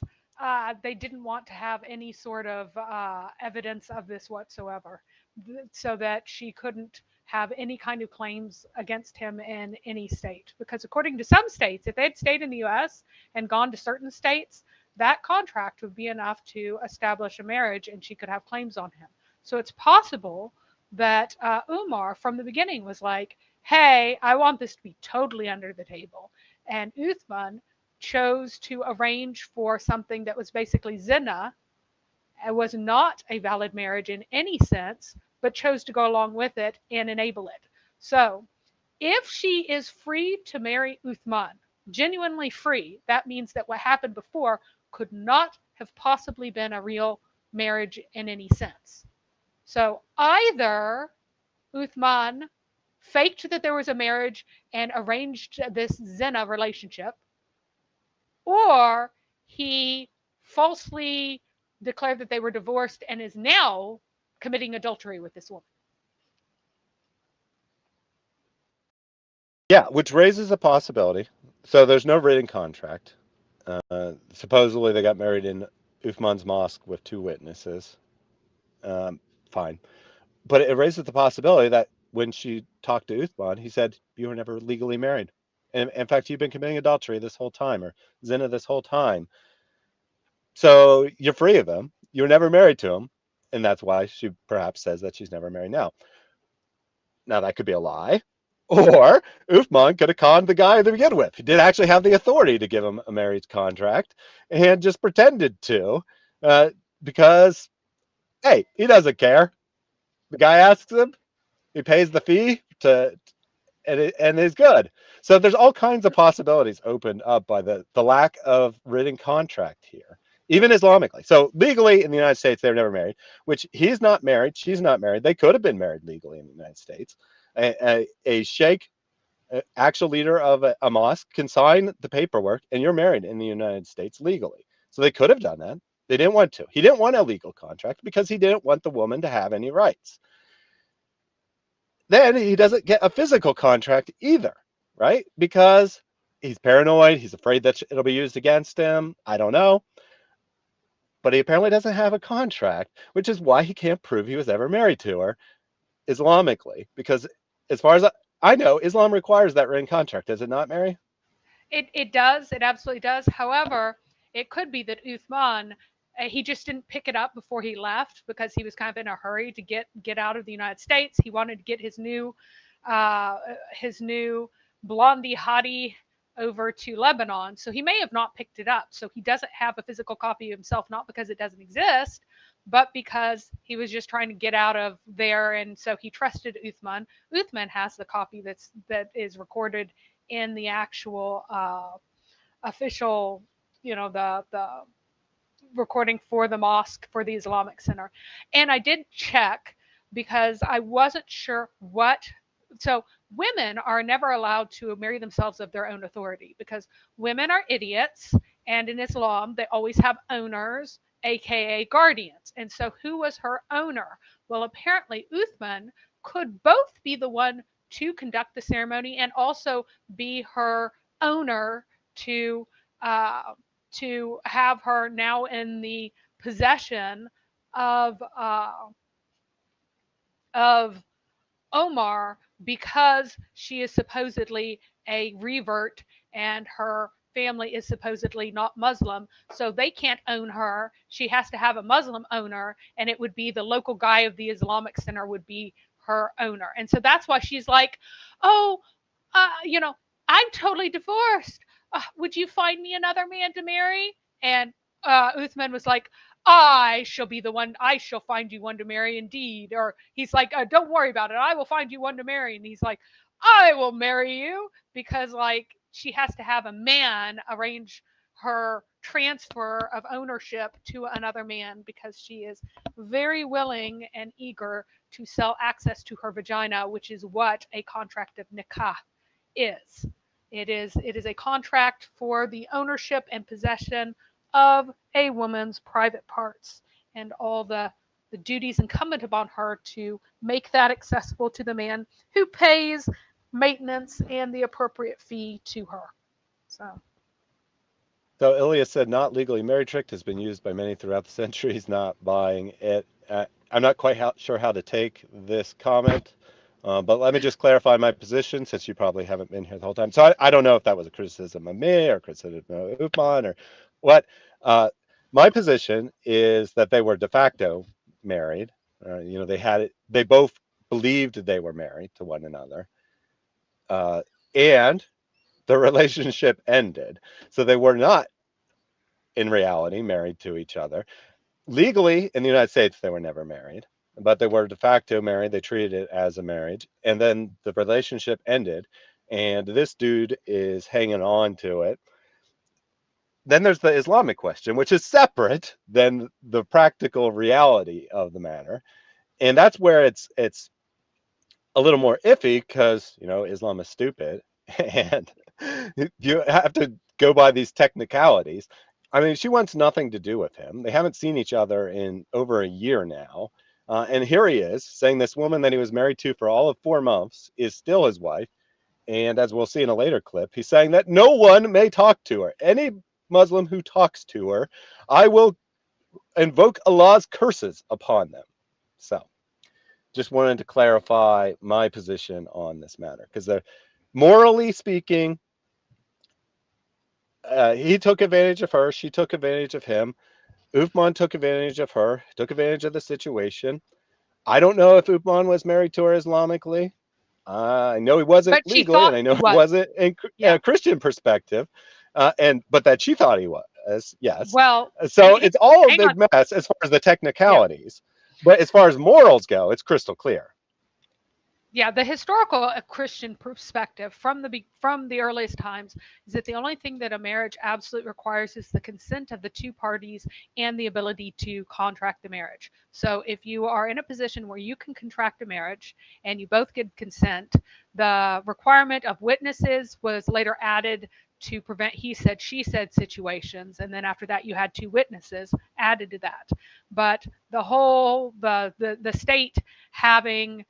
Speaker 3: they didn't want to have any sort of evidence of this whatsoever, so that she couldn't have any kind of claims against him in any state. Because according to some states, if they'd stayed in the US and gone to certain states, that contract would be enough to establish a marriage and she could have claims on him. So it's possible that Umar from the beginning was like, hey, I want this to be totally under the table. And Uthman chose to arrange for something that was basically Zina. It was not a valid marriage in any sense, but chose to go along with it and enable it. So if she is free to marry Uthman, genuinely free, that means that what happened before could not have possibly been a real marriage in any sense. So either Uthman faked that there was a marriage and arranged this zina relationship, or he falsely declared that they were divorced and is now committing adultery with this woman.
Speaker 1: Yeah, which raises a possibility. So there's no written contract. Supposedly they got married in Uthman's mosque with 2 witnesses. Fine. But it raises the possibility that when she talked to Uthman, he said, you were never legally married. And in fact, you've been committing adultery this whole time, or zina this whole time. So you're free of him. You were never married to him. And that's why she perhaps says that she's never married now. Now, that could be a lie. Or Uthman could have conned the guy to begin with. He did actually have the authority to give him a marriage contract and just pretended to because, hey, he doesn't care. The guy asks him, he pays the fee and is good. So there's all kinds of possibilities opened up by the lack of written contract here, even Islamically. So legally in the United States, they were never married, which he's not married, she's not married. They could have been married legally in the United States. A sheikh, actual leader of a mosque, can sign the paperwork and you're married in the United States legally. So they could have done that. They didn't want to. He didn't want a legal contract because he didn't want the woman to have any rights. Then he doesn't get a physical contract either, right? Because he's paranoid. He's afraid that it'll be used against him. I don't know. But he apparently doesn't have a contract, which is why he can't prove he was ever married to her Islamically. Because as far as I know, Islam requires that written contract. Does it not, Mary?
Speaker 3: It does. It absolutely does. However, it could be that Uthman, he just didn't pick it up before he left because he was kind of in a hurry to get out of the United States. He wanted to get his new blondie hottie over to Lebanon. So he may have not picked it up. So he doesn't have a physical copy of himself, not because it doesn't exist, but because he was just trying to get out of there. And so he trusted Uthman. Uthman has the copy that is recorded in the actual official, the recording for the mosque, for the Islamic Center. And I did check because I wasn't sure so women are never allowed to marry themselves of their own authority because women are idiots, and in Islam they always have owners, aka guardians. And so who was her owner? Well, apparently Uthman could both be the one to conduct the ceremony and also be her owner to have her now in the possession of Omar, because she is supposedly a revert and her family is supposedly not Muslim, so they can't own her. She has to have a Muslim owner, and it would be the local guy of the Islamic Center would be her owner. And so that's why she's like, oh, I'm totally divorced. Would you find me another man to marry? And Uthman was like, I shall be the one, I shall find you one to marry indeed. Or he's like, don't worry about it, I will find you one to marry. And he's like, I will marry you, because like she has to have a man arrange her transfer of ownership to another man, because she is very willing and eager to sell access to her vagina, which is what a contract of nikah is. It is a contract for the ownership and possession of a woman's private parts and all the duties incumbent upon her to make that accessible to the man who pays maintenance and the appropriate fee to her. So
Speaker 1: Ilya said, not legally married trick has been used by many throughout the centuries, not buying it. I'm not quite sure how to take this comment, but let me just clarify my position, since you probably haven't been here the whole time. So I don't know if that was a criticism of me or criticism of Uthman or what. My position is that they were de facto married. They both believed they were married to one another, and the relationship ended. So they were not, in reality, married to each other. Legally, in the United States, they were never married, but they were de facto married. They treated it as a marriage. And then the relationship ended. and this dude is hanging on to it. Then there's the Islamic question, which is separate than the practical reality of the matter. And that's where it's a little more iffy because, Islam is stupid and you have to go by these technicalities. I mean, she wants nothing to do with him. They haven't seen each other in over a year now. And here he is saying this woman that he was married to for all of 4 months is still his wife. And as we'll see in a later clip, he's saying that no one may talk to her. Any Muslim who talks to her, I will invoke Allah's curses upon them. So just wanted to clarify my position on this matter, because morally speaking, he took advantage of her. She took advantage of him. Uthman took advantage of her, took advantage of the situation. I don't know if Uthman was married to her Islamically. I know he wasn't legally, and I know he wasn't in a Christian perspective, but that she thought he was, yes.
Speaker 3: Well,
Speaker 1: so it's all a big mess as far as the technicalities, but as far as morals go, it's crystal clear.
Speaker 3: Yeah, the historical Christian perspective from the earliest times is that the only thing that a marriage absolutely requires is the consent of the two parties and the ability to contract the marriage. So if you are in a position where you can contract a marriage and you both get consent, the requirement of witnesses was later added to prevent he said, she said situations. And then after that, you had 2 witnesses added to that. But the whole, the state having,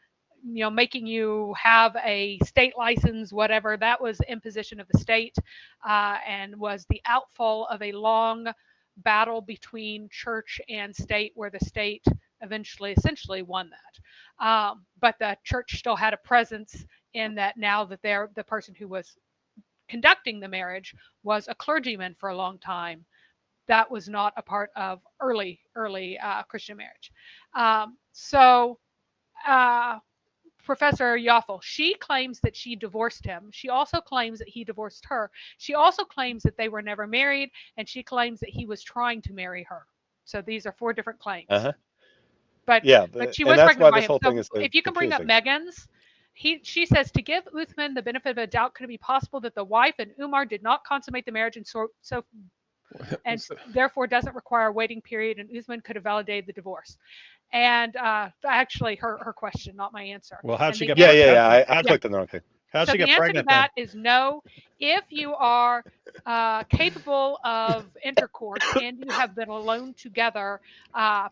Speaker 3: making you have a state license, whatever, that was imposition of the state and was the outfall of a long battle between church and state, where the state essentially won that. But the church still had a presence in that, now that the person who was conducting the marriage was a clergyman for a long time. That was not a part of early Christian marriage. Professor Yoffel, she claims that she divorced him. She also claims that he divorced her. She also claims that they were never married, and she claims that he was trying to marry her. So these are 4 different claims. But she was pregnant by him. So if you can bring up Megan's, she says, to give Uthman the benefit of a doubt, could it be possible that the wife and Umar did not consummate the marriage and therefore doesn't require a waiting period, and Uthman could have validated the divorce? And actually, her question, not my answer.
Speaker 4: Well, how'd she get
Speaker 1: pregnant? I clicked on the wrong thing.
Speaker 4: How'd she get pregnant?
Speaker 3: The answer to that is no. If you are capable of intercourse and you have been alone together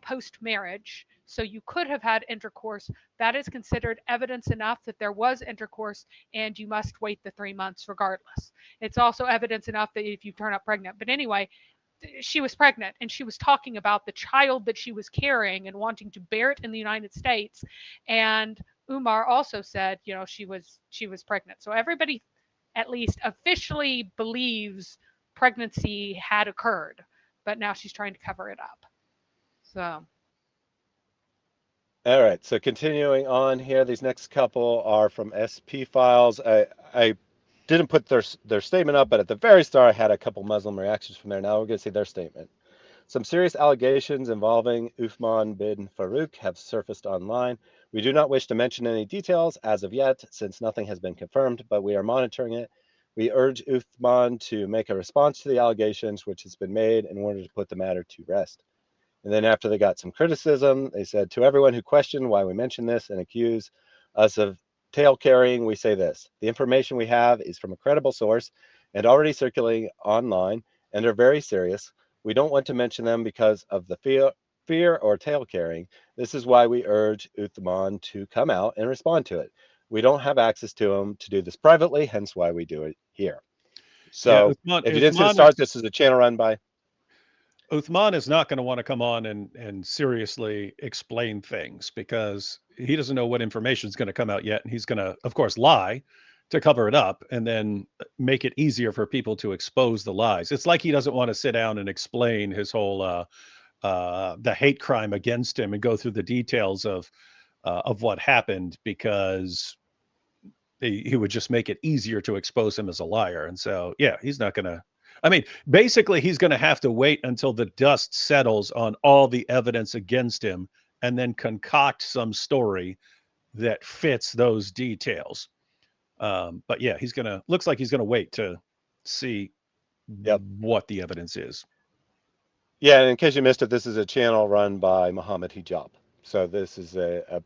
Speaker 3: post-marriage, so you could have had intercourse, that is considered evidence enough that there was intercourse, and you must wait the 3 months regardless. It's also evidence enough that if you turn up pregnant. But anyway, she was pregnant, and she was talking about the child that she was carrying and wanting to bear it in the United States. And Umar also said, she was pregnant. So everybody, at least officially, believes pregnancy had occurred, but now she's trying to cover it up. So.
Speaker 1: All right. So continuing on here, these next couple are from SP Files. I didn't put their statement up, but at the very start, I had a couple Muslim reactions from there. Now we're going to see their statement. Some serious allegations involving Uthman ibn Farooq have surfaced online. We do not wish to mention any details as of yet, since nothing has been confirmed, but we are monitoring it. We urge Uthman to make a response to the allegations which has been made in order to put the matter to rest. And then after they got some criticism, they said, to everyone who questioned why we mention this and accuse us of tail carrying, we say this: the information we have is from a credible source and already circulating online, and are very serious. We don't want to mention them because of the fear or tail carrying. This is why we urge Uthman to come out and respond to it. We don't have access to him to do this privately, hence why we do it here. So if you didn't see the start, this is a channel run by
Speaker 4: Uthman is not going to want to come on and seriously explain things, because he doesn't know what information is going to come out yet. And he's going to, of course, lie to cover it up and then make it easier for people to expose the lies. It's like he doesn't want to sit down and explain his whole the hate crime against him and go through the details of what happened, because he would just make it easier to expose him as a liar. And so, yeah, he's not going to. I mean, basically, he's going to have to wait until the dust settles on all the evidence against him and then concoct some story that fits those details. But yeah, looks like he's gonna wait to see what the evidence is.
Speaker 1: Yeah, and in case you missed it, this is a channel run by Muhammad Hijab. So this is a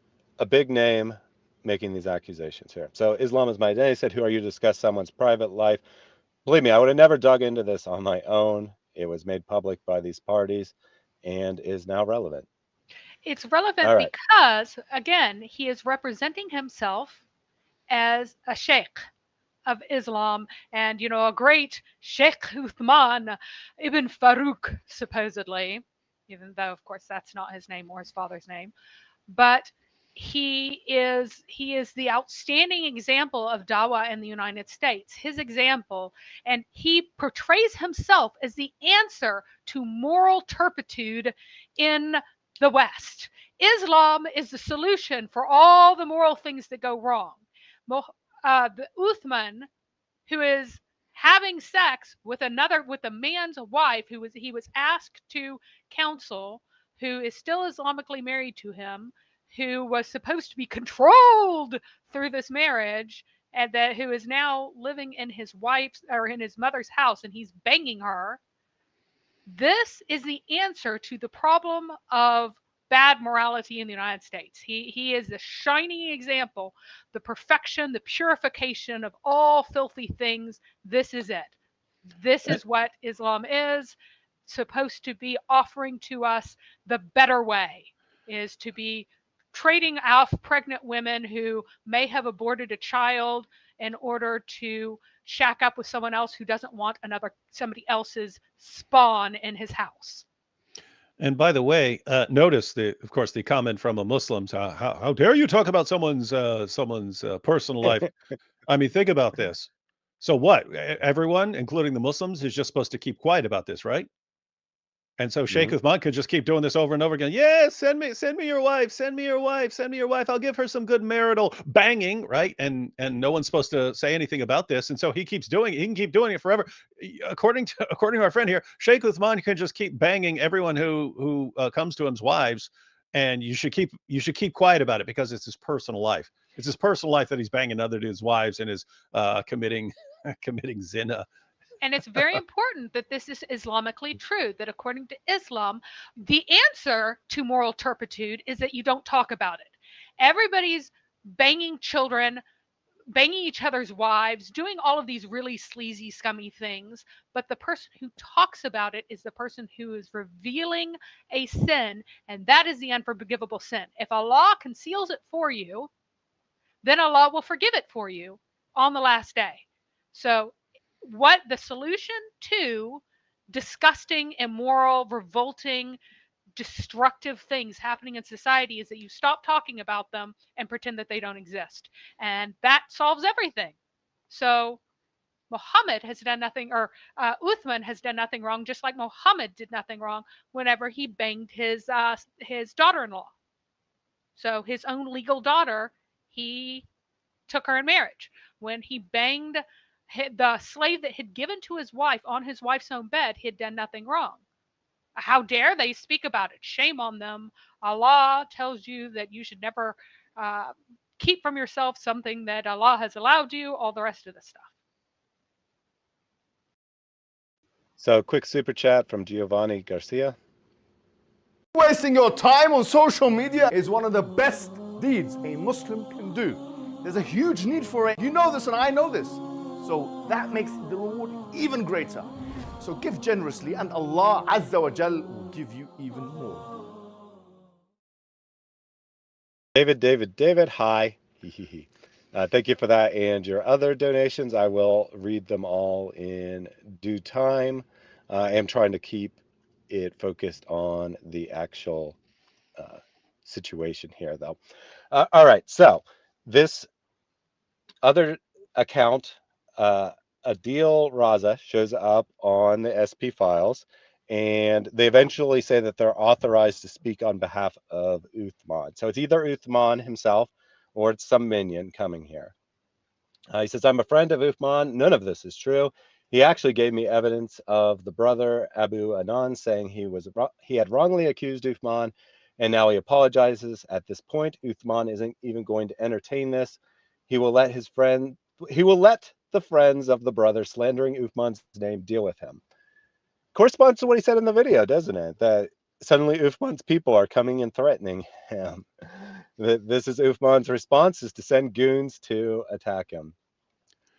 Speaker 1: big name making these accusations here. So Islam is my identity. Said, who are you to discuss someone's private life? Believe me, I would have never dug into this on my own. It was made public by these parties and is now relevant.
Speaker 3: It's relevant because, again, he is representing himself as a sheikh of Islam and, a great Sheikh Uthman ibn Farooq, supposedly, even though, of course, that's not his name or his father's name. But he is the outstanding example of dawah in the United States, his example, and he portrays himself as the answer to moral turpitude in the West. Islam is the solution for all the moral things that go wrong. The Uthman, who is having sex with a man's wife who he was asked to counsel, who is still Islamically married to him, who was supposed to be controlled through this marriage, and who is now living in his wife's or in his mother's house, and he's banging her. This is the answer to the problem of bad morality in the United States. He is the shining example, the perfection, the purification of all filthy things. This is it. This is what Islam is supposed to be offering to us. The better way is to be trading off pregnant women who may have aborted a child in order to shack up with someone else who doesn't want somebody else's spawn in his house.
Speaker 4: And by the way, notice of course, the comment from the Muslims: "How dare you talk about someone's personal life?" I mean, think about this. So what? Everyone, including the Muslims, is just supposed to keep quiet about this, right? And so Sheikh Uthman could just keep doing this over and over again. Yes, send me your wife, send me your wife, send me your wife. I'll give her some good marital banging, right? And no one's supposed to say anything about this. And so he keeps doing it. He can keep doing it forever. According to our friend here, Sheikh Uthman can just keep banging everyone who comes to him's wives, and you should keep quiet about it because it's his personal life. It's his personal life that he's banging other dudes' wives and is committing zina.
Speaker 3: And it's very important that this is Islamically true, that according to Islam, the answer to moral turpitude is that you don't talk about it. Everybody's banging children, banging each other's wives, doing all of these really sleazy, scummy things. But the person who talks about it is the person who is revealing a sin, and that is the unforgivable sin. If Allah conceals it for you, then Allah will forgive it for you on the last day. So what the solution to disgusting, immoral, revolting, destructive things happening in society is that you stop talking about them and pretend that they don't exist. And that solves everything. So Muhammad has done nothing, or Uthman has done nothing wrong, just like Muhammad did nothing wrong whenever he banged his daughter-in-law. So his own legal daughter, he took her in marriage. When he banged the slave that had given to his wife on his wife's own bed, he had done nothing wrong. How dare they speak about it? Shame on them. Allah tells you that you should never keep from yourself something that Allah has allowed you, all the rest of the stuff.
Speaker 1: So quick super chat from Giovanni Garcia.
Speaker 8: Wasting your time on social media is one of the best deeds a Muslim can do. There's a huge need for it. You know this and I know this. So that makes the reward even greater. So give generously and Allah Azza wa Jal will give you even more.
Speaker 1: David, hi. Thank you for that and your other donations. I will read them all in due time. I am trying to keep it focused on the actual situation here, though. All right, so this other account, Adil Raza, shows up on the SP files, and they eventually say that they're authorized to speak on behalf of Uthman. So it's either Uthman himself or it's some minion coming here. He says, I'm a friend of Uthman. None of this is true. He actually gave me evidence of the brother Abo Adnan saying he had wrongly accused Uthman, and now he apologizes. At this point, Uthman isn't even going to entertain this. He will let his friend he will let the friends of the brother slandering Uthman's name deal with him. Corresponds to what he said in the video, doesn't it? That suddenly Uthman's people are coming and threatening him. This is Uthman's response, is to send goons to attack him.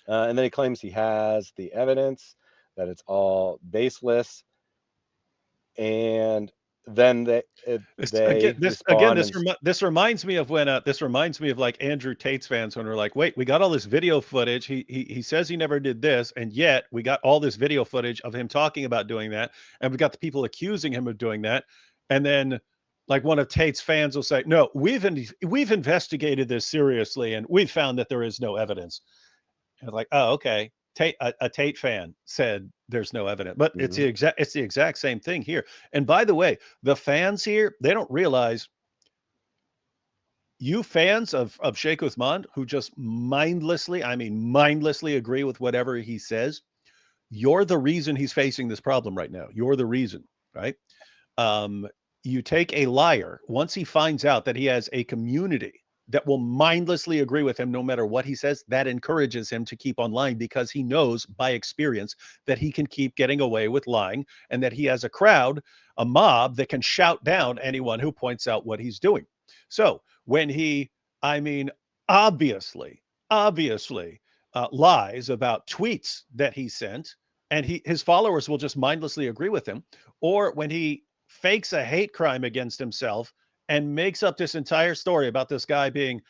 Speaker 1: And then he claims he has the evidence, that it's all baseless. And then they respond.
Speaker 4: This reminds me of when like Andrew Tate's fans when we're like, wait, we got all this video footage. He says he never did this, and yet we got all this video footage of him talking about doing that, and we got the people accusing him of doing that, and then like one of Tate's fans will say, no, we've investigated this seriously, and we've found that there is no evidence. And like, oh, okay. A Tate fan said there's no evidence, but it's the exact same thing here. And by the way, the fans here, they don't realize, you fans of Sheikh Uthman who just mindlessly agree with whatever he says, you're the reason he's facing this problem right now. You're the reason, right? You take a liar, once he finds out that he has a community that will mindlessly agree with him no matter what he says, that encourages him to keep on lying, because he knows by experience that he can keep getting away with lying, and that he has a crowd, a mob that can shout down anyone who points out what he's doing. So when he, obviously lies about tweets that he sent, and his followers will just mindlessly agree with him, or when he fakes a hate crime against himself and makes up this entire story about this guy being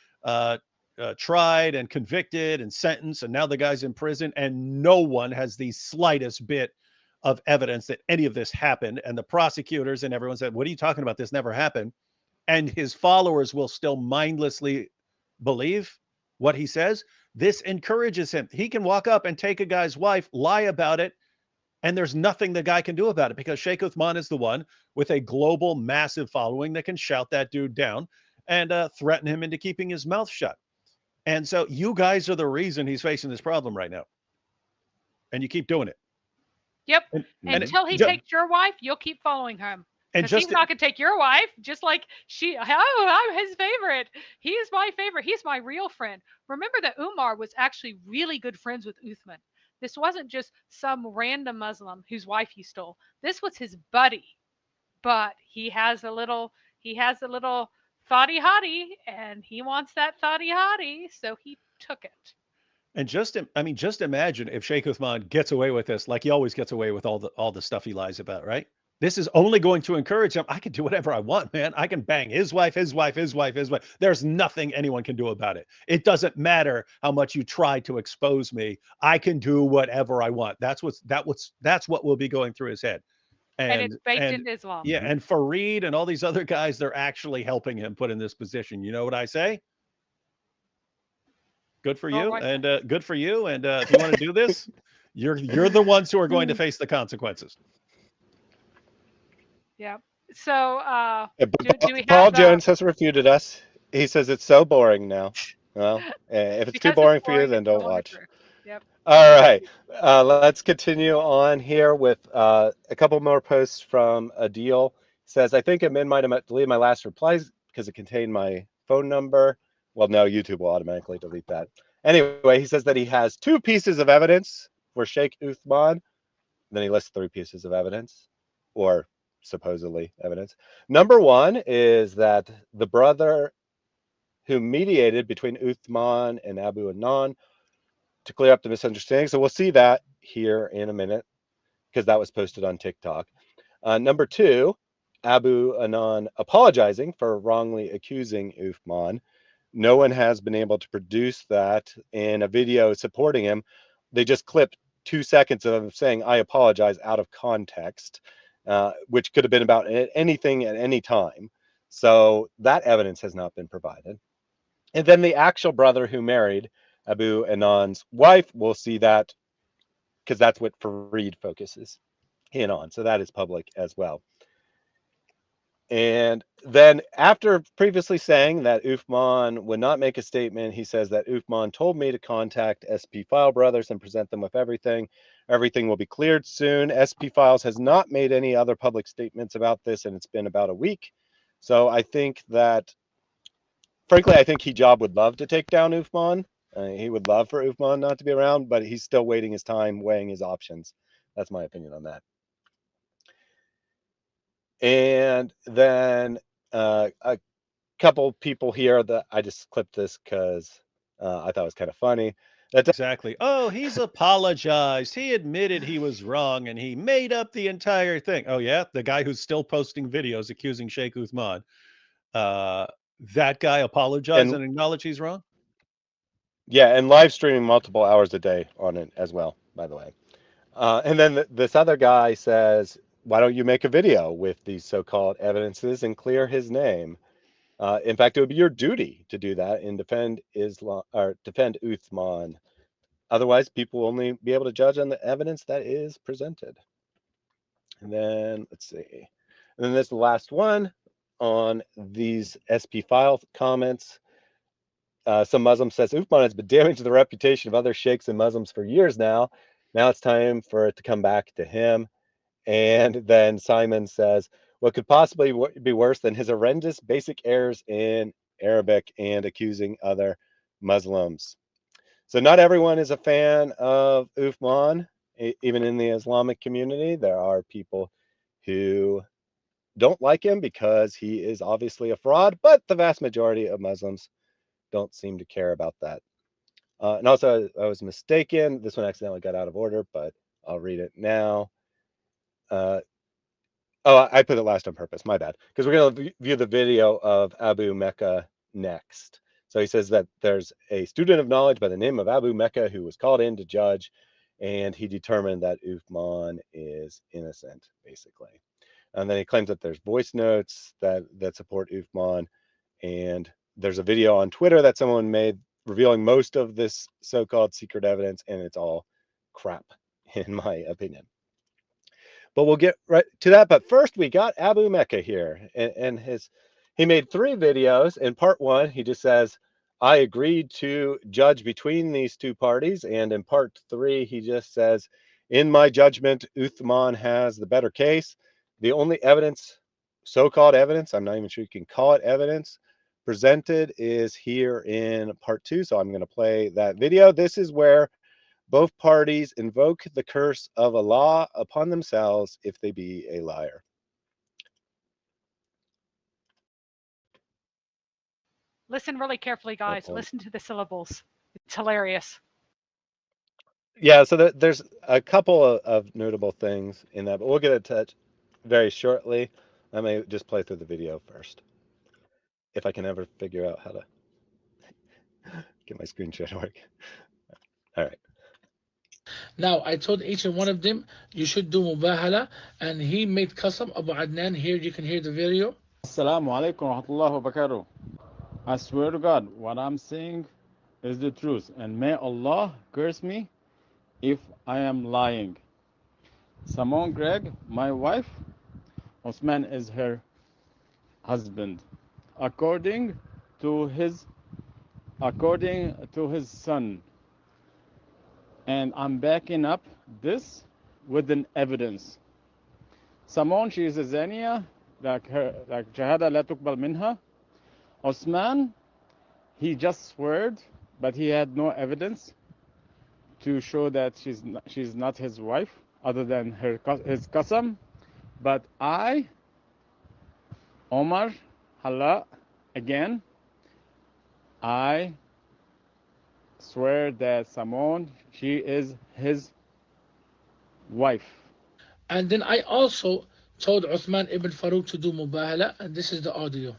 Speaker 4: tried and convicted and sentenced, and now the guy's in prison, and no one has the slightest bit of evidence that any of this happened, and the prosecutors and everyone said, what are you talking about? This never happened. And his followers will still mindlessly believe what he says. This encourages him. He can walk up and take a guy's wife, lie about it, and there's nothing the guy can do about it, because Sheikh Uthman is the one with a global massive following that can shout that dude down and threaten him into keeping his mouth shut. And so you guys are the reason he's facing this problem right now. And you keep doing it.
Speaker 3: Yep. Until he takes your wife, you'll keep following him. Because he's not going to take your wife, just like I'm his favorite. He is my favorite. He's my real friend. Remember that Umar was actually really good friends with Uthman. This wasn't just some random Muslim whose wife he stole. This was his buddy. But he has a little thotty hottie, and he wants that thotty hottie, so he took it.
Speaker 4: And just imagine if Sheikh Uthman gets away with this, like he always gets away with all the stuff he lies about, right? This is only going to encourage him. I can do whatever I want, man. I can bang his wife. There's nothing anyone can do about it. It doesn't matter how much you try to expose me. I can do whatever I want. That's what will be going through his head.
Speaker 3: And it's baked into Islam.
Speaker 4: Yeah, and Farid and all these other guys, they're actually helping him put in this position. You know what I say? Good for you, and good for you. And if you want to do this, you're the ones who are going to face the consequences.
Speaker 3: Yeah. So do we have
Speaker 1: Paul Jones has refuted us. He says it's so boring now. Well, if it's too boring for you, then don't watch.
Speaker 3: Yep.
Speaker 1: All right. Let's continue on here with a couple more posts from Adil. He says, I think admin might have deleted my last replies because it contained my phone number. Well, no, YouTube will automatically delete that. Anyway, he says that he has 2 pieces of evidence for Sheikh Uthman. Then he lists 3 pieces of evidence, or supposedly evidence. Number 1 is that the brother who mediated between Uthman and Abo Adnan to clear up the misunderstanding. So we'll see that here in a minute, because that was posted on TikTok. Number 2, Abo Adnan apologizing for wrongly accusing Uthman. No one has been able to produce that in a video supporting him. They just clipped 2 seconds of him saying, I apologize, out of context, which could have been about anything at any time. So that evidence has not been provided. And then the actual brother who married Abo Adnan's wife, we'll see that, because that's what Farid focuses in on. So that is public as well. And then after previously saying that Uthman would not make a statement, he says that Uthman told me to contact SP File Brothers and present them with everything. Everything will be cleared soon. SP Files has not made any other public statements about this, and it's been about a week. So I think that, frankly, I think Hijab would love to take down Uthman, He would love for Uthman not to be around, but he's still waiting his time, weighing his options. That's my opinion on that. And then a couple people here that I just clipped this because I thought it was kind of funny.
Speaker 4: Exactly. Oh, he's apologized. He admitted he was wrong and he made up the entire thing. Oh, yeah. The guy who's still posting videos accusing Sheikh Uthman. That guy apologized and acknowledged he's wrong?
Speaker 1: Yeah, and live streaming multiple hours a day on it as well, by the way. And then this other guy says, why don't you make a video with these so-called evidences and clear his name? In fact, it would be your duty to do that and defend Islam or defend Uthman. Otherwise, people will only be able to judge on the evidence that is presented. And then let's see. And then there's the last one on these SP file comments. Some Muslim says Uthman has been damaging the reputation of other sheikhs and Muslims for years now. Now it's time for it to come back to him. And then Simon says, what could possibly be worse than his horrendous basic errors in Arabic and accusing other Muslims? So not everyone is a fan of Uthman, even in the Islamic community. There are people who don't like him because he is obviously a fraud, but the vast majority of Muslims don't seem to care about that. And also, I was mistaken. This one accidentally got out of order, but I'll read it now. Oh, I put it last on purpose. My bad. Because we're going to view the video of Abu Mecca next. So he says that there's a student of knowledge by the name of Abu Mecca who was called in to judge, and he determined that Uthman is innocent, basically. And then he claims that there's voice notes that support Uthman, and there's a video on Twitter that someone made revealing most of this so-called secret evidence, and it's all crap, in my opinion. But we'll get right to that. But first, we got Abu Mecca here, and he made 3 videos. In part 1, he just says, I agreed to judge between these 2 parties. And in part 3, he just says, in my judgment, Uthman has the better case. The only evidence, so-called evidence, I'm not even sure you can call it evidence, presented is here in part 2. So I'm going to play that video. This is where both parties invoke the curse of Allah upon themselves if they be a liar.
Speaker 3: Listen really carefully, guys. Listen to the syllables. It's hilarious.
Speaker 1: Yeah, so there's a couple of notable things in that, but we'll get into it very shortly. I may just play through the video first, if I can ever figure out how to get my screen share to work. All right.
Speaker 9: Now, I told each and one of them, you should do mubahala, and he made qasam. Abu Adnan, here you can hear the video.
Speaker 5: Assalamu alaikum wa rahmatullahi wa barakatuh. I swear to God, what I'm saying is the truth, and may Allah curse me if I am lying. Simone Gregg, my wife, Osman is her husband. According to his son. And I'm backing up this with an evidence. Simone, she is a Zania, like Shahada la tuqbal minha. Osman, he just sweared, but he had no evidence to show that she's not his wife, other than his qasam. But I, Omar Hallak, again, I swear that Simone, she is his wife.
Speaker 9: And then I also told Uthman ibn Farooq to do mubahala, and this is the audio.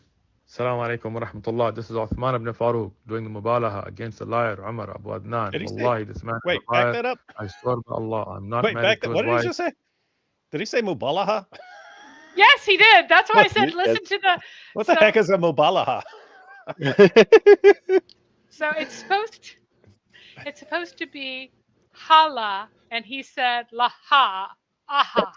Speaker 11: Assalamu alaikum wa rahmatullah. This is Uthman ibn Farooq doing the mubalaha against the liar Umar Abu Adnan. Wallahi, this man is a liar.
Speaker 4: Back that up.
Speaker 11: I swear by Allah, I'm not
Speaker 4: Wait,
Speaker 11: married to his
Speaker 4: what did
Speaker 11: wife.
Speaker 4: he just say? Did he say mubalaha?
Speaker 3: Yes, he did. That's why I said listen to the.
Speaker 4: What the heck is a mubalaha?
Speaker 3: So it's supposed to be hala, and he said laha, aha.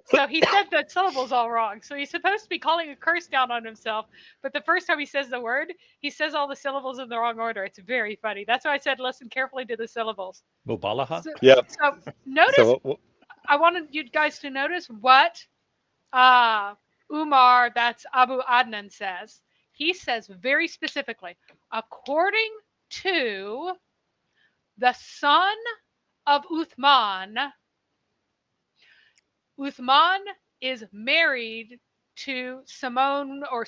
Speaker 3: So he said the syllables all wrong. So he's supposed to be calling a curse down on himself, but the first time he says the word, he says all the syllables in the wrong order. It's very funny. That's why I said listen carefully to the syllables.
Speaker 4: Mubalaha?
Speaker 1: Yeah.
Speaker 3: So notice, I wanted you guys to notice what Umar, that's Abu Adnan, says. He says very specifically, according to the son of Uthman. Uthman is married to Simone, or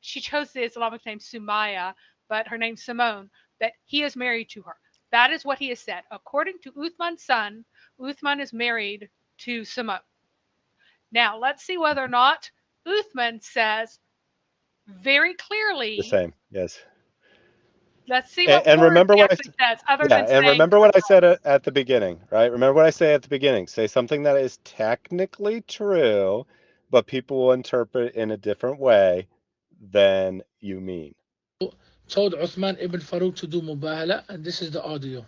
Speaker 3: she chose the Islamic name Sumaya, but her name's Simone, that he is married to her. That is what he has said. According to Uthman's son, Uthman is married to Simone. Now, let's see whether or not Uthman says very clearly
Speaker 1: The same, yes.
Speaker 3: Let's see what
Speaker 1: and remember what
Speaker 3: actually says, other
Speaker 1: yeah,
Speaker 3: than
Speaker 1: and
Speaker 3: saying,
Speaker 1: remember what I said at the beginning, right? Remember what I say at the beginning. Say something that is technically true, but people will interpret in a different way than you mean.
Speaker 9: Told Uthman ibn Farooq to do mubahala, and this is the audio.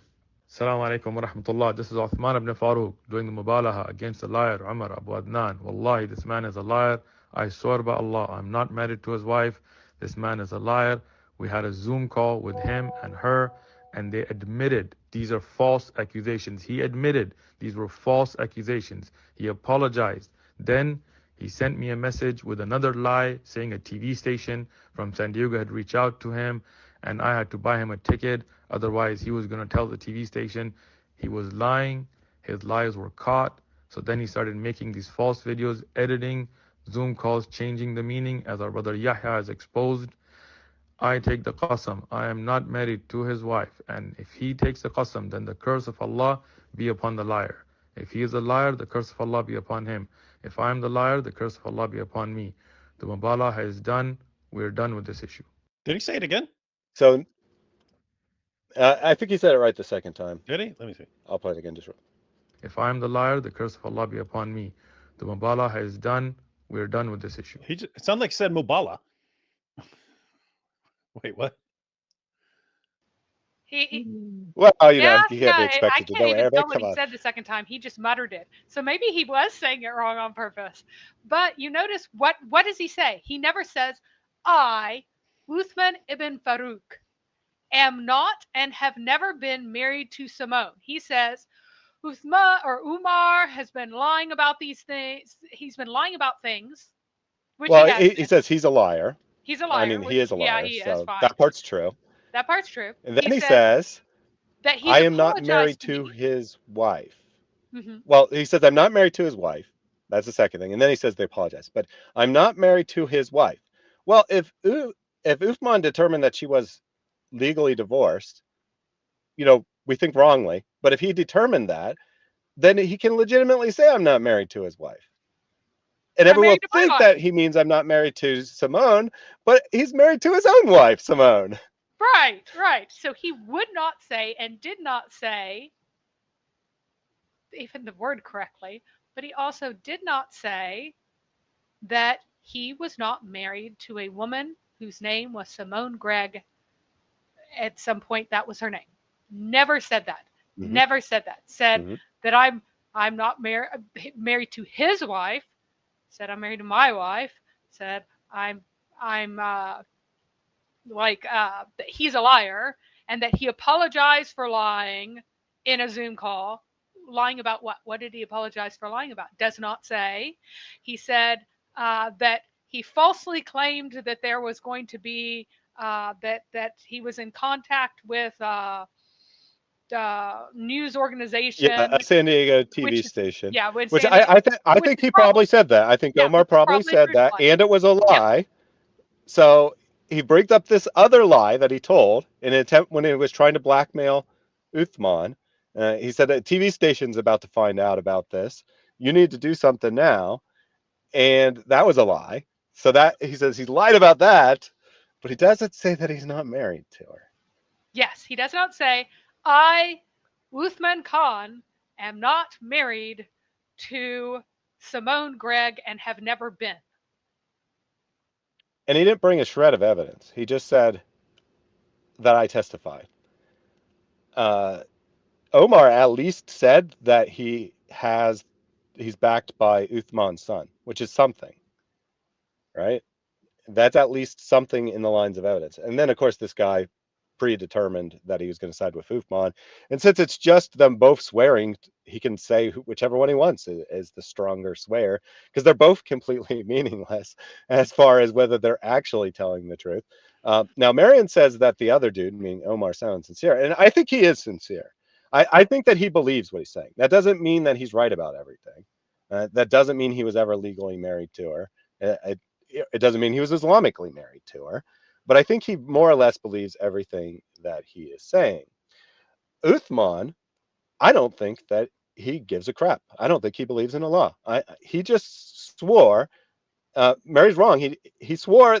Speaker 11: Assalamu alaikum wa rahmatullah. This is Uthman ibn Farooq doing the mubalaha against the liar Omar Abu Adnan. Wallahi, this man is a liar. I swear by Allah, I'm not married to his wife. This man is a liar. We had a Zoom call with him and her, and they admitted these are false accusations. He admitted these were false accusations. He apologized. Then he sent me a message with another lie saying a TV station from San Diego had reached out to him and I had to buy him a ticket. Otherwise, he was going to tell the TV station he was lying. His lies were caught. So then he started making these false videos, editing, Zoom calls, changing the meaning, as our brother Yahya has exposed. I take the qasam. I am not married to his wife. And if he takes the qasam, then the curse of Allah be upon the liar. If he is a liar, the curse of Allah be upon him. If I am the liar, the curse of Allah be upon me. The mubalah is done. We're done with this issue.
Speaker 4: Did he say it again?
Speaker 1: So I think he said it right the second time.
Speaker 4: Did he? Let me see.
Speaker 1: I'll play it again just real.
Speaker 11: If I am the liar, the curse of Allah be upon me. The mubalah is done. We're done with this issue.
Speaker 4: It sounded like he said mubala. Wait, what?
Speaker 1: Well, you
Speaker 3: yeah,
Speaker 1: know, you can't be
Speaker 3: I
Speaker 1: expected to
Speaker 3: can't
Speaker 1: know
Speaker 3: even
Speaker 1: Arabic.
Speaker 3: tell what
Speaker 1: Come
Speaker 3: he
Speaker 1: on.
Speaker 3: said the second time. He just muttered it. So maybe he was saying it wrong on purpose. But you notice what does he say? He never says, I, Uthman ibn Farooq, am not and have never been married to Simone. He says, Uthman or Umar has been lying about these things. He's been lying about things. Which
Speaker 1: Well,
Speaker 3: he
Speaker 1: he says he's a liar.
Speaker 3: He's a liar.
Speaker 1: I mean, he is a liar.
Speaker 3: Yeah, he
Speaker 1: so
Speaker 3: is. Fine.
Speaker 1: that part's true.
Speaker 3: That part's true.
Speaker 1: And then he says
Speaker 3: that he's
Speaker 1: I am not married
Speaker 3: to
Speaker 1: his wife.
Speaker 3: Mm-hmm.
Speaker 1: Well, he says I'm not married to his wife. That's the second thing. And then he says they apologize. But I'm not married to his wife. Well, if Uthman determined that she was legally divorced, you know, we think wrongly. But if he determined that, then he can legitimately say I'm not married to his wife. And everyone will think that he means I'm not married to Simone, but he's married to his own wife, Simone.
Speaker 3: Right, right. So he would not say and did not say even the word correctly, but he also did not say that he was not married to a woman whose name was Simone Gregg. At some point, that was her name. Never said that. Mm-hmm. Never said that. Said that I'm not married to his wife. Said I'm married to my wife. Said I'm he's a liar, and that he apologized for lying in a Zoom call. Lying about what? What did he apologize for lying about? Does not say. He said that he falsely claimed that there was going to be that he was in contact with news organization.
Speaker 1: Yeah, a San Diego TV station.
Speaker 3: Yeah,
Speaker 1: which I think he probably said that. I think Omar probably said that, and it was a lie. Yeah. So he brought up this other lie that he told in an attempt when he was trying to blackmail Uthman. He said that TV station's about to find out about this. You need to do something now, and that was a lie. So that he says he lied about that, but he doesn't say that he's not married to her.
Speaker 3: Yes, he does not say, I, Uthman Khan, am not married to Simone Gregg and have never been.
Speaker 1: And he didn't bring a shred of evidence. He just said that I testified. Omar at least said that he's backed by Uthman's son, which is something, right? That's at least something in the lines of evidence. And then, of course, this guy predetermined that he was going to side with Uthman. And since it's just them both swearing, he can say whichever one he wants is the stronger swear, because they're both completely meaningless as far as whether they're actually telling the truth. Now, Marion says that the other dude, meaning Omar, sounds sincere, and I think he is sincere. I think that he believes what he's saying. That doesn't mean that he's right about everything. That doesn't mean he was ever legally married to her. It doesn't mean he was Islamically married to her. But I think he more or less believes everything that he is saying. Uthman, I don't think that he gives a crap. I don't think he believes in Allah. He just swore. Mary's wrong. He swore.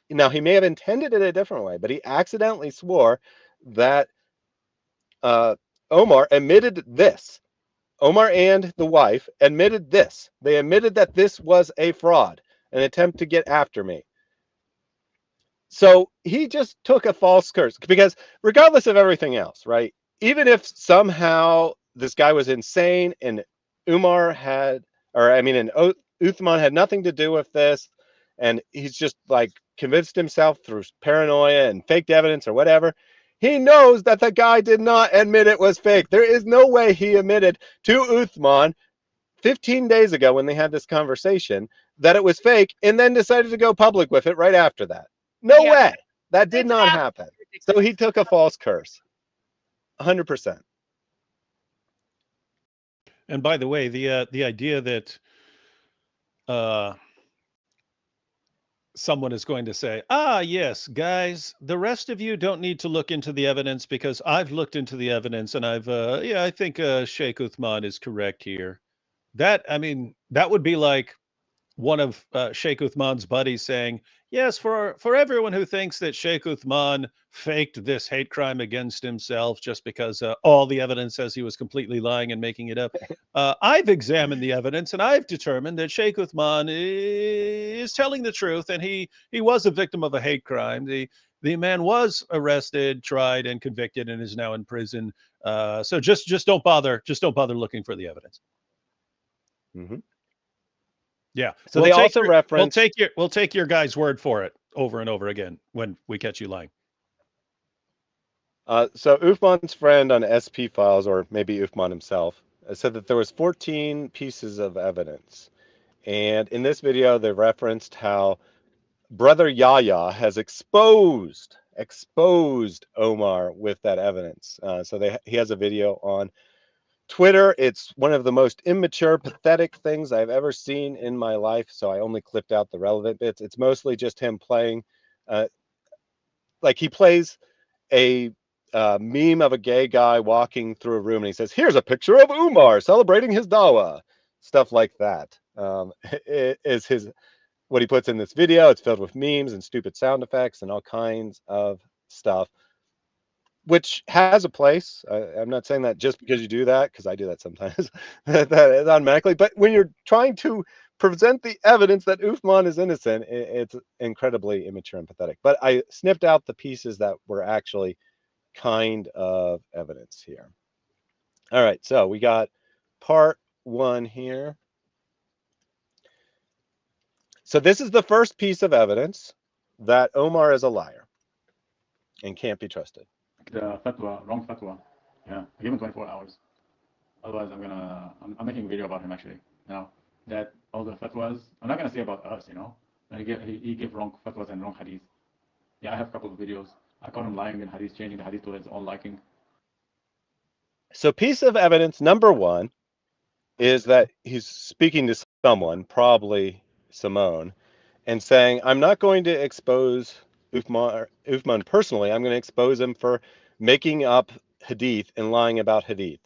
Speaker 1: Now, he may have intended it a different way, but he accidentally swore that Omar admitted this. Omar and the wife admitted this. They admitted that this was a fraud, an attempt to get after me. So he just took a false curse, because regardless of everything else, right? Even if somehow this guy was insane and Uthman had nothing to do with this, and he's just like convinced himself through paranoia and faked evidence or whatever, he knows that the guy did not admit it was fake. There is no way he admitted to Uthman 15 days ago when they had this conversation that it was fake and then decided to go public with it right after that. No way. That did not happen. So he took a false curse. 100%.
Speaker 4: And by the way, the idea that someone is going to say, yes, guys, the rest of you don't need to look into the evidence because I've looked into the evidence and I think Sheikh Uthman is correct here. That would be like one of Sheikh Uthman's buddies saying, yes, for everyone who thinks that Sheikh Uthman faked this hate crime against himself just because all the evidence says he was completely lying and making it up. I've examined the evidence and I've determined that Sheikh Uthman is telling the truth, and he was a victim of a hate crime. The man was arrested, tried, and convicted, and is now in prison. So just don't bother looking for the evidence.
Speaker 1: Mm-hmm.
Speaker 4: Yeah.
Speaker 1: So they also reference.
Speaker 4: We'll take your guy's word for it over and over again when we catch you lying.
Speaker 1: So Uthman's friend on SP Files, or maybe Uthman himself, said that there was 14 pieces of evidence, and in this video they referenced how brother Yahya has exposed Omar with that evidence. So he has a video on Twitter. It's one of the most immature, pathetic things I've ever seen in my life, so I only clipped out the relevant bits. It's mostly just him playing, like he plays a meme of a gay guy walking through a room, and he says, "Here's a picture of Umar celebrating his dawah." Stuff like that is what he puts in this video. It's filled with memes and stupid sound effects and all kinds of stuff, which has a place. I'm not saying that just because you do that, because I do that sometimes, that is automatically. But when you're trying to present the evidence that Uthman is innocent, it's incredibly immature and pathetic. But I snipped out the pieces that were actually kind of evidence here. All right, so we got part one here. So this is the first piece of evidence that Omar is a liar and can't be trusted.
Speaker 5: The fatwa, wrong fatwa. Yeah, I give him 24 hours. Otherwise, I'm making a video about him actually. That all the fatwas, I'm not gonna say about us, he gave wrong fatwas and wrong hadith. Yeah, I have a couple of videos. I caught him lying in hadith, changing the hadith to his own liking.
Speaker 1: So piece of evidence number one is that he's speaking to someone, probably Simone, and saying, I'm not going to expose Uthman personally. I'm going to expose him for making up hadith and lying about hadith,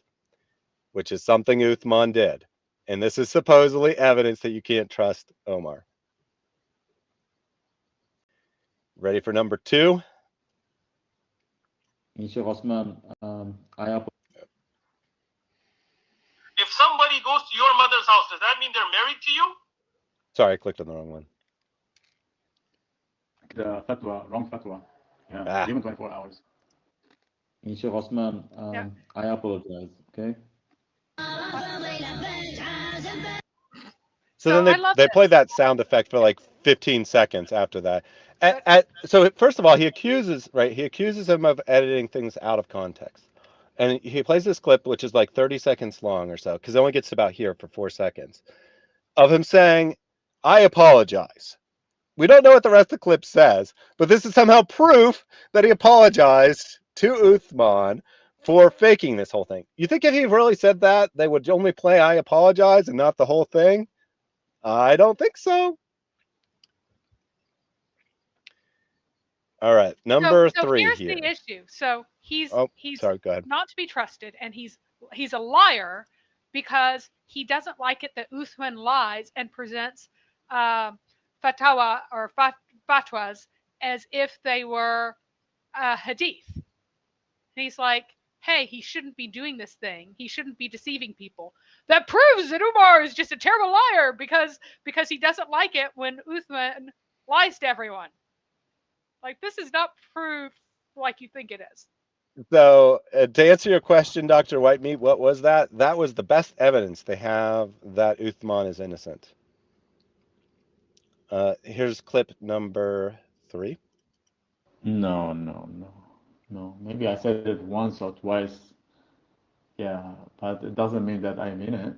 Speaker 1: which is something Uthman did. And this is supposedly evidence that you can't trust Omar. Ready for number two?
Speaker 16: Sheikh Uthman,
Speaker 2: If somebody goes to your mother's house, does that mean they're married to you?
Speaker 1: Sorry, I clicked on the wrong one.
Speaker 5: The fatwa, wrong fatwa. Yeah, give him 24 hours.
Speaker 16: Sheikh Uthman, I apologize, okay?
Speaker 1: So then they play that sound effect for like 15 seconds after that. So first of all, he accuses him of editing things out of context. And he plays this clip, which is like 30 seconds long or so, because it only gets about here for 4 seconds, of him saying, I apologize. We don't know what the rest of the clip says, but this is somehow proof that he apologized to Uthman for faking this whole thing. You think if he really said that, they would only play "I apologize" and not the whole thing? I don't think so. All right, number
Speaker 3: So
Speaker 1: 3
Speaker 3: here's
Speaker 1: here.
Speaker 3: the issue. So he's
Speaker 1: Sorry, go ahead.
Speaker 3: not to be trusted, and he's a liar because he doesn't like it that Uthman lies and presents fatwa or fatwas as if they were hadith. And he's like, hey, he shouldn't be doing this thing. He shouldn't be deceiving people. That proves that Umar is just a terrible liar because he doesn't like it when Uthman lies to everyone. Like, this is not proof like you think it is.
Speaker 1: So, to answer your question, Dr. Whitemeat, what was that? That was the best evidence they have that Uthman is innocent. Here's clip number 3.
Speaker 17: No. Maybe I said it once or twice. Yeah, but it doesn't mean that I mean it.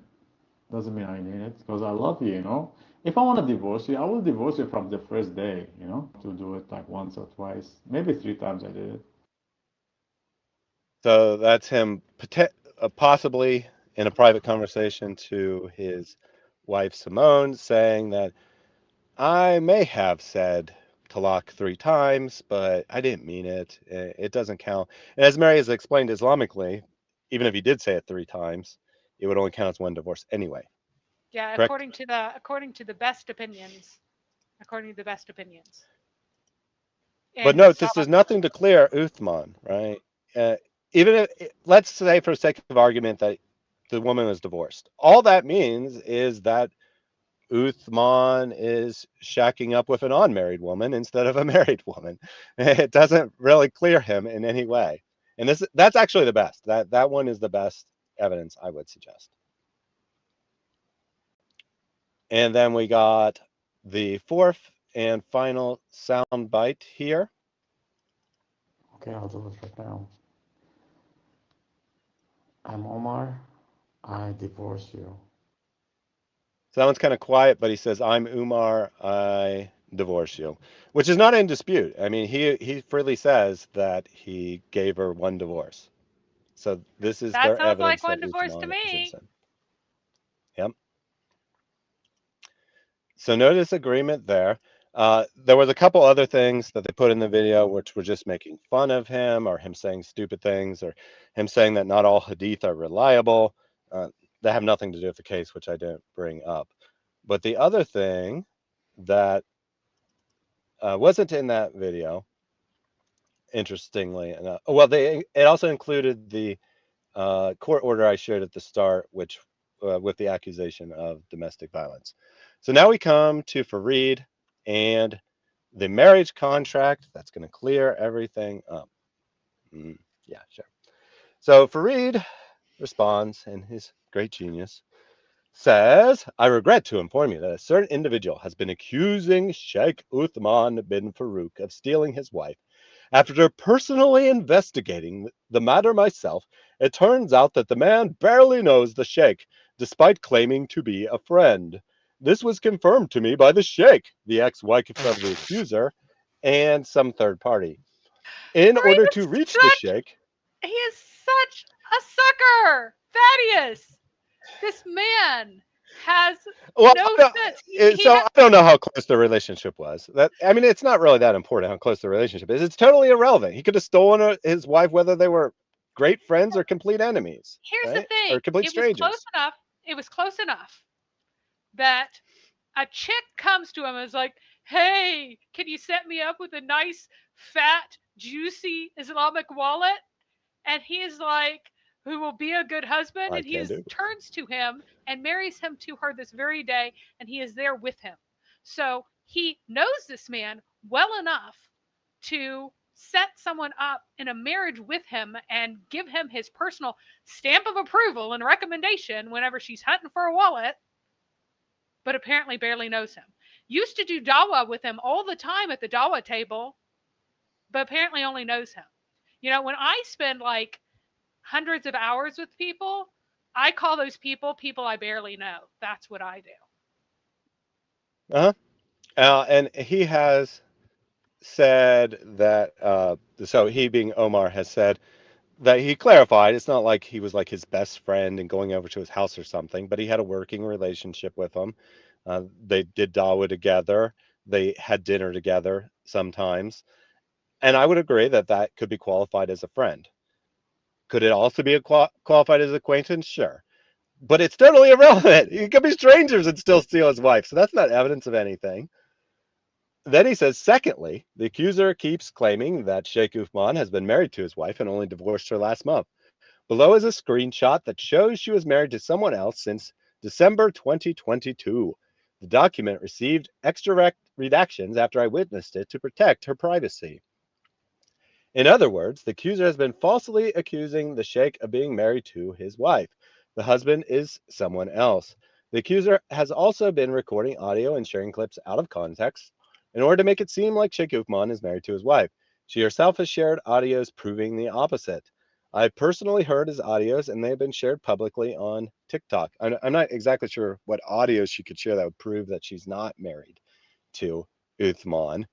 Speaker 17: Doesn't mean I mean it because I love you, you know. If I want to divorce you, I will divorce you from the first day, you know, to do it like once or twice, maybe 3 times I did it.
Speaker 1: So that's him possibly in a private conversation to his wife Simone saying that I may have said talaq 3 times, but I didn't mean it. It doesn't count. And as Mary has explained Islamically, even if he did say it 3 times, it would only count as one divorce anyway.
Speaker 3: Yeah,
Speaker 1: Correct?
Speaker 3: according to the best opinions. According to the best opinions.
Speaker 1: But note, this does nothing to clear Uthman, right? Even if, let's say for the sake of argument that the woman was divorced. All that means is that Uthman is shacking up with an unmarried woman instead of a married woman. It doesn't really clear him in any way. And that's actually the best. That one is the best evidence, I would suggest. And then we got the 4th and final sound bite here.
Speaker 17: Okay, I'll do it right now. I'm Omar. I divorce you.
Speaker 1: So that one's kind of quiet, but he says, I'm Umar, I divorce you, which is not in dispute. I mean, he freely says that he gave her 1 divorce. So this is
Speaker 3: That
Speaker 1: their
Speaker 3: sounds like
Speaker 1: evidence
Speaker 3: one
Speaker 1: that
Speaker 3: divorce to
Speaker 1: Uthman is
Speaker 3: me.
Speaker 1: innocent. Yep. So no disagreement there. There was a couple other things that they put in the video which were just making fun of him or him saying stupid things or him saying that not all hadith are reliable. That have nothing to do with the case, which I didn't bring up. But the other thing that wasn't in that video, interestingly enough, well, it also included the court order I shared at the start, which with the accusation of domestic violence. So now we come to Farid and the marriage contract that's going to clear everything up. Yeah, sure. So Farid responds in his great genius, says, I regret to inform you that a certain individual has been accusing Sheikh Uthman ibn Farooq of stealing his wife. After personally investigating the matter myself, it turns out that the man barely knows the Sheikh, despite claiming to be a friend. This was confirmed to me by the Sheikh, the ex-wife of the accuser, and some third party. In order to reach the Sheikh,
Speaker 3: he is such a sucker, Thaddeus. This man has no sense.
Speaker 1: So I don't know how close the relationship was. I mean, it's not really that important how close the relationship is. It's totally irrelevant. He could have stolen his wife, whether they were great friends or complete enemies.
Speaker 3: Here's
Speaker 1: right?
Speaker 3: the thing.
Speaker 1: Or complete strangers.
Speaker 3: It was close enough that a chick comes to him and is like, hey, can you set me up with a nice, fat, juicy Islamic wallet? And he's like, who will be a good husband? And he turns to him and marries him to her this very day, and he is there with him. So he knows this man well enough to set someone up in a marriage with him and give him his personal stamp of approval and recommendation whenever she's hunting for a wallet, but apparently barely knows him. Used to do dawah with him all the time at the dawah table, but apparently only knows him. You know, when I spend like hundreds of hours with people, I call those people I barely know. That's what I do.
Speaker 1: And he has said that, so he being Omar has said that he clarified it's not like he was like his best friend and going over to his house or something, but he had a working relationship with him. They did dawah together. They had dinner together sometimes. And I would agree that that could be qualified as a friend. Could it also be qualified as acquaintance? Sure. But it's totally irrelevant. You could be strangers and still steal his wife. So that's not evidence of anything. Then he says, secondly, the accuser keeps claiming that Sheikh Uthman has been married to his wife and only divorced her last month. Below is a screenshot that shows she was married to someone else since December 2022. The document received extra redactions after I witnessed it to protect her privacy. In other words, the accuser has been falsely accusing the sheikh of being married to his wife. The husband is someone else. The accuser has also been recording audio and sharing clips out of context in order to make it seem like Sheikh Uthman is married to his wife. She herself has shared audios proving the opposite. I personally heard his audios, and they have been shared publicly on TikTok. I'm not exactly sure what audios she could share that would prove that she's not married to Uthman.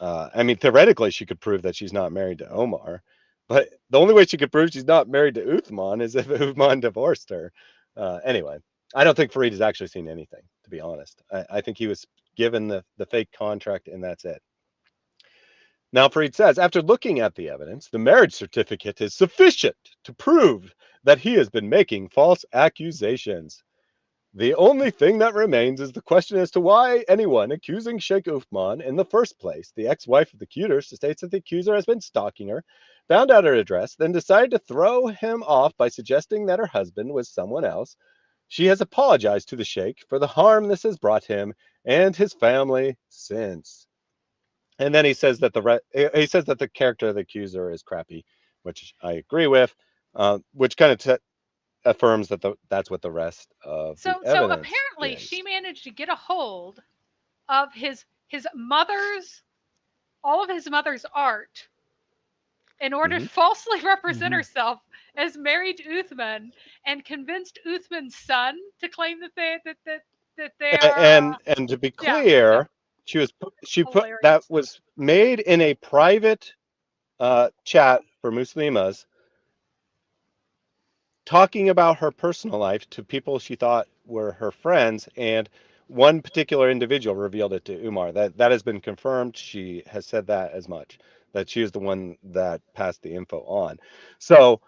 Speaker 1: I mean, theoretically, she could prove that she's not married to Omar, but the only way she could prove she's not married to Uthman is if Uthman divorced her. Anyway, I don't think Farid has actually seen anything, to be honest. I think he was given the fake contract, and that's it. Now, Farid says, after looking at the evidence, the marriage certificate is sufficient to prove that he has been making false accusations. The only thing that remains is the question as to why anyone accusing Sheikh Uthman in the first place. The ex-wife of the accuser states that the accuser has been stalking her, found out her address, then decided to throw him off by suggesting that her husband was someone else. She has apologized to the sheikh for the harm this has brought him and his family since. And then he says that the character of the accuser is crappy, which I agree with, which kind of affirms that that's what the rest of the evidence
Speaker 3: So apparently
Speaker 1: is.
Speaker 3: she managed to get a hold of all of his mother's art in order to falsely represent herself as married to Uthman, and convinced Uthman's son to claim that they are.
Speaker 1: And to be clear, she put that was made in a private chat for Muslimas, talking about her personal life to people she thought were her friends, and one particular individual revealed it to Umar. That has been confirmed. She has said that as much, that she is the one that passed the info on. So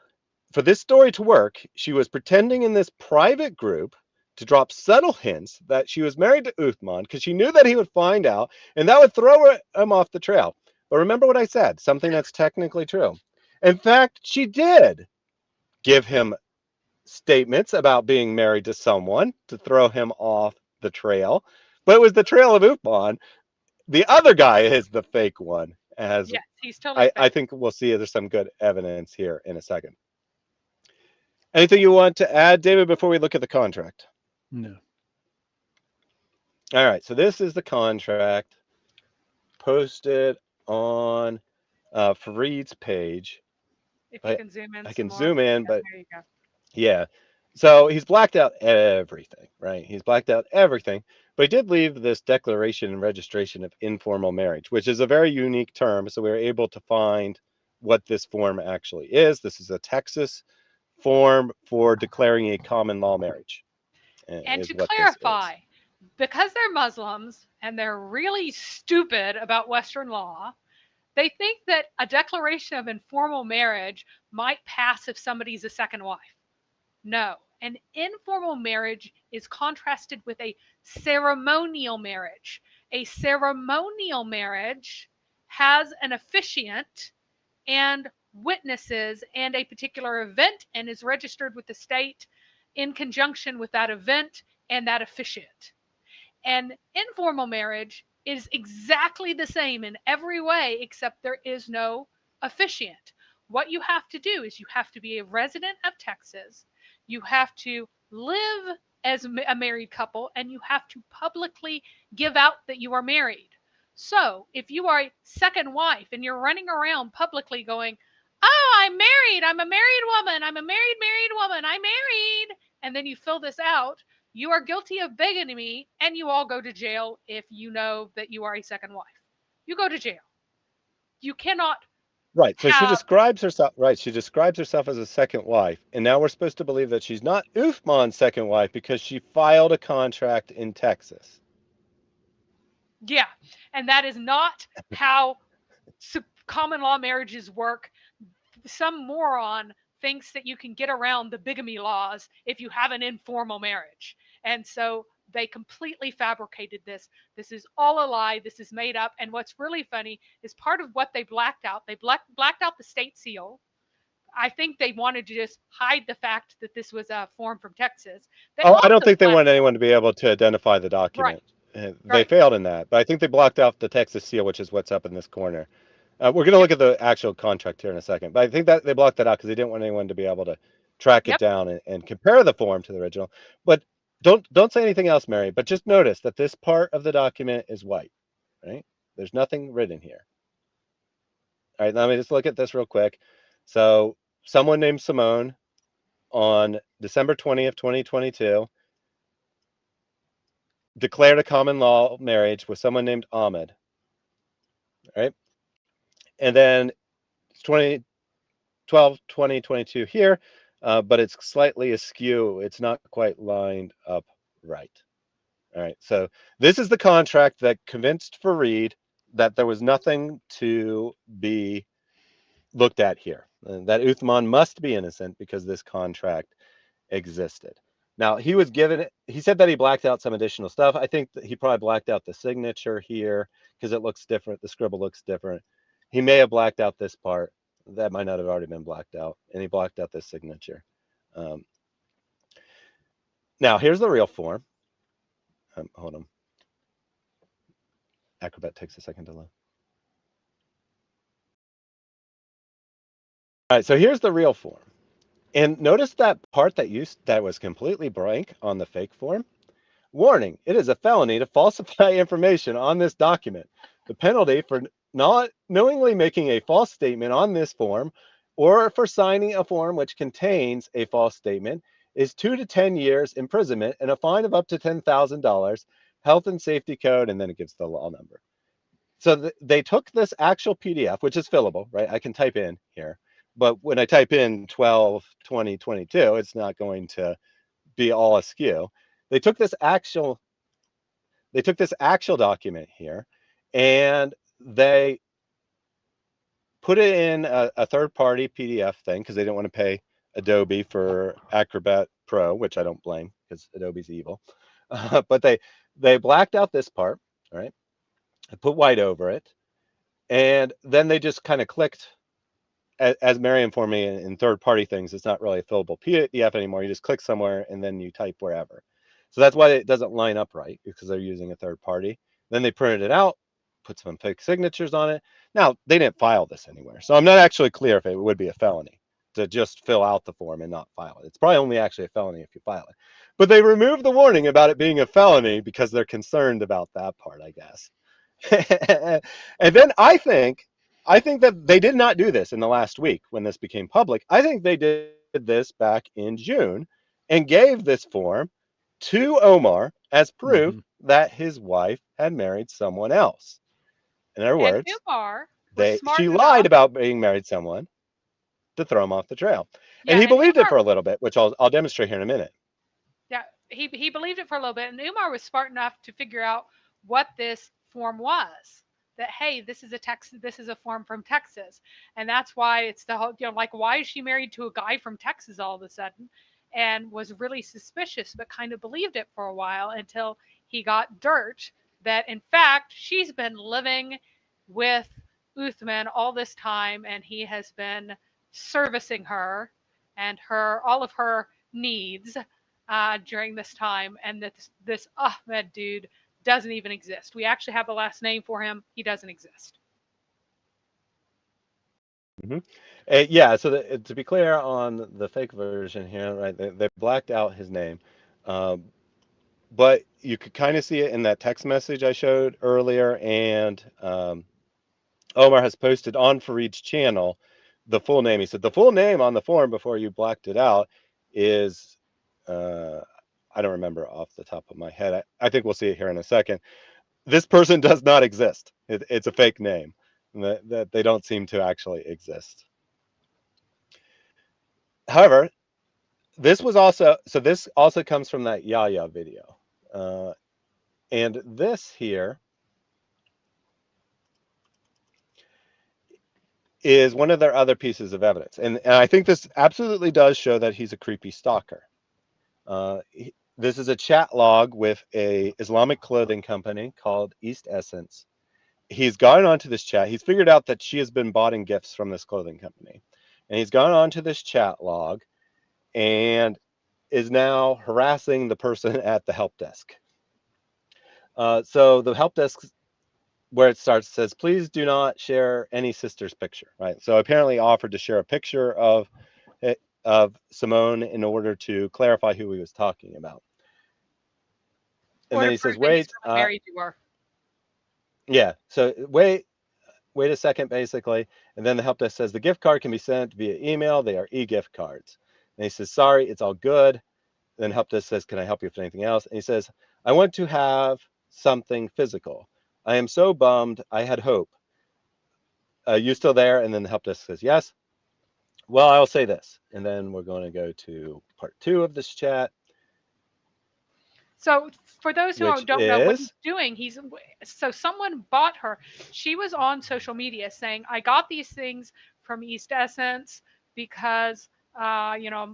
Speaker 1: for this story to work, she was pretending in this private group to drop subtle hints that she was married to Uthman because she knew that he would find out, and that would throw him off the trail. But remember what I said, something that's technically true. In fact, she did give him statements about being married to someone to throw him off the trail, but it was the trail of Uthman. The other guy is the fake one. Yes,
Speaker 3: he's totally fake.
Speaker 1: I think we'll see there's some good evidence here in a second. Anything you want to add, David, before we look at the contract?
Speaker 4: No.
Speaker 1: All right, so this is the contract posted on Farid's page.
Speaker 3: If you can zoom in,
Speaker 1: I can zoom in, but
Speaker 3: there you go.
Speaker 1: Yeah. So he's blacked out everything, right? He's blacked out everything, but he did leave this declaration and registration of informal marriage, which is a very unique term. So we were able to find what this form actually is. This is a Texas form for declaring a common law marriage.
Speaker 3: And to clarify, because they're Muslims and they're really stupid about Western law, they think that a declaration of informal marriage might pass if somebody's a second wife. No, an informal marriage is contrasted with a ceremonial marriage. A ceremonial marriage has an officiant and witnesses and a particular event, and is registered with the state in conjunction with that event and that officiant. And informal marriage is exactly the same in every way, except there is no officiant. What you have to do is you have to be a resident of Texas. You have to live as a married couple, and you have to publicly give out that you are married. So if you are a second wife and you're running around publicly going, oh, I'm married, I'm a married woman, I'm a married woman, I'm married, and then you fill this out, you are guilty of bigamy, and you all go to jail if you know that you are a second wife. You go to jail. You cannot
Speaker 1: Right. So she
Speaker 3: have
Speaker 1: describes herself, right. She describes herself as a second wife. And now we're supposed to believe that she's not Uthman's second wife because she filed a contract in Texas.
Speaker 3: yeah, and that is not how common law marriages work. Some moron thinks that you can get around the bigamy laws if you have an informal marriage. And so they completely fabricated this. This is all a lie. This is made up. And what's really funny is part of what they blacked out. They blacked out the state seal. I think they wanted to just hide the fact that this was a form from Texas. They
Speaker 1: Oh, I don't
Speaker 3: also
Speaker 1: think they
Speaker 3: blacked
Speaker 1: want anyone to be able to identify the
Speaker 3: right,
Speaker 1: document. They
Speaker 3: right.
Speaker 1: failed in that. But I think they blocked out the Texas seal, which is what's up in this corner. We're going to look at the actual contract here in a second. But I think that they blocked that out because they didn't want anyone to be able to track it
Speaker 3: Yep.
Speaker 1: down and compare the form to the original. But don't say anything else, Mary. But just notice that this part of the document is white, right? There's nothing written here. All right, let me just look at this real quick. So someone named Simone on December 20th, 2022, declared a common law marriage with someone named Ahmed. All right. And then it's 2022 here, but it's slightly askew. It's not quite lined up right. All right. So this is the contract that convinced Farid that there was nothing to be looked at here, that Uthman must be innocent because this contract existed. Now, he said that he blacked out some additional stuff. I think that he probably blacked out the signature here because it looks different. The scribble looks different. He may have blacked out this part. That might not have already been blacked out. And he blacked out this signature. Now, here's the real form. Hold on. Acrobat takes a second to load. All right, so here's the real form. And notice that part that was completely blank on the fake form. Warning, it is a felony to falsify information on this document. The penalty for not knowingly making a false statement on this form or for signing a form which contains a false statement is 2 to 10 years imprisonment and a fine of up to $10,000, health and safety code, and then it gives the law number. So they took this actual PDF, which is fillable, right? I can type in here, but when I type in 12/20/22, it's not going to be all askew. They took this actual document here and they put it in a third-party PDF thing because they didn't want to pay Adobe for Acrobat Pro, which I don't blame because Adobe's evil. But they blacked out this part, all right? I put white over it, and then they just kind of clicked. As Mary informed me, in third-party things, it's not really a fillable PDF anymore. You just click somewhere and then you type wherever. So that's why it doesn't line up right, because they're using a third party. Then they printed it out, put some fake signatures on it. Now, they didn't file this anywhere. So I'm not actually clear if it would be a felony to just fill out the form and not file it. It's probably only actually a felony if you file it. But they removed the warning about it being a felony because they're concerned about that part, I guess. And then I think that they did not do this in the last week when this became public. I think they did this back in June and gave this form to Omar as proof that his wife had married someone else. In other words,
Speaker 3: Umar was smart
Speaker 1: she
Speaker 3: enough.
Speaker 1: lied about being married to someone to throw him off the trail.
Speaker 3: Yeah,
Speaker 1: and he
Speaker 3: and
Speaker 1: believed
Speaker 3: Umar,
Speaker 1: it for a little bit, which I'll demonstrate here in a minute.
Speaker 3: Yeah, he believed it for a little bit, and Umar was smart enough to figure out what this form was. That, hey, this is a form from Texas, and that's why it's the whole, like, why is she married to a guy from Texas all of a sudden? And was really suspicious, but kind of believed it for a while until he got dirt that in fact she's been living with Uthman all this time, and he has been servicing her and all of her needs during this time, and that this Ahmed dude doesn't even exist. We actually have a last name for him. He doesn't exist.
Speaker 1: Yeah, so to be clear on the fake version here, right, they blacked out his name. But you could kind of see it in that text message I showed earlier, and Omar has posted on Farid's channel the full name. He said the full name on the form before you blacked it out is, I I don't remember off the top of my head. I think we'll see it here in a second. This person does not exist. It's a fake name. That they don't seem to actually exist. However, this also comes from that Yahya video, and this here is one of their other pieces of evidence, and I think this absolutely does show that he's a creepy stalker. This is a chat log with a Islamic clothing company called East Essence. He's gone onto this chat. He's figured out that she has been buying gifts from this clothing company, and he's gone onto this chat log and is now harassing the person at the help desk. So the help desk, where it starts, says, please do not share any sister's picture, right? So apparently offered to share a picture of Simone in order to clarify who he was talking about. And then he says, wait,
Speaker 3: married to her.
Speaker 1: Yeah, so wait a second, basically. And then the help desk says the gift card can be sent via email. They are e-gift cards. And he says, sorry, it's all good. Then help desk says, can I help you with anything else? And he says, I want to have something physical. I am so bummed. I had hope. You still there? And then the help desk says, yes. Well, I'll say this. And then we're going to go to part 2 of this chat.
Speaker 3: So for those who don't know what he's doing, so someone bought her. She was on social media saying, I got these things from East Essence because,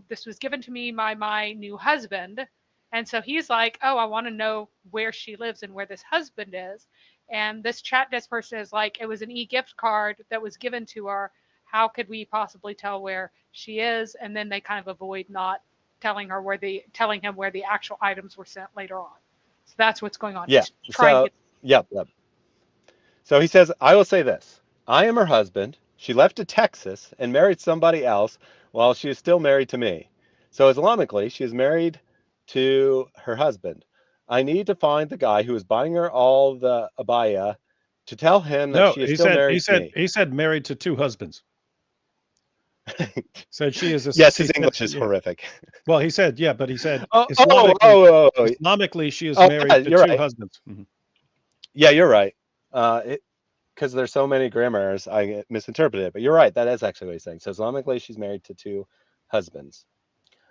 Speaker 3: this was given to me by my new husband. And so he's like, oh, I want to know where she lives and where this husband is. And this chat desk person is like, it was an e-gift card that was given to her. How could we possibly tell where she is? And then they kind of avoid not telling him where the actual items were sent later on. So that's what's going on.
Speaker 1: Yeah. Yep. So he says, I will say this. I am her husband. She left to Texas and married somebody else while she is still married to me. So Islamically, she is married to her husband. I need to find the guy who is buying her all the abaya to tell him that she is still married to me.
Speaker 4: He said married to 2 husbands. Said she is a
Speaker 1: yes, his English is horrific.
Speaker 4: Well, he said, yeah, but he said
Speaker 1: Islamically
Speaker 4: she is married to 2 husbands. Mm-hmm.
Speaker 1: Yeah, you're right. Because there's so many grammar errors, I misinterpreted it. But you're right. That is actually what he's saying. So Islamically, she's married to 2 husbands.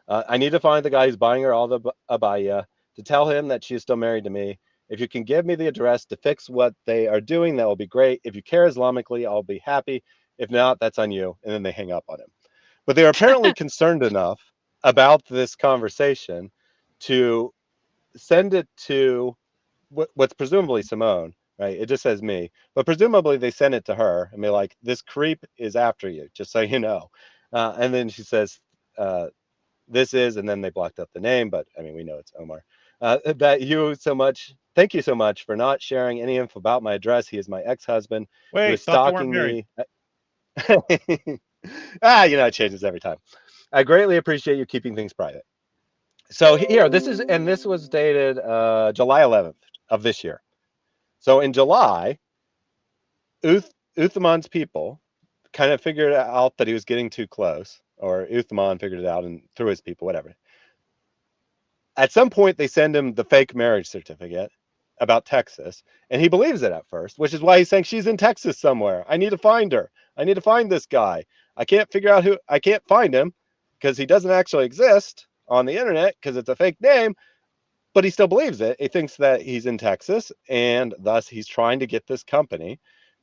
Speaker 1: I need to find the guy who's buying her all the abaya to tell him that she is still married to me. If you can give me the address to fix what they are doing, that will be great. If you care Islamically, I'll be happy. If not, that's on you. And then they hang up on him. But they are apparently concerned enough about this conversation to send it to what's presumably Simone, right? It just says me. But presumably they send it to her and be like, this creep is after you, just so you know. And then she says, this is, and then they blocked up the name, but I mean, we know it's Omar. Thank you so much for not sharing any info about my address. He is my ex-husband who is stalking me. It changes every time. I greatly appreciate you keeping things private. So here, this was dated July 11th of this year. So in July, Uthman's people kind of figured out that he was getting too close, or Uthman figured it out and through his people, whatever. At some point, they send him the fake marriage certificate about Texas, and he believes it at first, which is why he's saying she's in Texas somewhere. I need to find her. I need to find this guy. I can't figure out I can't find him because he doesn't actually exist on the internet because it's a fake name, but he still believes it. He thinks that he's in Texas, and thus he's trying to get this company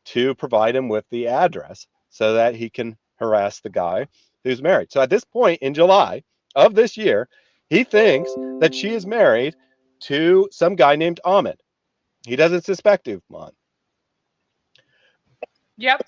Speaker 1: to provide him with the address so that he can harass the guy who's married. So at this point in July of this year, he thinks that she is married to some guy named Ahmed. He doesn't suspect Uthman.
Speaker 3: Yep.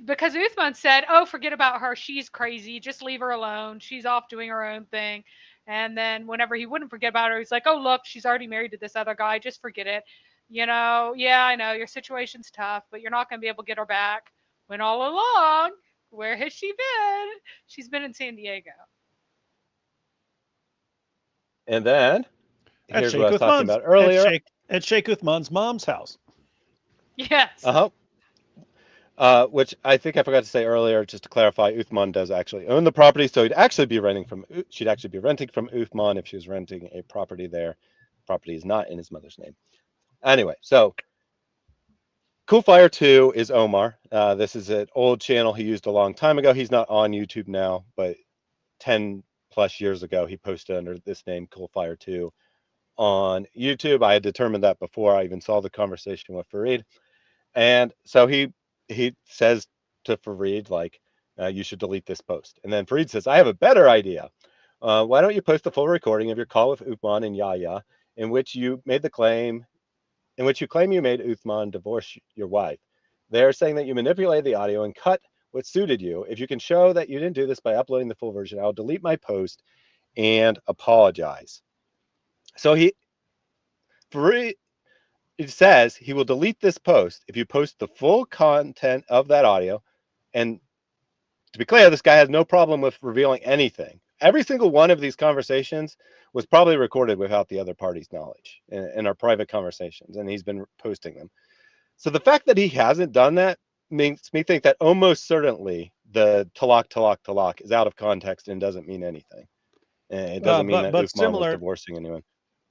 Speaker 3: Because Uthman said, oh, forget about her. She's crazy. Just leave her alone. She's off doing her own thing. And then whenever he wouldn't forget about her, he's like, oh, look, she's already married to this other guy. Just forget it. Yeah, I know your situation's tough, but you're not going to be able to get her back. When all along, where has she been? She's been in San Diego.
Speaker 1: And then, here's what I was talking about earlier.
Speaker 4: At Sheikh Uthman's mom's house.
Speaker 3: Yes.
Speaker 1: Which I think I forgot to say earlier, just to clarify, Uthman does actually own the property, so she'd actually be renting from Uthman if she was renting a property there. Property is not in his mother's name. Anyway, so Coolfire 2 is Omar. This is an old channel he used a long time ago. He's not on YouTube now, but 10 plus years ago he posted under this name, Coolfire 2, on YouTube. I had determined that before I even saw the conversation with Farid. And so he says to Farid, like, you should delete this post. And then Farid says, I have a better idea. Why don't you post the full recording of your call with Uthman and Yahya, in which you claim you made Uthman divorce your wife. They're saying that you manipulated the audio and cut what suited you. If you can show that you didn't do this by uploading the full version, I'll delete my post and apologize. So Farid, it says he will delete this post if you post the full content of that audio. And to be clear, this guy has no problem with revealing anything. Every single one of these conversations was probably recorded without the other party's knowledge in our private conversations, and he's been posting them. So the fact that he hasn't done that makes me think that almost certainly the talaq is out of context and doesn't mean anything. And it doesn't mean that Uthman was divorcing anyone.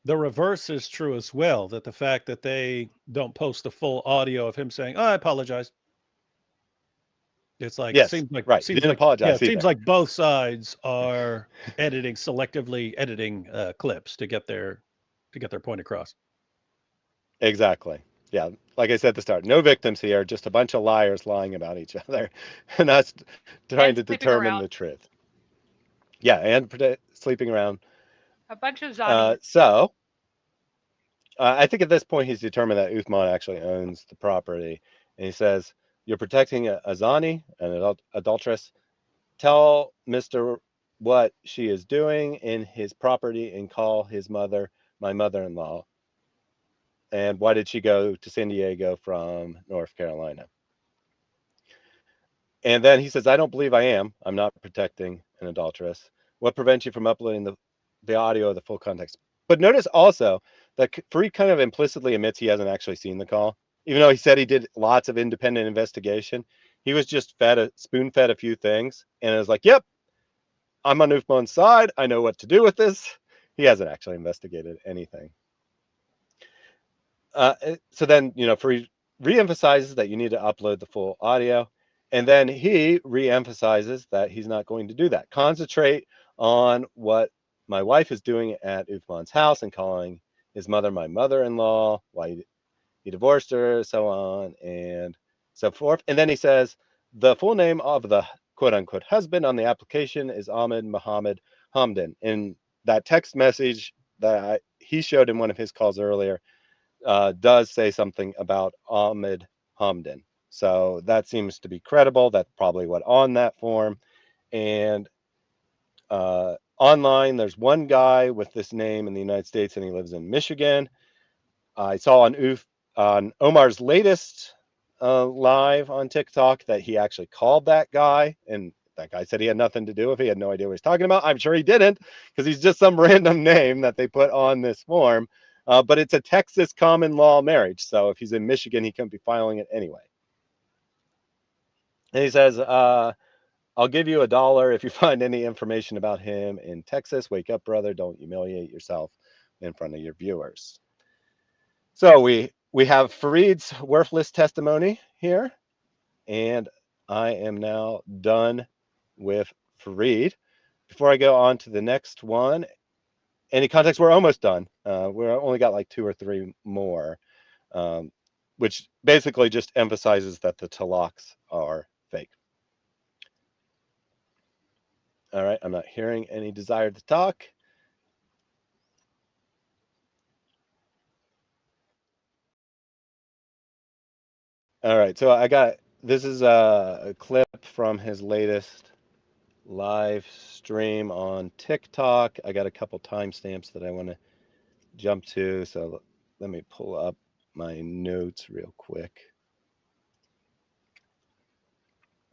Speaker 4: The reverse is true as well, that the fact that they don't post the full audio of him saying, oh, I apologize. It's like,
Speaker 1: yes,
Speaker 4: seems like,
Speaker 1: right.
Speaker 4: seems
Speaker 1: didn't
Speaker 4: like,
Speaker 1: apologize
Speaker 4: yeah, seems like both sides are selectively editing clips to get their point across.
Speaker 1: Exactly. Yeah. Like I said at the start, no victims here, just a bunch of liars lying about each other and us trying to determine the truth. Yeah. And sleeping around.
Speaker 3: A bunch of zombies.
Speaker 1: I think at this point he's determined that Uthman actually owns the property. And he says, you're protecting a Zani, an adulteress. Tell Mr. what she is doing in his property and call his mother my mother-in-law. And why did she go to San Diego from North Carolina? And then he says, I don't believe I am. I'm not protecting an adulteress. What prevents you from uploading the audio of the full context? But notice also that Farid kind of implicitly admits he hasn't actually seen the call. Even though he said he did lots of independent investigation, he was just spoon-fed a few things. And it was like, yep, I'm on Uthman's side. I know what to do with this. He hasn't actually investigated anything. So then, Farid re-emphasizes that you need to upload the full audio. And then he re-emphasizes that he's not going to do that. Concentrate on what my wife is doing at Uthman's house and calling his mother my mother-in-law, why he divorced her, so on and so forth. And then he says, the full name of the quote-unquote husband on the application is Ahmed Muhammad Hamdan. In that text message that he showed in one of his calls earlier, does say something about Ahmed Hamdan. So that seems to be credible. That's probably what on that form. And online, there's one guy with this name in the United States, and he lives in Michigan. I saw on Omar's latest live on TikTok that he actually called that guy, and that guy said he had nothing to do with it. He had no idea what he's talking about. I'm sure he didn't, because he's just some random name that they put on this form. But it's a Texas common law marriage. So if he's in Michigan, he couldn't be filing it anyway. And he says, I'll give you $1 if you find any information about him in Texas. Wake up, brother. Don't humiliate yourself in front of your viewers. So we have Farid's worthless testimony here. And I am now done with Farid. Before I go on to the next one, any context, we're almost done. We're only got like 2 or 3 more, which basically just emphasizes that the talaqs are fake. All right, I'm not hearing any desire to talk. All right, so this is a clip from his latest live stream on TikTok. I got a couple timestamps that I want to jump to, so let me pull up my notes real quick.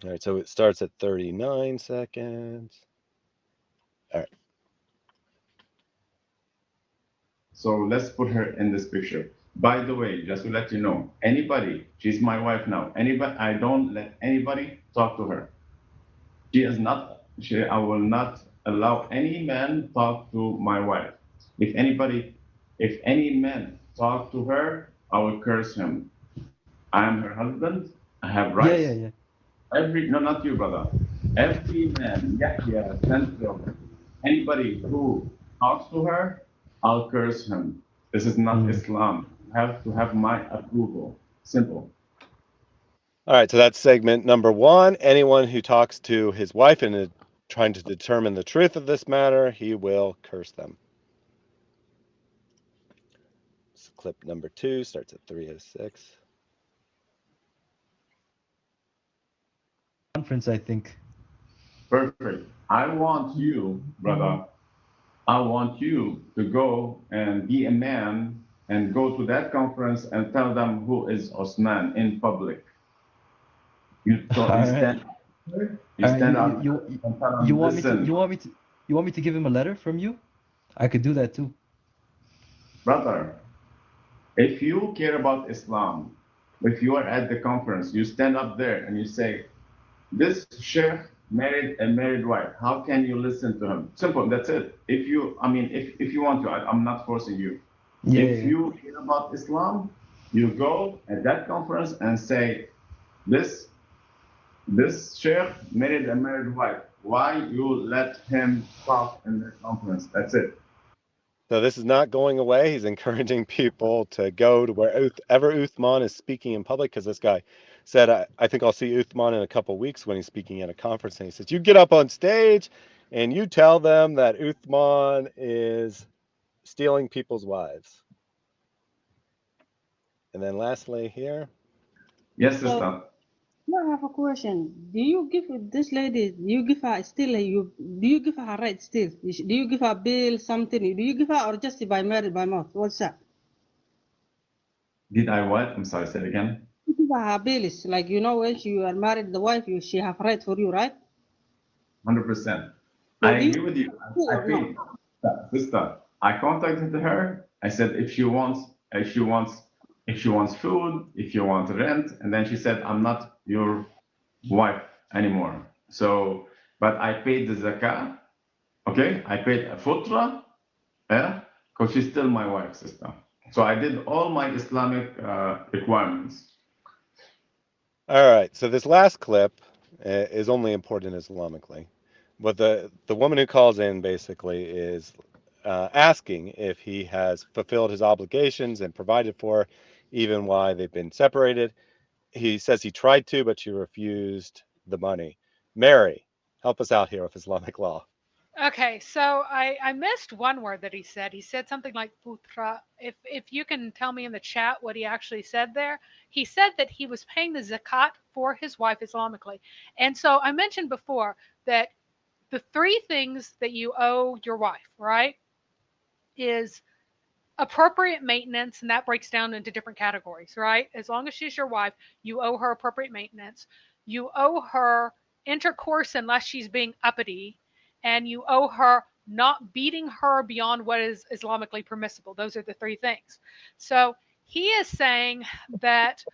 Speaker 1: All right, so it starts at 39 seconds. All right.
Speaker 14: So let's put her in this picture. By the way, just to let you know, anybody, she's my wife now. Anybody, I don't let anybody talk to her. She is not. I will not allow any man talk to my wife. If any man talk to her, I will curse him. I am her husband. I have rights.
Speaker 10: Yeah.
Speaker 14: No, not you, brother. Every man, Yahya, Central, anybody who talks to her, I'll curse him. This is not Islam. You have to have my approval. Simple.
Speaker 1: All right, so that's segment number one. Anyone who talks to his wife and is trying to determine the truth of this matter, he will curse them. So clip number 2 starts at 3:06.
Speaker 10: Conference, I think.
Speaker 14: Perfect. I want you, brother, I want you to go and be a man and go to that conference and tell them who is Osman in public. You stand up.
Speaker 10: You want me to give him a letter from you? I could do that too.
Speaker 14: Brother, if you care about Islam, if you are at the conference, you stand up there and you say, this sheikh married a married wife. How can you listen to him? Simple, that's it. If you want to, I'm not forcing you. If you care about Islam, you go at that conference and say, this sheikh married a married wife. Why you let him talk in the conference? That's it.
Speaker 1: So this is not going away. He's encouraging people to go to wherever Uthman is speaking in public, because this guy said, I think I'll see Uthman in a couple of weeks when he's speaking at a conference. And he says, you get up on stage and you tell them that Uthman is stealing people's wives. And then lastly here.
Speaker 14: Yes, sister.
Speaker 13: I have a question. Do you give this lady, do you give her still, do you give her right still? Do you give her bill, something? Do you give her, or just by married by mouth? What's that?
Speaker 14: Did I what? I'm sorry, say it again.
Speaker 13: You give her bills, like, when you are married, the wife, she have right for you, right?
Speaker 14: 100%. I agree with you. I paid, sister. I contacted her. I said if she wants food, if you want rent, and then she said, I'm not your wife anymore. So, but I paid the zakah. Okay, I paid a futra, because she's still my wife, sister. So I did all my Islamic requirements.
Speaker 1: All right, so this last clip is only important Islamically. But the woman who calls in basically is asking if he has fulfilled his obligations and provided for, even while they've been separated. He says he tried to, but she refused the money. Mary, help us out here with Islamic law.
Speaker 3: Okay, so I missed one word that he said. He said something like putra. If you can tell me in the chat what he actually said there. He said that he was paying the zakat for his wife Islamically. And so I mentioned before that the 3 things that you owe your wife, right, is appropriate maintenance, and that breaks down into different categories, right? As long as she's your wife, you owe her appropriate maintenance. You owe her intercourse unless she's being uppity, and you owe her not beating her beyond what is Islamically permissible. Those are the 3 things. So he is saying that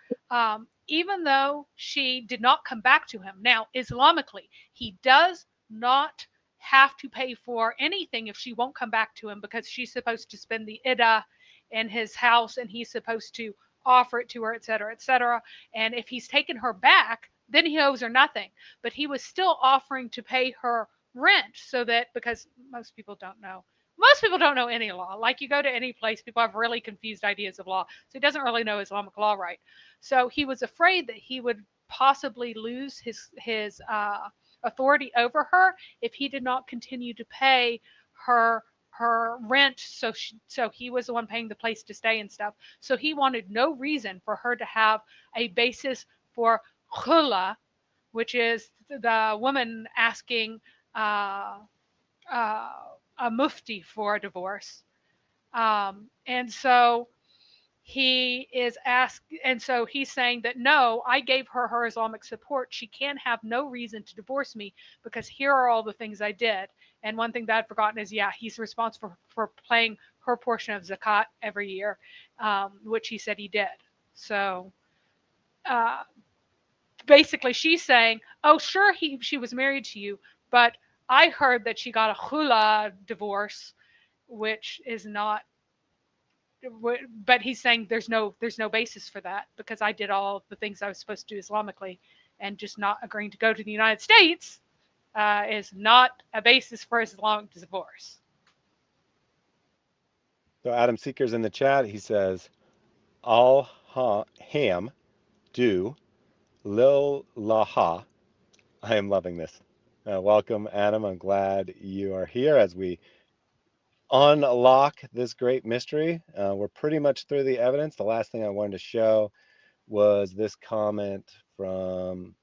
Speaker 3: even though she did not come back to him, now Islamically, he does not have to pay for anything if she won't come back to him, because she's supposed to spend the iddah in his house and he's supposed to offer it to her, etc., etc. And if he's taken her back, then he owes her nothing. But he was still offering to pay her rent, so that, because most people don't know any law. Like, you go to any place, people have really confused ideas of law. So he doesn't really know Islamic law right. So he was afraid that he would possibly lose his authority over her if he did not continue to pay her rent. So he was the one paying the place to stay and stuff. So he wanted no reason for her to have a basis for khula, which is the woman asking a mufti for a divorce. And so he is he's saying that, no, I gave her Islamic support. She can have no reason to divorce me, because here are all the things I did. And one thing that I'd forgotten is, he's responsible for paying her portion of zakat every year, which he said he did. So basically she's saying, oh, sure, she was married to you, but I heard that she got a khula divorce, which is not, but he's saying there's no basis for that, because I did all the things I was supposed to do Islamically, and just not agreeing to go to the United States is not a basis for Islamic divorce.
Speaker 1: So Adam Seeker's in the chat. He says, Al Ham do Lil Laha. I am loving this. Welcome, Adam. I'm glad you are here as we unlock this great mystery. We're pretty much through the evidence. The last thing I wanted to show was this comment from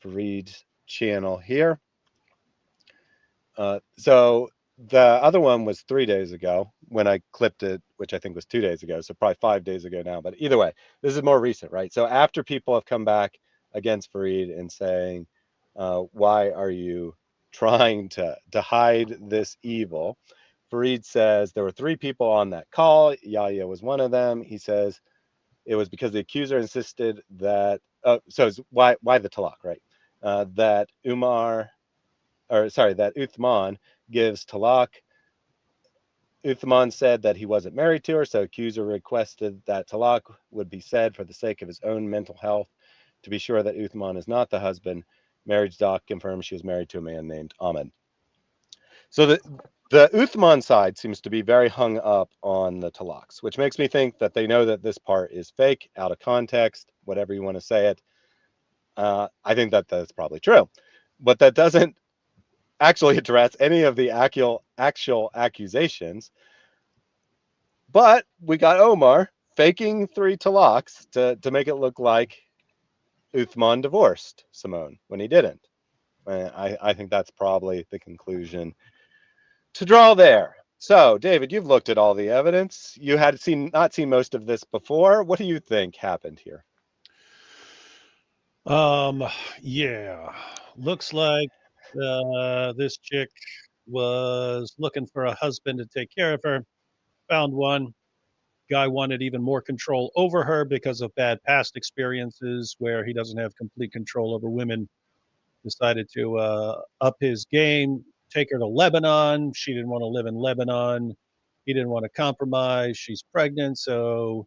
Speaker 1: Farid's channel here. So the other one was 3 days ago when I clipped it, which I think was 2 days ago, so probably 5 days ago now. But either way, this is more recent, right? So after people have come back against Farid and saying, why are you trying to hide this evil? Farid says there were 3 people on that call. Yahya was one of them. He says it was because the accuser insisted that, so it's why the talaq, right? That Uthman gives talaq. Uthman said that he wasn't married to her, so accuser requested that talaq would be said for the sake of his own mental health, to be sure that Uthman is not the husband. Marriage doc confirms she was married to a man named Ahmed. So the Uthman side seems to be very hung up on the talaqs, which makes me think that they know that this part is fake, out of context, whatever you want to say it. I think that that's probably true, but that doesn't actually address any of the actual accusations. But we got Omar faking 3 talaqs to make it look like Uthman divorced Simone when he didn't. I think that's probably the conclusion to draw there. So, David, you've looked at all the evidence. You had not seen most of this before. What do you think happened here?
Speaker 4: Yeah, looks like this chick was looking for a husband to take care of her, found one. Guy wanted even more control over her because of bad past experiences where he doesn't have complete control over women. Decided to up his game, take her to Lebanon. She didn't want to live in Lebanon. He didn't want to compromise. She's pregnant, so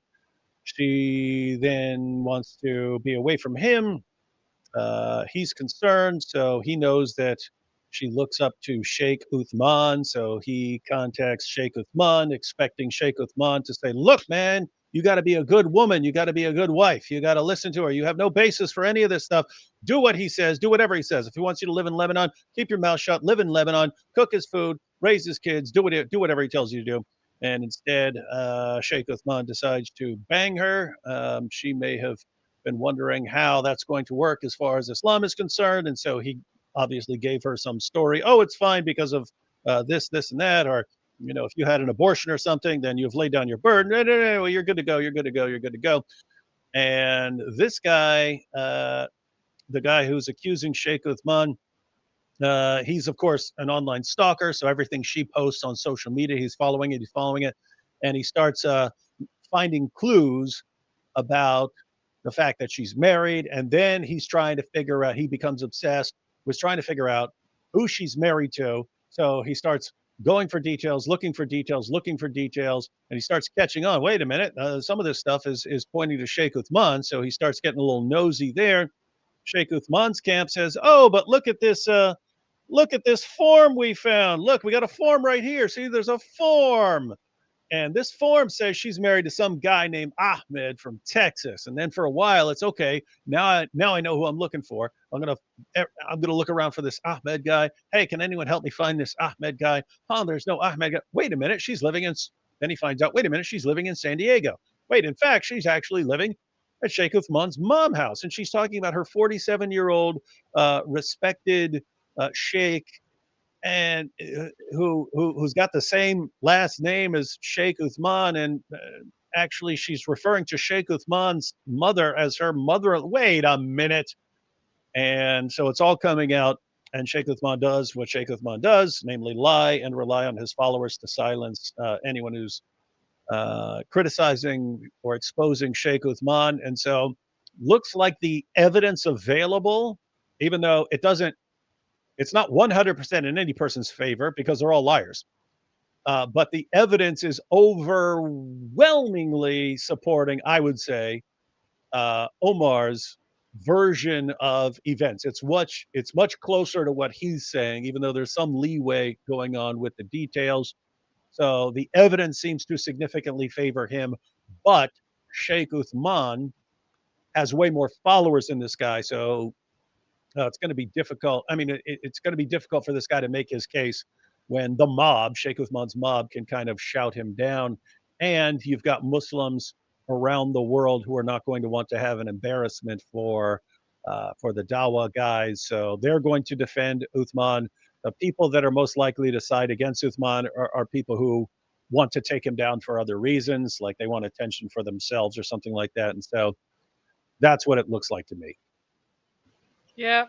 Speaker 4: she then wants to be away from him. He's concerned, so he knows that she looks up to Sheikh Uthman, so he contacts Sheikh Uthman, expecting Sheikh Uthman to say, look, man, you got to be a good woman. You got to be a good wife. You got to listen to her. You have no basis for any of this stuff. Do what he says. Do whatever he says. If he wants you to live in Lebanon, keep your mouth shut. Live in Lebanon. Cook his food. Raise his kids. Do whatever he tells you to do. And instead, Sheikh Uthman decides to bang her. She may have been wondering how that's going to work as far as Islam is concerned. And so he obviously gave her some story. Oh, it's fine because of this, and that. Or, you know, if you had an abortion or something, then you've laid down your burden. No, you're good to go. You're good to go. You're good to go. And this guy, the guy who's accusing Sheikh Uthman, he's, of course, an online stalker. So everything she posts on social media, he's following it. And he starts finding clues about the fact that she's married. And then he's trying to figure out, he becomes obsessed with trying to figure out who she's married to. So he starts going for details, looking for details, and he starts catching on. Wait a minute, some of this stuff is pointing to Sheikh Uthman. So he starts getting a little nosy there. Sheikh Uthman's camp says, oh, but look at this form we found. Look, we got a form right here. See, there's a form. And this form says she's married to some guy named Ahmed from Texas. And then for a while, it's okay. Now I know who I'm looking for. I'm gonna look around for this Ahmed guy. Hey, can anyone help me find this Ahmed guy? Oh, there's no Ahmed guy. Wait a minute, then he finds out, wait a minute, she's living in San Diego. Wait, in fact, she's actually living at Sheikh Uthman's mom house. And she's talking about her 47-year-old respected sheikh, and who's got the same last name as Sheikh Uthman, and actually she's referring to Sheikh Uthman's mother as her mother. Wait a minute. And so it's all coming out And Sheikh Uthman does what Sheikh Uthman does, namely lie and rely on his followers to silence anyone who's criticizing or exposing Sheikh Uthman. And so looks like the evidence available, even though it's not 100% in any person's favor because they're all liars. But the evidence is overwhelmingly supporting, I would say, Omar's version of events. It's much closer to what he's saying, even though there's some leeway going on with the details. So the evidence seems to significantly favor him, but Sheikh Uthman has way more followers than this guy, so it's going to be difficult. I mean, it's going to be difficult for this guy to make his case when the mob, Sheikh Uthman's mob, can kind of shout him down. And you've got Muslims around the world who are not going to want to have an embarrassment for the Dawah guys. So they're going to defend Uthman. The people that are most likely to side against Uthman are people who want to take him down for other reasons, like they want attention for themselves or something like that. And so that's what it looks like to me.
Speaker 3: Yeah.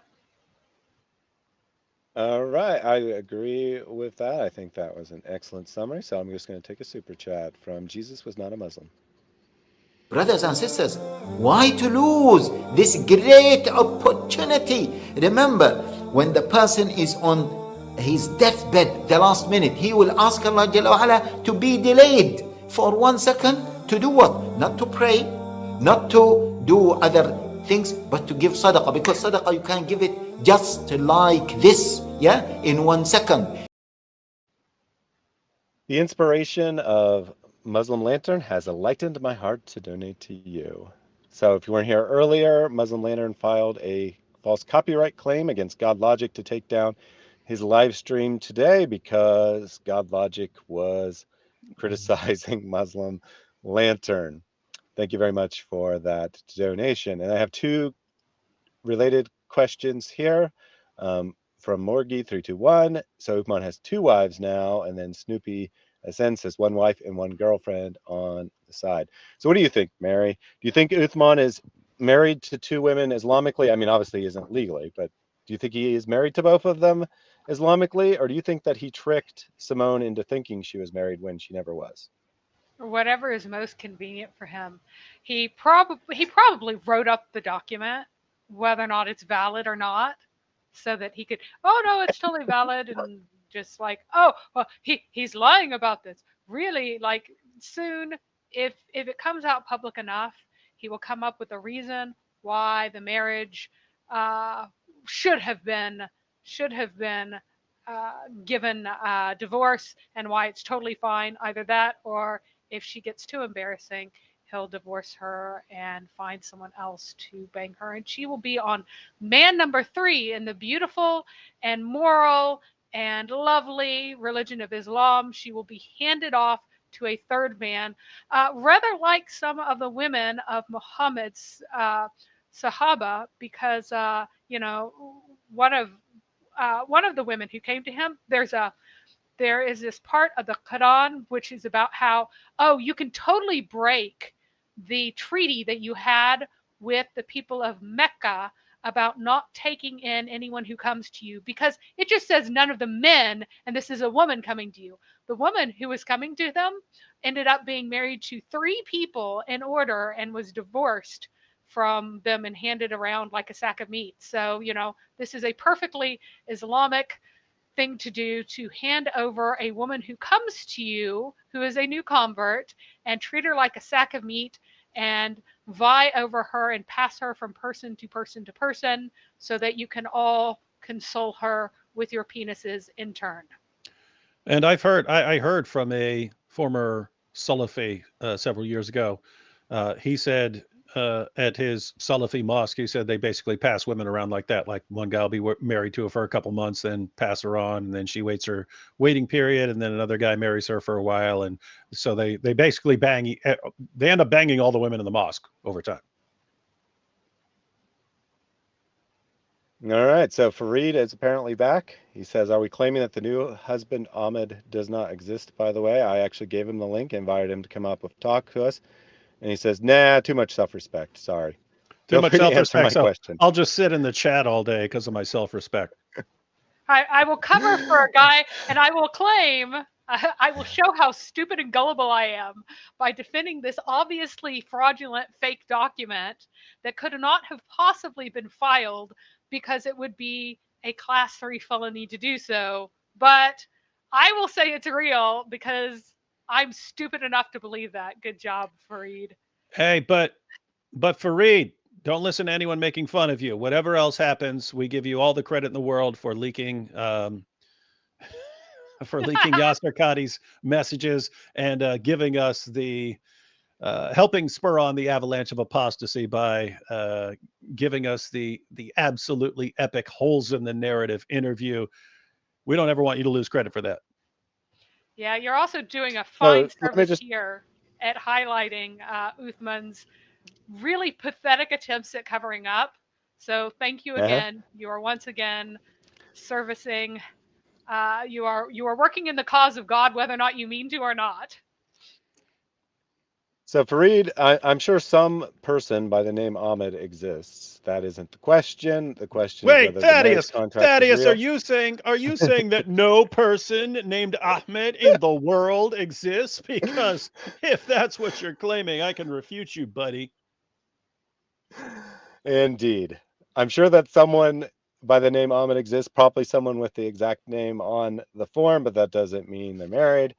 Speaker 1: All right, I agree with that. I think that was an excellent summary. So I'm just going to take a super chat from Jesus Was Not a Muslim.
Speaker 15: Brothers and sisters, why to lose this great opportunity? Remember, when the person is on his deathbed, the last minute, he will ask Allah Jalla wa Ala to be delayed for 1 second to do what? Not to pray, not to do other things, but to give sadaqah, because sadaqah you can give it just like this, yeah, in 1 second.
Speaker 1: The inspiration of Muslim Lantern has lightened my heart to donate to you. So if you weren't here earlier, Muslim Lantern filed a false copyright claim against God Logic to take down his live stream today because God Logic was criticizing Muslim Lantern. Thank you very much for that donation. And I have two related questions here from Morgie321. So Uthman has 2 wives now, and then Snoopy Ascend says 1 wife and 1 girlfriend on the side. So what do you think, Mary? Do you think Uthman is married to 2 women Islamically? I mean, obviously he isn't legally, but do you think he is married to both of them Islamically, or do you think that he tricked Simone into thinking she was married when she never was?
Speaker 3: Or whatever is most convenient for him. He probably wrote up the document, whether or not it's valid or not, so that he could, oh no, it's totally valid, and just like, oh, well, he's lying about this. Really, like, soon, if it comes out public enough, he will come up with a reason why the marriage should have been given divorce, and why it's totally fine. Either that, or if she gets too embarrassing, he'll divorce her and find someone else to bang her. And she will be on man number 3 in the beautiful and moral and lovely religion of Islam. She will be handed off to a 3rd man, rather like some of the women of Muhammad's Sahaba, because, you know, one of the women who came to him, there is this part of the Quran which is about how, oh, you can totally break the treaty that you had with the people of Mecca about not taking in anyone who comes to you, because it just says none of the men, and this is a woman coming to you. The woman who was coming to them ended up being married to 3 people in order and was divorced from them and handed around like a sack of meat. So, you know, this is a perfectly Islamic thing to do, to hand over a woman who comes to you, who is a new convert, and treat her like a sack of meat and vie over her and pass her from person to person to person, so that you can all console her with your penises in turn.
Speaker 4: And I heard from a former Salafi several years ago. He said at his Salafi mosque, he said they basically pass women around like that. Like, one guy will be married to her for a couple months, then pass her on, and then she waits her waiting period, and then another guy marries her for a while, and so they basically bang. They end up banging all the women in the mosque over time.
Speaker 1: All right, so Farid is apparently back. He says, are we claiming that the new husband Ahmed does not exist, by the way? I actually gave him the link, invited him to come up with talk to us. And he says, nah, too much self-respect. Sorry.
Speaker 4: Too much self-respect.
Speaker 1: So
Speaker 4: I'll just sit in the chat all day because of my self-respect.
Speaker 3: I will cover for a guy, and I will claim, I will show how stupid and gullible I am by defending this obviously fraudulent fake document that could not have possibly been filed because it would be a class 3 felony to do so. But I will say it's real because I'm stupid enough to believe that. Good job, Farid.
Speaker 4: Hey, but Farid, don't listen to anyone making fun of you. Whatever else happens, we give you all the credit in the world for leaking Yasser Qadi's messages and giving us the helping spur on the avalanche of apostasy by giving us the absolutely epic holes in the narrative interview. We don't ever want you to lose credit for that.
Speaker 3: Yeah, you're also doing a fine
Speaker 1: let me
Speaker 3: service
Speaker 1: just
Speaker 3: here at highlighting Uthman's really pathetic attempts at covering up. So thank you again. You are once again servicing. You are working in the cause of God, whether or not you mean to or not.
Speaker 1: So Farid, I'm sure some person by the name Ahmed exists. That isn't the question. The question is
Speaker 4: Wait,
Speaker 1: whether the marriage contract
Speaker 4: Thaddeus,
Speaker 1: is real.
Speaker 4: are you saying that no person named Ahmed in the world exists? Because if that's what you're claiming, I can refute you, buddy.
Speaker 1: Indeed. I'm sure that someone by the name Ahmed exists, probably someone with the exact name on the form, but that doesn't mean they're married.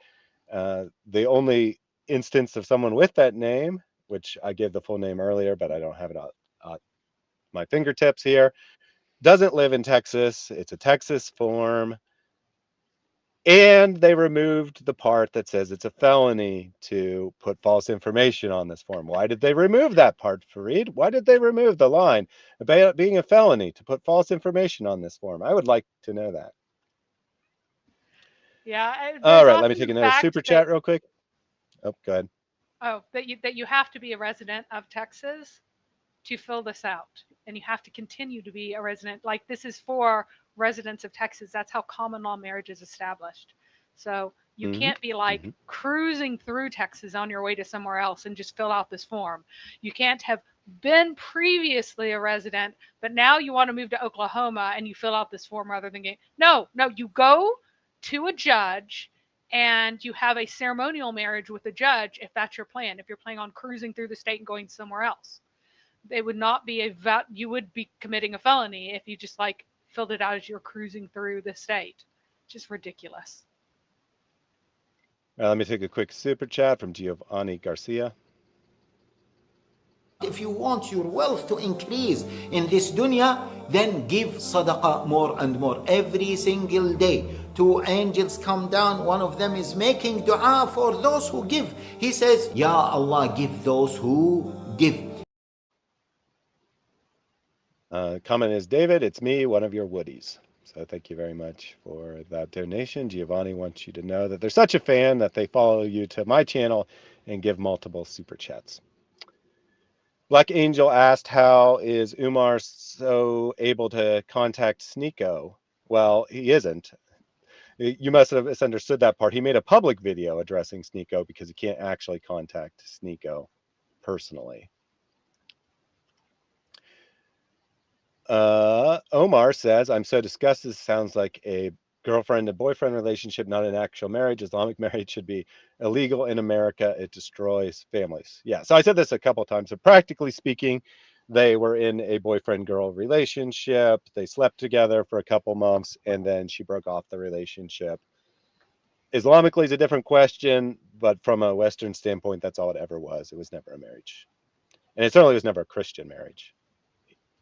Speaker 1: The only instance of someone with that name, which I gave the full name earlier, but I don't have it at my fingertips here, doesn't live in Texas. It's a Texas form. And they removed the part that says it's a felony to put false information on this form. Why did they remove that part, Farid? Why did they remove the line about it being a felony to put false information on this form? I would like to know that.
Speaker 3: Yeah.
Speaker 1: All right, let me take another super chat real quick. Oh, go ahead.
Speaker 3: Oh, that you have to be a resident of Texas to fill this out, and you have to continue to be a resident. Like, this is for residents of Texas. That's how common law marriage is established. So you can't be like cruising through Texas on your way to somewhere else and just fill out this form. You can't have been previously a resident, but now you want to move to Oklahoma and you fill out this form rather than no, you go to a judge and you have a ceremonial marriage with a judge if that's your plan. If you're planning on cruising through the state and going somewhere else, it would not be you would be committing a felony if you just like filled it out as you're cruising through the state. Just ridiculous.
Speaker 1: Let me take a quick super chat from Giovanni Garcia.
Speaker 15: If you want your wealth to increase in this dunya, then give sadaqah more and more every single day. 2 angels come down, one of them is making dua for those who give. He says, Ya Allah, give those who give.
Speaker 1: Comment is, David, it's me, one of your Woodies. So thank you very much for that donation. Giovanni wants you to know that they're such a fan that they follow you to my channel and give multiple super chats. Black Angel asked, how is Umar so able to contact Sneeko? Well, he isn't. You must have misunderstood that part. He made a public video addressing Sneeko because he can't actually contact Sneeko personally. Omar says, I'm so disgusted. This sounds like a girlfriend and boyfriend relationship, not an actual marriage. Islamic marriage should be illegal in America. It destroys families. Yeah, so I said this a couple of times. So practically speaking, they were in a boyfriend-girl relationship. They slept together for a couple months, and then she broke off the relationship. Islamically is a different question, but from a Western standpoint, that's all it ever was. It was never a marriage. And it certainly was never a Christian marriage.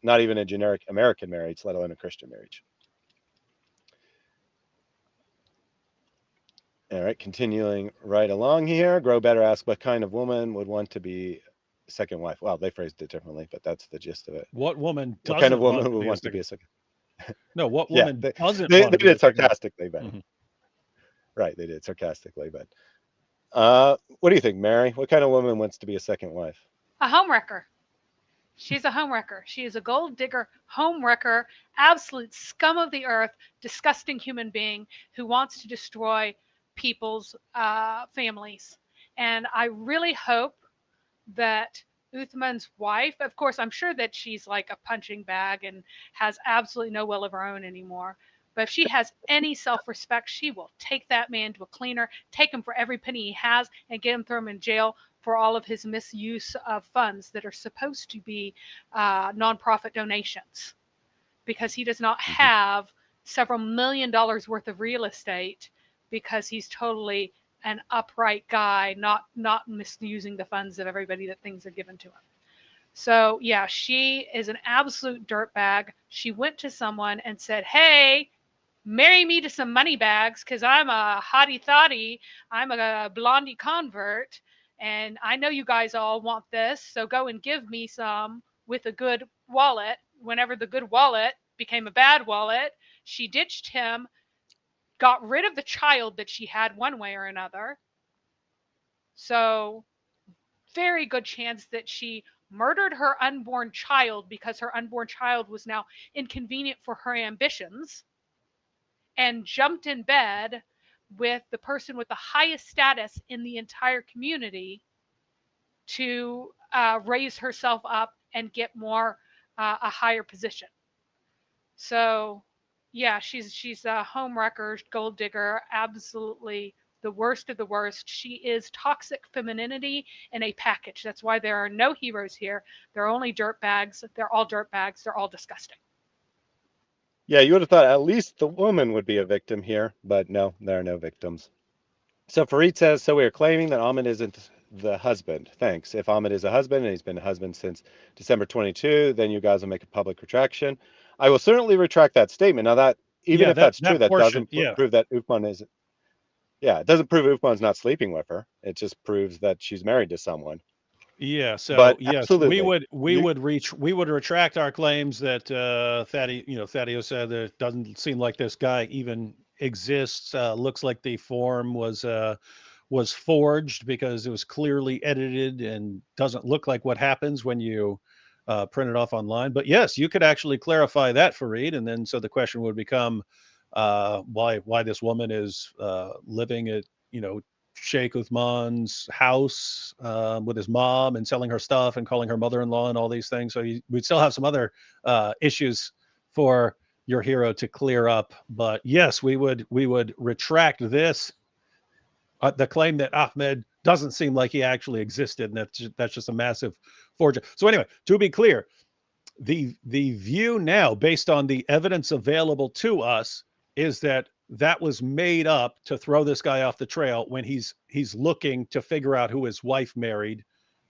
Speaker 1: Not even a generic American marriage, let alone a Christian marriage. All right, continuing right along here. Grow Better asks, what kind of woman would want to be second wife? Well, they phrased it differently, but that's the gist of it.
Speaker 4: What woman doesn't
Speaker 1: what kind of woman
Speaker 4: would
Speaker 1: want to be a second?
Speaker 4: No, what woman
Speaker 1: yeah,
Speaker 4: doesn't
Speaker 1: they
Speaker 4: want to
Speaker 1: did
Speaker 4: be
Speaker 1: it sarcastically, but right, they did sarcastically, but what do you think, Mary? What kind of woman wants to be a second wife?
Speaker 3: A homewrecker. She's a homewrecker. She is a gold digger, homewrecker, absolute scum of the earth, disgusting human being who wants to destroy people's families. And I really hope that Uthman's wife, of course, I'm sure that she's like a punching bag and has absolutely no will of her own anymore. But if she has any self-respect, she will take that man to a cleaner, take him for every penny he has, and get him, throw him in jail for all of his misuse of funds that are supposed to be nonprofit donations, because he does not have several $1 million worth of real estate, because he's totally an upright guy, not misusing the funds of everybody that things are given to him. So yeah, she is an absolute dirtbag. She went to someone and said, hey, marry me to some money bags, because I'm a hottie thottie, I'm a blondie convert, and I know you guys all want this, so go and give me some with a good wallet. Whenever the good wallet became a bad wallet, she ditched him, got rid of the child that she had one way or another. So very good chance that she murdered her unborn child because her unborn child was now inconvenient for her ambitions, and jumped in bed with the person with the highest status in the entire community to raise herself up and get more a higher position. So yeah, she's a home wrecker, gold digger, absolutely the worst of the worst. She is toxic femininity in a package. That's why there are no heroes here. They're only dirtbags. They're all dirtbags. They're all disgusting.
Speaker 1: Yeah, you would have thought at least the woman would be a victim here, but no, there are no victims. So Farid says, so we are claiming that Ahmed isn't the husband. Thanks. If Ahmed is a husband and he's been a husband since December 22, then you guys will make a public retraction. I will certainly retract that statement. Now that, even if that's true, that
Speaker 4: portion,
Speaker 1: doesn't prove that Uthman is, it doesn't prove Uthman's not sleeping with her. It just proves that she's married to someone.
Speaker 4: Yeah, so
Speaker 1: but
Speaker 4: yes,
Speaker 1: absolutely.
Speaker 4: we would retract our claims that Thaddeus said that it doesn't seem like this guy even exists. Looks like the form was forged because it was clearly edited and doesn't look like what happens when you print it off online. But yes, you could actually clarify that, Farid, and then so the question would become why this woman is living at Sheikh Uthman's house with his mom and selling her stuff and calling her mother-in-law and all these things. So we'd still have some other issues for your hero to clear up. But yes, we would retract this, the claim that Ahmed doesn't seem like he actually existed, and that's just a massive forgery. So anyway, to be clear, the view now, based on the evidence available to us, is that was made up to throw this guy off the trail when he's looking to figure out who his wife married.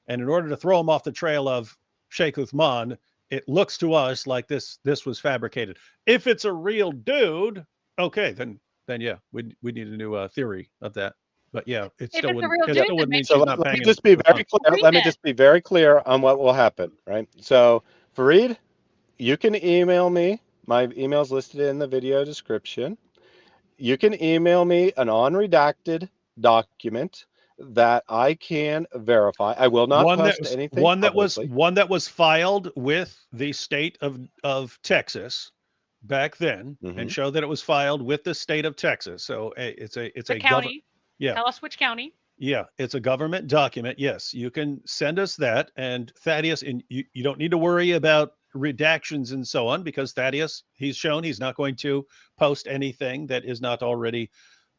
Speaker 4: And in order to throw him off the trail of Sheikh Uthman, it looks to us like this was fabricated. If it's a real dude, okay, then yeah, we need a new theory of that. But yeah, it still wouldn't mean she's not
Speaker 1: let me
Speaker 4: banging.
Speaker 1: just be very clear. Let me just be very clear on what will happen, right? So Farid, you can email me. My email's listed in the video description. You can email me an unredacted document that I can verify. I will not post anything.
Speaker 4: One that was filed with the state of Texas back then, and show that it was filed with the state of Texas. So it's a
Speaker 3: county.
Speaker 4: Yeah.
Speaker 3: Tell us which county.
Speaker 4: Yeah, it's a government document. Yes, you can send us that. And Thaddeus, and you don't need to worry about redactions and so on, because Thaddeus, he's shown he's not going to post anything that is not already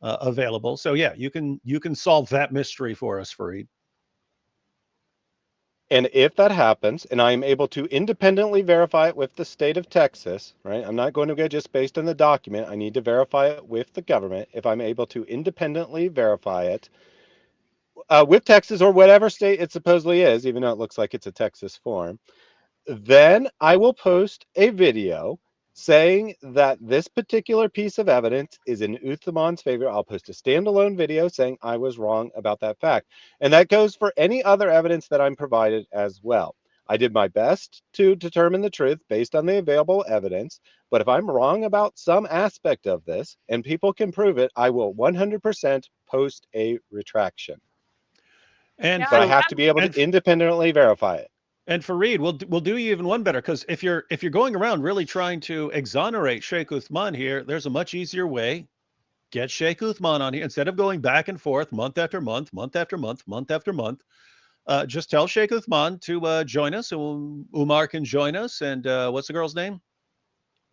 Speaker 4: available. So yeah, you can solve that mystery for us, Farid.
Speaker 1: And if that happens, and I'm able to independently verify it with the state of Texas, right? I'm not going to go just based on the document. I need to verify it with the government. If I'm able to independently verify it with Texas or whatever state it supposedly is, even though it looks like it's a Texas form, then I will post a video saying that this particular piece of evidence is in Uthman's favor. I'll post a standalone video saying I was wrong about that fact. And that goes for any other evidence that I'm provided as well. I did my best to determine the truth based on the available evidence, but if I'm wrong about some aspect of this and people can prove it, I will 100% post a retraction. But I have to be able to independently verify it.
Speaker 4: And Farid, we'll do you even one better, because if you're going around really trying to exonerate Sheikh Uthman here, there's a much easier way. Get Sheikh Uthman on here instead of going back and forth month after month, month after month, month after month. Just tell Sheikh Uthman to join us. Umar can join us. And what's the girl's name?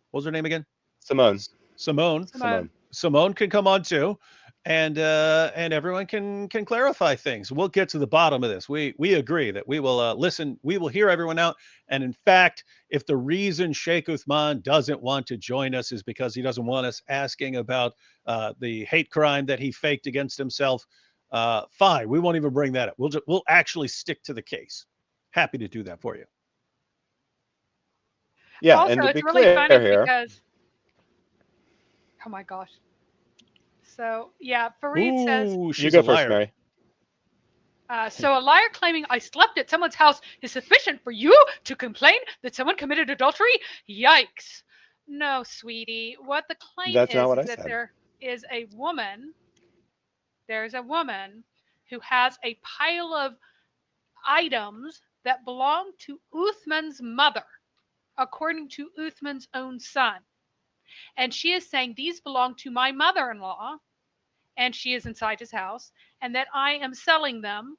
Speaker 4: What was her name again?
Speaker 1: Simone.
Speaker 4: Simone can come on too, and everyone can clarify things. We'll get to the bottom of this. We agree that we will listen. We will hear everyone out. And in fact, if the reason Sheikh Uthman doesn't want to join us is because he doesn't want us asking about the hate crime that he faked against himself, fine. We won't even bring that up. We'll actually stick to the case. Happy to do that for you.
Speaker 1: Yeah,
Speaker 3: also,
Speaker 1: and to
Speaker 3: it's
Speaker 1: be
Speaker 3: really
Speaker 1: clear
Speaker 3: funny
Speaker 1: here,
Speaker 3: because, oh my gosh. So yeah, Farid says.
Speaker 4: You go first, Mary.
Speaker 3: So a liar claiming I slept at someone's house is sufficient for you to complain that someone committed adultery? Yikes. No, sweetie. What the claim
Speaker 1: That's not
Speaker 3: is
Speaker 1: what I
Speaker 3: that
Speaker 1: said.
Speaker 3: there is a woman, there's a woman who has a pile of items that belong to Uthman's mother, according to Uthman's own son. And she is saying these belong to my mother-in-law, and she is inside his house, and that I am selling them.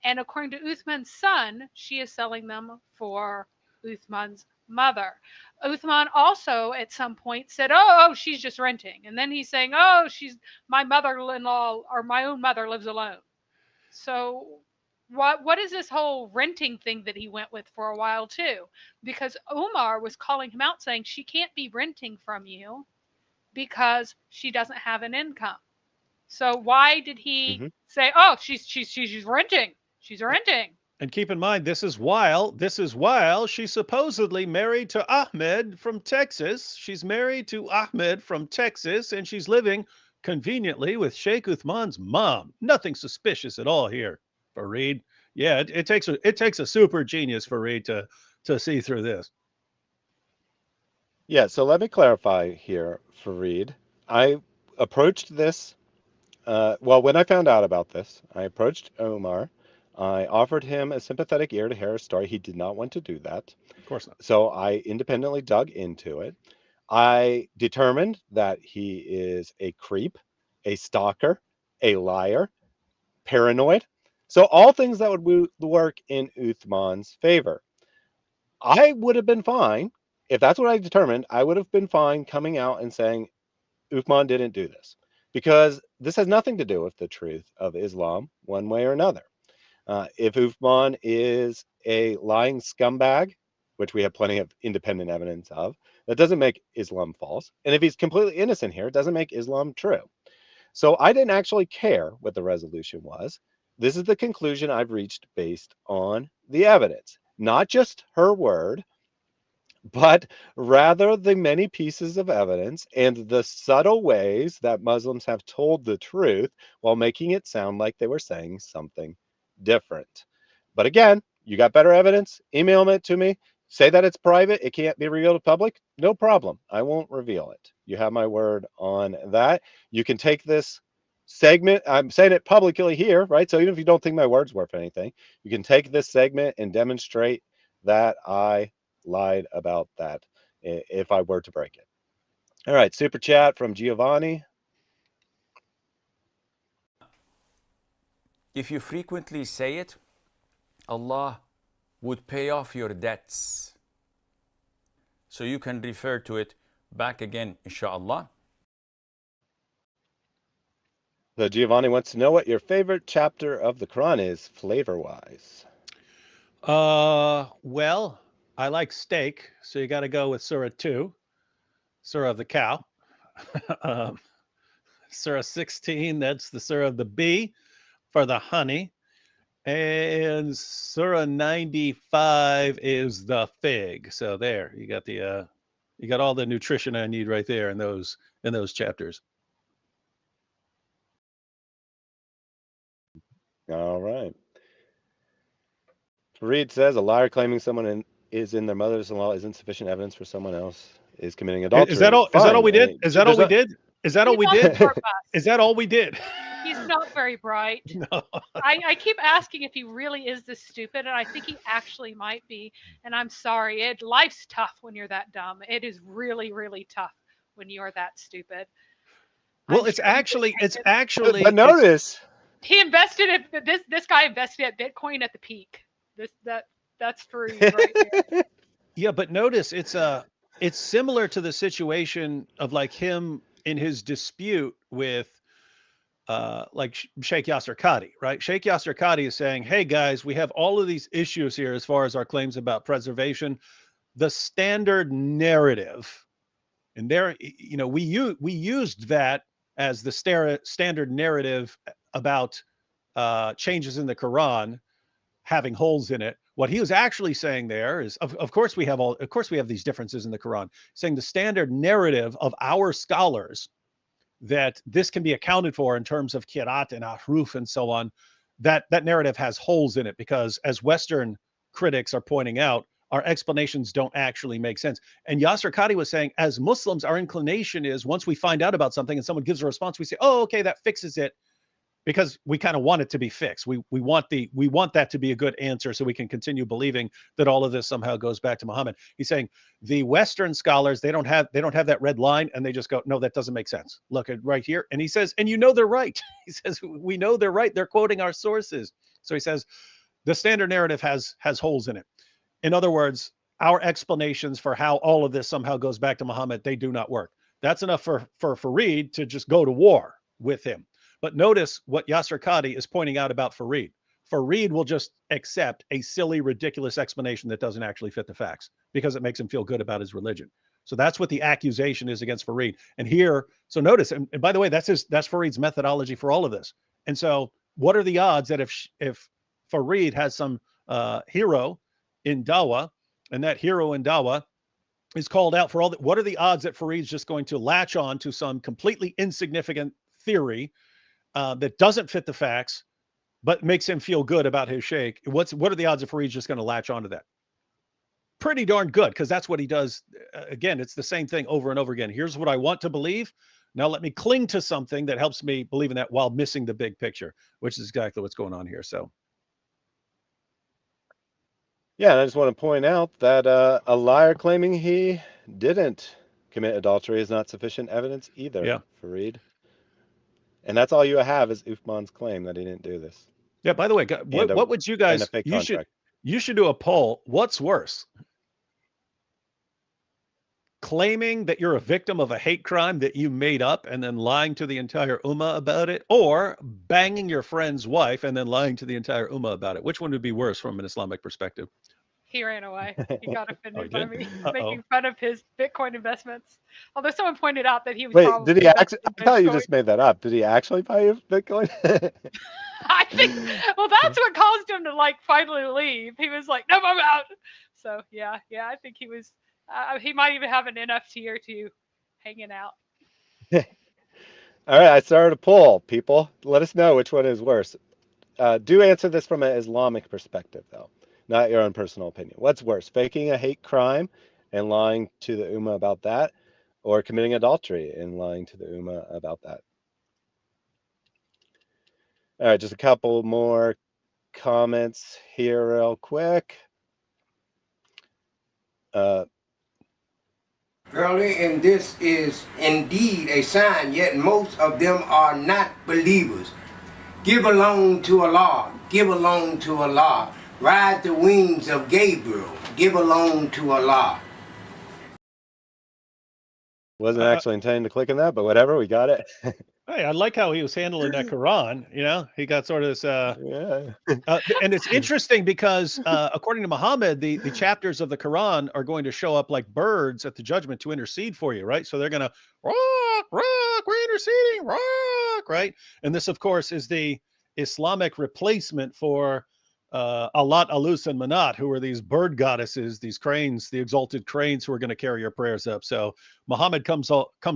Speaker 3: And according to Uthman's son, she is selling them for Uthman's mother. Uthman also at some point said, oh, she's just renting. And then he's saying, oh, she's my mother-in-law, or my own mother lives alone. So what is this whole renting thing that he went with for a while too? Because Omar was calling him out saying she can't be renting from you because she doesn't have an income. So why did he say, oh, she's renting? She's renting.
Speaker 4: And keep in mind, this is while she's supposedly married to Ahmed from Texas. She's married to Ahmed from Texas, and she's living conveniently with Sheikh Uthman's mom. Nothing suspicious at all here, Farid. Yeah, it takes a super genius, Farid, to see through this.
Speaker 1: Yeah, so let me clarify here, Farid. I approached this, when I found out about this, I approached Omar. I offered him a sympathetic ear to hear his story. He did not want to do that.
Speaker 4: Of course not.
Speaker 1: So I independently dug into it. I determined that he is a creep, a stalker, a liar, paranoid. So all things that would work in Uthman's favor. I would have been fine if that's what I determined. I would have been fine coming out and saying Uthman didn't do this, because this has nothing to do with the truth of Islam one way or another. If Uthman is a lying scumbag, which we have plenty of independent evidence of, that doesn't make Islam false. And if he's completely innocent here, it doesn't make Islam true. So I didn't actually care what the resolution was. This is the conclusion I've reached based on the evidence, not just her word, but rather the many pieces of evidence and the subtle ways that Muslims have told the truth while making it sound like they were saying something different. But again, you got better evidence, email it to me. Say that it's private, it can't be revealed to public, no problem. I won't reveal it. You have my word on that. You can take this segment, I'm saying it publicly here, right? So even if you don't think my word's worth anything, you can take this segment and demonstrate that I lied about that if I were to break it. All right, super chat from Giovanni.
Speaker 18: If you frequently say it, Allah would pay off your debts. So you can refer to it back again, inshallah.
Speaker 1: So Giovanni wants to know what your favorite chapter of the Quran is, flavor-wise.
Speaker 4: Well, I like steak, so you got to go with Surah 2, Surah of the cow. Surah 16, that's the Surah of the bee for the honey. And Surah 95 is the fig. So there, you got all the nutrition I need right there in those chapters.
Speaker 1: All right. Farid says a liar claiming someone is in their mother's-in-law is insufficient evidence for someone else is committing adultery.
Speaker 4: Is that all? Is that all we did? Is that all we did? Is that all we did? Is that all we did?
Speaker 3: He's not very bright.
Speaker 4: No.
Speaker 3: I keep asking if he really is this stupid, and I think he actually might be. And I'm sorry, life's tough when you're that dumb. It is really, really tough when you're that stupid.
Speaker 4: Well, it's actually.
Speaker 1: But notice
Speaker 3: he invested in this guy invested at Bitcoin at the peak. That's for you right there.
Speaker 4: Yeah, but notice it's it's similar to the situation of like him in his dispute with like Sheikh Yasser Qadi, right? Sheikh Yasser Qadi is saying, hey guys, we have all of these issues here as far as our claims about preservation. The standard narrative, and there, you know, we used that as the standard narrative about changes in the Quran having holes in it. What he was actually saying there is, of course we have these differences in the Quran, saying the standard narrative of our scholars that this can be accounted for in terms of kirat and ahruf and so on, that narrative has holes in it because, as Western critics are pointing out, our explanations don't actually make sense. And Yasser Qadi was saying, as Muslims, our inclination is once we find out about something and someone gives a response, we say, oh, okay, that fixes it, because we kind of want it to be fixed. We want that to be a good answer so we can continue believing that all of this somehow goes back to Muhammad. He's saying the Western scholars, they don't have that red line, and they just go, no, that doesn't make sense. Look at right here. And he says, and you know they're right. He says, we know they're right. They're quoting our sources. So he says the standard narrative has holes in it. In other words, our explanations for how all of this somehow goes back to Muhammad, they do not work. That's enough for Farid to just go to war with him. But notice what Yasser Qadi is pointing out about Farid. Farid will just accept a silly, ridiculous explanation that doesn't actually fit the facts because it makes him feel good about his religion. So that's what the accusation is against Farid. And here, so notice, and by the way, that's Farid's methodology for all of this. And so what are the odds that if Farid has some hero in Dawah, and that hero in Dawah is called out for all that, what are the odds that Farid's just going to latch on to some completely insignificant theory that doesn't fit the facts, but makes him feel good about his sheikh? What are the odds of Farid's just going to latch onto that? Pretty darn good, because that's what he does. Again, it's the same thing over and over again. Here's what I want to believe. Now let me cling to something that helps me believe in that while missing the big picture, which is exactly what's going on here. So,
Speaker 1: yeah, and I just want to point out that a liar claiming he didn't commit adultery is not sufficient evidence either,
Speaker 4: yeah.
Speaker 1: Farid. And that's all you have is Uthman's claim that he didn't do this.
Speaker 4: Yeah, by the way, what would you guys, you should do a poll. What's worse? Claiming that you're a victim of a hate crime that you made up and then lying to the entire ummah about it, or banging your friend's wife and then lying to the entire ummah about it? Which one would be worse from an Islamic perspective?
Speaker 3: He ran away. He got offended by me making fun of his Bitcoin investments. Although someone pointed out that he was probably...
Speaker 1: Did he actually? I thought you just made that up. Did he actually buy you Bitcoin?
Speaker 3: I think, well, that's what caused him to like finally leave. He was like, no, I'm out. So yeah, I think he was, he might even have an NFT or two hanging out.
Speaker 1: All right, I started a poll, people. Let us know which one is worse. Do answer this from an Islamic perspective, though, not your own personal opinion. What's worse, faking a hate crime and lying to the Ummah about that, or committing adultery and lying to the Ummah about that? All right, just a couple more comments here real quick.
Speaker 12: Early, and this is indeed a sign, yet most of them are not believers. Give alone to Allah, give alone to Allah. Ride the wings of Gabriel, give alone to Allah.
Speaker 1: Wasn't actually intending to click on that, but whatever, we got it.
Speaker 4: Hey, I like how he was handling that Quran. You know, he got sort of this. And it's interesting because according to Muhammad, the chapters of the Quran are going to show up like birds at the judgment to intercede for you, right? So they're going to rock, we're interceding, rock, right? And this, of course, is the Islamic replacement for Alat, Alus, and Manat, who are these bird goddesses, these cranes, the exalted cranes who are going to carry your prayers up. So Muhammad comes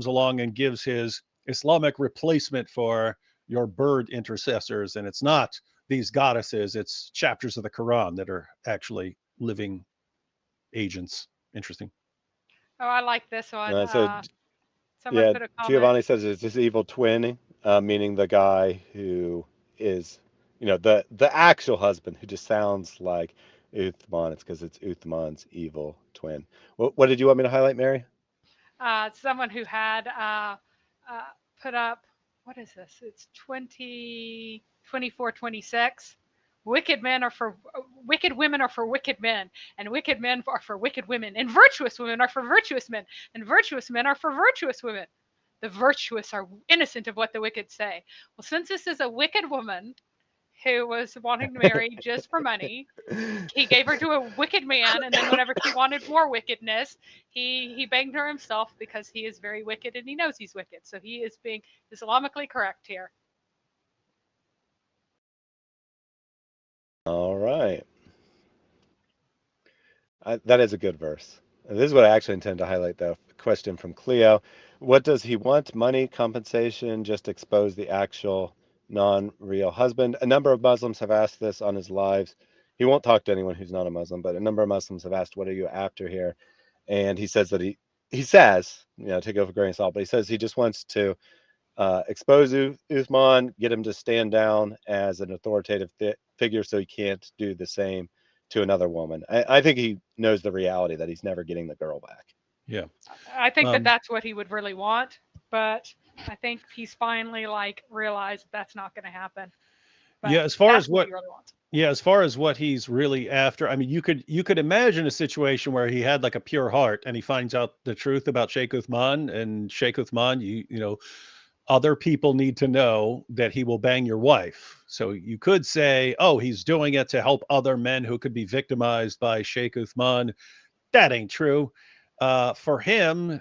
Speaker 4: along and gives his Islamic replacement for your bird intercessors, and it's not these goddesses, it's chapters of the Quran that are actually living agents. Interesting.
Speaker 3: Oh, I like this one.
Speaker 1: So,
Speaker 3: someone put a comment.
Speaker 1: Giovanni says it's this evil twin, meaning the guy who is, you know, the actual husband who just sounds like Uthman. It's because it's Uthman's evil twin. What did you want me to highlight, Mary?
Speaker 3: Someone who had put up, what is this? It's 2426. Wicked men are for wicked women are for wicked men, and wicked men are for wicked women, and virtuous women are for virtuous men, and virtuous men are for virtuous women. The virtuous are innocent of what the wicked say. Well, since this is a wicked woman who was wanting to marry just for money, he gave her to a wicked man, and then whenever she wanted more wickedness, he banged her himself because he is very wicked and he knows he's wicked. So he is being Islamically correct here.
Speaker 1: All right. That is a good verse. And this is what I actually intend to highlight, though. Question from Cleo. What does he want? Money, compensation, just expose the actual non-real husband? A number of Muslims have asked this on his lives. He won't talk to anyone who's not a Muslim, but a number of Muslims have asked, what are you after here? And he says that he says, take it with a grain of salt, but he says he just wants to expose Uthman, get him to stand down as an authoritative figure so he can't do the same to another woman. I think he knows the reality that he's never getting the girl back.
Speaker 4: Yeah.
Speaker 3: I think that that's what he would really want, but I think he's finally realized that's not going to happen. But
Speaker 4: yeah, as far as
Speaker 3: what he really wants.
Speaker 4: Yeah, as far as what he's really after, I mean, you could imagine a situation where he had like a pure heart and he finds out the truth about Sheikh Uthman, and Sheikh Uthman, you know, other people need to know that he will bang your wife. So you could say, oh, he's doing it to help other men who could be victimized by Sheikh Uthman. That ain't true. For him,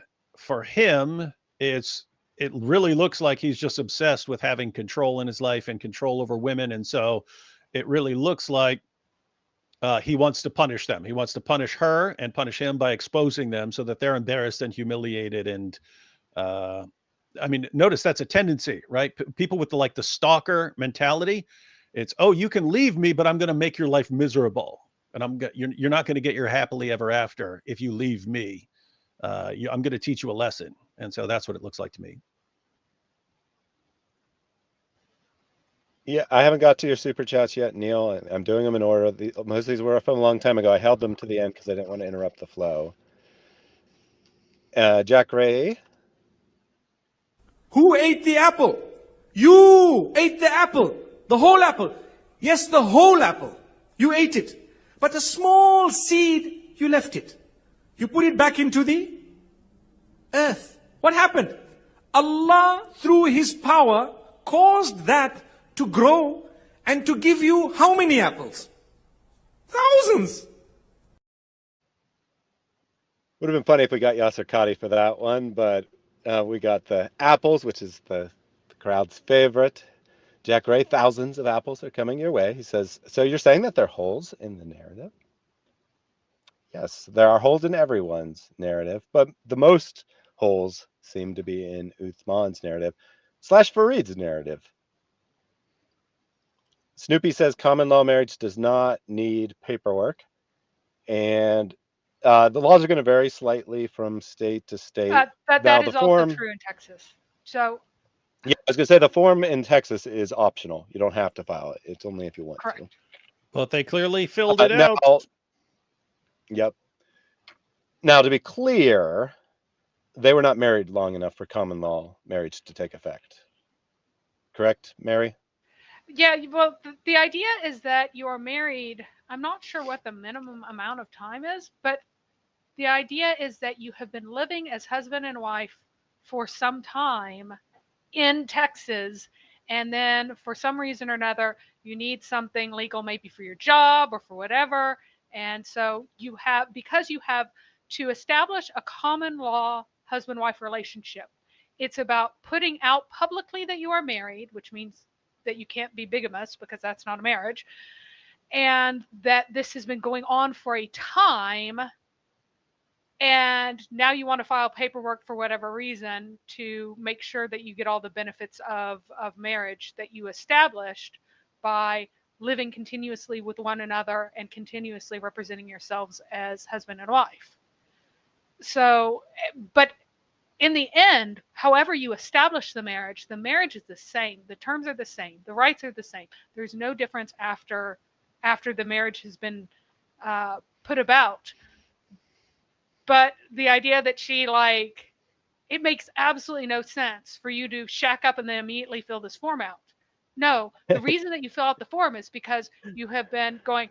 Speaker 4: it really looks like he's just obsessed with having control in his life and control over women. And so it really looks like he wants to punish them. He wants to punish her and punish him by exposing them so that they're embarrassed and humiliated. And I mean, notice that's a tendency, right? People with the stalker mentality. It's, oh, you can leave me, but I'm going to make your life miserable. And you're not going to get your happily ever after if you leave me. I'm going to teach you a lesson. And so that's what it looks like to me.
Speaker 1: Yeah, I haven't got to your super chats yet, Neil. I'm doing them in order. Most of these were from a long time ago. I held them to the end because I didn't want to interrupt the flow. Jack Ray.
Speaker 6: Who ate the apple? You ate the apple. The whole apple. Yes, the whole apple. You ate it. But a small seed, you left it. You put it back into the earth. What happened? Allah, through His power, caused that to grow and to give you how many apples? Thousands.
Speaker 1: Would have been funny if we got Yasser Qadi for that one, but we got the apples, which is the crowd's favorite. Jack Ray, thousands of apples are coming your way. He says, so you're saying that there are holes in the narrative? Yes, there are holes in everyone's narrative, but the most holes seem to be in Uthman's narrative / Farid's narrative. Snoopy says common law marriage does not need paperwork, and the laws are going to vary slightly from state to state.
Speaker 3: That is also true in Texas. So
Speaker 1: yeah, I was going to say the form in Texas is optional. You don't have to file it. It's only if you want to.
Speaker 4: But they clearly filled it out.
Speaker 1: Yep. Now, to be clear, they were not married long enough for common law marriage to take effect. Correct, Mary?
Speaker 3: Yeah, well, the idea is that you are married. I'm not sure what the minimum amount of time is, but the idea is that you have been living as husband and wife for some time in Texas, and then for some reason or another, you need something legal, maybe for your job or for whatever. And so because you have to establish a common law husband-wife relationship, it's about putting out publicly that you are married, which means that you can't be bigamous because that's not a marriage, and that this has been going on for a time, and now you want to file paperwork for whatever reason to make sure that you get all the benefits of marriage that you established by living continuously with one another and continuously representing yourselves as husband and wife. So, but in the end, however you establish the marriage is the same. The terms are the same. The rights are the same. There's no difference after the marriage has been put about. But the idea that it makes absolutely no sense for you to shack up and then immediately fill this form out. No, the reason that you fill out the form is because you have been going,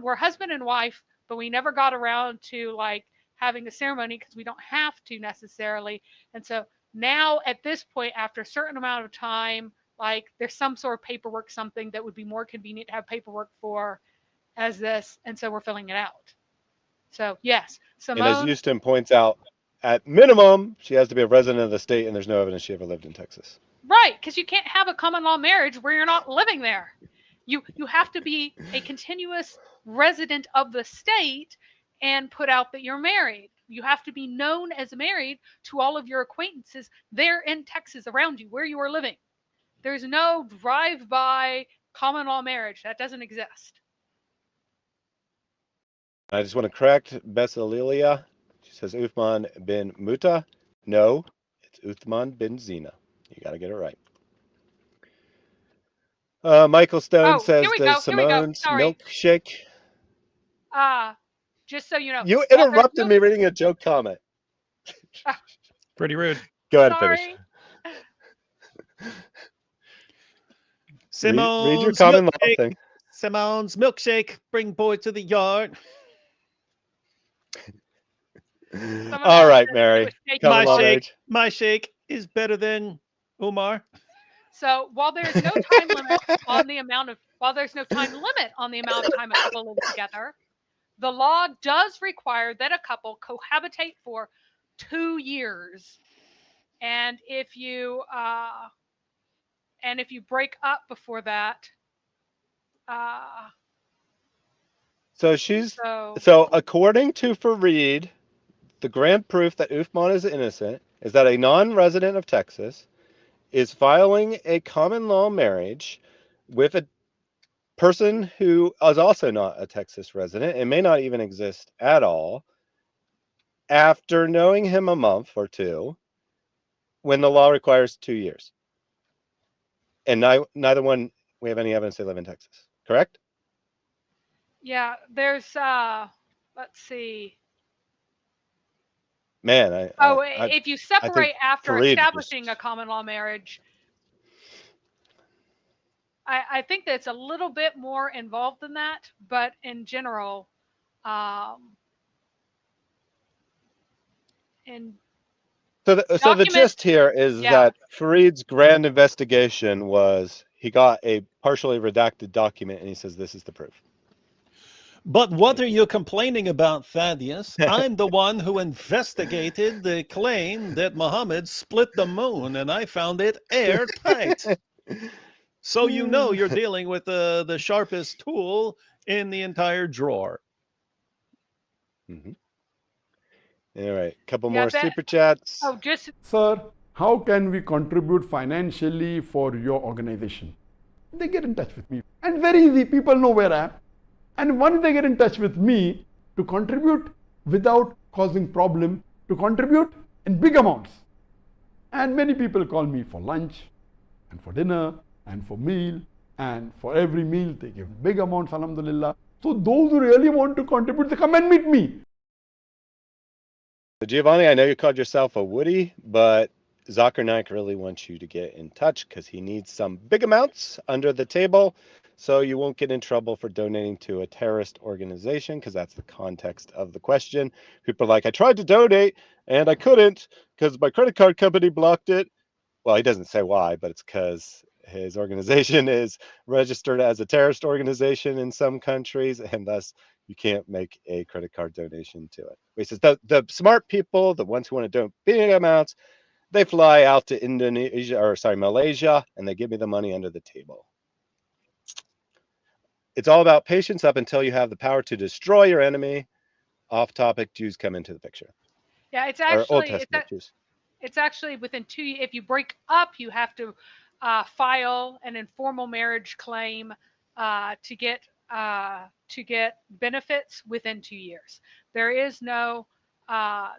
Speaker 3: we're husband and wife, but we never got around to like having a ceremony because we don't have to necessarily. And so now at this point, after a certain amount of time, like there's some sort of paperwork, something that would be more convenient to have paperwork for as this. And so we're filling it out. So yes,
Speaker 1: And as
Speaker 3: Simone.
Speaker 1: Houston points out, at minimum, she has to be a resident of the state, and there's no evidence she ever lived in Texas.
Speaker 3: Right, because you can't have a common law marriage where you're not living there. You have to be a continuous resident of the state and put out that you're married. You have to be known as married to all of your acquaintances there in Texas around you where you are living. There's no drive-by common law marriage. That doesn't exist.
Speaker 1: I just want to correct Besalilia. She says Uthman bin Muta. No, it's Uthman bin Zina. You got to get it right. Michael Stone says, does Simone's milkshake?
Speaker 3: Just so you know.
Speaker 1: You interrupted me reading a joke comment.
Speaker 4: Pretty rude.
Speaker 1: Go ahead and finish.
Speaker 4: Simone's
Speaker 1: read your common law thing.
Speaker 4: Simone's milkshake. Bring boy to the yard.
Speaker 1: All right, Mary.
Speaker 4: My shake is better than Umar.
Speaker 3: So while there's no time limit on the amount of time a couple lives together, the law does require that a couple cohabitate for 2 years. And if you break up before that,
Speaker 1: so according to Farid, the grand proof that Uthman is innocent is that a non-resident of Texas is filing a common law marriage with a person who is also not a Texas resident and may not even exist at all, after knowing him a month or two, when the law requires 2 years. And neither one, we have any evidence they live in Texas, correct?
Speaker 3: Yeah, there's, let's see.
Speaker 1: Man,
Speaker 3: if you separate after establishing a common law marriage, I think that it's a little bit more involved than that, but in general,
Speaker 1: so the gist here is that Farid's grand investigation was he got a partially redacted document and he says this is the proof.
Speaker 4: But what are you complaining about, Thaddeus? I'm the one who investigated the claim that Muhammad split the moon, and I found it airtight. So you know you're dealing with the sharpest tool in the entire drawer.
Speaker 1: Mm-hmm. All right, a couple more super chats.
Speaker 19: Sir, how can we contribute financially for your organization? They get in touch with me. And very easy, people know where I am. And once they get in touch with me to contribute without causing problem, to contribute in big amounts. And many people call me for lunch and for dinner and for meal, and for every meal they give big amounts, alhamdulillah. So those who really want to contribute, they come and meet me.
Speaker 1: So Giovanni, I know you called yourself a Woody, but Zakir Naik really wants you to get in touch because he needs some big amounts under the table so you won't get in trouble for donating to a terrorist organization, because that's the context of the question. People are like, I tried to donate and I couldn't because my credit card company blocked it. Well, he doesn't say why, but it's because his organization is registered as a terrorist organization in some countries, and thus you can't make a credit card donation to it. He says the smart people, the ones who want to donate big amounts, they fly out to Malaysia, and they give me the money under the table. It's all about patience up until you have the power to destroy your enemy. Off topic, Jews come into the picture.
Speaker 3: Yeah, it's actually within 2 years. If you break up, you have to file an informal marriage claim to get benefits within 2 years. There is no,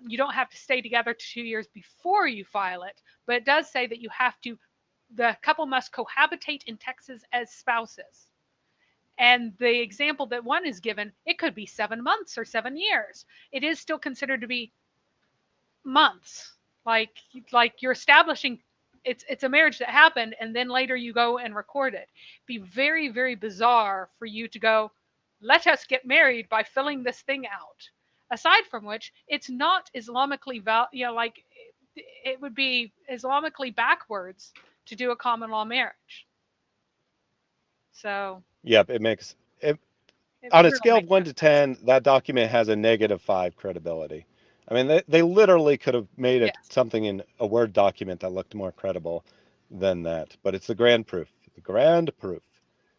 Speaker 3: you don't have to stay together 2 years before you file it, but it does say that the couple must cohabitate in Texas as spouses. And the example that one is given, it could be 7 months or 7 years. It is still considered to be months. Like you're establishing it's a marriage that happened, and then later you go and record it. It'd be very, very bizarre for you to go, let us get married by filling this thing out. Aside from which, it's not Islamically like it would be Islamically backwards to do a common law marriage. So
Speaker 1: Yep, it makes it
Speaker 3: it
Speaker 1: on a
Speaker 3: really
Speaker 1: scale of
Speaker 3: makes
Speaker 1: 1 to 10, that document has a -5 credibility. I mean, they literally could have made it
Speaker 3: yes.
Speaker 1: something in a Word document that looked more credible than that, but it's the grand proof. The grand proof.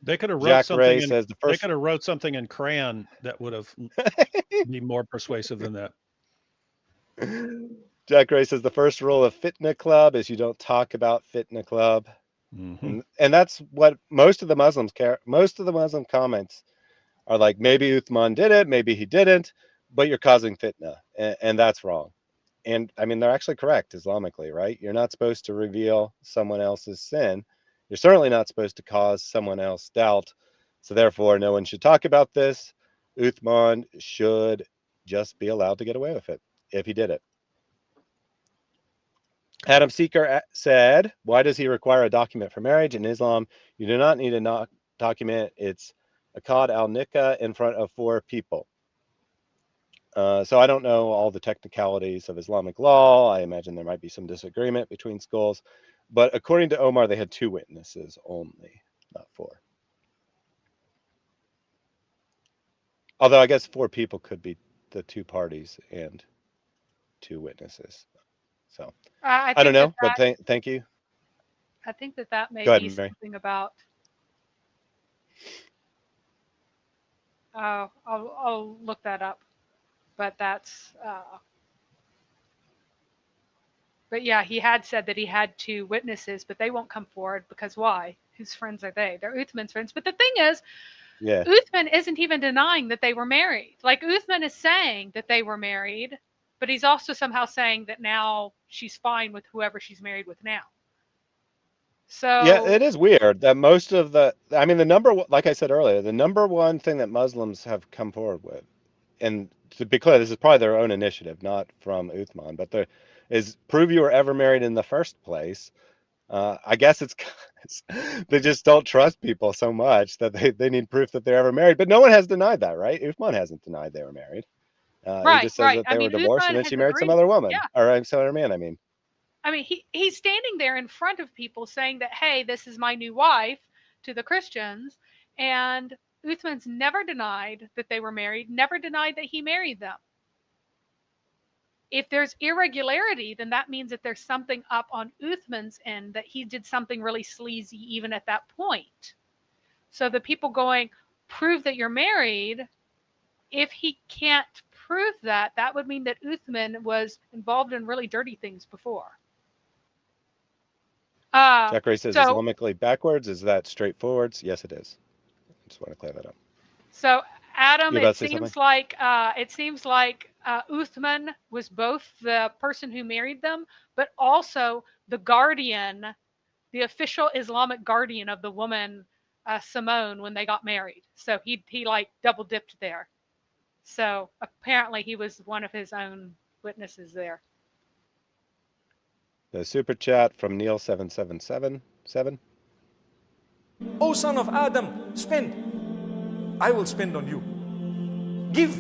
Speaker 4: They could have wrote
Speaker 1: Jack
Speaker 4: something
Speaker 1: Ray
Speaker 4: in.
Speaker 1: says the
Speaker 4: They
Speaker 1: first.
Speaker 4: could have wrote something in crayon that would have be more persuasive than that.
Speaker 1: Jack Ray says the first rule of Fitna Club is you don't talk about Fitna Club.
Speaker 4: Mm-hmm.
Speaker 1: And that's what most of the Muslims care. Most of the Muslim comments are like, maybe Uthman did it, maybe he didn't, but you're causing fitna, and that's wrong. And I mean, they're actually correct Islamically, right? You're not supposed to reveal someone else's sin. You're certainly not supposed to cause someone else doubt. So therefore, no one should talk about this. Uthman should just be allowed to get away with it if he did it. Adam Seeker said, why does he require a document for marriage? In Islam, you do not need a document. It's Aqad al-Nikah in front of 4 people. So I don't know all the technicalities of Islamic law. I imagine there might be some disagreement between schools. But according to Omar, they had 2 witnesses only, not 4. Although I guess 4 people could be the 2 parties and 2 witnesses. So I don't know, but thank you.
Speaker 3: I think that may
Speaker 1: Go ahead,
Speaker 3: be
Speaker 1: Mary.
Speaker 3: something about. I'll look that up, but that's. But yeah, he had said that he had 2 witnesses, but they won't come forward because why? Whose friends are they? They're Uthman's friends. But the thing is,
Speaker 1: yeah,
Speaker 3: Uthman isn't even denying that they were married. Like Uthman is saying that they were married, but he's also somehow saying that now she's fine with whoever she's married with now. So
Speaker 1: yeah, it is weird that most of I mean, like I said earlier, the number one thing that Muslims have come forward with, and to be clear, this is probably their own initiative, not from Uthman, but is prove you were ever married in the first place. I guess it's they just don't trust people so much that they need proof that they're ever married. But no one has denied that, right? Uthman hasn't denied they were married. He just says that they were divorced and then she married some other woman, or some other man, I mean.
Speaker 3: I mean, he's standing there in front of people saying that, hey, this is my new wife to the Christians. And Uthman's never denied that they were married, never denied that he married them. If there's irregularity, then that means that there's something up on Uthman's end, that he did something really sleazy even at that point. So the people going, prove that you're married, if he can't prove that, that would mean that Uthman was involved in really dirty things before.
Speaker 1: Jack Ray says Islamically backwards. Is that straightforward? Yes, it is. I just want to clear that up.
Speaker 3: So Adam, it seems like Uthman was both the person who married them, but also the guardian, the official Islamic guardian of the woman Simone when they got married. So he like double dipped there. So apparently he was one of his own witnesses there.
Speaker 1: The super chat from Neil7777.
Speaker 6: O son of Adam, spend. I will spend on you. Give,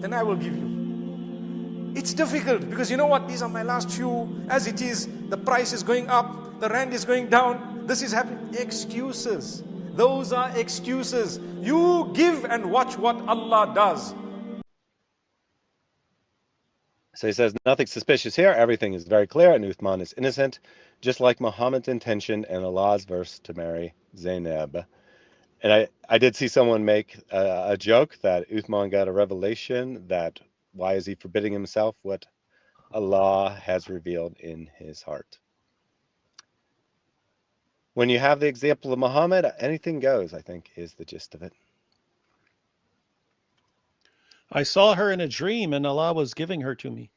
Speaker 6: then I will give you. It's difficult because you know what? These are my last few. As it is, the price is going up, the rand is going down. This is happening. Excuses. Those are excuses. You give and watch what Allah does.
Speaker 1: So he says, nothing suspicious here. Everything is very clear, and Uthman is innocent, just like Muhammad's intention and Allah's verse to marry Zainab. And I did see someone make a joke that Uthman got a revelation that why is he forbidding himself what Allah has revealed in his heart. When you have the example of Muhammad, anything goes, I think, is the gist of it.
Speaker 4: I saw her in a dream and Allah was giving her to me.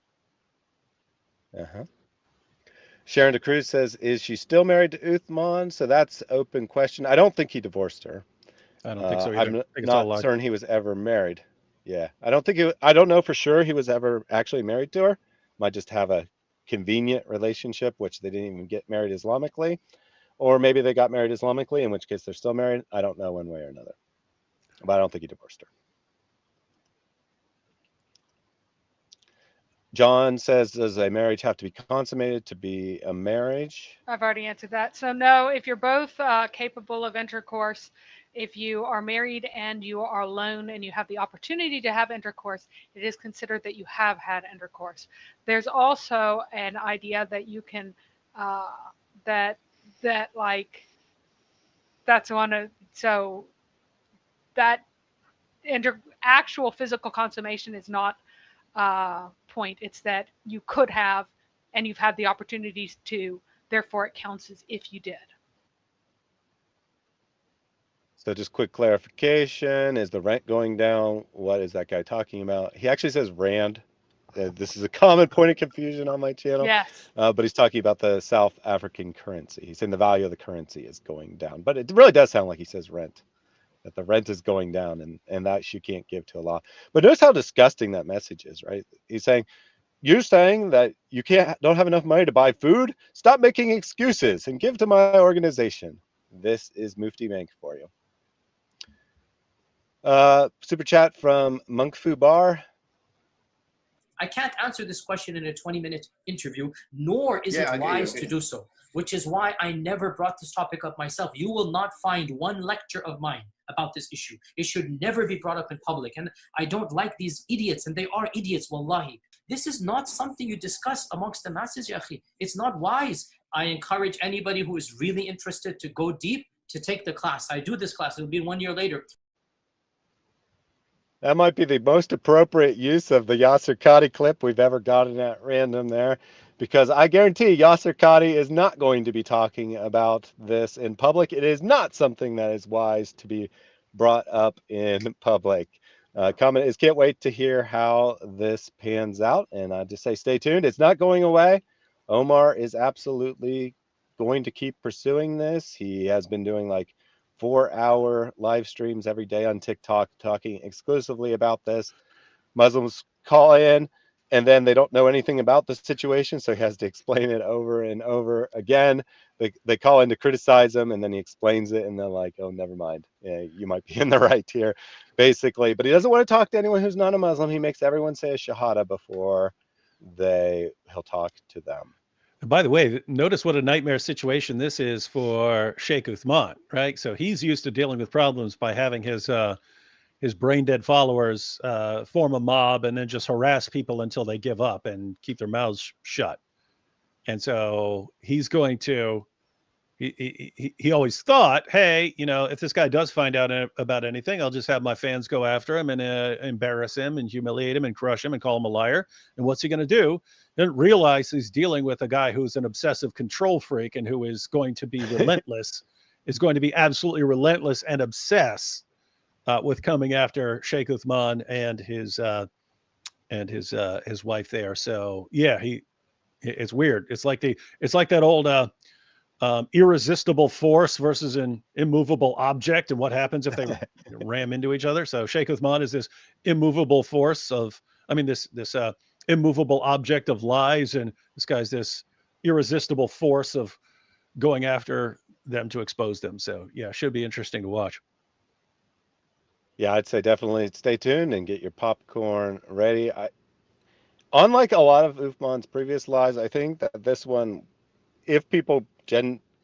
Speaker 1: Sharon DeCruz says, is she still married to Uthman? So that's open question. I don't think he divorced her.
Speaker 4: I don't think so either.
Speaker 1: I'm not certain he was ever married. Yeah. I don't know for sure he was ever actually married to her. Might just have a convenient relationship, which they didn't even get married Islamically, or maybe they got married Islamically, in which case they're still married. I don't know one way or another, but I don't think he divorced her. John says, does a marriage have to be consummated to be a marriage?
Speaker 3: I've already answered that. So no, if you're both capable of intercourse, if you are married and you are alone and you have the opportunity to have intercourse, it is considered that you have had intercourse. There's also an idea that you can, that like, that's one of, so that actual physical consummation is not point. It's that you could have, and you've had the opportunities to, therefore it counts as if you did.
Speaker 1: So just quick clarification, is the rent going down? What is that guy talking about? He actually says rand. This is a common point of confusion on my channel.
Speaker 3: Yes.
Speaker 1: But he's talking about the South African currency. He's saying the value of the currency is going down. But it really does sound like he says rent, that the rent is going down, and that you can't give to Allah. But notice how disgusting that message is, right? He's saying, you're saying that you don't have enough money to buy food? Stop making excuses and give to my organization. This is Mufti Mank for you. Super chat from Monk Fu Bar.
Speaker 20: I can't answer this question in a 20-minute interview, nor is it wise to do so, which is why I never brought this topic up myself. You will not find one lecture of mine about this issue. It should never be brought up in public. And I don't like these idiots, and they are idiots, wallahi. This is not something you discuss amongst the masses, ya akhi. It's not wise. I encourage anybody who is really interested to go deep to take the class. I do this class. It'll be 1 year later.
Speaker 1: That might be the most appropriate use of the Yasser Qadi clip we've ever gotten at random there, because I guarantee Yasser Qadi is not going to be talking about this in public. It is not something that is wise to be brought up in public. Comment is, can't wait to hear how this pans out. And I just say, stay tuned. It's not going away. Omar is absolutely going to keep pursuing this. He has been doing like 4-hour live streams every day on TikTok talking exclusively about this. Muslims call in and then they don't know anything about the situation, so he has to explain it over and over again. They call in to criticize him, and then he explains it, and they're like, oh, never mind. Yeah, you might be in the right here, basically. But he doesn't want to talk to anyone who's not a Muslim. He makes everyone say a shahada before he'll talk to them.
Speaker 4: And by the way, notice what a nightmare situation this is for Sheikh Uthman, right? So he's used to dealing with problems by having his brain-dead followers form a mob and then just harass people until they give up and keep their mouths shut. And so he's going to, he always thought, hey, if this guy does find out about anything, I'll just have my fans go after him and embarrass him and humiliate him and crush him and call him a liar. And what's he going to do? Didn't realize he's dealing with a guy who's an obsessive control freak and who is going to be relentless, is going to be absolutely relentless and obsessed with coming after Sheikh Uthman and his wife there. So yeah, it's weird. It's like that old irresistible force versus an immovable object, and what happens if they ram into each other. So Sheikh Uthman is this immovable force this immovable object of lies, and this guy's this irresistible force of going after them to expose them. So yeah, should be interesting to watch.
Speaker 1: Yeah, I'd say definitely stay tuned and get your popcorn ready. Unlike a lot of Uthman's previous lies, I think that this one, if people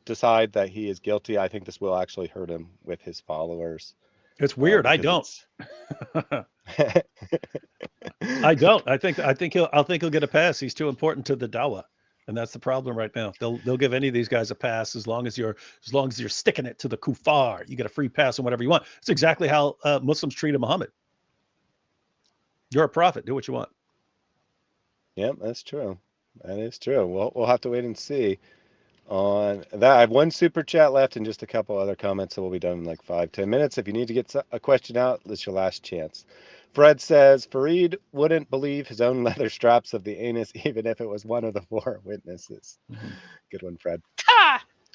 Speaker 1: decide that he is guilty, I think this will actually hurt him with his followers.
Speaker 4: It's weird. I don't. I don't. I think he'll get a pass. He's too important to the dawah, and that's the problem right now. They'll give any of these guys a pass as long as you're sticking it to the kuffar. You get a free pass on whatever you want. It's exactly how Muslims treated Muhammad. You're a prophet. Do what you want.
Speaker 1: Yeah, that's true. That is true. We'll have to wait and see on that. I have one super chat left and just a couple other comments, so we'll be done in like 5-10 minutes. If you need to get a question out, this is your last chance. Fred says, Farid wouldn't believe his own leather straps of the anus, even if it was one of the 4 witnesses. Mm-hmm. Good one, Fred.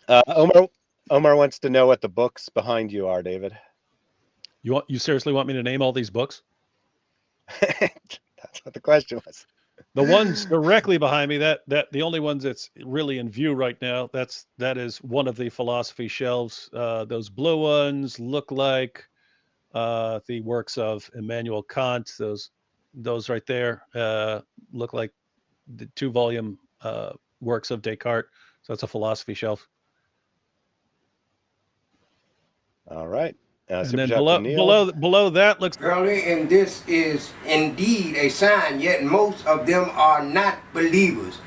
Speaker 1: Omar wants to know what the books behind you are, David.
Speaker 4: You seriously want me to name all these books?
Speaker 1: That's what the question was.
Speaker 4: The ones directly behind me, that the only ones that's really in view right now, that is one of the philosophy shelves. Those blue ones look like the works of Immanuel Kant. Those right there look like the 2-volume works of Descartes. So that's a philosophy shelf.
Speaker 1: All right.
Speaker 4: And
Speaker 1: Super
Speaker 4: then
Speaker 1: chat from Neil.
Speaker 4: below that looks.
Speaker 12: Early, and this is indeed a sign, yet most of them are not believers.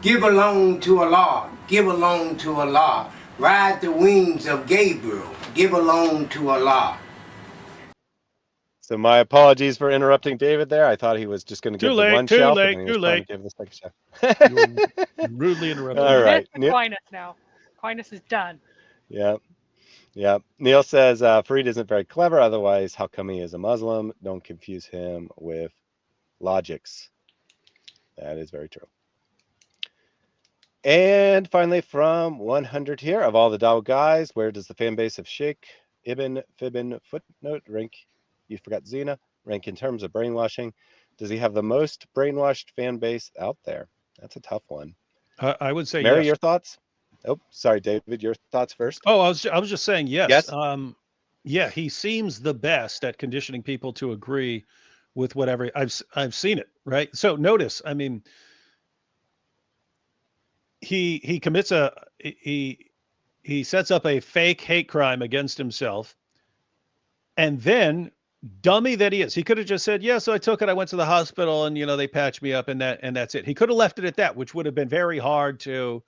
Speaker 12: Give along to Allah, give along to Allah. Ride the wings of Gabriel, give along to Allah.
Speaker 1: So my apologies for interrupting David there. I thought he was just going to give the one shelf, and then he was trying to give the second shelf.
Speaker 4: Rudely interrupted.
Speaker 1: All right.
Speaker 3: Aquinas now. Aquinas is done.
Speaker 1: Yeah. Yeah. Neil says Farid isn't very clever. Otherwise, how come he is a Muslim? Don't confuse him with logics. That is very true. And finally, from 100 here, of all the Dawa guys, where does the fan base of Sheikh Ibn Footnote rank? You forgot Zina. Rank in terms of brainwashing. Does he have the most brainwashed fan base out there? That's a tough one.
Speaker 4: I would say
Speaker 1: Mary,
Speaker 4: yes.
Speaker 1: your thoughts? Oh, sorry, David, your thoughts first.
Speaker 4: Oh, I was just saying yes.
Speaker 1: Yes.
Speaker 4: Yeah, he seems the best at conditioning people to agree with whatever. I've seen it, right? So notice, I mean, he commits he sets up a fake hate crime against himself, and then, dummy that he is, he could have just said, yeah, so I took it, I went to the hospital, and they patched me up, and that's it. He could have left it at that, which would have been very hard to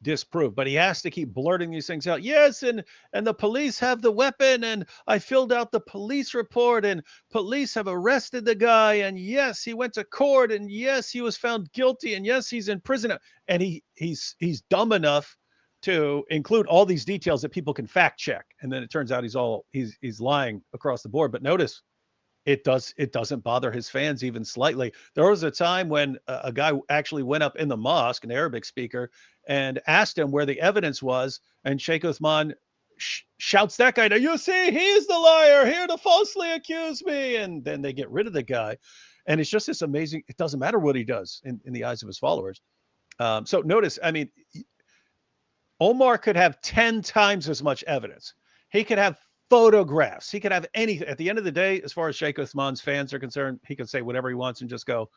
Speaker 4: disprove, but he has to keep blurting these things out. Yes, and the police have the weapon, and I filled out the police report, and police have arrested the guy, and yes, he went to court, and yes, he was found guilty, and yes, he's in prison. And he's dumb enough to include all these details that people can fact check, and then it turns out he's lying across the board. But notice, it doesn't bother his fans even slightly. There was a time when a guy actually went up in the mosque, an Arabic speaker, and asked him where the evidence was, and Sheikh Uthman shouts that guy, you see, he's the liar, here to falsely accuse me, and then they get rid of the guy. And it's just this amazing, it doesn't matter what he does in the eyes of his followers. So notice, I mean, Omar could have 10 times as much evidence. He could have photographs. He could have anything. At the end of the day, as far as Sheikh Uthman's fans are concerned, he can say whatever he wants and just go,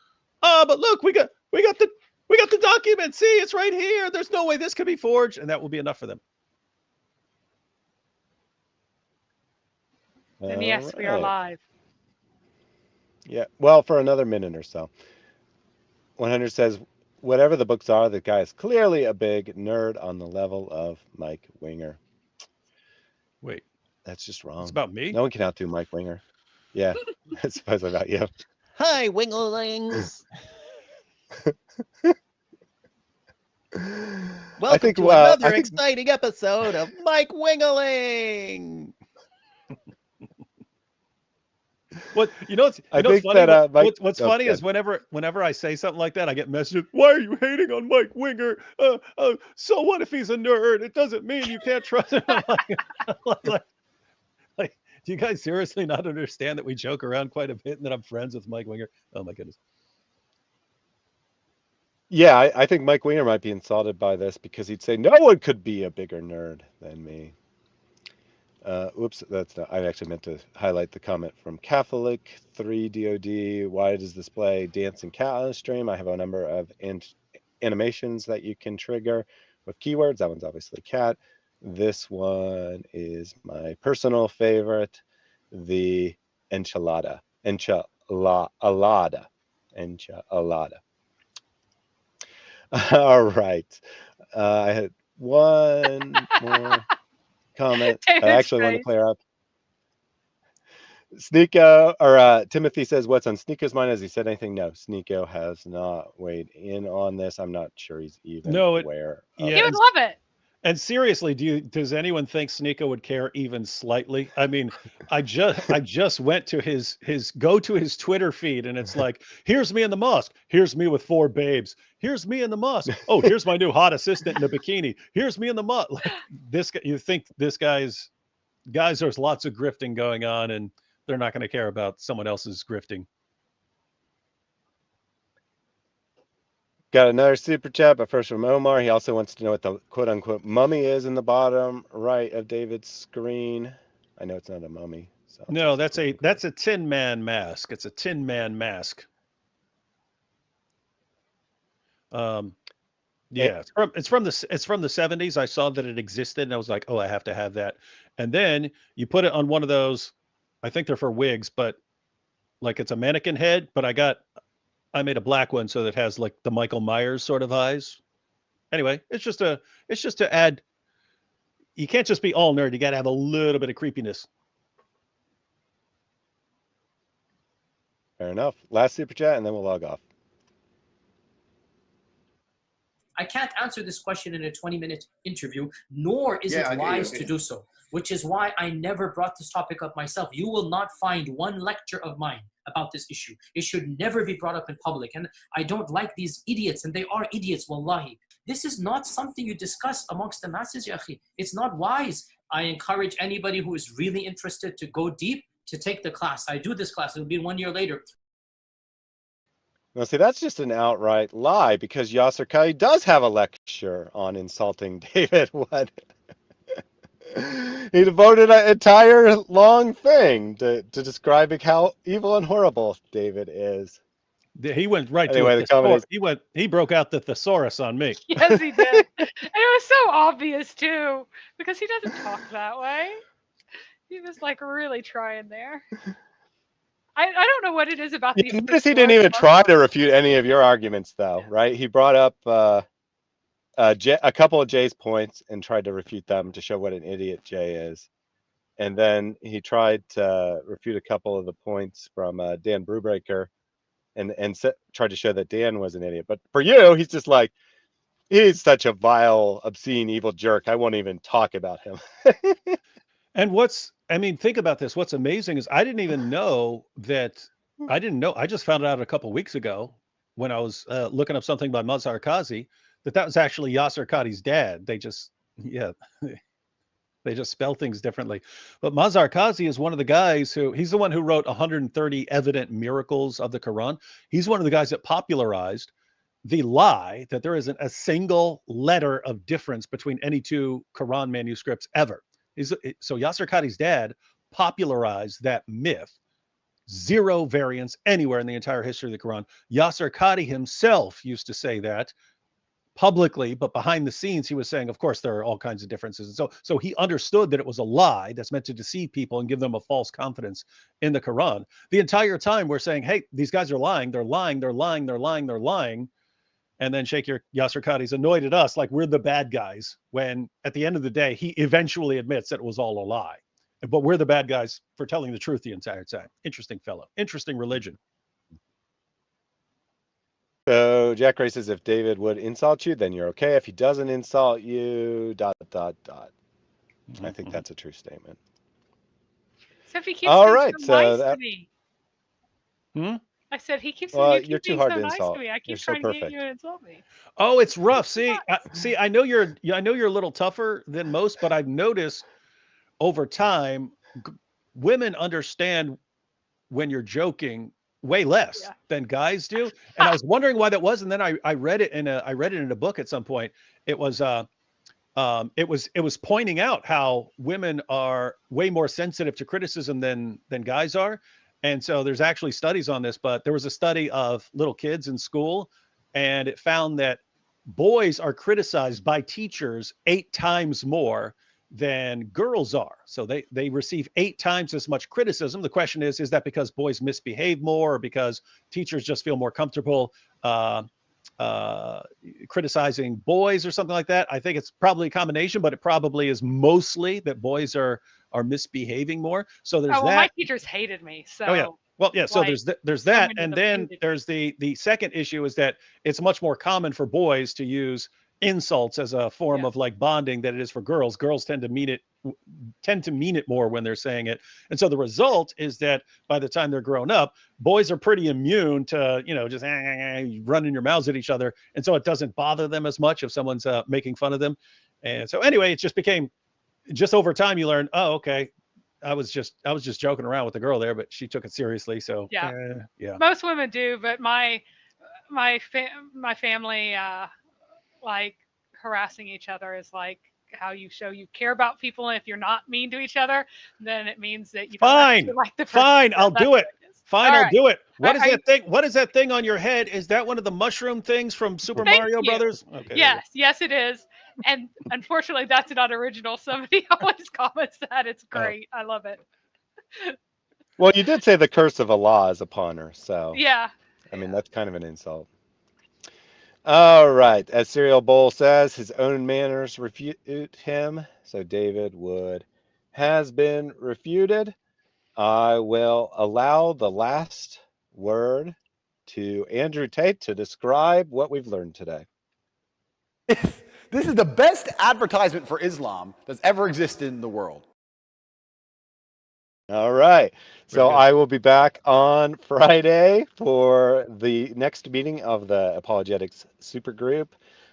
Speaker 4: oh, but look, we got the document. See, it's right here. There's no way this could be forged, and that will be enough for them.
Speaker 3: And yes, we are live.
Speaker 1: Yeah, well, for another minute or so. 100 says, whatever the books are, the guy is clearly a big nerd on the level of Mike Winger.
Speaker 4: Wait.
Speaker 1: That's just wrong.
Speaker 4: It's about me?
Speaker 1: No one can outdo Mike Winger. Yeah, I suppose about you.
Speaker 4: Hi, Winglings. Welcome to another exciting episode of Mike Wingling. What's funny? What's funny is whenever I say something like that, I get messages. Why are you hating on Mike Winger? So what if he's a nerd? It doesn't mean you can't trust him. Like, do you guys seriously not understand that we joke around quite a bit and that I'm friends with Mike Winger? Oh my goodness.
Speaker 1: Yeah, I think Mike Winger might be insulted by this because he'd say no one could be a bigger nerd than me. Oops, that's not, I actually meant to highlight the comment from Catholic 3DOD. Why does display dancing cat on the stream? I have a number of animations that you can trigger with keywords. That one's obviously cat. This one is my personal favorite, the enchilada. Enchilada. All right. I had one more comment. I actually want to clear up. Sneeko, or Timothy says, what's on Sneeko's mind? Has he said anything? No, Sneeko has not weighed in on this. I'm not sure he's even aware.
Speaker 3: He would love it.
Speaker 4: And seriously, does anyone think Sneeko would care even slightly? I mean, I just went to his Twitter feed, and it's like, here's me in the mosque. Here's me with 4 babes. Here's me in the mosque. Oh, here's my new hot assistant in a bikini. Here's me in the mosque. Like, this guy, you think this guys, there's lots of grifting going on, and they're not going to care about someone else's grifting.
Speaker 1: Got another super chat, but first from Omar. He also wants to know what the quote unquote mummy is in the bottom right of David's screen. I know it's not a mummy. So
Speaker 4: No, that's a Tin Man mask. It's a Tin Man mask. Yeah, it's from the 70s. I saw that it existed, and I was like, oh, I have to have that. And then you put it on one of those. I think they're for wigs, but like it's a mannequin head. But I made a black one so that it has like the Michael Myers sort of eyes. Anyway, it's just to add. You can't just be all nerd. You got to have a little bit of creepiness.
Speaker 1: Fair enough. Last super chat, and then we'll log off.
Speaker 20: I can't answer this question in a 20-minute interview, nor is it wise to do so, which is why I never brought this topic up myself. You will not find one lecture of mine about this issue. It should never be brought up in public. And I don't like these idiots, and they are idiots, wallahi. This is not something you discuss amongst the masses, ya akhi. It's not wise. I encourage anybody who is really interested to go deep to take the class. I do this class. It'll be 1 year later.
Speaker 1: Now, see, that's just an outright lie because Yasser Qadi does have a lecture on insulting David Wood. He devoted an entire long thing to describing how evil and horrible David is.
Speaker 4: He went right
Speaker 1: anyway,
Speaker 4: to
Speaker 1: the comment is,
Speaker 4: he broke out the thesaurus on me.
Speaker 3: Yes, he did. And it was so obvious too, because he doesn't talk that way. He was like really trying there. I don't know what it is about these.
Speaker 1: Notice he didn't even try to refute any of your arguments, though, right? He brought up a couple of Jay's points and tried to refute them to show what an idiot Jay is. And then he tried to refute a couple of the points from Dan Brubaker and tried to show that Dan was an idiot. But for you, he's just like, he's such a vile, obscene, evil jerk. I won't even talk about him.
Speaker 4: And think about this. What's amazing is I didn't even know that. I just found out a couple weeks ago when I was looking up something by Mazhar Qazi that was actually Yasser Qadi's dad. They just spell things differently. But Mazhar Qazi is one of the guys he's the one who wrote 130 evident miracles of the Quran. He's one of the guys that popularized the lie that there isn't a single letter of difference between any two Quran manuscripts ever. So Yasser Qadi's dad popularized that myth. Zero variance anywhere in the entire history of the Quran. Yasser Qadi himself used to say that publicly, but behind the scenes, he was saying, of course, there are all kinds of differences. And so he understood that it was a lie that's meant to deceive people and give them a false confidence in the Quran. The entire time we're saying, hey, these guys are lying. They're lying. They're lying. They're lying. They're lying. And then Sheikh Yasser Qadi's annoyed at us like we're the bad guys when at the end of the day, he eventually admits that it was all a lie. But we're the bad guys for telling the truth the entire time. Interesting fellow. Interesting religion.
Speaker 1: So Jack Ray says, if David would insult you, then you're okay. If he doesn't insult you, ... I think that's a true statement.
Speaker 3: So if he keeps being so nice to me. I said he keeps
Speaker 1: you're too hard
Speaker 3: so
Speaker 1: to insult.
Speaker 3: Nice to me. I keep
Speaker 1: you're
Speaker 3: trying
Speaker 1: so
Speaker 3: to get you to insult me.
Speaker 4: Oh, it's rough. See, I know you're a little tougher than most, but I've noticed over time, women understand when you're joking way less than guys do. And I was wondering why that was. And then I read it in a book at some point. It was pointing out how women are way more sensitive to criticism than guys are. And so there's actually studies on this, but there was a study of little kids in school, and it found that boys are criticized by teachers 8 times more than girls are. So they receive 8 times as much criticism. The question is that because boys misbehave more or because teachers just feel more comfortable criticizing boys or something like that? I think it's probably a combination, but it probably is mostly that boys are misbehaving more. So there's that.
Speaker 3: My teachers hated me. So
Speaker 4: oh yeah. Well, yeah. So there's that, and then there's the second issue is that it's much more common for boys to use insults as a form of like bonding than it is for girls. Girls tend to mean it more when they're saying it, and so the result is that by the time they're grown up, boys are pretty immune to just running your mouths at each other, and so it doesn't bother them as much if someone's making fun of them. And so anyway, it just became over time you learn, oh, okay, I was just joking around with the girl there, but she took it seriously. So yeah.
Speaker 3: Most women do, but my family like harassing each other is like how you show you care about people, and if you're not mean to each other, then it means that you don't actually like the person.
Speaker 4: Fine, I'll
Speaker 3: That's
Speaker 4: do
Speaker 3: what
Speaker 4: it.
Speaker 3: it is.
Speaker 4: Fine,
Speaker 3: All
Speaker 4: I'll
Speaker 3: right.
Speaker 4: do it. What is
Speaker 3: Are
Speaker 4: that thing? What is that thing on your head? Is that one of the mushroom things from Super
Speaker 3: Thank
Speaker 4: Mario
Speaker 3: you.
Speaker 4: Brothers? Okay.
Speaker 3: Yes, it is. And unfortunately, that's not original. Somebody always comments that. It's great. I love it.
Speaker 1: Well, you did say the curse of Allah is upon her, so
Speaker 3: Yeah.
Speaker 1: I mean that's kind of an insult. All right, as Cereal Bowl says, his own manners refute him, so David Wood has been refuted. I will allow the last word to Andrew Tate to describe what we've learned today.
Speaker 8: This is the best advertisement for Islam that's ever existed in the world.
Speaker 1: All right. So I will be back on Friday for the next meeting of the Apologetics Supergroup.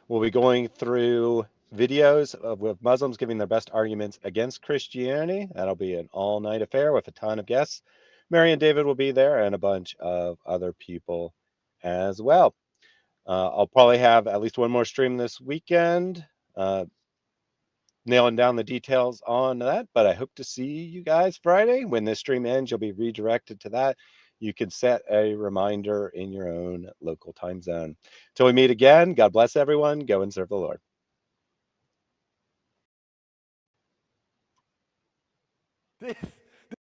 Speaker 1: We'll be going through videos of Muslims giving their best arguments against Christianity. That'll be an all-night affair with a ton of guests. Mary and David will be there and a bunch of other people as well. I'll probably have at least one more stream this weekend. Nailing down the details on that, but I hope to see you guys Friday. When this stream ends, you'll be redirected to that. You can set a reminder in your own local time zone. Till we meet again, God bless everyone. Go and serve the Lord.